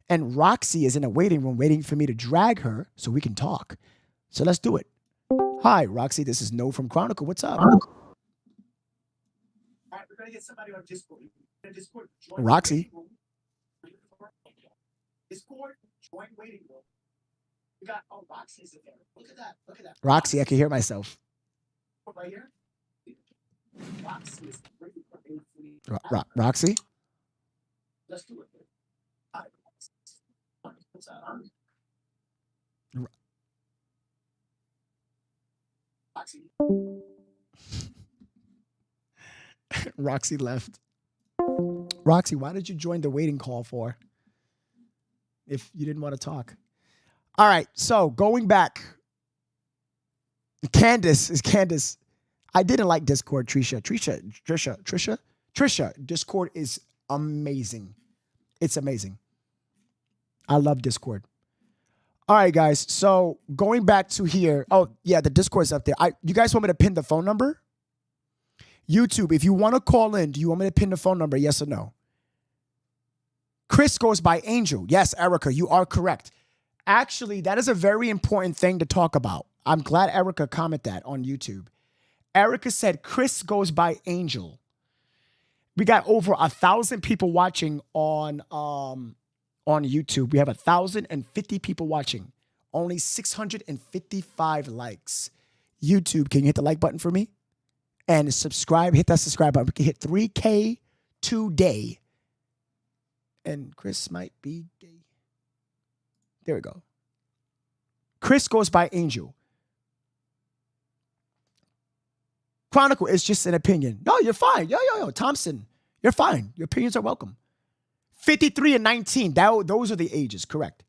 Speaker 1: And Roxy is in a waiting room waiting for me to drag her so we can talk. So let's do it. Hi, Roxy. This is No from Chronicle. What's up? All right, we're going to get somebody on Discord. Roxy. Discord, join waiting room. We got, Roxy's in there. Look at that. Look at that. Roxy, I can hear myself. Right here. Roxy is Roxy? Let's do it. Roxy. Roxy left. Roxy, why did you join the waiting call for? If you didn't want to talk. All right, so going back. Candace. I didn't like Discord, Trisha. Discord is amazing. It's amazing. I love Discord. All right, guys. So going back to here. Oh, yeah, the Discord's up there. You guys want me to pin the phone number? YouTube, if you want to call in, do you want me to pin the phone number? Yes or no? Chris goes by Angel. Yes, Erica, you are correct. Actually, that is a very important thing to talk about. I'm glad Erica commented that on YouTube. Erica said Chris goes by Angel. We got over 1,000 people watching on YouTube. We have 1,050 people watching. Only 655 likes. YouTube, can you hit the like button for me? And subscribe. Hit that subscribe button. We can hit 3K today. And Chris might be gay. There we go. Chris goes by Angel. Chronicle is just an opinion. No, you're fine. Yo. Thompson, you're fine. Your opinions are welcome. 53 and 19. Those are the ages, correct.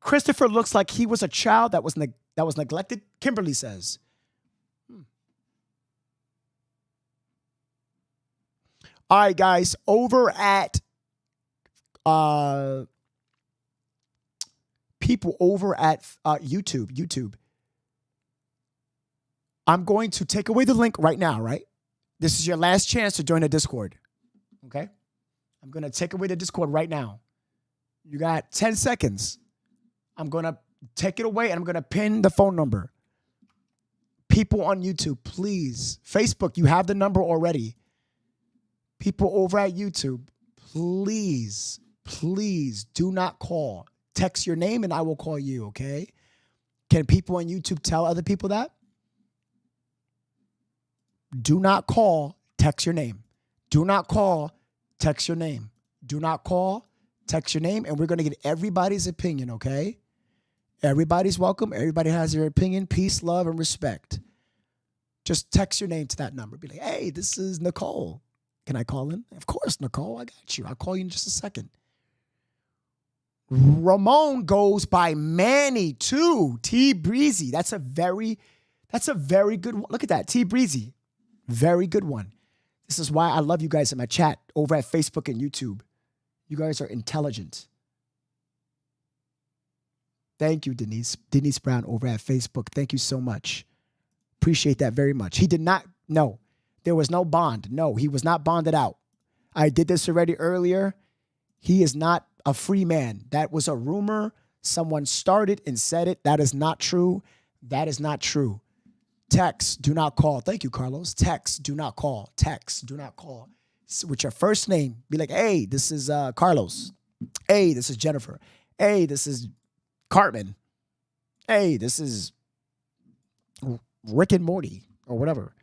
Speaker 1: Christopher looks like he was a child that was neglected. Kimberly says. All right, guys. Over at people over at YouTube. I'm going to take away the link right now, right? This is your last chance to join the Discord. Okay? I'm going to take away the Discord right now. You got 10 seconds. I'm going to take it away and I'm going to pin the phone number. People on YouTube, please. Facebook, you have the number already. People over at YouTube, please do not call. Text your name and I will call you, okay? Can people on YouTube tell other people that? Do not call, text your name. Do not call, text your name. Do not call, text your name, and we're going to get everybody's opinion, okay? Everybody's welcome. Everybody has their opinion. Peace, love, and respect. Just text your name to that number. Be like, hey, this is Nicole. Can I call in? Of course, Nicole. I got you. I'll call you in just a second. Ramon goes by Manny too. T Breezy. That's a very good one. Look at that. T Breezy. Very good one. This is why I love you guys in my chat over at Facebook and YouTube. You guys are intelligent. Thank you, Denise. Denise Brown over at Facebook. Thank you so much. Appreciate that very much. He did not, no, there was no bond. No, he was not bonded out. I did this already earlier. He is not a free man. That was a rumor. Someone started and said it. That is not true. That is not true. Text, do not call. Thank you, Carlos. Text, do not call. Text, do not call. With your first name, be like, hey, this is Carlos. Hey, this is Jennifer. Hey, this is Cartman. Hey, this is Rick and Morty or whatever.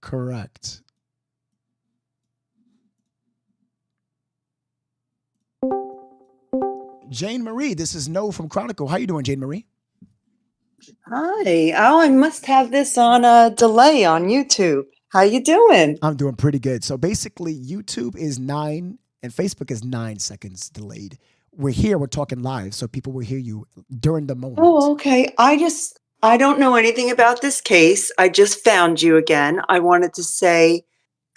Speaker 1: Correct. Jane Marie, this is No from Chronicle. How you doing, Jane Marie?
Speaker 3: Hi. Oh, I must have this on a delay on YouTube. How you doing?
Speaker 1: I'm doing pretty good. So basically, YouTube is 9 and Facebook is 9 seconds delayed. We're here, we're talking live, so people will hear you during the moment.
Speaker 3: Oh, okay. I don't know anything about this case. I just found you again. I wanted to say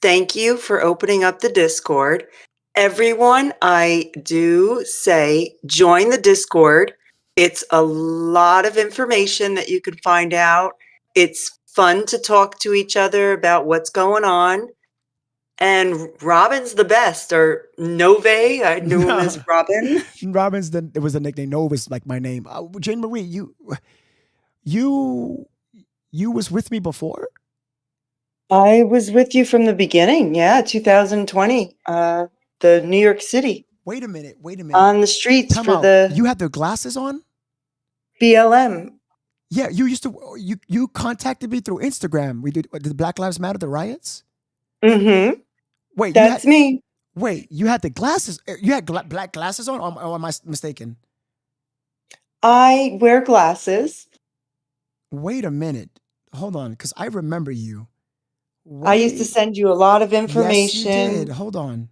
Speaker 3: thank you for opening up the Discord. Everyone, I do say join the Discord. It's a lot of information that you can find out. It's fun to talk to each other about what's going on. And Robin's the best, or Nove. I knew him as Robin.
Speaker 1: Robin's it was the nickname. Nove is like my name. Jane Marie, you was with me before?
Speaker 3: I was with you from the beginning. Yeah, 2020. The New York City.
Speaker 1: Wait a minute.
Speaker 3: On the streets for the
Speaker 1: You had the glasses on?
Speaker 3: BLM.
Speaker 1: Yeah, you contacted me through Instagram. We did the Black Lives Matter, the riots?
Speaker 3: Mm-hmm.
Speaker 1: Wait,
Speaker 3: that's me.
Speaker 1: Wait, you had the glasses. You had black glasses on, or am I mistaken?
Speaker 3: I wear glasses.
Speaker 1: Wait a minute. Hold on, because I remember you.
Speaker 3: I used to send you a lot of information.
Speaker 1: Yes, you did. Hold on.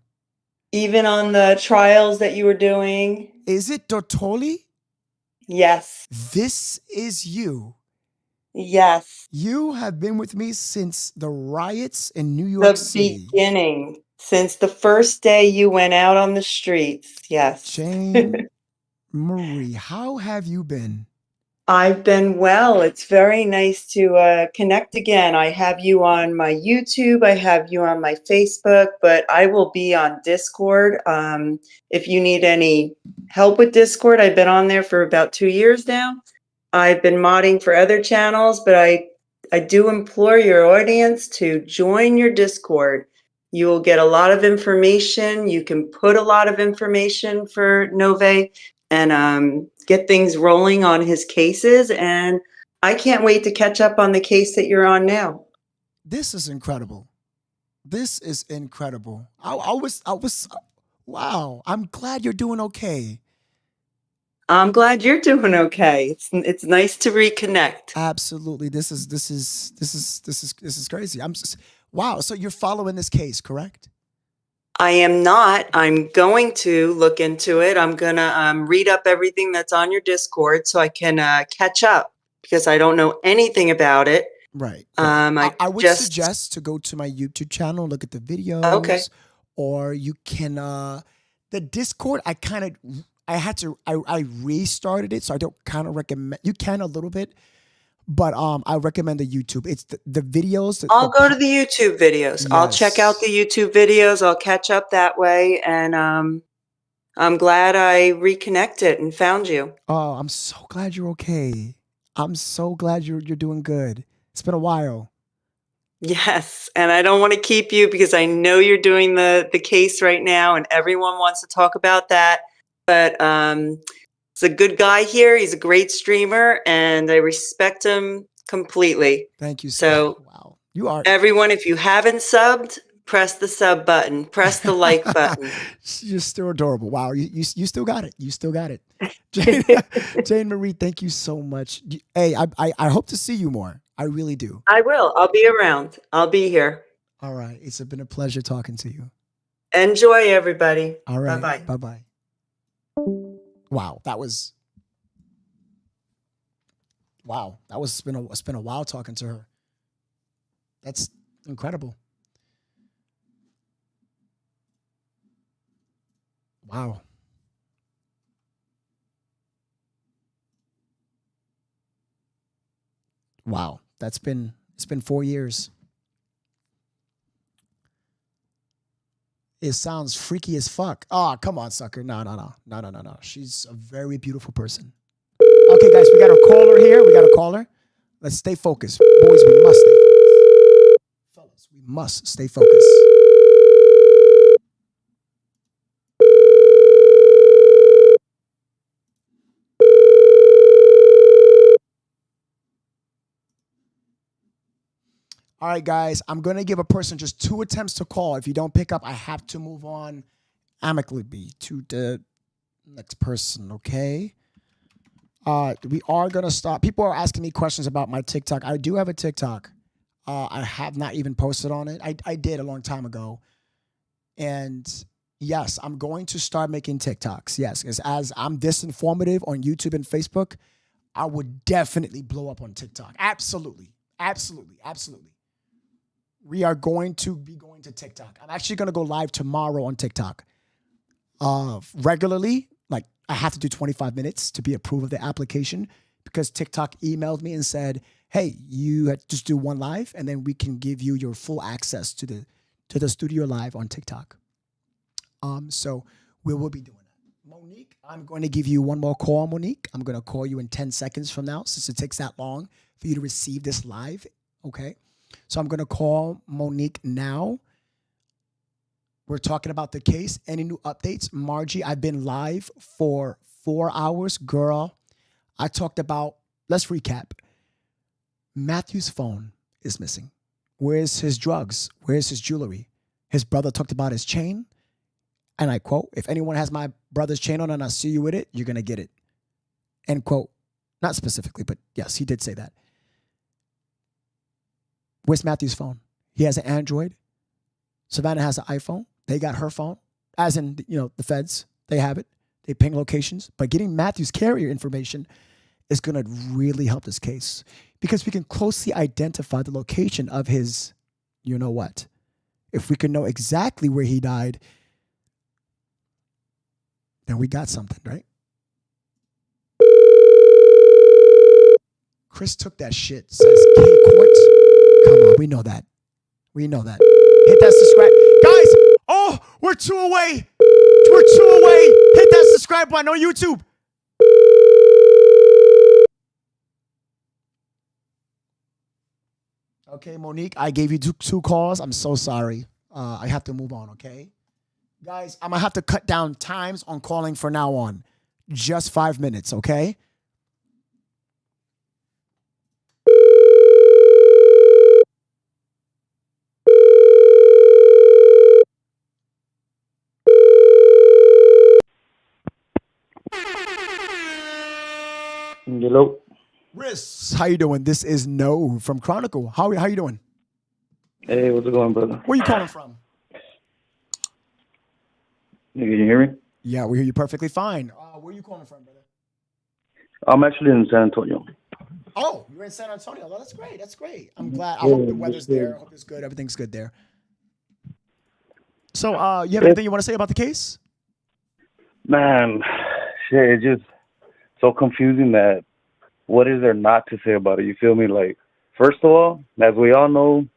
Speaker 3: Even on the trials that you were doing.
Speaker 1: Is it Dortoli?
Speaker 3: Yes.
Speaker 1: This is you.
Speaker 3: Yes.
Speaker 1: You have been with me since the riots in New York City.
Speaker 3: The beginning. Since the first day you went out on the streets. Yes.
Speaker 1: Jane Marie, how have you been?
Speaker 3: I've been well. It's very nice to connect again. I have you on my YouTube. I have you on my Facebook, but I will be on Discord. If you need any help with Discord, I've been on there for about 2 years now. I've been modding for other channels, but I do implore your audience to join your Discord. You will get a lot of information. You can put a lot of information for Nove and get things rolling on his cases. And I can't wait to catch up on the case that you're on now.
Speaker 1: This is incredible. This is incredible. Wow. I'm glad you're doing okay.
Speaker 3: I'm glad you're doing okay. It's nice to reconnect.
Speaker 1: Absolutely. This is crazy. Wow. So you're following this case, correct?
Speaker 3: I am not. I'm going to look into it. I'm gonna read up everything that's on your Discord so I can catch up because I don't know anything about it.
Speaker 1: Right.
Speaker 3: I
Speaker 1: would
Speaker 3: just
Speaker 1: suggest to go to my YouTube channel, look at the videos.
Speaker 3: Okay.
Speaker 1: Or you can the Discord, I restarted it, so I don't kind of recommend. You can a little bit, but I recommend the YouTube. It's the videos.
Speaker 3: I'll go to the YouTube videos. I'll check out the YouTube videos. I'll catch up that way, and I'm glad I reconnected and found you.
Speaker 1: Oh, I'm so glad you're okay. I'm so glad you're doing good. It's been a while.
Speaker 3: Yes, and I don't want to keep you because I know you're doing the case right now, and everyone wants to talk about that. But he's a good guy here. He's a great streamer, and I respect him completely.
Speaker 1: Thank you.
Speaker 3: So,
Speaker 1: wow, you are
Speaker 3: everyone. If you haven't subbed, press the sub button. Press the like button.
Speaker 1: You're still adorable. Wow, you still got it. You still got it. Jane Marie, thank you so much. Hey, I hope to see you more. I really do.
Speaker 3: I will. I'll be around. I'll be here.
Speaker 1: All right. It's been a pleasure talking to you.
Speaker 3: Enjoy, everybody.
Speaker 1: All right.
Speaker 3: Bye-bye.
Speaker 1: Bye-bye. Wow. It's been a while talking to her. That's incredible. Wow. Wow. It's been 4 years. It sounds freaky as fuck. Oh, come on, sucker. No. She's a very beautiful person. Okay, guys, we got a caller here. Let's stay focused. Boys, we must stay focused. Fellas, we must stay focused. All right, guys, I'm going to give a person just 2 attempts to call. If you don't pick up, I have to move on amicably to the next person, okay? We are going to stop. People are asking me questions about my TikTok. I do have a TikTok. I have not even posted on it. I did a long time ago. And yes, I'm going to start making TikToks. Yes, because as I'm this informative on YouTube and Facebook, I would definitely blow up on TikTok. Absolutely. We are going to be going to TikTok. I'm actually going to go live tomorrow on TikTok. Regularly, like I have to do 25 minutes to be approved of the application because TikTok emailed me and said, hey, you had just do one live and then we can give you your full access to the studio live on TikTok. So we will be doing that. Monique, I'm going to give you one more call, Monique. I'm going to call you in 10 seconds from now since it takes that long for you to receive this live. Okay. So I'm going to call Monique now. We're talking about the case. Any new updates? Margie, I've been live for 4 hours. Girl, I talked about, let's recap. Matthew's phone is missing. Where's his drugs? Where's his jewelry? His brother talked about his chain. And I quote, if anyone has my brother's chain on and I see you with it, you're going to get it. End quote. Not specifically, but yes, he did say that. Where's Matthew's phone? He has an Android. Savannah has an iPhone. They got her phone. As in, the feds, they have it. They ping locations. But getting Matthew's carrier information is going to really help this case because we can closely identify the location of his, what. If we can know exactly where he died, then we got something, right? Chris took that shit, says K Court. Come on, we know that. Hit that subscribe. Guys, we're 2 away. Hit that subscribe button on YouTube. Okay, Monique, I gave you two calls. I'm so sorry. I have to move on, okay? Guys, I'm going to have to cut down times on calling from now on. Just 5 minutes, okay? Chris, how you doing? This is No from Chronicle. How you doing?
Speaker 2: Hey, what's it going, brother?
Speaker 1: Where you calling from?
Speaker 2: Can you hear me?
Speaker 1: Yeah, we hear you perfectly fine. Where you calling from, brother?
Speaker 2: I'm actually in San Antonio.
Speaker 1: Oh, you're in San Antonio. Oh, that's great. That's great. I'm glad. I hope the weather's there. I hope it's good. Everything's good there. So, you have anything you want to say about the case?
Speaker 2: Man, shit, it's just so confusing that what is there not to say about it? You feel me? Like, first of all, as we all know,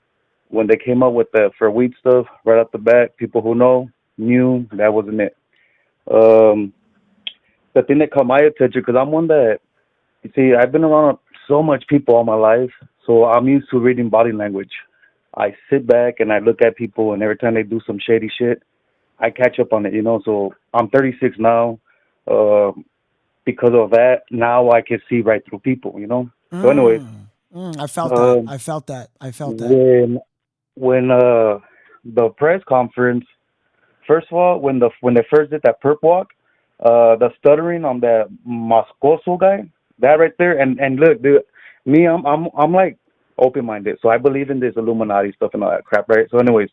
Speaker 2: when they came up with the for weed stuff right off the bat, people who know knew that wasn't it. The thing that caught my attention, because I'm one that, you see, I've been around so much people all my life, so I'm used to reading body language. I sit back and I look at people, and every time they do some shady shit, I catch up on it, you know. So I'm 36 now. Because of that, now I can see right through people, you know. So anyway,
Speaker 1: I felt that. I felt that. I felt that.
Speaker 2: When the press conference, first of all, when they first did that perp walk, the stuttering on that Moscoso guy, that right there, and look, dude, me, I'm like open-minded, so I believe in this Illuminati stuff and all that crap, right? So anyways,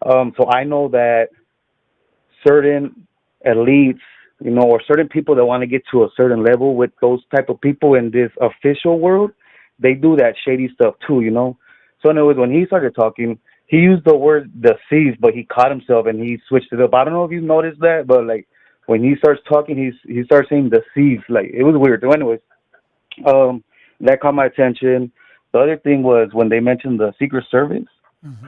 Speaker 2: so I know that certain elites, you know, or certain people that want to get to a certain level with those type of people in this official world, they do that shady stuff too, you know. So anyways, when he started talking, he used the word deceive, but he caught himself and he switched it up. I don't know if you noticed that, but like when he starts talking, he starts saying deceive. Like, it was weird. So anyways, that caught my attention. The other thing was when they mentioned the Secret Service.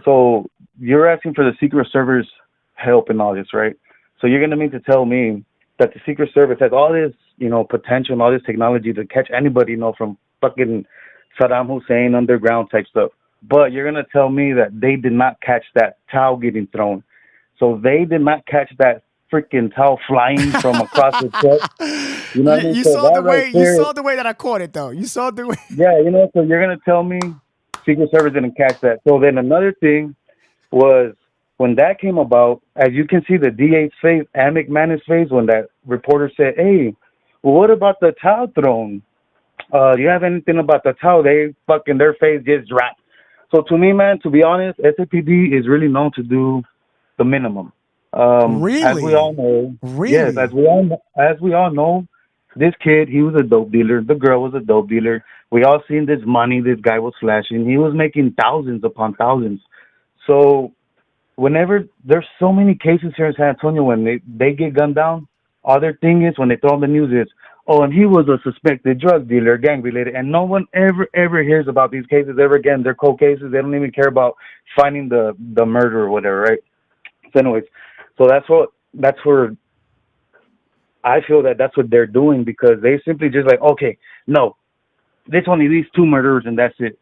Speaker 2: So you're asking for the Secret Service help in all this, right? So you're gonna mean to tell me that the Secret Service has all this, you know, potential and all this technology to catch anybody, you know, from fucking Saddam Hussein underground type stuff. But you're gonna tell me that they did not catch that towel getting thrown. So they did not catch that freaking towel flying from across the set. You know what I mean?
Speaker 1: You
Speaker 2: So
Speaker 1: saw the
Speaker 2: that right
Speaker 1: way.
Speaker 2: there,
Speaker 1: You saw the way that I caught it, though. You saw the way.
Speaker 2: yeah, you know, so you're going to tell me Secret Service didn't catch that. So then another thing was when that came about, as you can see the DA's face and McManus' face when that reporter said, hey, well, what about the towel thrown? Do you have anything about the towel? They fucking, their face just dropped. So to me, man, to be honest, SAPD is really known to do the minimum.
Speaker 1: Really?
Speaker 2: As we all know,
Speaker 1: Really?
Speaker 2: yes, as we all know, this kid, he was a dope dealer. The girl was a dope dealer. We all seen this money this guy was flashing. He was making thousands upon thousands. So whenever there's so many cases here in San Antonio when they get gunned down, other thing is when they throw on the news is, oh, and he was a suspected drug dealer, gang related, and no one ever hears about these cases ever again. They're cold cases. They don't even care about finding the murder or whatever, right? So anyways, so that's where I feel that's what they're doing, because they simply just like, okay, no, there's only these two murderers and that's it.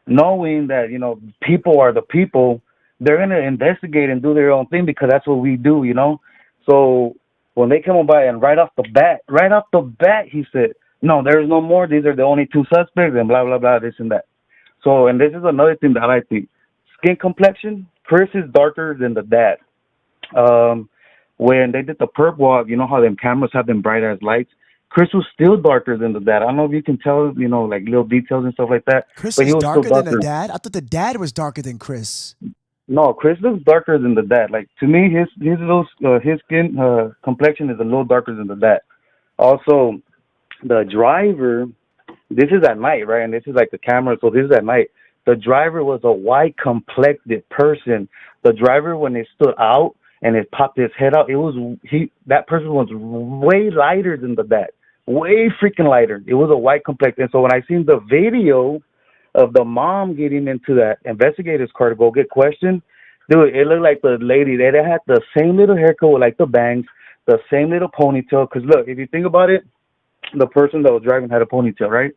Speaker 2: Knowing that, you know, people are the people, they're going to investigate and do their own thing because that's what we do, you know? So when they come by and right off the bat, he said, no, there's no more. These are the only two suspects and blah, blah, blah, this and that. So, and this is another thing that I think. Skin complexion, Chris is darker than the dad. When they did the perp walk, you know how them cameras have them bright ass lights? Chris was still darker than the dad. I don't know if you can tell, you know, like little details and stuff like that.
Speaker 1: Chris
Speaker 2: but he
Speaker 1: is
Speaker 2: was
Speaker 1: darker
Speaker 2: still
Speaker 1: than the dad? I thought the dad was darker than Chris.
Speaker 2: No, Chris looks darker than the dad. Like, to me, his skin complexion is a little darker than the dad. Also, the driver, this is at night, right? And this is like the camera, so this is at night. The driver was a white complected person. The driver, when it stood out and it popped his head out, that person was way lighter than the dad. Way freaking lighter. It was a white complexion. So when I seen the video of the mom getting into that investigator's car to go get questioned, dude, it looked like the lady, they had the same little haircut with like the bangs, the same little ponytail. Because look, if you think about it, the person that was driving had a ponytail, right?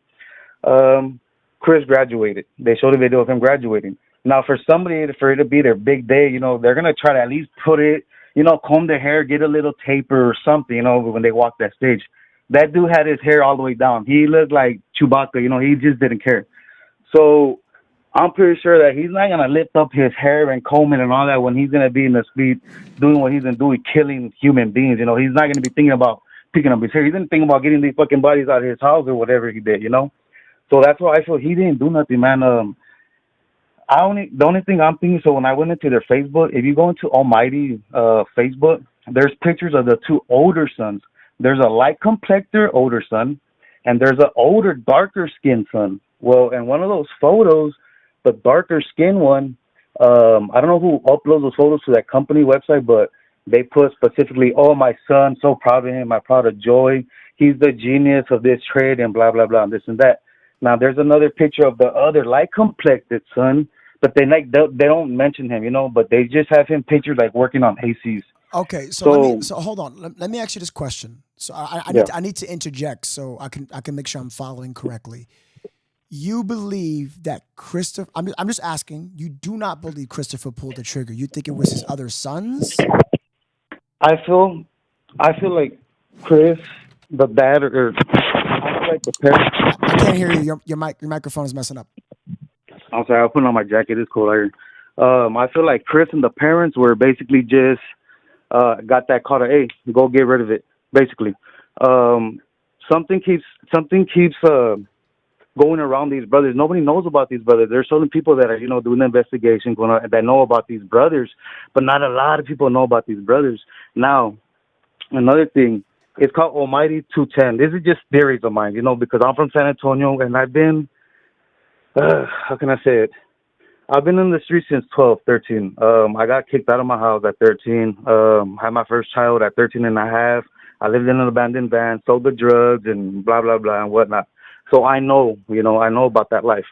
Speaker 2: Chris graduated. They showed a video of him graduating. Now, for it to be their big day, you know, they're going to try to at least put it, you know, comb their hair, get a little taper or something, you know, when they walk that stage. That dude had his hair all the way down. He looked like Chewbacca, you know, he just didn't care. So I'm pretty sure that he's not going to lift up his hair and comb it and all that when he's going to be in the street doing what he's been doing, killing human beings. You know, he's not going to be thinking about picking up his hair. He's going to think about getting these fucking bodies out of his house or whatever he did, you know? So that's why I feel he didn't do nothing, man. The only thing I'm thinking, so when I went into their Facebook, if you go into Almighty Facebook, there's pictures of the two older sons. There's a light complected older son, and there's an older, darker skinned son. Well, in one of those photos, the darker skinned one, I don't know who uploads those photos to that company website, but they put specifically, "Oh, my son, so proud of him. I'm proud of Joy. He's the genius of this trade," and blah, blah, blah, and this and that. Now, there's another picture of the other light complected son, but they don't mention him, you know, but they just have him pictured like working on ACs.
Speaker 1: Okay, so hold on. Let me ask you this question. So I need to interject so I can make sure I'm following correctly. You believe that Christopher? I'm just asking. You do not believe Christopher pulled the trigger. You think it was his other sons?
Speaker 2: I feel like Chris, the dad, or I feel like the parents.
Speaker 1: I can't hear you. Your microphone is messing up.
Speaker 2: I'm sorry. I'll put on my jacket. It's cold here. I feel like Chris and the parents were basically just got that call to, hey, go get rid of it. Basically, something keeps going around these brothers. Nobody knows about these brothers. There's so many people that are, you know, doing the investigation going on that know about these brothers, but not a lot of people know about these brothers. Now, another thing, it's called Almighty 210. This is just theories of mine, you know, because I'm from San Antonio and I've been, how can I say it? I've been in the street since 12, 13. I got kicked out of my house at 13. Had my first child at 13 and a half. I lived in an abandoned van, sold the drugs and blah, blah, blah and whatnot. So I know, you know, I know about that life.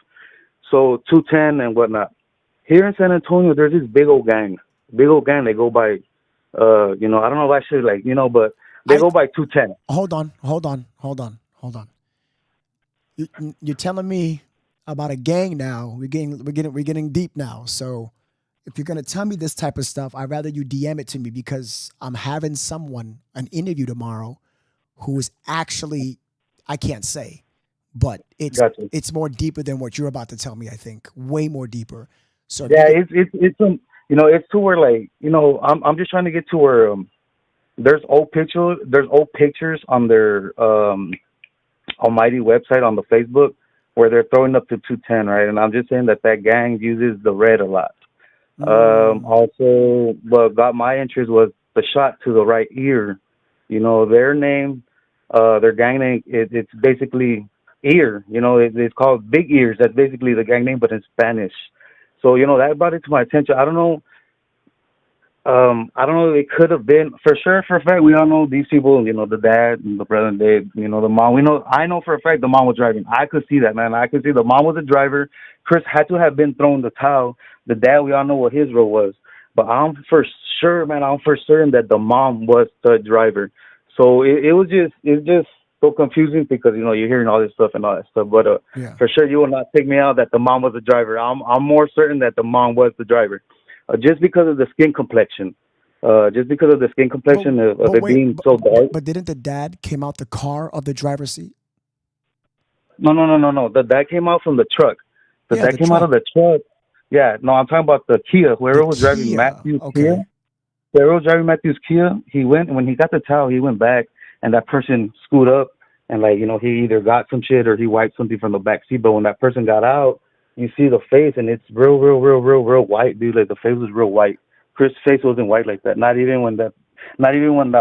Speaker 2: So 210 and whatnot. Here in San Antonio, there's this big old gang. They go by, you know, I don't know if I should, like, you know, but they go by 210.
Speaker 1: Hold on. You're telling me about a gang now. We're getting deep now. So if you're gonna tell me this type of stuff, I'd rather you DM it to me because I'm having an interview tomorrow who is actually, I can't say, but it's more deeper than what you're about to tell me. I think way more deeper. So
Speaker 2: yeah, it's you know, it's to where, like, you know, I'm just trying to get to where there's old pictures on their Almighty website on the Facebook where they're throwing up to 210, right? And I'm just saying that gang uses the red a lot. Also, what got my interest was the shot to the right ear. You know, their name, their gang name, it's basically ear. You know, it's called Big Ears. That's basically the gang name, but in Spanish. So, you know, that brought it to my attention. I don't know. It could have been, for sure, for a fact, we all know these people, you know, the dad and the brother, and you know, the mom. I know for a fact the mom was driving. I could see that, man. I could see the mom was the driver. Chris had to have been thrown the towel. The dad, we all know what his role was. But I'm for certain that the mom was the driver. So it's just so confusing because, you know, you're hearing all this stuff and all that stuff. But for sure, you will not take me out that the mom was the driver. I'm more certain that the mom was the driver. Just because of the skin complexion. Of it being so dark.
Speaker 1: But didn't the dad came out the car of the driver's seat?
Speaker 2: No. The dad came out from the truck. The dad came out of the truck. Yeah, no, I'm talking about the Kia. Whoever was driving Matthew's Kia. Whoever was driving Matthew's Kia, he went, and when he got the towel, he went back, and that person scooted up, and, like, you know, he either got some shit or he wiped something from the back seat. But when that person got out, you see the face, and it's real white, dude. Like, the face was real white. Chris' face wasn't white like that. Not even when that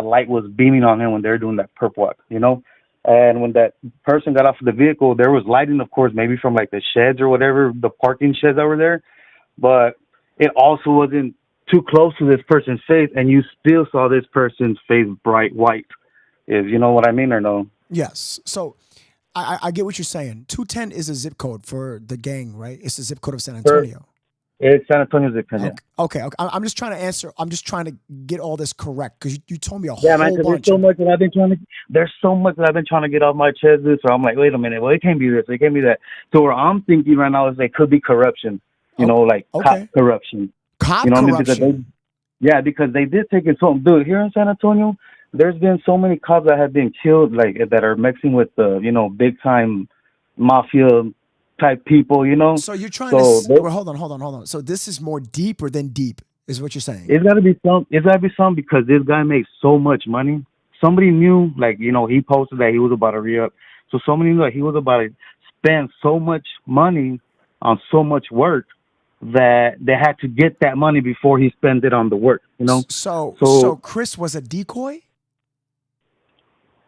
Speaker 2: light was beaming on him when they were doing that perp walk, you know. And when that person got off of the vehicle, there was lighting, of course, maybe from like the sheds or whatever, the parking sheds that were there. But it also wasn't too close to this person's face, and you still saw this person's face bright white. If you know what I mean or no?
Speaker 1: Yes. So I get what you're saying. 210 is a zip code for the gang, right? It's the zip code of San Antonio.
Speaker 2: It's San Antonio zip code.
Speaker 1: Okay. I'm just trying to answer. I'm just trying to get all this correct because you told me a whole
Speaker 2: man,
Speaker 1: bunch.
Speaker 2: There's so much that I've been trying to get off my chest. So I'm like, wait a minute. Well, it can't be this. It can't be that. So where I'm thinking right now is it could be corruption. You know, like cop corruption.
Speaker 1: Corruption.
Speaker 2: Because they did take it. So, dude, here in San Antonio, there's been so many cops that have been killed, like that are mixing with the, you know, big time mafia type people, you know.
Speaker 1: So you're trying to hold on. So this is more deeper than deep, is what you're saying.
Speaker 2: It's gotta be some because this guy makes so much money. Somebody knew, like, you know, he posted that he was about to re-up. So somebody knew that he was about to spend so much money on so much work that they had to get that money before he spent it on the work, you know?
Speaker 1: So Chris was a decoy?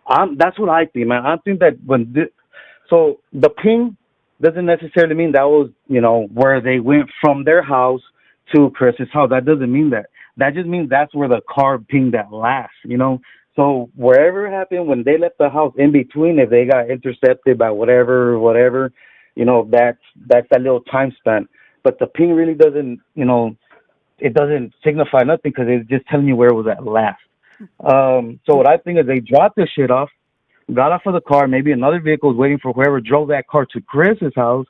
Speaker 2: That's what I think, man. I think that so the ping doesn't necessarily mean that was, you know, where they went from their house to Chris's house. That doesn't mean that. That just means that's where the car pinged at last, you know? So wherever it happened, when they left the house in between, if they got intercepted by whatever, you know, that's that little time span. But the ping really doesn't, you know, it doesn't signify nothing because it's just telling you where it was at last. So what I think is they dropped the shit off, got off of the car, maybe another vehicle was waiting for whoever drove that car to Chris's house,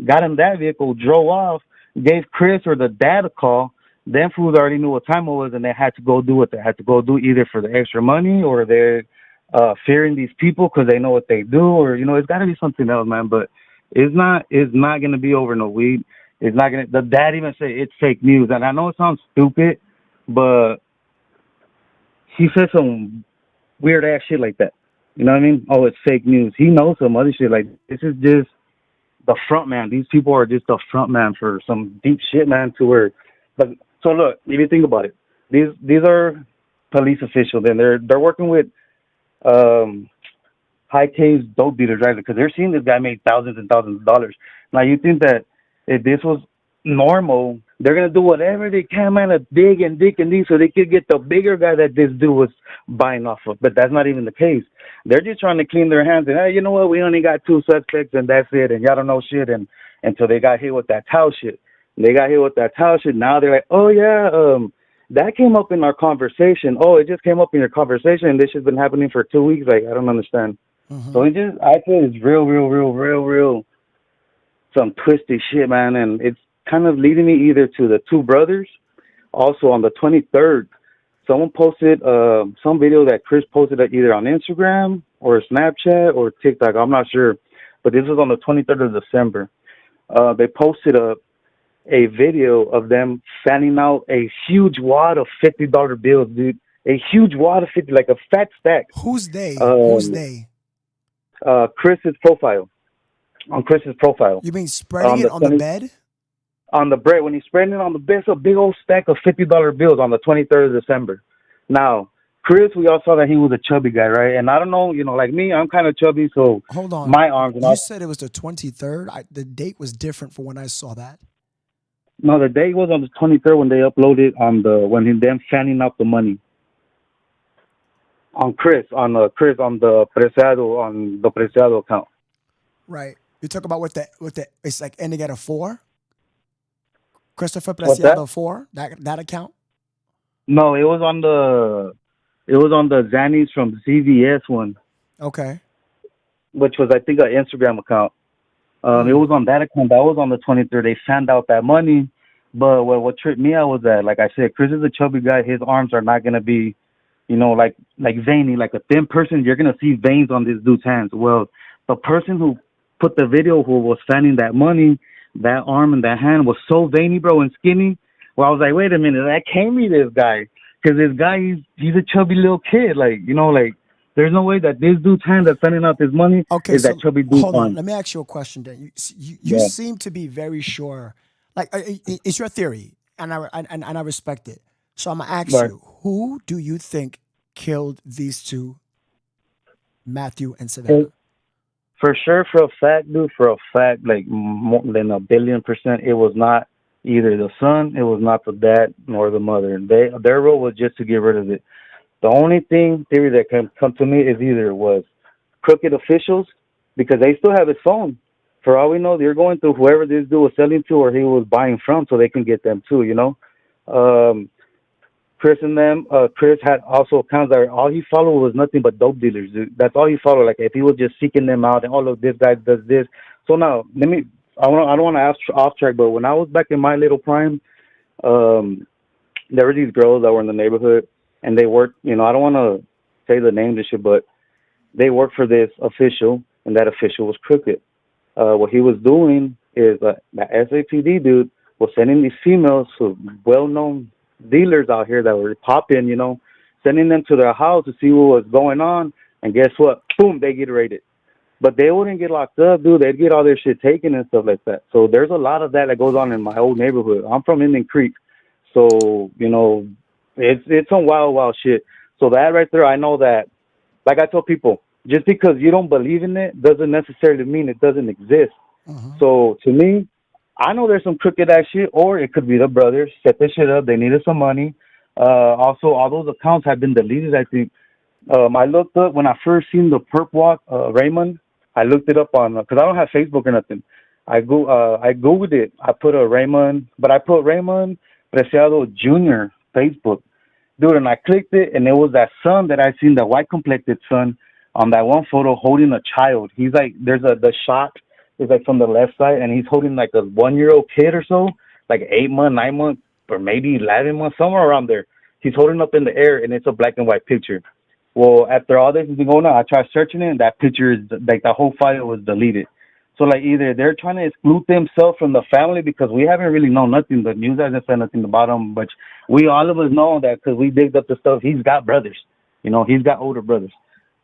Speaker 2: got in that vehicle, drove off, gave Chris or the dad a call. Them fools already knew what time it was, and they had to go do what they had to go do, either for the extra money or they're fearing these people because they know what they do, or, you know, it's got to be something else, man. But it's not going to be over no weed. It's not going to. The dad even said it's fake news, and I know it sounds stupid, but he said some weird ass shit like that. You know what I mean? Oh, it's fake news. He knows some other shit. Like, this is just the front man. These people are just the front man for some deep shit, man. To where, but so look, if you think about it, these are police officials, and they're working with high case dope dealers, right? Because they're seeing this guy make thousands and thousands of dollars. Now you think that if this was normal, they're gonna do whatever they can, man, to dig and dig and dig so they could get the bigger guy that this dude was buying off of. But that's not even the case. They're just trying to clean their hands and, hey, you know what? We only got 2 suspects and that's it. And y'all don't know shit. And until they got hit with that towel shit, now they're like, oh yeah, that came up in our conversation. Oh, it just came up in your conversation, and this has been happening for 2 weeks. Like, I don't understand. So I feel it's real some twisted shit, man, and it's kind of leading me either to the 2 brothers. Also on the 23rd, someone posted some video that Chris posted either on Instagram or Snapchat or TikTok. I'm not sure, but this was on the 23rd of December. They posted a video of them fanning out a huge wad of $50 bills, dude. A huge wad of 50, like a fat stack.
Speaker 1: Who's they?
Speaker 2: Chris's profile. On Chris's profile.
Speaker 1: You mean spreading it on the bed?
Speaker 2: On the bread. When he's spreading it on the bed, it's a big old stack of $50 bills on the 23rd of December. Now, Chris, we all saw that he was a chubby guy, right? And I don't know, you know, like me, I'm kind of chubby, so
Speaker 1: hold on.
Speaker 2: My arms.
Speaker 1: You said it was the 23rd. The date was different from when I saw that.
Speaker 2: No, the date was on the 23rd when they uploaded when them fanning out the money. On the Preciado account.
Speaker 1: Right. You talk about what the it's like ending at a 4? Christopher Preciado 4? That account?
Speaker 2: No, it was on the Zannies from CVS one.
Speaker 1: Okay.
Speaker 2: Which was, I think, an Instagram account. It was on that account. That was on the 23rd. They found out that money. But what tripped me out was that, like I said, Chris is a chubby guy. His arms are not gonna be, you know, like veiny, like a thin person. You're gonna see veins on this dude's hands. Well, the person who put the video, who was fanning that money, that arm and that hand was so veiny, bro, and skinny. Well, I was like, wait a minute, that can't be this guy, because this guy, he's a chubby little kid. Like, you know, like, there's no way that this dude's hand that's sending out this money is that chubby dude's
Speaker 1: hold on.
Speaker 2: hand.
Speaker 1: Let me ask you a question, Dan. You seem to be very sure. Like, it's your theory, and I respect it. So I'm gonna ask you, who do you think killed these 2, Matthew and Savannah?
Speaker 2: For sure, like more than 1,000,000,000%, it was not either the son, it was not the dad, nor the mother. Their role was just to get rid of it. The only theory that can come to me is either it was crooked officials, because they still have his phone. For all we know, they're going through whoever this dude was selling to or he was buying from, so they can get them too, you know? Chris had also accounts that all he followed was nothing but dope dealers, dude. That's all he followed. Like, if he was just seeking them out and, oh, look, this guy does this. So now, I don't want to ask off track, but when I was back in my little prime, there were these girls that were in the neighborhood, and they worked, you know, I don't want to say the names and shit, but they worked for this official, and that official was crooked. What he was doing is the SAPD dude was sending these females to well-known dealers out here that were popping, you know, sending them to their house to see what was going on, and guess what? Boom, they get raided. but they wouldn't get locked up, dude. They'd get all their shit taken and stuff like that. So there's a lot of that goes on in my old neighborhood. I'm from Indian Creek, so it's some wild shit. So that right there, I know that. Like I tell people, just because you don't believe in it doesn't necessarily mean it doesn't exist. So to me, I know there's some crooked ass shit, or it could be the brothers set this shit up. They needed some money. Also, all those accounts have been deleted, I think. I looked up when I first seen the perp walk, Raymond. I looked it up on because I don't have Facebook or nothing. I googled it. I put a Raymond, but I put Raymond Preciado Jr. Facebook, dude, and I clicked it, and it was that son that I seen, the white complected son, on that one photo holding a child. He's like, the shot is like from the left side, and he's holding like a 1-year-old kid or so, like 8 months, 9 months, or maybe 11 months, somewhere around there. He's holding up in the air, and it's a black and white picture. Well, after all this has been going on, I tried searching it, and that picture is like the whole file was deleted. So like either they're trying to exclude themselves from the family because we haven't really known nothing. The news hasn't said nothing about him, but we all of us know that because we digged up the stuff. He's got brothers, he's got older brothers.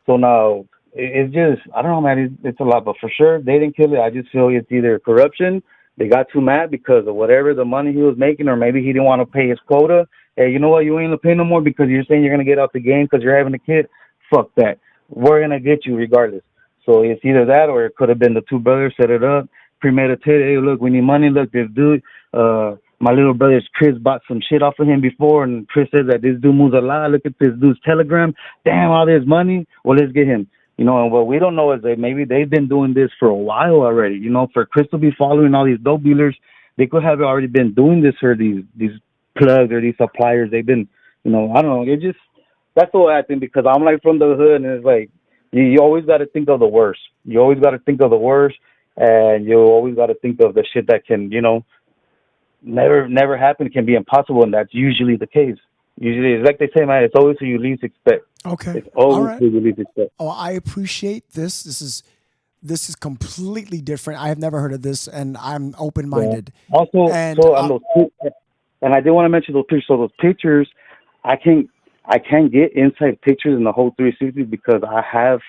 Speaker 2: So now it's just, I don't know, man, it's a lot, but for sure they didn't kill it. I just feel it's either corruption. They got too mad because of whatever the money he was making, or maybe he didn't want to pay his quota. Hey, you know what? You ain't gonna pay no more because you're saying you're gonna get out the game because you're having a kid. Fuck that. We're gonna get you regardless. So it's either that, or it could have been the two brothers set it up, premeditated. Hey, look, we need money. Look, this dude, my little brother's Chris bought some shit off of him before, and Chris says that this dude moves a lot. Look at this dude's Telegram. Damn, all this money. Well, let's get him. And what we don't know is that maybe they've been doing this for a while already. For Chris to be following all these dope dealers, they could have already been doing this for these plugs or these suppliers. They've been, I don't know. It just, that's the way I think, because I'm like from the hood, and it's like, you always got to think of the worst. You always got to think of the worst, and you always got to think of the shit that can, never happen, can be impossible, and that's usually the case. Usually, it's like they say, man, it's always who you least expect.
Speaker 1: Okay.
Speaker 2: It's always
Speaker 1: all right.
Speaker 2: who you least expect.
Speaker 1: Oh, I appreciate this. This is completely different. I have never heard of this, and I'm open-minded.
Speaker 2: Yeah. Also, and I did want to mention those pictures. So those pictures, I can't get inside pictures in the whole 360 because I have,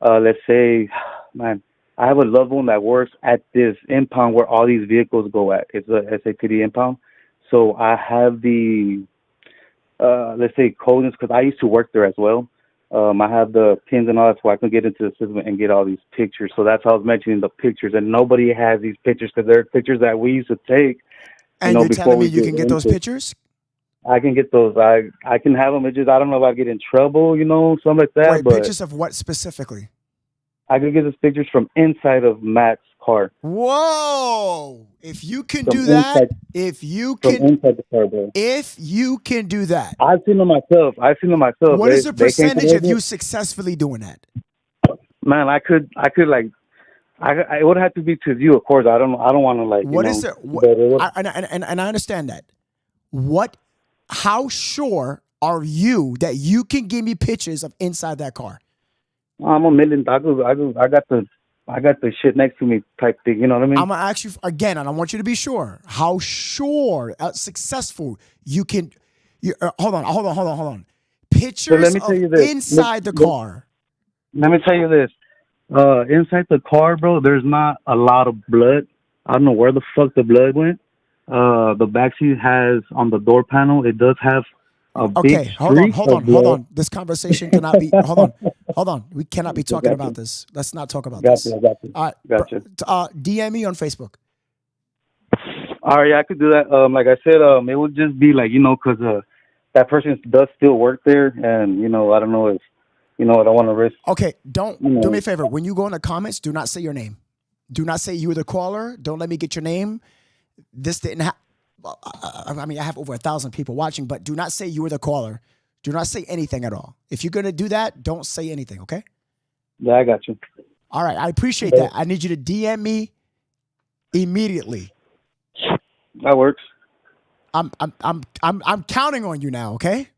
Speaker 2: let's say, man, I have a loved one that works at this impound where all these vehicles go at. It's a SAPD impound. So I have the, let's say, codes, because I used to work there as well. I have the pins and all that, so I can get into the system and get all these pictures. So that's how I was mentioning the pictures. And nobody has these pictures because they're pictures that we used to take.
Speaker 1: And you're telling me you can get those pictures?
Speaker 2: I can get those. I can have them. It's just I don't know if I get in trouble, something like that.
Speaker 1: Wait,
Speaker 2: but
Speaker 1: pictures of what specifically?
Speaker 2: I could get those pictures from inside of Matt's car.
Speaker 1: Whoa! If you can do that,
Speaker 2: from inside the car, bro.
Speaker 1: If you can do that,
Speaker 2: I've seen them myself.
Speaker 1: What is the percentage of you successfully doing that?
Speaker 2: Man, I could like. It would have to be to you, of course. I don't want to like.
Speaker 1: What is it? And I understand that. How sure are you that you can give me pictures of inside that car?
Speaker 2: I'm $1 million. I got the shit next to me type thing. You know what I mean?
Speaker 1: I'm gonna ask you again, and I want you to be sure. How sure, successful you can? Hold on. Pictures of inside the car.
Speaker 2: Let me tell you this. Inside the car, bro, there's not a lot of blood. I don't know where the fuck the blood went. The backseat has on the door panel. It does have a big streak.
Speaker 1: Hold on. This conversation cannot be. Hold on. We cannot be talking about this. Let's not talk about this.
Speaker 2: Gotcha.
Speaker 1: All right.
Speaker 2: Gotcha.
Speaker 1: DM me on Facebook.
Speaker 2: All right, yeah, I could do that. Like I said, it would just be like because that person does still work there, and I don't know if I don't want to risk.
Speaker 1: Okay, do me a favor. When you go in the comments, do not say your name. Do not say you were the caller. Don't let me get your name. This didn't happen. I mean, I have over 1,000 people watching, but do not say you were the caller. Do not say anything at all. If you're going to do that, don't say anything, okay?
Speaker 2: Yeah, I got you.
Speaker 1: All right, I appreciate that. I need you to DM me immediately.
Speaker 2: That works.
Speaker 1: I'm counting on you now, okay?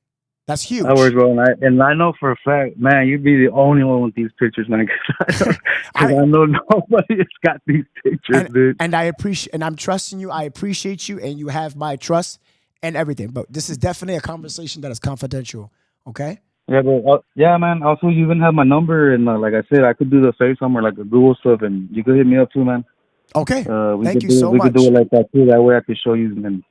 Speaker 1: That's huge.
Speaker 2: That works, bro. And I know for a fact, man, you'd be the only one with these pictures, man. Because I know nobody has got these pictures, dude.
Speaker 1: And I appreciate, and I'm trusting you. I appreciate you, and you have my trust and everything. But this is definitely a conversation that is confidential, okay?
Speaker 2: Yeah, but yeah, man. Also, you even have my number, and like I said, I could do the FaceTime or like the Google stuff, and you could hit me up too, man.
Speaker 1: Okay.
Speaker 2: We
Speaker 1: Thank
Speaker 2: could
Speaker 1: you
Speaker 2: do
Speaker 1: so
Speaker 2: we could do
Speaker 1: much.
Speaker 2: it like that too. That way, I could show you, and then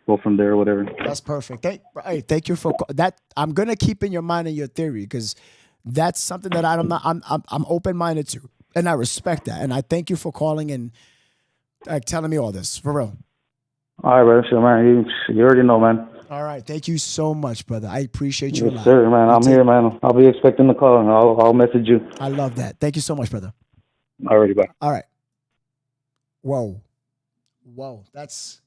Speaker 2: go from there or whatever.
Speaker 1: That's perfect. Thank you for that. I'm gonna keep in your mind and your theory because that's something that I'm open minded to, and I respect that. And I thank you for calling and telling me all this for real.
Speaker 2: All right, brother. Sure, man. You already know, man.
Speaker 1: All right. Thank you so much, brother. I appreciate you a
Speaker 2: Yes,
Speaker 1: lot.
Speaker 2: sir, man. I'm here, man. I'll be expecting the call, and I'll message you.
Speaker 1: I love that. Thank you so much, brother.
Speaker 2: Alrighty, bye.
Speaker 1: All right. Whoa. That's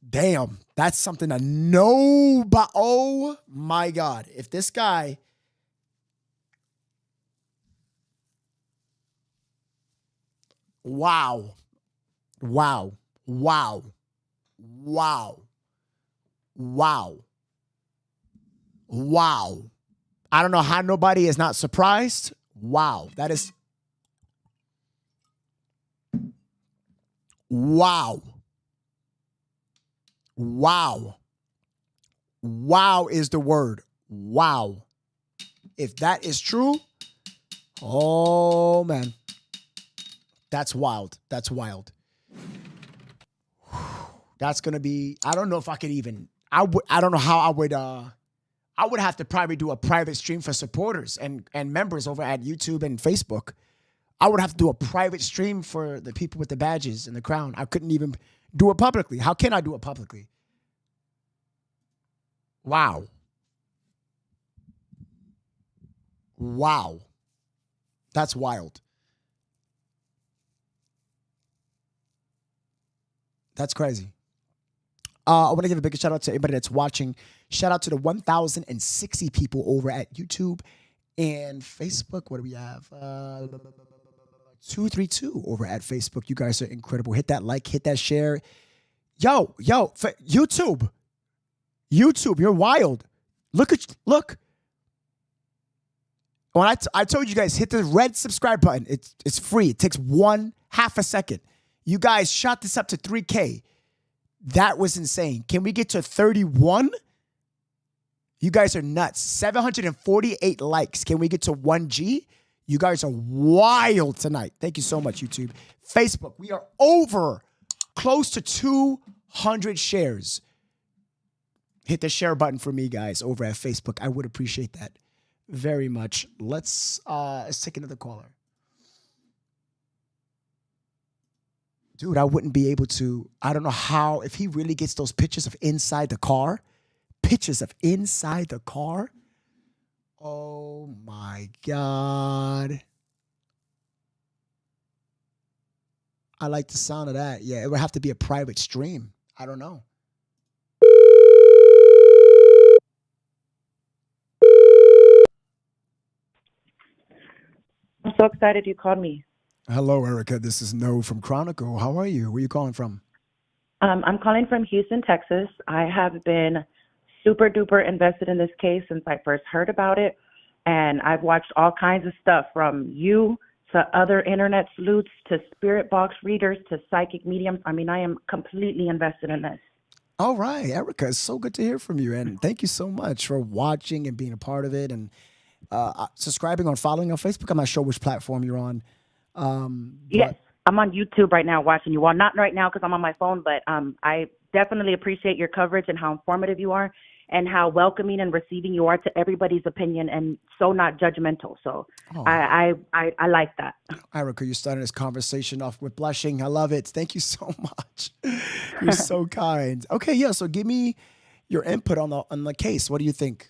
Speaker 1: damn. That's something to know. But oh my God, if this guy. Wow. I don't know how nobody is not surprised. Wow. That is. Wow. Wow is the word. Wow. If that is true, oh man. That's wild. That's wild. That's going to be, I don't know if I could even, I don't know how I would have to probably do a private stream for supporters and members over at YouTube and Facebook. I would have to do a private stream for the people with the badges and the crown. I couldn't even do it publicly. How can I do it publicly? Wow. That's wild. That's crazy. I want to give a big shout out to everybody that's watching. Shout out to the 1,060 people over at YouTube and Facebook. What do we have? 232 over at Facebook. You guys are incredible. Hit that like, hit that share. Yo, YouTube, you're wild. Look. When I told you guys, hit the red subscribe button. It's free. It takes half a second. You guys shot this up to 3K. That was insane. Can we get to 31? You guys are nuts. 748 likes. Can we get to 1G? You guys are wild tonight. Thank you so much, YouTube. Facebook, we are over close to 200 shares. Hit the share button for me, guys, over at Facebook. I would appreciate that very much. Let's take another caller. Dude, I wouldn't be able to. I don't know how, if he really gets those pictures of inside the car. Oh my God. I like the sound of that. Yeah, it would have to be a private stream. I don't know.
Speaker 4: I'm so excited you called me.
Speaker 1: Hello, Erica. This is No from Chronicle. How are you? Where are you calling from?
Speaker 4: I'm calling from Houston, Texas. I have been super duper invested in this case since I first heard about it. And I've watched all kinds of stuff from you to other internet sleuths to spirit box readers to psychic mediums. I mean, I am completely invested in this.
Speaker 1: All right, Erica. It's so good to hear from you. And thank you so much for watching and being a part of it and subscribing or following on Facebook. I'm not sure which platform you're on.
Speaker 4: Yes, I'm on YouTube right now watching you. Well, not right now because I'm on my phone, but I definitely appreciate your coverage and how informative you are and how welcoming and receiving you are to everybody's opinion and so not judgmental. So I like that.
Speaker 1: Erica, you're starting this conversation off with blushing. I love it. Thank you so much. You're so kind. Okay, yeah, so give me your input on the case. What do you think?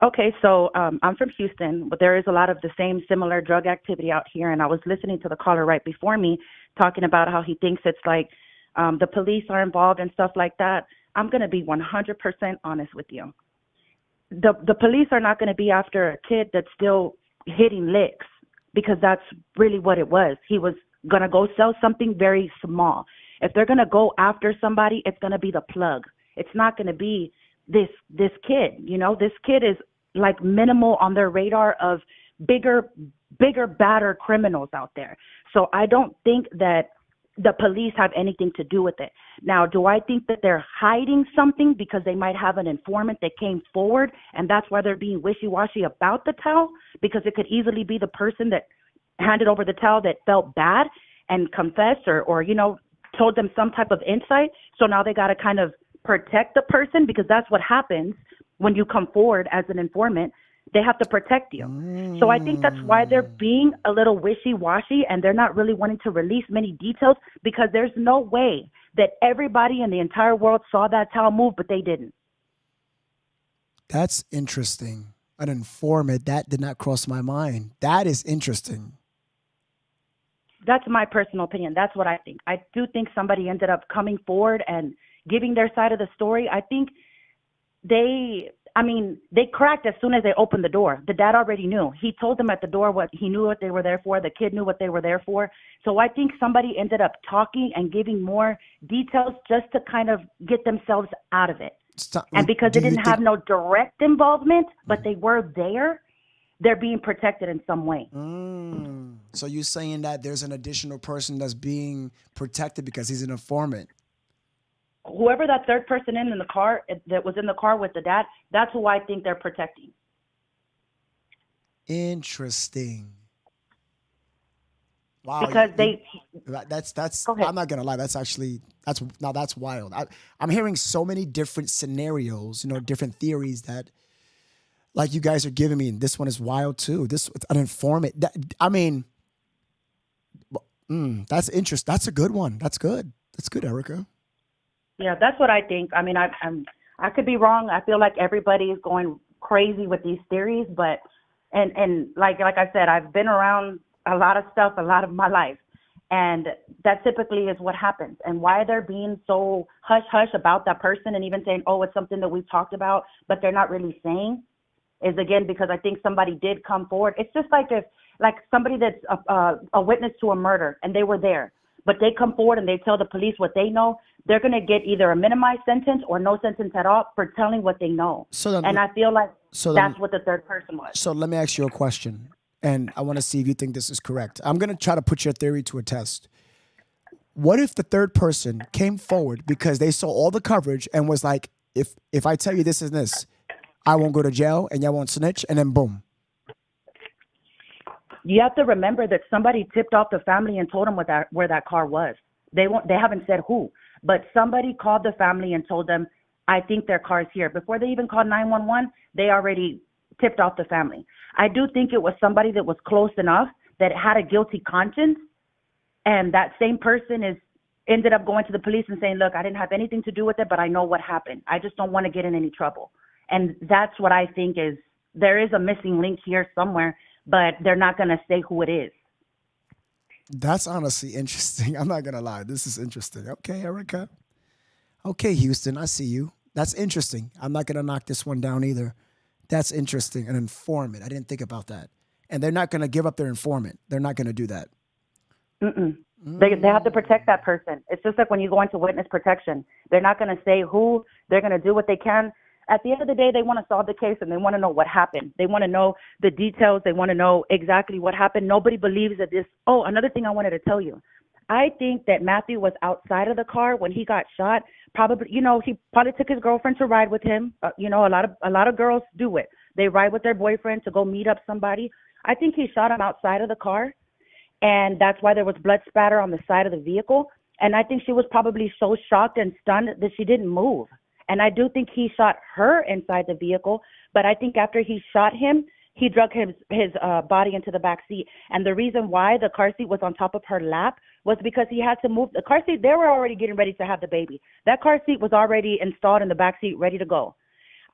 Speaker 4: Okay, so I'm from Houston, but there is a lot of the same similar drug activity out here. And I was listening to the caller right before me talking about how he thinks it's like the police are involved and stuff like that. I'm going to be 100% honest with you. The police are not going to be after a kid that's still hitting licks because that's really what it was. He was going to go sell something very small. If they're going to go after somebody, it's going to be the plug. It's not going to be this kid. You know, this kid is like minimal on their radar of bigger, badder criminals out there. So I don't think that the police have anything to do with it. Now, do I think that they're hiding something because they might have an informant that came forward and that's why they're being wishy-washy about the towel? Because it could easily be the person that handed over the towel that felt bad and confessed or told them some type of insight. So now they got to kind of protect the person, because that's what happens when you come forward as an informant. They have to protect you. So I think that's why they're being a little wishy-washy and they're not really wanting to release many details, because there's no way that everybody in the entire world saw that towel move, but they didn't.
Speaker 1: That's interesting. An informant, that did not cross my mind. That is interesting.
Speaker 4: That's my personal opinion. That's what I think. I do think somebody ended up coming forward and giving their side of the story. I think they cracked as soon as they opened the door. The dad already knew. He told them at the door he knew what they were there for. The kid knew what they were there for. So I think somebody ended up talking and giving more details just to kind of get themselves out of it. And because they didn't have no direct involvement, but they were there, they're being protected in some way.
Speaker 1: So you're saying that there's an additional person that's being protected because he's an informant?
Speaker 4: Whoever that third person in the car that was in the car with the dad, that's who I think they're protecting.
Speaker 1: Interesting. Wow.
Speaker 4: Because
Speaker 1: that's I'm not gonna lie, that's wild. I'm hearing so many different scenarios, different theories that like you guys are giving me, and this one is wild too. This an informant. That's interesting. That's a good one. That's good. That's good, Erica.
Speaker 4: Yeah, that's what I think. I mean, I could be wrong. I feel like everybody is going crazy with these theories, but and like I said, I've been around a lot of stuff a lot of my life, and that typically is what happens. And why they're being so hush hush about that person and even saying, oh, it's something that we've talked about, but they're not really saying, is again because I think somebody did come forward. It's just like if somebody that's a witness to a murder and they were there, but they come forward and they tell the police what they know, they're going to get either a minimized sentence or no sentence at all for telling what they know. And I feel like that's what the third person was.
Speaker 1: So let me ask you a question, and I want to see if you think this is correct. I'm going to try to put your theory to a test. What if the third person came forward because they saw all the coverage and was like, if I tell you this and this, I won't go to jail and y'all won't snitch, and then boom.
Speaker 4: You have to remember that somebody tipped off the family and told them where that car was. They haven't said who, but somebody called the family and told them, I think their car's here. Before they even called 911, they already tipped off the family. I do think it was somebody that was close enough that had a guilty conscience, and that same person ended up going to the police and saying, look, I didn't have anything to do with it, but I know what happened. I just don't want to get in any trouble. And that's what I think there is a missing link here somewhere, but they're not going to say who it is.
Speaker 1: That's honestly interesting. I'm not going to lie. This is interesting. Okay, Erica. Okay, Houston, I see you. That's interesting. I'm not going to knock this one down either. That's interesting. An informant. I didn't think about that. And they're not going to give up their informant. They're not going to do that.
Speaker 4: They have to protect that person. It's just like when you go into witness protection. They're not going to say who. They're going to do what they can. At the end of the day, they want to solve the case and they want to know what happened. They want to know the details. They want to know exactly what happened. Nobody believes that this. Oh, another thing I wanted to tell you. I think that Matthew was outside of the car when he got shot. Probably, he probably took his girlfriend to ride with him. A lot of girls do it. They ride with their boyfriend to go meet up somebody. I think he shot him outside of the car, and that's why there was blood spatter on the side of the vehicle. And I think she was probably so shocked and stunned that she didn't move. And I do think he shot her inside the vehicle, but I think after he shot him, he drug his body into the back seat. And the reason why the car seat was on top of her lap was because he had to move the car seat. They were already getting ready to have the baby. That car seat was already installed in the back seat, ready to go.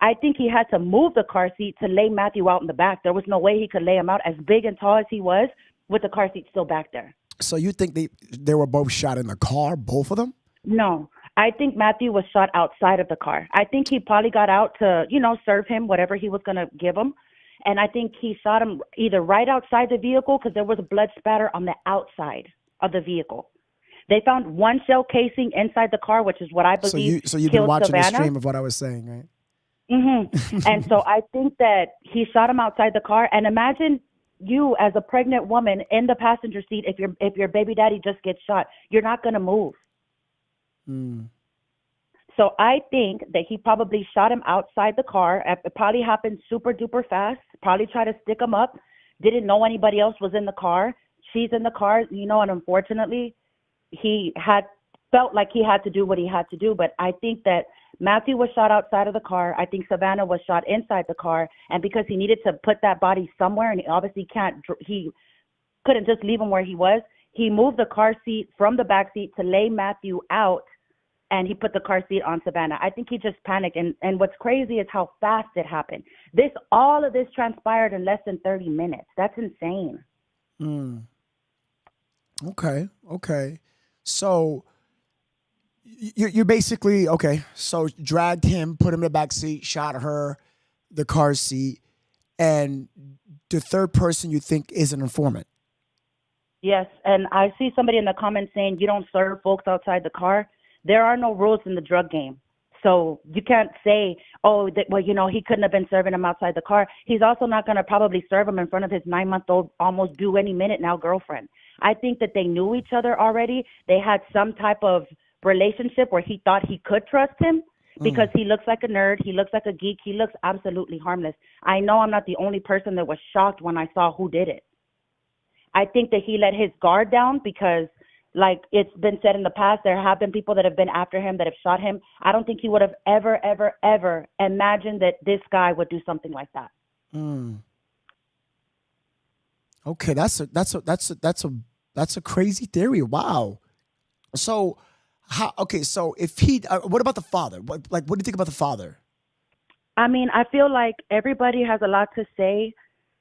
Speaker 4: I think he had to move the car seat to lay Matthew out in the back. There was no way he could lay him out as big and tall as he was with the car seat still back there.
Speaker 1: So you think they were both shot in the car, both of them?
Speaker 4: No. I think Matthew was shot outside of the car. I think he probably got out to, serve him whatever he was going to give him. And I think he shot him either right outside the vehicle because there was blood spatter on the outside of the vehicle. They found one shell casing inside the car, which is what I believe
Speaker 1: So you've been watching
Speaker 4: Savannah.
Speaker 1: the stream of what I was saying, right?
Speaker 4: And so I think that he shot him outside the car. And imagine you as a pregnant woman in the passenger seat, if your baby daddy just gets shot, you're not gonna move. So I think that he probably shot him outside the car. It probably happened super duper fast. Probably tried to stick him up. Didn't know anybody else was in the car. She's in the car, and unfortunately, he felt like he had to do what he had to do. But I think that Matthew was shot outside of the car. I think Savannah was shot inside the car. And because he needed to put that body somewhere, and he obviously he couldn't just leave him where he was, he moved the car seat from the back seat to lay Matthew out, and he put the car seat on Savannah. I think he just panicked. And what's crazy is how fast it happened. All of this transpired in less than 30 minutes. That's insane.
Speaker 1: Okay. So you're basically, okay, so dragged him, put him in the back seat, shot her, the car seat, and the third person you think is an informant.
Speaker 4: Yes, and I see somebody in the comments saying you don't serve folks outside the car. There are no rules in the drug game. So you can't say, he couldn't have been serving him outside the car. He's also not going to probably serve him in front of his 9-month-old, almost due any minute now, girlfriend. I think that they knew each other already. They had some type of relationship where he thought he could trust him because he looks like a nerd. He looks like a geek. He looks absolutely harmless. I know I'm not the only person that was shocked when I saw who did it. I think that he let his guard down because, like it's been said in the past, there have been people that have been after him that have shot him. I don't think he would have ever, ever, ever imagined that this guy would do something like that.
Speaker 1: Okay, that's a crazy theory. Wow. So so if he, what about the father? What do you think about the father?
Speaker 4: I mean, I feel like everybody has a lot to say,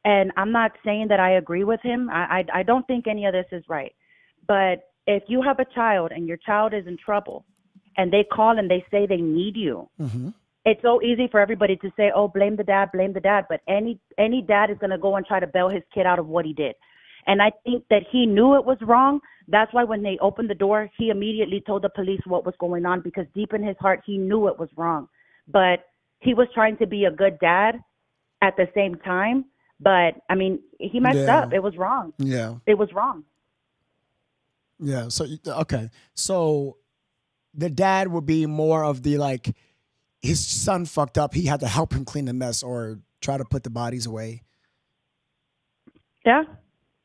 Speaker 4: and I'm not saying that I agree with him. I don't think any of this is right. But if you have a child and your child is in trouble and they call and they say they need you, it's so easy for everybody to say, oh, blame the dad. But any dad is going to go and try to bail his kid out of what he did. And I think that he knew it was wrong. That's why when they opened the door, he immediately told the police what was going on, because deep in his heart, he knew it was wrong. But he was trying to be a good dad at the same time. But, I mean, he messed up. It was wrong.
Speaker 1: Yeah.
Speaker 4: It was wrong.
Speaker 1: Yeah. So, okay. So the dad would be more of the, like, his son fucked up. He had to help him clean the mess or try to put the bodies away.
Speaker 4: Yeah.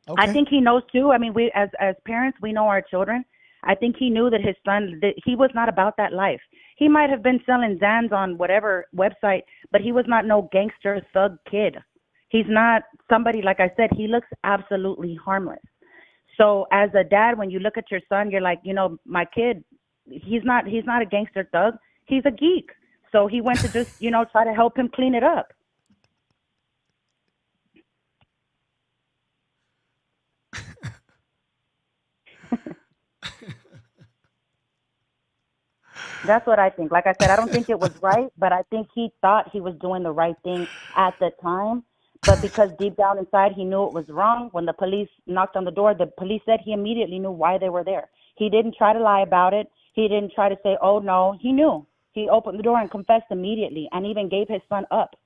Speaker 1: Okay.
Speaker 4: I think he knows too. I mean, we as parents, we know our children. I think he knew that his son, that he was not about that life. He might have been selling Zans on whatever website, but he was not no gangster thug kid. He's not somebody, like I said, he looks absolutely harmless. So as a dad, when you look at your son, you're like, my kid, he's not a gangster thug. He's a geek. So he went to just, try to help him clean it up. That's what I think. Like I said, I don't think it was right, but I think he thought he was doing the right thing at the time. But because deep down inside he knew it was wrong, when the police knocked on the door, the police said he immediately knew why they were there. He didn't try to lie about it. He didn't try to say, oh, no. He knew. He opened the door and confessed immediately and even gave his son up.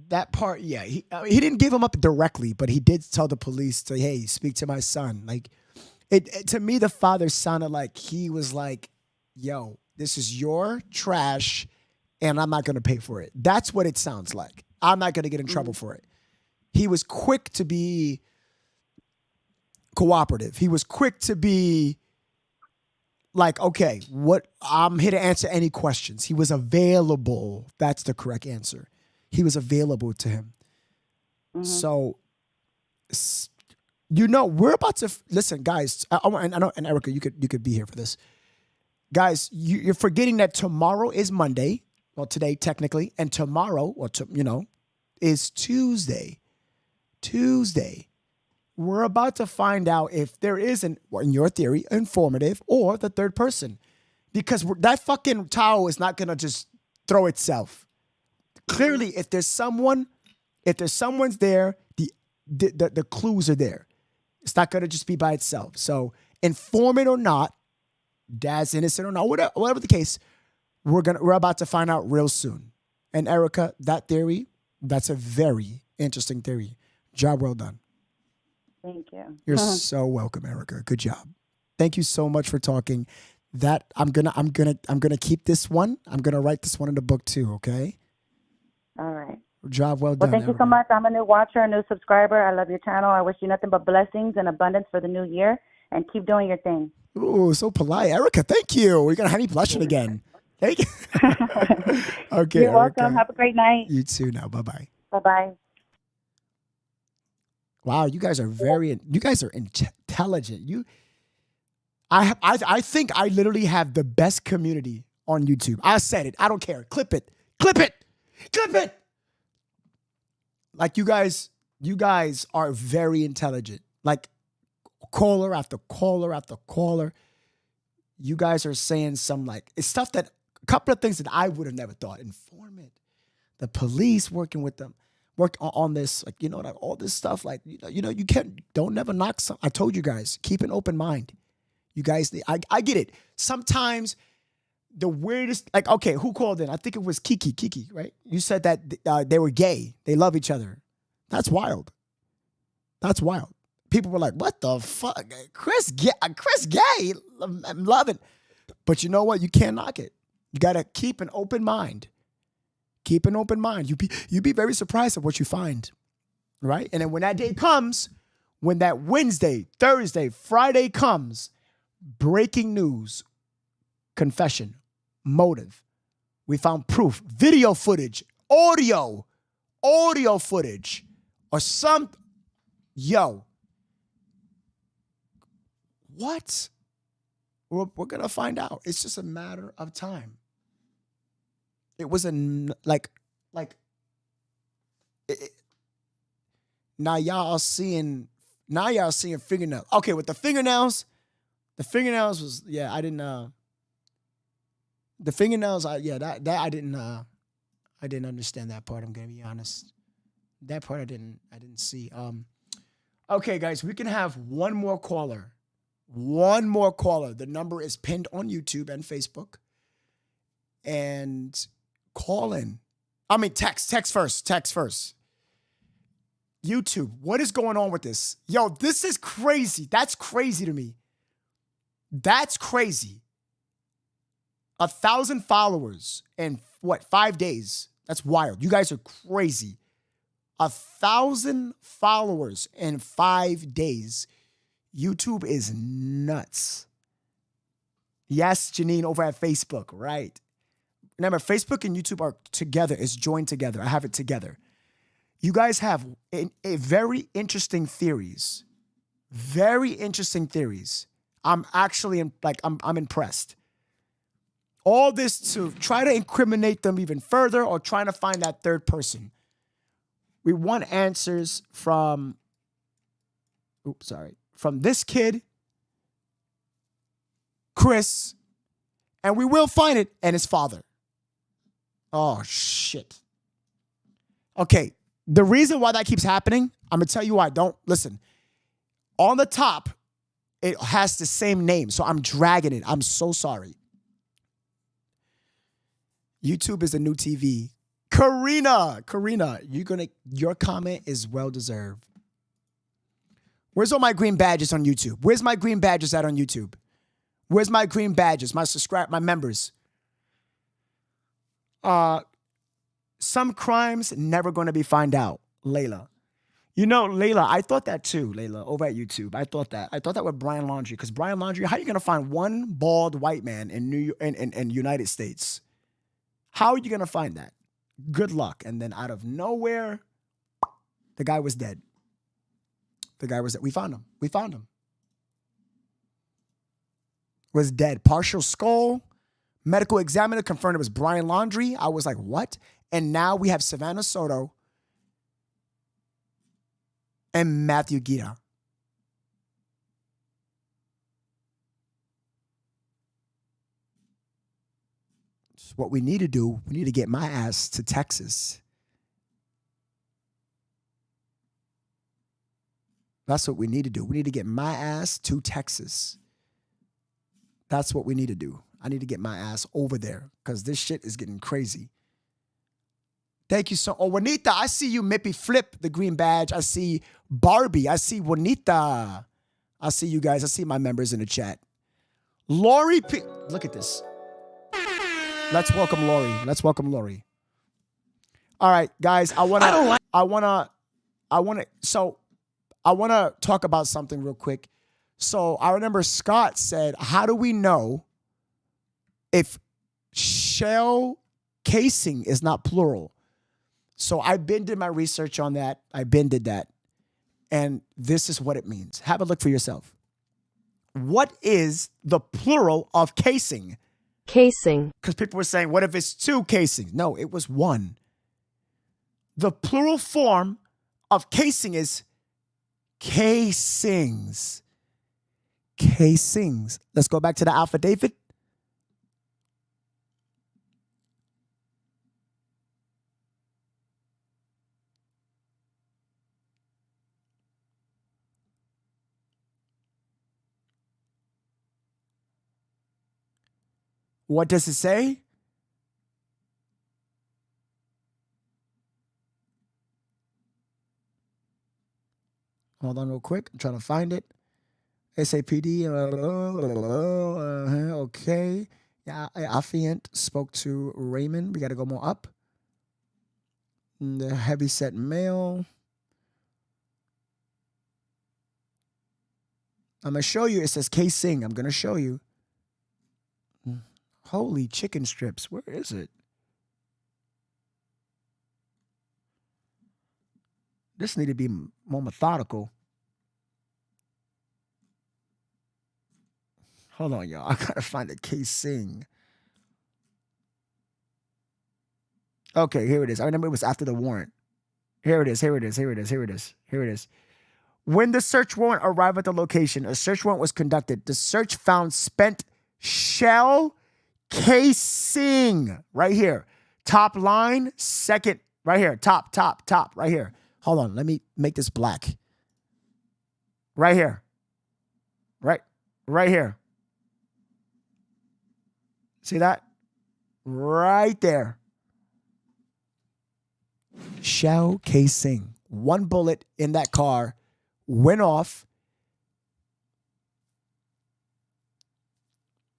Speaker 1: That part, yeah. He didn't give him up directly, but he did tell the police to, hey, speak to my son. Like, it to me, the father sounded like he was like, yo, this is your trash and I'm not going to pay for it. That's what it sounds like. I'm not going to get in trouble for it. He was quick to be cooperative. He was quick to be like, okay, I'm here to answer any questions. He was available. That's the correct answer. He was available to him. So, we're about to listen, guys. I know, and Erica, you could be here for this, guys. You're forgetting that tomorrow is Monday. Well, today technically, and tomorrow, is Tuesday. We're about to find out if there is in your theory, informative or the third person, because that fucking towel is not gonna just throw itself. Clearly, if there's someone's there, the clues are there. It's not gonna just be by itself. So, informant or not, dad's innocent or not, whatever the case, we're about to find out real soon. And Erica, that theory, that's a very, interesting theory. Job well done.
Speaker 4: Thank you.
Speaker 1: You're so welcome, Erica. Good job. Thank you so much for talking. That I'm gonna keep this one. I'm gonna write this one in the book too. Okay.
Speaker 4: All right.
Speaker 1: Job well
Speaker 4: Well,
Speaker 1: done.
Speaker 4: thank you so much. I'm a new watcher, a new subscriber. I love your channel. I wish you nothing but blessings and abundance for the new year, and keep doing your thing.
Speaker 1: Ooh, so polite, Erica. Thank you. You're gonna have me blushing again. Thank you. Okay,
Speaker 4: You're welcome.
Speaker 1: Erica.
Speaker 4: Have a great night.
Speaker 1: You too. Now, bye bye.
Speaker 4: Bye bye.
Speaker 1: Wow, you guys are intelligent. I think I literally have the best community on YouTube. I said it. I don't care. Clip it. Clip it. Clip it. Like you guys are very intelligent. Like caller after caller after caller. You guys are saying some it's stuff that a couple of things that I would have never thought. Informant, the police working with them, work on this, like all this stuff. Like you don't never knock some. I told you guys, keep an open mind. You guys, I get it. Sometimes the weirdest, okay, who called in? I think it was Kiki, right? You said that they were gay. They love each other. That's wild. That's wild. People were like, what the fuck? Chris gay? I'm loving. But you know what? You can't knock it. You got to keep an open mind. Keep an open mind. You'd be very surprised at what you find, right? And then when that day comes, when that Wednesday, Thursday, Friday comes, breaking news, confession, motive. We found proof, video footage, audio footage, or what? We're going to find out. It's just a matter of time. It was now y'all are seeing fingernails. Okay, with the fingernails was, I didn't, the fingernails, I didn't understand that part. I'm going to be honest. That part I didn't see. Okay, guys, we can have one more caller. One more caller. The number is pinned on YouTube and Facebook. And call in. I mean, text first. YouTube, what is going on with this? Yo, this is crazy. That's crazy to me. That's crazy. 1,000 followers in 5 days? That's wild. You guys are crazy. 1,000 followers in 5 days. YouTube is nuts. Yes, Janine, over at Facebook, right? Remember, Facebook and YouTube are together. It's joined together. I have it together. You guys have a very interesting theories. Very interesting theories. I'm actually I'm impressed. All this to try to incriminate them even further or trying to find that third person. We want answers from this kid, Chris, and we will find it, and his father. Oh, shit. Okay, the reason why that keeps happening, I'm going to tell you why. Don't listen. On the top, it has the same name, so I'm dragging it. I'm so sorry. YouTube is the new TV. Karina, your comment is well-deserved. Where's all my green badges on YouTube? Where's my green badges at on YouTube? Where's my green badges, my members? Some crimes never going to be found out, Layla. Layla, I thought that too, Layla, over at YouTube. I thought that with Brian Laundrie, because Brian Laundrie, how are you going to find one bald white man in United States? How are you going to find that? Good luck. And then out of nowhere, the guy was dead. We found him. Was dead. Partial skull. Medical examiner confirmed it was Brian Laundrie. I was like, what? And now we have Savannah Soto and Matthew Gita. So what we need to do, we need to get my ass to Texas. That's what we need to do. We need to get my ass to Texas. That's what we need to do. I need to get my ass over there because this shit is getting crazy. Thank you so. Oh, Juanita, I see you. Mippy Flip, the green badge. I see Barbie. I see Juanita. I see you guys. I see my members in the chat. Lori P. Look at this. Let's welcome Lori. Let's welcome Lori. All right, guys. I want to talk about something real quick. So I remember Scott said, how do we know if shell casing is not plural? So I did my research on that. I did that. And this is what it means. Have a look for yourself. What is the plural of casing?
Speaker 5: Casing.
Speaker 1: Because people were saying, what if it's 2 casings? No, it was 1. The plural form of casing is casings. Casings. Let's go back to the Alpha David. What does it say? Hold on real quick. I'm trying to find it. SAPD. Okay. Yeah, Affiant spoke to Raymond. We got to go more up. The heavyset male. I'm going to show you. It says casing. I'm going to show you. Holy chicken strips. Where is it? This need to be more methodical. Hold on, y'all. I got to find a casing. Okay, here it is. I remember it was after the warrant. Here it is. When the search warrant arrived at the location, a search warrant was conducted. The search found spent shell casing right here. Top line, second, right here. Top, right here. Hold on. Let me make this black. Right here. Right here. See that? Right there. Shell casing. 1 bullet in that car went off.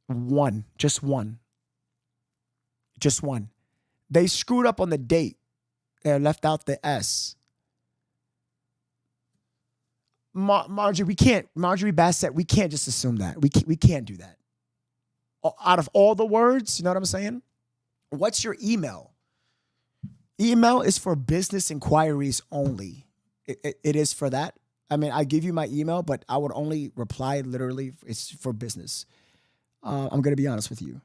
Speaker 1: 1. Just 1. They screwed up on the date. They left out the S. Marjorie Bassett, we can't just assume that. We can't do that. Out of all the words, you know what I'm saying? What's your email? Email is for business inquiries only. It is for that. I mean, I give you my email, but I would only reply literally. It's for business. I'm going to be honest with you.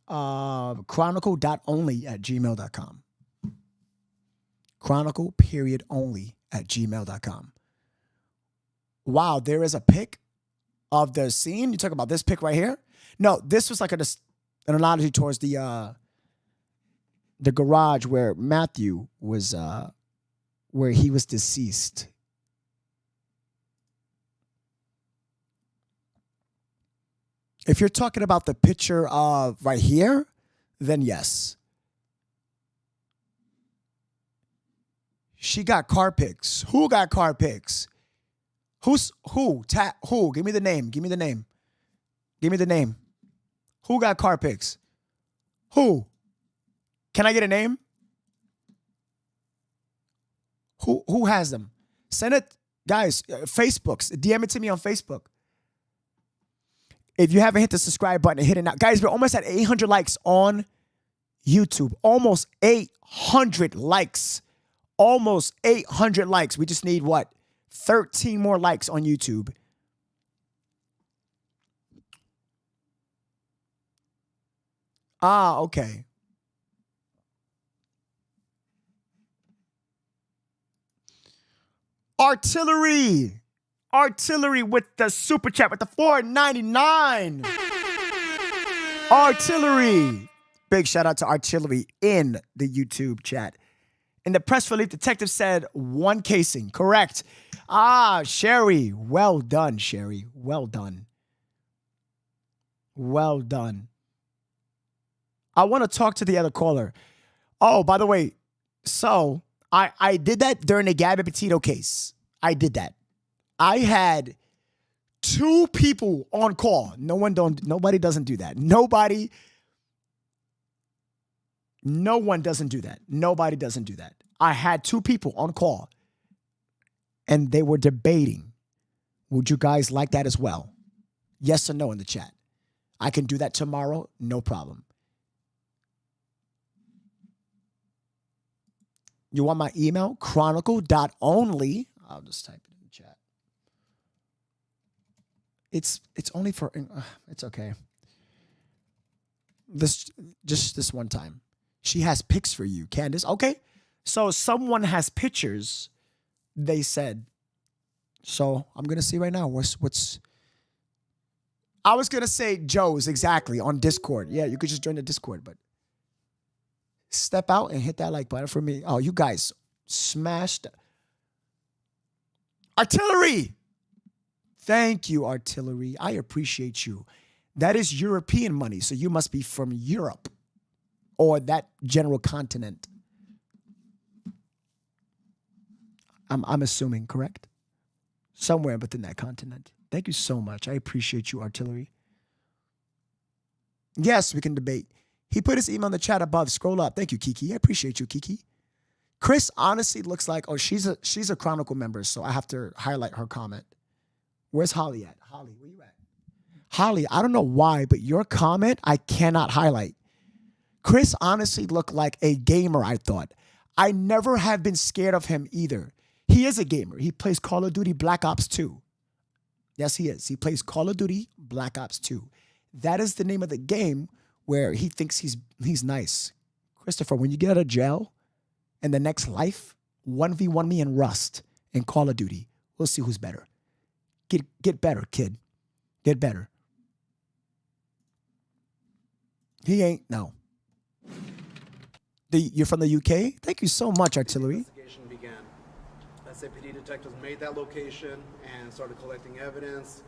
Speaker 1: Chronicle.only@gmail.com. Chronicle.only@gmail.com. Wow, there is a pic of the scene. You talk about this pic right here? No, this was like an analogy towards the garage where Matthew was, where he was deceased. If you're talking about the picture of right here, then yes. She got car pics. Who got car pics? Who? Who? Give me the name. Who got car pics? Who? Can I get a name? Who has them? Send it, guys. Facebooks. DM it to me on Facebook. If you haven't hit the subscribe button, hit it now. Guys, we're almost at 800 likes on YouTube. Almost 800 likes. Almost 800 likes. We just need what? 13 more likes on YouTube. Okay. Artillery with the super chat with the $4.99. Artillery. Big shout out to Artillery in the YouTube chat. In the press relief, detective said 1 casing. Correct. Sherry. Well done, Sherry. Well done. I want to talk to the other caller. Oh, by the way, So I did that during the Gabby Petito case. I did that. I had 2 people on call. Nobody doesn't do that. No one doesn't do that. Nobody doesn't do that. I had 2 people on call and they were debating. Would you guys like that as well? Yes or no in the chat. I can do that tomorrow. No problem. You want my email? Chronicle.only. I'll just type it in the chat. It's only for, it's okay. Just this one time. She has pics for you, Candace. Okay. So someone has pictures, they said. So I'm going to see right now what's. I was going to say Joe's exactly on Discord. Yeah, you could just join the Discord, but step out and hit that like button for me. Oh, you guys smashed. Artillery. Thank you, Artillery. I appreciate you. That is European money, so you must be from Europe or that general continent. I'm assuming, correct? Somewhere within that continent. Thank you so much. I appreciate you, Artillery. Yes, we can debate. He put his email in the chat above. Scroll up. Thank you, Kiki. I appreciate you, Kiki. Chris honestly looks like, she's a Chronicle member, so I have to highlight her comment. Where's Holly at? Holly, where you at? Holly, I don't know why, but your comment I cannot highlight. Chris honestly looked like a gamer, I thought. I never have been scared of him either. He is a gamer. He plays Call of Duty Black Ops 2. Yes, he is. He plays Call of Duty Black Ops 2. That is the name of the game where he thinks he's nice. Christopher, when you get out of jail in the next life, 1v1 me and Rust in Call of Duty. We'll see who's better. Get better, kid. Get better. He ain't, no. You're from the UK? Thank you so much, Artillery.
Speaker 7: Investigation began. SAPD detectives made that location and started collecting evidence.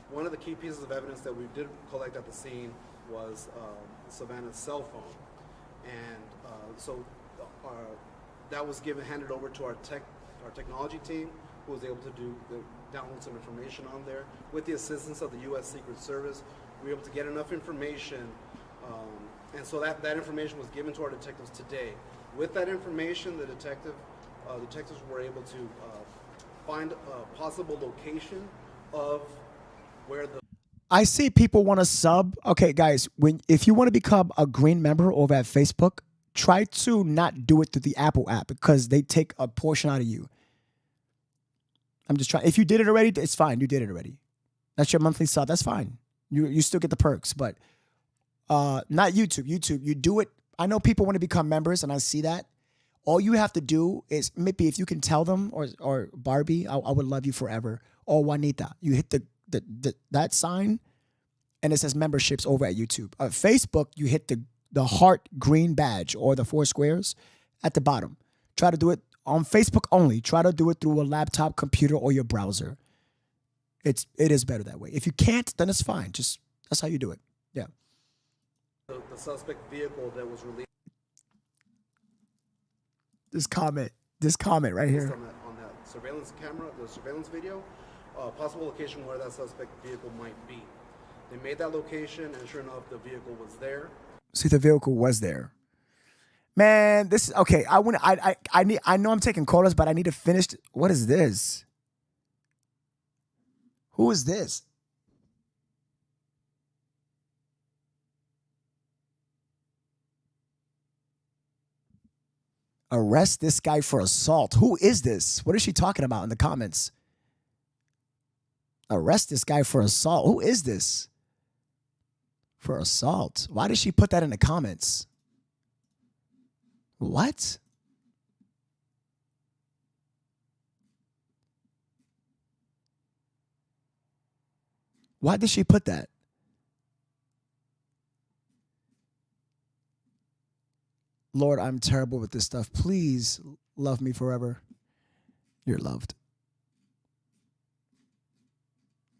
Speaker 7: One of the key pieces of evidence that we did collect at the scene was Savannah's cell phone. And so that was handed over to our technology team, who was able to download some information on there. With the assistance of the U.S. Secret Service, we were able to get enough information, and so that information was given to our detectives today. With that information, the detectives were able to find a possible location of where the...
Speaker 1: I see people want to sub. Okay, guys, if you want to become a green member over at Facebook, try to not do it through the Apple app because they take a portion out of you. I'm just trying. If you did it already, it's fine. You did it already. That's your monthly sub. That's fine. You still get the perks, but not YouTube. YouTube, you do it. I know people want to become members, and I see that. All you have to do is maybe if you can tell them, or Barbie, I would love you forever, or Juanita. You hit that sign, and it says memberships over at YouTube. Facebook, you hit the heart green badge or the 4 squares at the bottom. Try to do it on Facebook only. Try to do it through a laptop, computer, or your browser. It is better that way. If you can't, then it's fine. Just that's how you do it. Yeah.
Speaker 7: The suspect vehicle that was released.
Speaker 1: This comment right here.
Speaker 7: On that surveillance camera, the surveillance video, possible location where that suspect vehicle might be. They made that location, and sure enough, the vehicle was there.
Speaker 1: See, the vehicle was there. Man, this is okay. I know I'm taking callers, but I need to finish. What is this? Who is this? Arrest this guy for assault. Who is this? What is she talking about in the comments? Arrest this guy for assault. Who is this? For assault. Why did she put that in the comments? What? Why did she put that? Lord, I'm terrible with this stuff. Please love me forever. You're loved.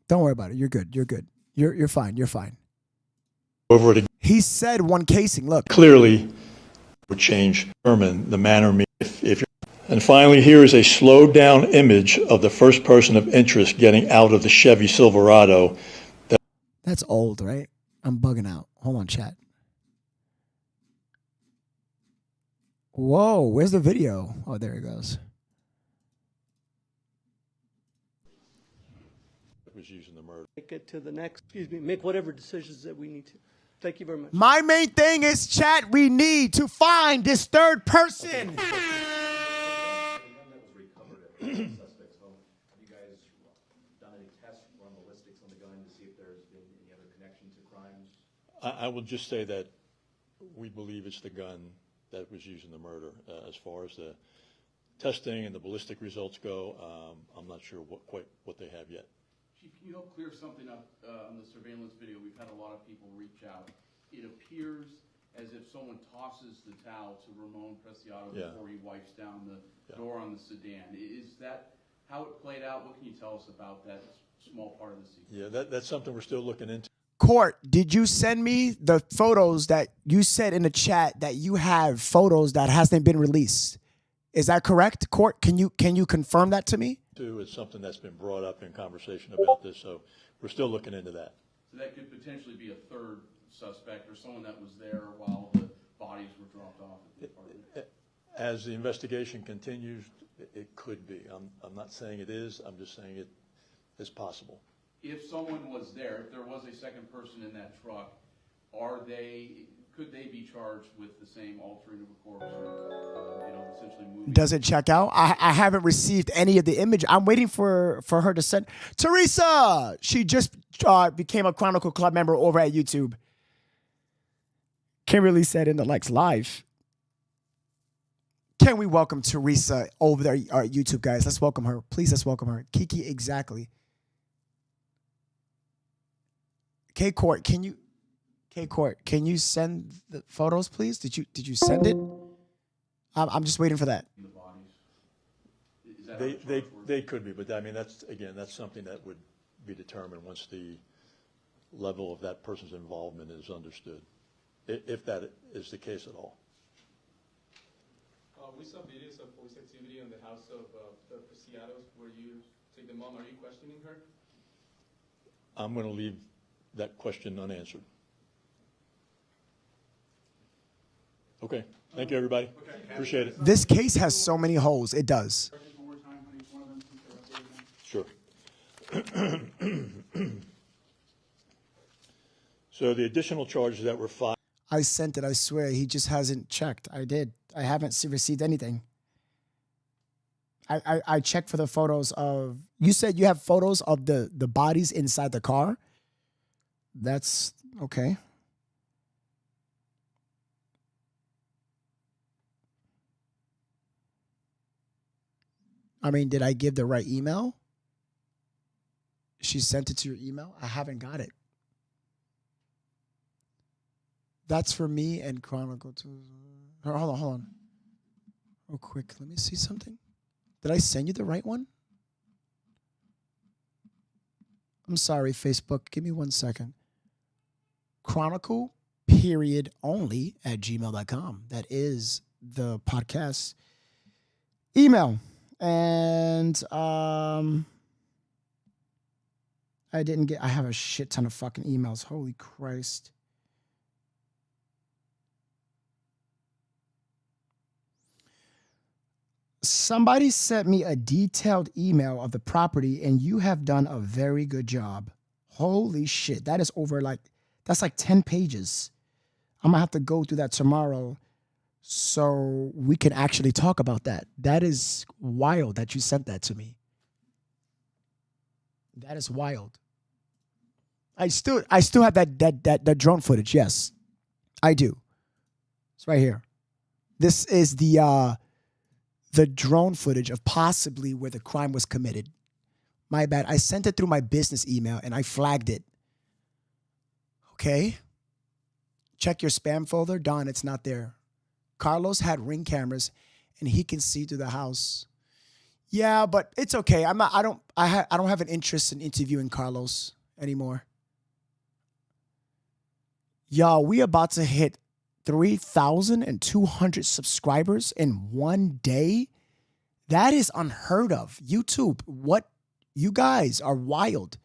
Speaker 1: Don't worry about it. You're good. You're good. You're fine. You're fine.
Speaker 5: Over it.
Speaker 1: He said one casing. Look.
Speaker 5: Clearly, would change determine the manner if you're. And finally, here is a slowed down image of the first person of interest getting out of the Chevy Silverado.
Speaker 1: That's old, right? I'm bugging out. Hold on, chat. Whoa, where's the video? Oh, there it goes.
Speaker 5: Was using the murder.
Speaker 19: Take it to the next, make whatever decisions that we need to. Thank you very much.
Speaker 1: My main thing is, chat, we need to find this third person.
Speaker 5: I will just say that we believe it's the gun that was used in the murder. As far as the testing and the ballistic results go, I'm not sure quite what they have yet.
Speaker 6: Chief, can you help clear something up on the surveillance video? We've had a lot of people reach out. It appears as if someone tosses the towel to Ramon Preciado before he wipes down the door on the sedan. Is that how it played out? What can you tell us about that small part of the scene?
Speaker 5: Yeah, that's something we're still looking into.
Speaker 1: Court, did you send me the photos that you said in the chat that you have photos that hasn't been released? Is that correct? Court, can you confirm that to me?
Speaker 5: It's something that's been brought up in conversation about this, so we're still looking into that.
Speaker 6: So that could potentially be a third suspect or someone that was there while the bodies were dropped off at the apartment.
Speaker 5: As the investigation continues, it could be. I'm not saying it is. I'm just saying it is possible.
Speaker 6: If someone was there, if there was a second person in that truck, could they be charged with the same altering of a corpse or, essentially moving?
Speaker 1: Does it check out? I haven't received any of the image. I'm waiting for her to send. Teresa, she just became a Chronicle Club member over at YouTube. Kimberly said in the Lex Live. Can we welcome Teresa over there, our YouTube guys? Let's welcome her. Please, let's welcome her. Kiki, exactly. K-Court, can you send the photos, please? Did you send it? I'm just waiting for that.
Speaker 5: They could be, but I mean that's something that would be determined once the level of that person's involvement is understood, if that is the case at all.
Speaker 8: We saw videos of police activity in the house of the Preciados where you take the mom. Are you questioning her?
Speaker 5: I'm going to leave that question unanswered. Okay. Thank you, everybody. Okay. Appreciate it.
Speaker 1: This case has so many holes. It does.
Speaker 5: Sure. So the additional charges that were filed.
Speaker 1: I sent it. I swear. He just hasn't checked. I did. I haven't received anything. I checked for the photos of. You said you have photos of the bodies inside the car. That's okay. I mean, did I give the right email? She sent it to your email? I haven't got it. That's for me and Chronicle. Hold on. Real quick. Let me see something. Did I send you the right one? I'm sorry, Facebook. Give me 1 second. Chronicle, only at gmail.com. That is the podcast email. And I have a shit ton of fucking emails. Holy Christ. Somebody sent me a detailed email of the property, and you have done a very good job. Holy shit. That is that's like 10 pages. I'm going to have to go through that tomorrow so we can actually talk about that. That is wild that you sent that to me. That is wild. I still have that drone footage. Yes, I do. It's right here. This is the drone footage of possibly where the crime was committed. My bad. I sent it through my business email and I flagged it. Okay. Check your spam folder. Don, it's not there. Carlos had Ring cameras and he can see through the house. Yeah, but it's okay. I don't have an interest in interviewing Carlos anymore. Y'all, we about to hit 3,200 subscribers in one day. That is unheard of. YouTube, what? You guys are wild.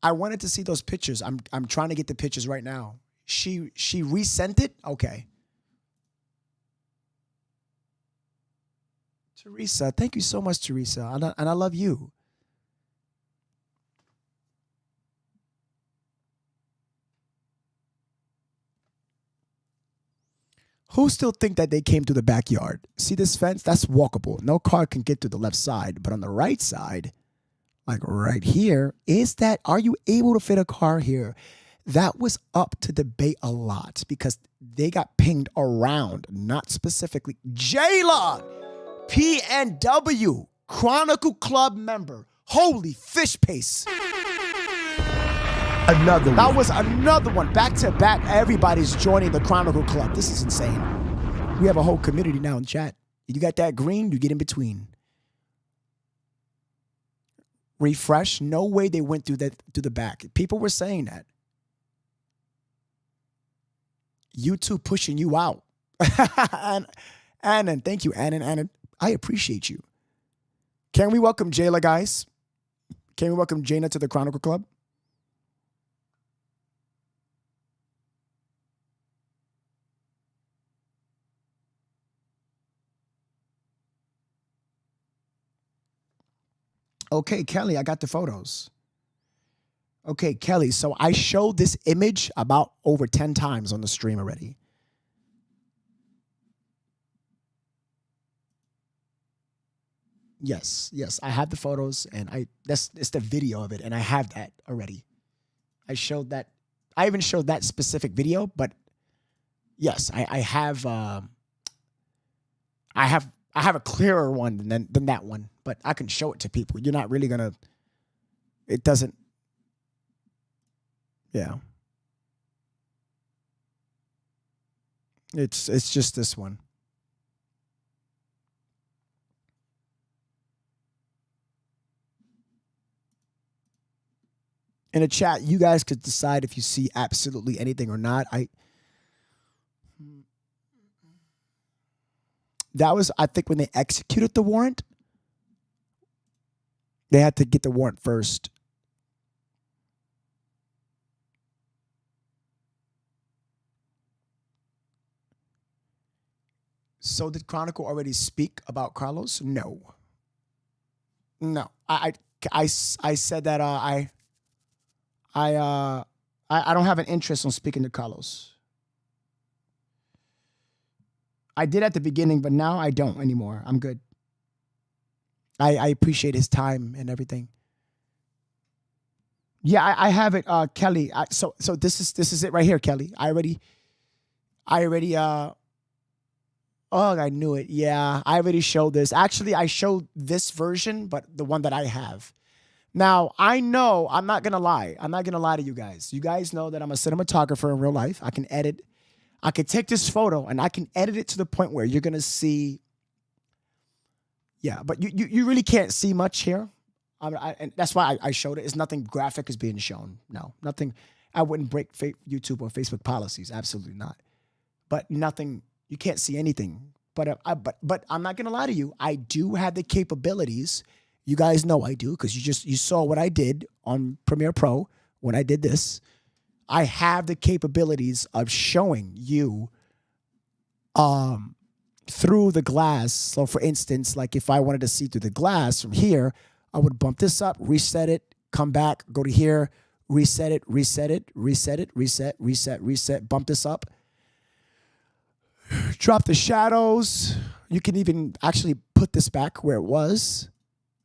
Speaker 1: I wanted to see those pictures. I'm trying to get the pictures right now. She resent it? Okay. Teresa, thank you so much, Teresa. And I love you. Who still think that they came through the backyard? See this fence? That's walkable. No car can get to the left side. But on the right side, like right here, are you able to fit a car here? That was up to debate a lot because they got pinged around, not specifically. Jayla, PNW, Chronicle Club member. Holy fish paste.
Speaker 9: Another one.
Speaker 1: That was another one. Back to back. Everybody's joining the Chronicle Club. This is insane. We have a whole community now in chat. You got that green, you get in between. Refresh. No way they went through the back. People were saying that. YouTube pushing you out. Annan, thank you, Annan. I appreciate you. Can we welcome Jayla, guys? Can we welcome Jaina to the Chronicle Club? Okay, Kelly, I got the photos. Okay, Kelly, so I showed this image about over 10 times on the stream already. Yes, I have the photos and it's the video of it and I have that already. I showed that. I even showed that specific video, but yes, I have a clearer one than that one, but I can show it to people. You're not really gonna. It doesn't. Yeah. It's just this one. In the chat, you guys could decide if you see absolutely anything or not. That was, I think, when they executed the warrant. They had to get the warrant first. So did Chronicle already speak about Carlos? No. I said that I don't have an interest in speaking to Carlos. I did at the beginning, but now I don't anymore. I'm good. I appreciate his time and everything. Yeah, I have it, Kelly. So this is it right here, Kelly. I already. Oh, I knew it. Yeah, I already showed this. Actually, I showed this version, but the one that I have. Now, I know, I'm not going to lie. I'm not going to lie to you guys. You guys know that I'm a cinematographer in real life. I can edit. I can take this photo and I can edit it to the point where you're going to see. Yeah, but you really can't see much here. And that's why I showed it. It's nothing graphic is being shown. No, nothing. I wouldn't break YouTube or Facebook policies. Absolutely not. But nothing. You can't see anything. But I'm not going to lie to you. I do have the capabilities. You guys know I do because you saw what I did on Premiere Pro when I did this. I have the capabilities of showing you through the glass. So for instance, like if I wanted to see through the glass from here, I would bump this up, reset it, come back, go to here, reset it, reset, bump this up. Drop the shadows. You can even actually put this back where it was.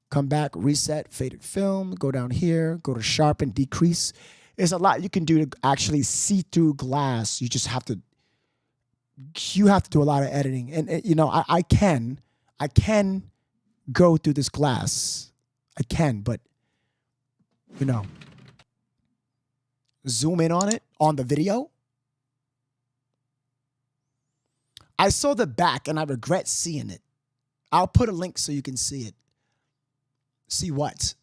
Speaker 1: Come back, reset, faded film, go down here, go to sharpen, decrease. There's a lot you can do to actually see through glass. You just have to do a lot of editing. And you know, I can go through this glass. I can, but you know, zoom in on it on the video. I saw the back and I regret seeing it. I'll put a link so you can see it. See what?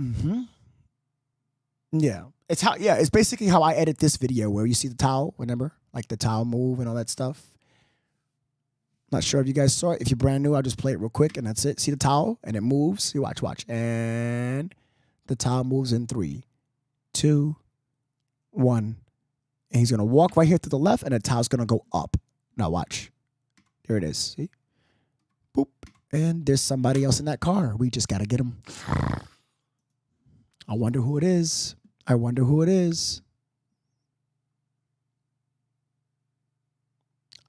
Speaker 1: Mm-hmm. Yeah. It's basically how I edit this video where you see the towel, remember? Like the towel move and all that stuff. Not sure if you guys saw it. If you're brand new, I'll just play it real quick and that's it. See the towel and it moves. You watch. And the towel moves in 3, 2, 1. And he's going to walk right here to the left and the towel's going to go up. Now watch. There it is. See? Boop. And there's somebody else in that car. We just got to get him. I wonder who it is.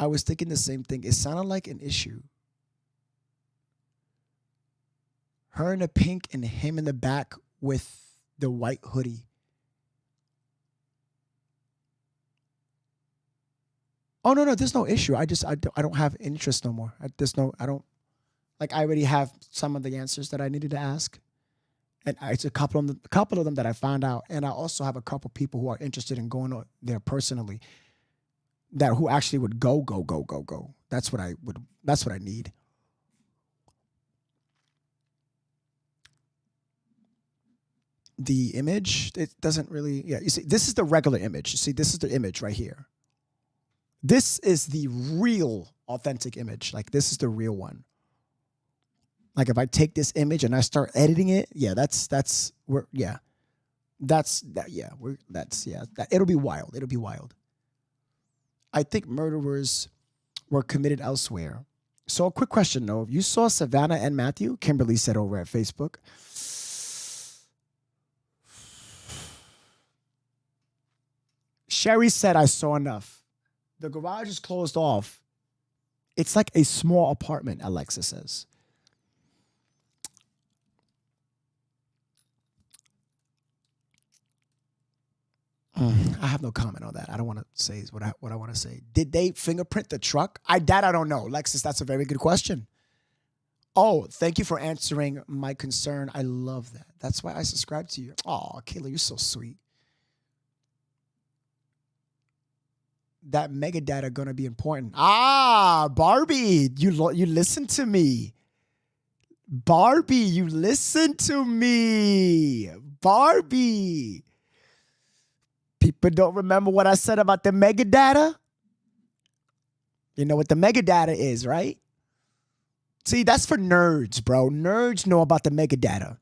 Speaker 1: I was thinking the same thing. It sounded like an issue. Her in the pink and him in the back with the white hoodie. Oh, no, there's no issue. I don't have interest no more. I already have some of the answers that I needed to ask. And it's a couple of them that I found out. And I also have a couple people who are interested in going there personally. Who actually would go. That's what I need. The image, it doesn't really, you see, this is the regular image. You see, this is the image right here. This is the real authentic image. Like this is the real one. Like if I take this image and I start editing it, it'll be wild. I think murderers were committed elsewhere. So a quick question though, if you saw Savannah and Matthew, Kimberly said over at Facebook. Sherry said, I saw enough. The garage is closed off. It's like a small apartment, Alexa says. I have no comment on that. I don't want to say what I want to say. Did they fingerprint the truck? I don't know. Lexus, that's a very good question. Oh, thank you for answering my concern. I love that. That's why I subscribe to you. Oh, Kayla, you're so sweet. That mega data going to be important. Barbie, you listen to me. Barbie, you listen to me. Barbie. People don't remember what I said about the mega data? You know what the mega data is, right? See, that's for nerds, bro. Nerds know about the mega data.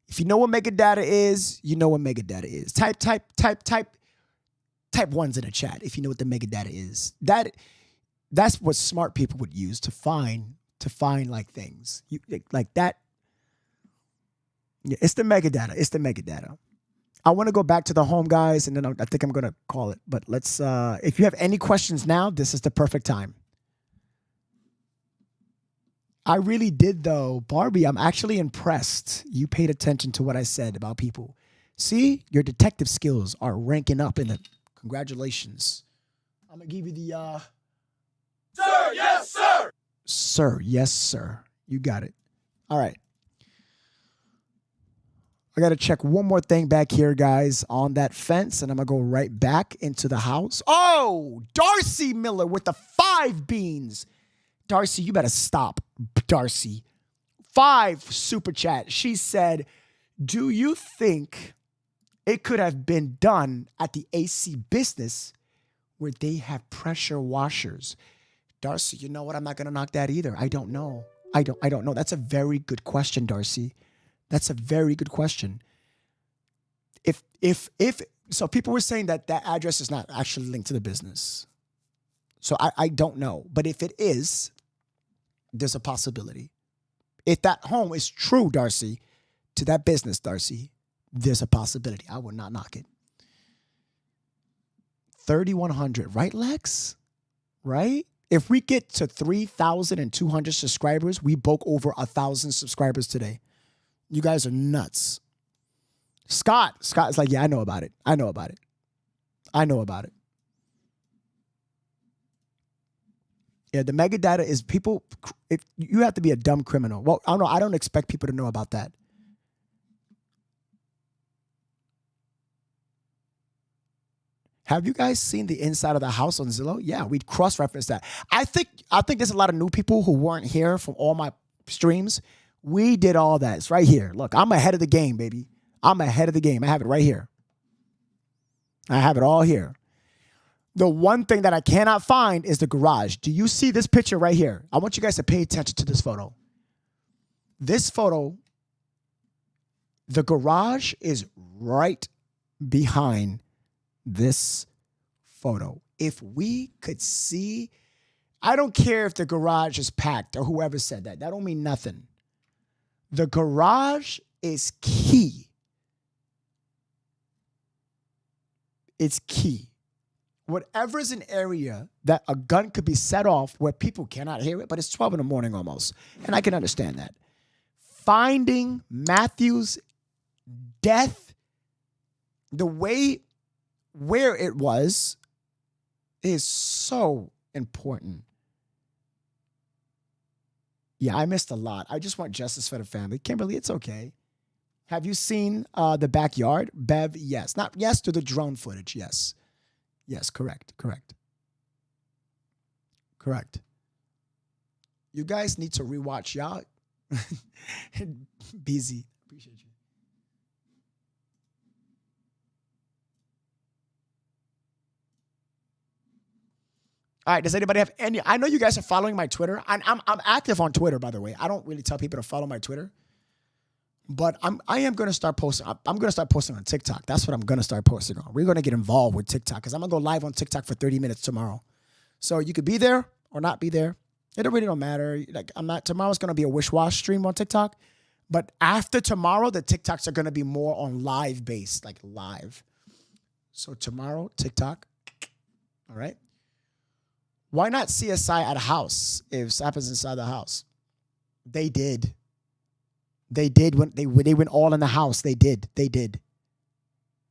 Speaker 1: If you know what mega data is, you know what mega data is. Type ones in the chat if you know what the mega data is. That's what smart people would use to find like things. Like that. Yeah, it's the mega data. I want to go back to the home, guys, and then I think I'm going to call it. But let's, if you have any questions now, this is the perfect time. I really did, though. Barbie, I'm actually impressed. You paid attention to what I said about people. See, your detective skills are ranking up in the, congratulations. I'm going to give you the,
Speaker 17: Sir, yes, sir.
Speaker 1: Sir, yes, sir. You got it. All right. I got to check one more thing back here, guys, on that fence, and I'm going to go right back into the house. Oh, Darcy Miller with the 5 beans. Darcy, you better stop, Darcy. 5 super chat. She said, do you think it could have been done at the AC business where they have pressure washers? Darcy, you know what? I'm not going to knock that either. I don't know. I don't know. That's a very good question, Darcy. That's a very good question. So people were saying that address is not actually linked to the business. So I don't know. But if it is, there's a possibility. If that home is true, Darcy, to that business, Darcy, there's a possibility. I will not knock it. 3,100, right, Lex? Right? If we get to 3,200 subscribers, we broke over 1,000 subscribers today. You guys are nuts. Scott's like, yeah, I know about it. Yeah, the mega data is people. You have to be a dumb criminal. Well, I don't know. I don't expect people to know about that. Have you guys seen the inside of the house on Zillow? Yeah, we'd cross-reference that. I think there's a lot of new people who weren't here from all my streams. We did all that. It's right here. Look, I'm ahead of the game, baby. I'm ahead of the game. I have it right here. I have it all here. The one thing that I cannot find is the garage. Do you see this picture right here? I want you guys to pay attention to this photo. This photo, the garage is right behind this photo. If we could see, I don't care if the garage is packed or whoever said that. That don't mean nothing. The garage is key. It's key. Whatever is an area that a gun could be set off where people cannot hear it, but it's 12 in the morning almost, and I can understand that. Finding Matthew's death, the way where it was, is so important. Yeah, I missed a lot. I just want justice for the family. Kimberly, it's okay. Have you seen the backyard? Bev, yes. Not yes to the drone footage, yes. Yes, correct. You guys need to rewatch. Y'all busy. Appreciate you. All right, does anybody have any? I know you guys are following my Twitter. I'm active on Twitter, by the way. I don't really tell people to follow my Twitter. But I am going to start posting. I'm going to start posting on TikTok. That's what I'm going to start posting on. We're going to get involved with TikTok because I'm going to go live on TikTok for 30 minutes tomorrow. So you could be there or not be there. It really don't matter. Like tomorrow's going to be a wish-wash stream on TikTok. But after tomorrow, the TikToks are going to be more on live based, like live. So tomorrow, TikTok. All right. Why not CSI at a house if it happens inside the house? They did. They did when they went all in the house. They did. They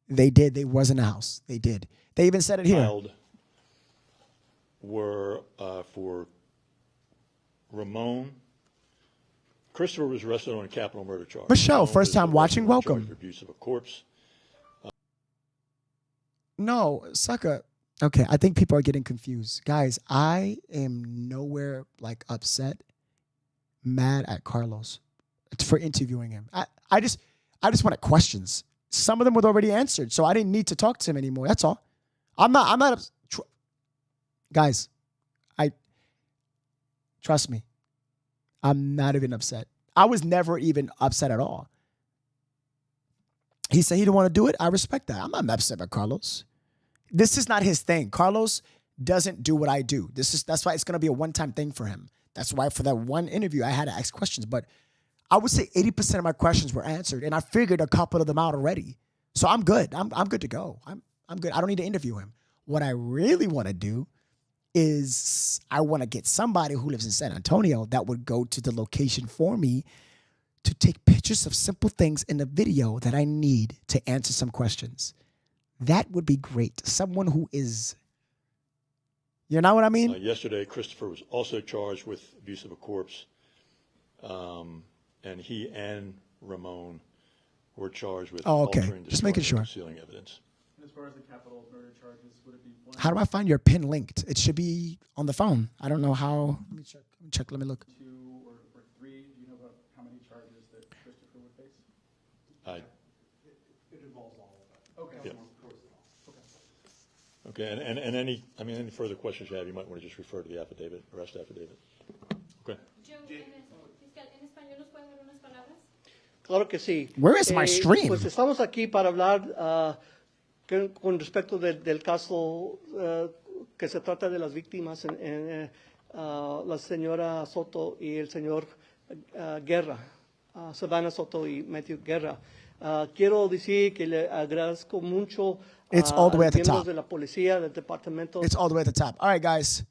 Speaker 1: was in the house. They did. They even said it here.
Speaker 5: Were for Ramon. Christopher was arrested on a capital murder charge.
Speaker 1: Michelle,
Speaker 5: Ramon
Speaker 1: first
Speaker 5: was
Speaker 1: time watching.
Speaker 5: arrested on a charge
Speaker 1: Welcome.
Speaker 5: for abuse of a corpse.
Speaker 1: No, sucker. Okay, I think people are getting confused. Guys, I am nowhere like upset, mad at Carlos for interviewing him. I just wanted questions. Some of them were already answered, so I didn't need to talk to him anymore. That's all. I'm not guys, trust me. I'm not even upset. I was never even upset at all. He said he didn't want to do it. I respect that. I'm not upset by Carlos. This is not his thing. Carlos doesn't do what I do. That's why it's going to be a one-time thing for him. That's why for that one interview, I had to ask questions. But I would say 80% of my questions were answered, and I figured a couple of them out already. So I'm good. I'm good to go. I'm good. I don't need to interview him. What I really want to do is I want to get somebody who lives in San Antonio that would go to the location for me to take pictures of simple things in the video that I need to answer some questions. That would be great. Someone who is, you know what I mean?
Speaker 5: Yesterday, Christopher was also charged with abuse of a corpse. And he and Ramon were charged with altering,
Speaker 1: just making sure.
Speaker 5: Concealing evidence.
Speaker 8: And as far as the capital murder charges, would it be one?
Speaker 1: How do I find your pin linked? It should be on the phone. I don't know how. Let me check. Let me look.
Speaker 8: 2 or 3? Do you know about how many charges that Christopher would face? It involves all of that. Okay.
Speaker 5: Yeah.
Speaker 8: Okay.
Speaker 5: Okay, and any further questions you have, you might want to just refer to the affidavit, arrest affidavit. Okay.
Speaker 19: Claro que sí.
Speaker 1: Where is my stream?
Speaker 19: Pues estamos aquí para hablar con respecto del caso que se trata de las víctimas, la señora Soto y el señor Guerra, Savannah Soto y Matthew Guerra. Quiero decir que le agradezco mucho
Speaker 1: It's all the way at the
Speaker 19: miembros
Speaker 1: top.
Speaker 19: de la policía, del departamento.
Speaker 1: It's all the way at the top. All right, guys.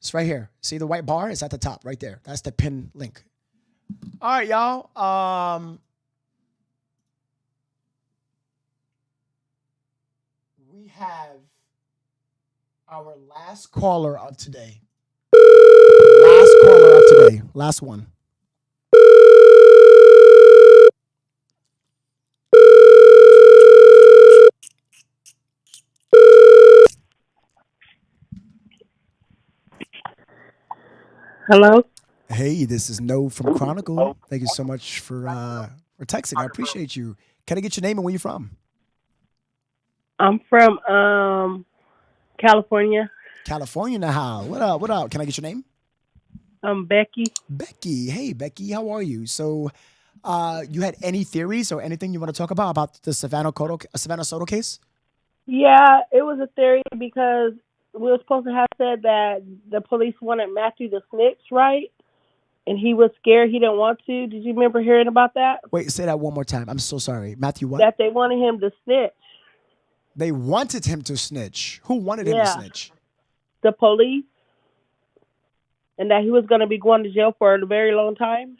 Speaker 1: It's right here. See the white bar? It's at the top, right there. That's the pin link. All right, y'all. We have our last caller of today. Last caller of today. Last one.
Speaker 13: Hello?
Speaker 1: Hey, this is No from Chronicle. Thank you so much for texting. I appreciate you. Can I get your name and where you're from?
Speaker 9: I'm from California.
Speaker 1: California now. What up? What up? Can I get your name?
Speaker 9: I'm Becky.
Speaker 1: Becky. Hey, Becky. How are you? So, you had any theories or anything you want to talk about the Savannah Soto case?
Speaker 9: Yeah, it was a theory because we were supposed to have said that the police wanted Matthew to snitch, right? And he was scared. He didn't want to. Did you remember hearing about that?
Speaker 1: Wait, say that one more time. I'm so sorry. Matthew, what?
Speaker 9: That they wanted him to snitch.
Speaker 1: They wanted him to snitch. Who wanted him to snitch?
Speaker 9: The police. And that he was going to be going to jail for a very long time.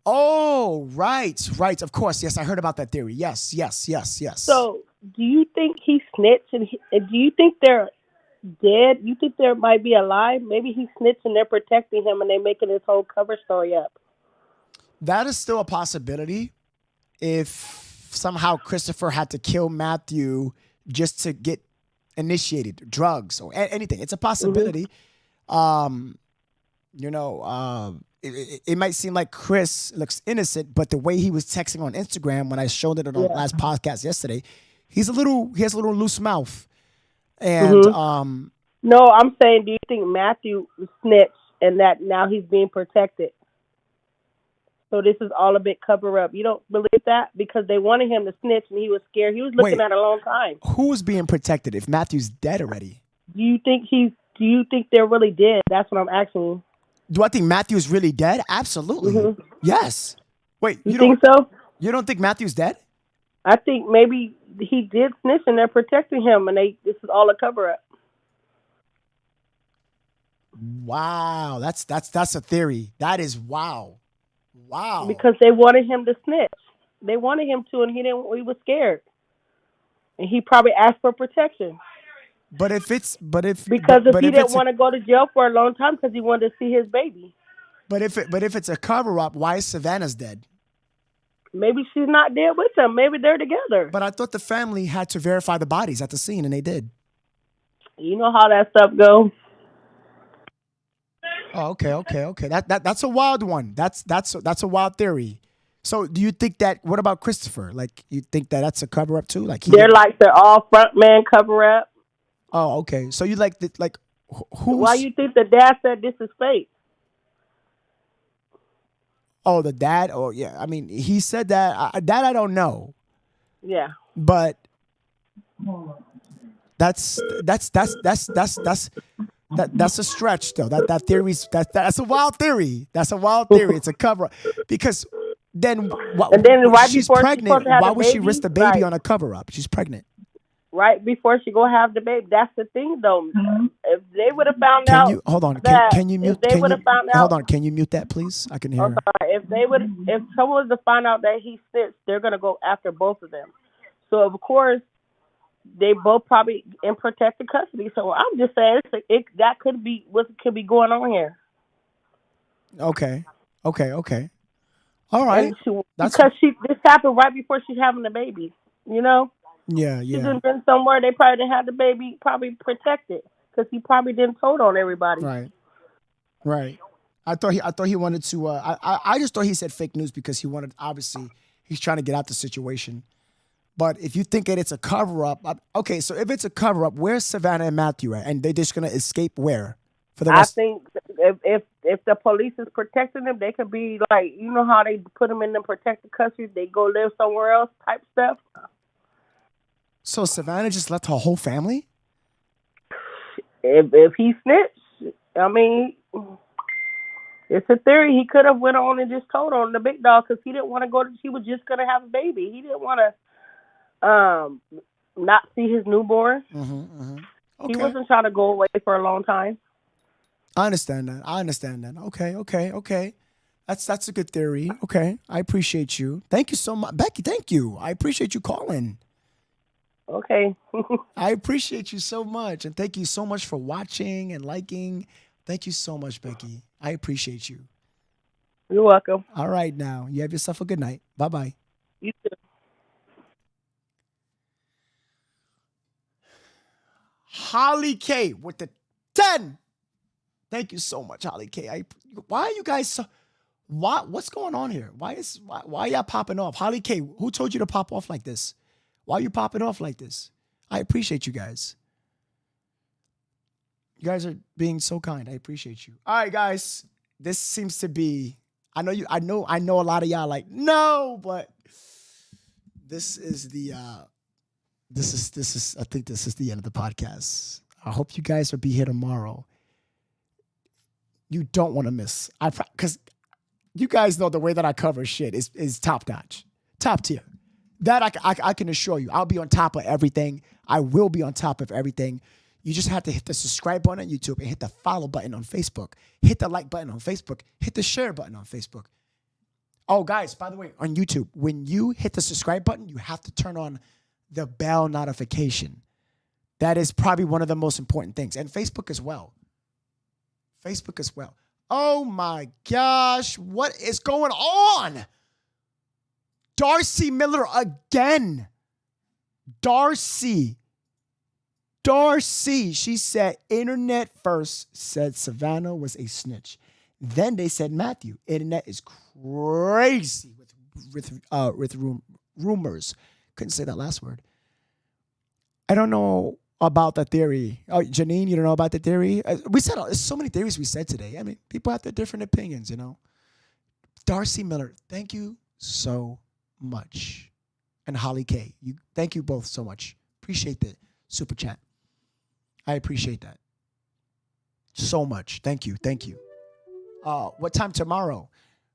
Speaker 1: Oh, right. Of course. Yes, I heard about that theory. Yes.
Speaker 9: So, do you think he snitched? And do you think they're dead? You think there might be alive? Maybe he snitched and they're protecting him and they're making this whole cover story up.
Speaker 1: That is still a possibility. If somehow Christopher had to kill Matthew just to get initiated, drugs or anything, it's a possibility. It might seem like Chris looks innocent, but the way he was texting on Instagram when I showed it on the last podcast yesterday, he has a little loose mouth. And
Speaker 9: no, I'm saying, do you think Matthew snitched and that now he's being protected? So this is all a big cover up. You don't believe that? Because they wanted him to snitch and he was scared. He was looking at a long time.
Speaker 1: Who is being protected if Matthew's dead already?
Speaker 9: Do you think they're really dead? That's what I'm asking you.
Speaker 1: Do I think Matthew's really dead? Absolutely. Yes. Wait,
Speaker 9: you think so?
Speaker 1: You don't think Matthew's dead?
Speaker 9: I think maybe he did snitch and they're protecting him and this is all a cover up.
Speaker 1: Wow, that's a theory. That is wow.
Speaker 9: Because they wanted him to snitch. They wanted him to, and he was scared. And he probably asked for protection. Because if he didn't want to go to jail for a long time because he wanted to see his baby.
Speaker 1: But if it's a cover up, why is Savannah's dead?
Speaker 9: Maybe she's not dead with him. Maybe they're together.
Speaker 1: But I thought the family had to verify the bodies at the scene, and they did.
Speaker 9: You know how that stuff goes.
Speaker 1: Oh, okay. That's a wild one. That's a wild theory. So, do you think that? What about Christopher? Like, you think that's a cover up too? Like
Speaker 9: they're all front man cover up.
Speaker 1: Oh, okay. So you who?
Speaker 9: Why you think the dad said this is fake?
Speaker 1: Oh, the dad. Oh, yeah. I mean, he said that. That I don't know.
Speaker 9: Yeah.
Speaker 1: But that's a stretch though. That theory's that's a wild theory. That's a wild theory. It's a cover up because then she's pregnant. Why would she risk the baby on a cover up? She's pregnant.
Speaker 9: Right before she go have the baby. That's the thing, though. If they would have found out,
Speaker 1: hold on. Can you mute? Hold on. Can you mute that, please? I can hear.
Speaker 9: I'm sorry. If someone was to find out that he snitched, they're gonna go after both of them. So of course, they both probably in protected custody. So I'm just saying that could be what could be going on here.
Speaker 1: Okay. All right.
Speaker 9: This happened right before she's having the baby. You know.
Speaker 1: Yeah.
Speaker 9: She's been somewhere they probably didn't have the baby probably protected because he probably didn't told on everybody.
Speaker 1: Right. I thought he wanted to. I just thought he said fake news because he wanted. Obviously, he's trying to get out the situation. But if you think that it's a cover up, okay. So if it's a cover up, where's Savannah and Matthew at? And they're just gonna escape where? For the rest?
Speaker 9: I think if the police is protecting them, they could be like, you know how they put them in the protected custody, they go live somewhere else type stuff.
Speaker 1: So Savannah just left her whole family?
Speaker 9: If he snitched, I mean, it's a theory. He could have went on and just told on the big dog because he didn't want to go. He was just going to have a baby. He didn't want to not see his newborn.
Speaker 1: Okay.
Speaker 9: He wasn't trying to go away for a long time.
Speaker 1: I understand that. Okay. That's a good theory. Okay. I appreciate you. Thank you so much. Becky, thank you. I appreciate you calling.
Speaker 9: Okay.
Speaker 1: I appreciate you so much. And thank you so much for watching and liking. Thank you so much, Becky. I appreciate you.
Speaker 9: You're welcome.
Speaker 1: All right, now. You have yourself a good night. Bye-bye.
Speaker 9: You too.
Speaker 1: Holly K with the 10. Thank you so much, Holly K. Why are you guys so... What's going on here? Why y'all popping off? Holly K, who told you to pop off like this? Why are you popping off like this? I appreciate you guys. You guys are being so kind. I appreciate you. All right, guys. This seems to be... I know a lot of y'all like, no, but this is the I think this is the end of the podcast. I hope you guys will be here tomorrow. You don't want to miss. Because you guys know the way that I cover shit is top notch, top tier. That I can assure you. I'll be on top of everything. I will be on top of everything. You just have to hit the subscribe button on YouTube and hit the follow button on Facebook. Hit the like button on Facebook. Hit the share button on Facebook. Oh, guys, by the way, on YouTube, when you hit the subscribe button, you have to turn on the bell notification. That is probably one of the most important things. And Facebook as well. Facebook as well. Oh, my gosh. What is going on? Darcy Miller again. Darcy. She said, internet first said Savannah was a snitch. Then they said Matthew. Internet is crazy with rumors. Couldn't say that last word. I don't know about the theory. Oh, Janine, you don't know about the theory? We said there's so many theories we said today. I mean, people have their different opinions, you know. Darcy Miller, thank you so much. And Holly K, thank you both so much. Appreciate the super chat. I appreciate that so much. Thank you. What time tomorrow?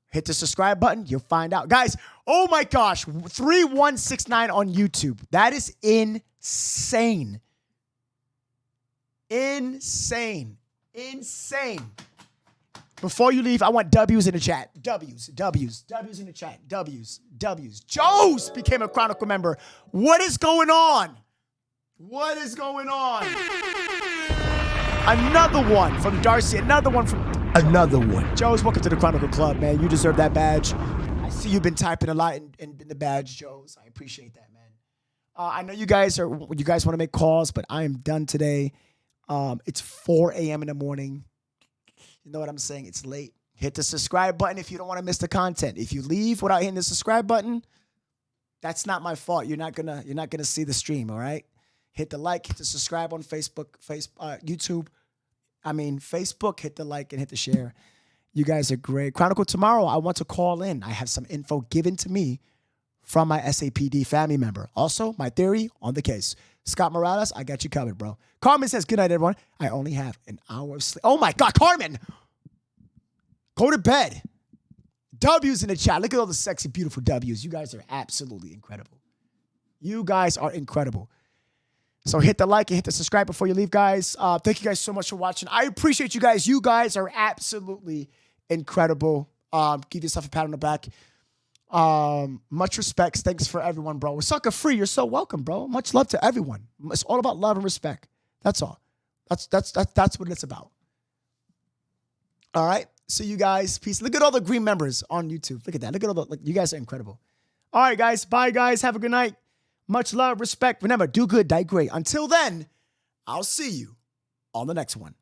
Speaker 1: Hit the subscribe button. You'll find out. Guys, oh my gosh. 3169 on YouTube. That is insane. Insane. Before you leave, I want W's in the chat. W's in the chat. W's. Joe's became a Chronicle member. What is going on? Another one from Darcy. Another one. Joe's, welcome to the Chronicle Club, man. You deserve that badge. I see you've been typing a lot in the badge, Joe's. I appreciate that, man. I know you guys want to make calls, but I am done today. It's 4 a.m. in the morning. You know what I'm saying? It's late. Hit the subscribe button if you don't want to miss the content. If you leave without hitting the subscribe button, that's not my fault. You're not gonna see the stream, all right? Hit the like, hit the subscribe on Facebook, YouTube. Facebook, hit the like and hit the share. You guys are great. Chronicle tomorrow, I want to call in. I have some info given to me from my SAPD family member. Also, my theory on the case. Scott Morales, I got you covered, bro. Carmen says, good night, everyone. I only have an hour of sleep. Oh, my God, Carmen. Go to bed. W's in the chat. Look at all the sexy, beautiful W's. You guys are absolutely incredible. You guys are incredible. So hit the like and hit the subscribe before you leave, guys. Thank you guys so much for watching. I appreciate you guys. You guys are absolutely incredible. Give yourself a pat on the back. Much respect. Thanks for everyone, bro. We're sucker free. You're so welcome, bro. Much love to everyone. It's all about love and respect. That's all. That's what it's about. All right. See you guys. Peace. Look at all the green members on YouTube. Look at that. Look at all the, you guys are incredible. All right, guys. Bye, guys. Have a good night. Much love, respect. Remember, do good, die great. Until then, I'll see you on the next one.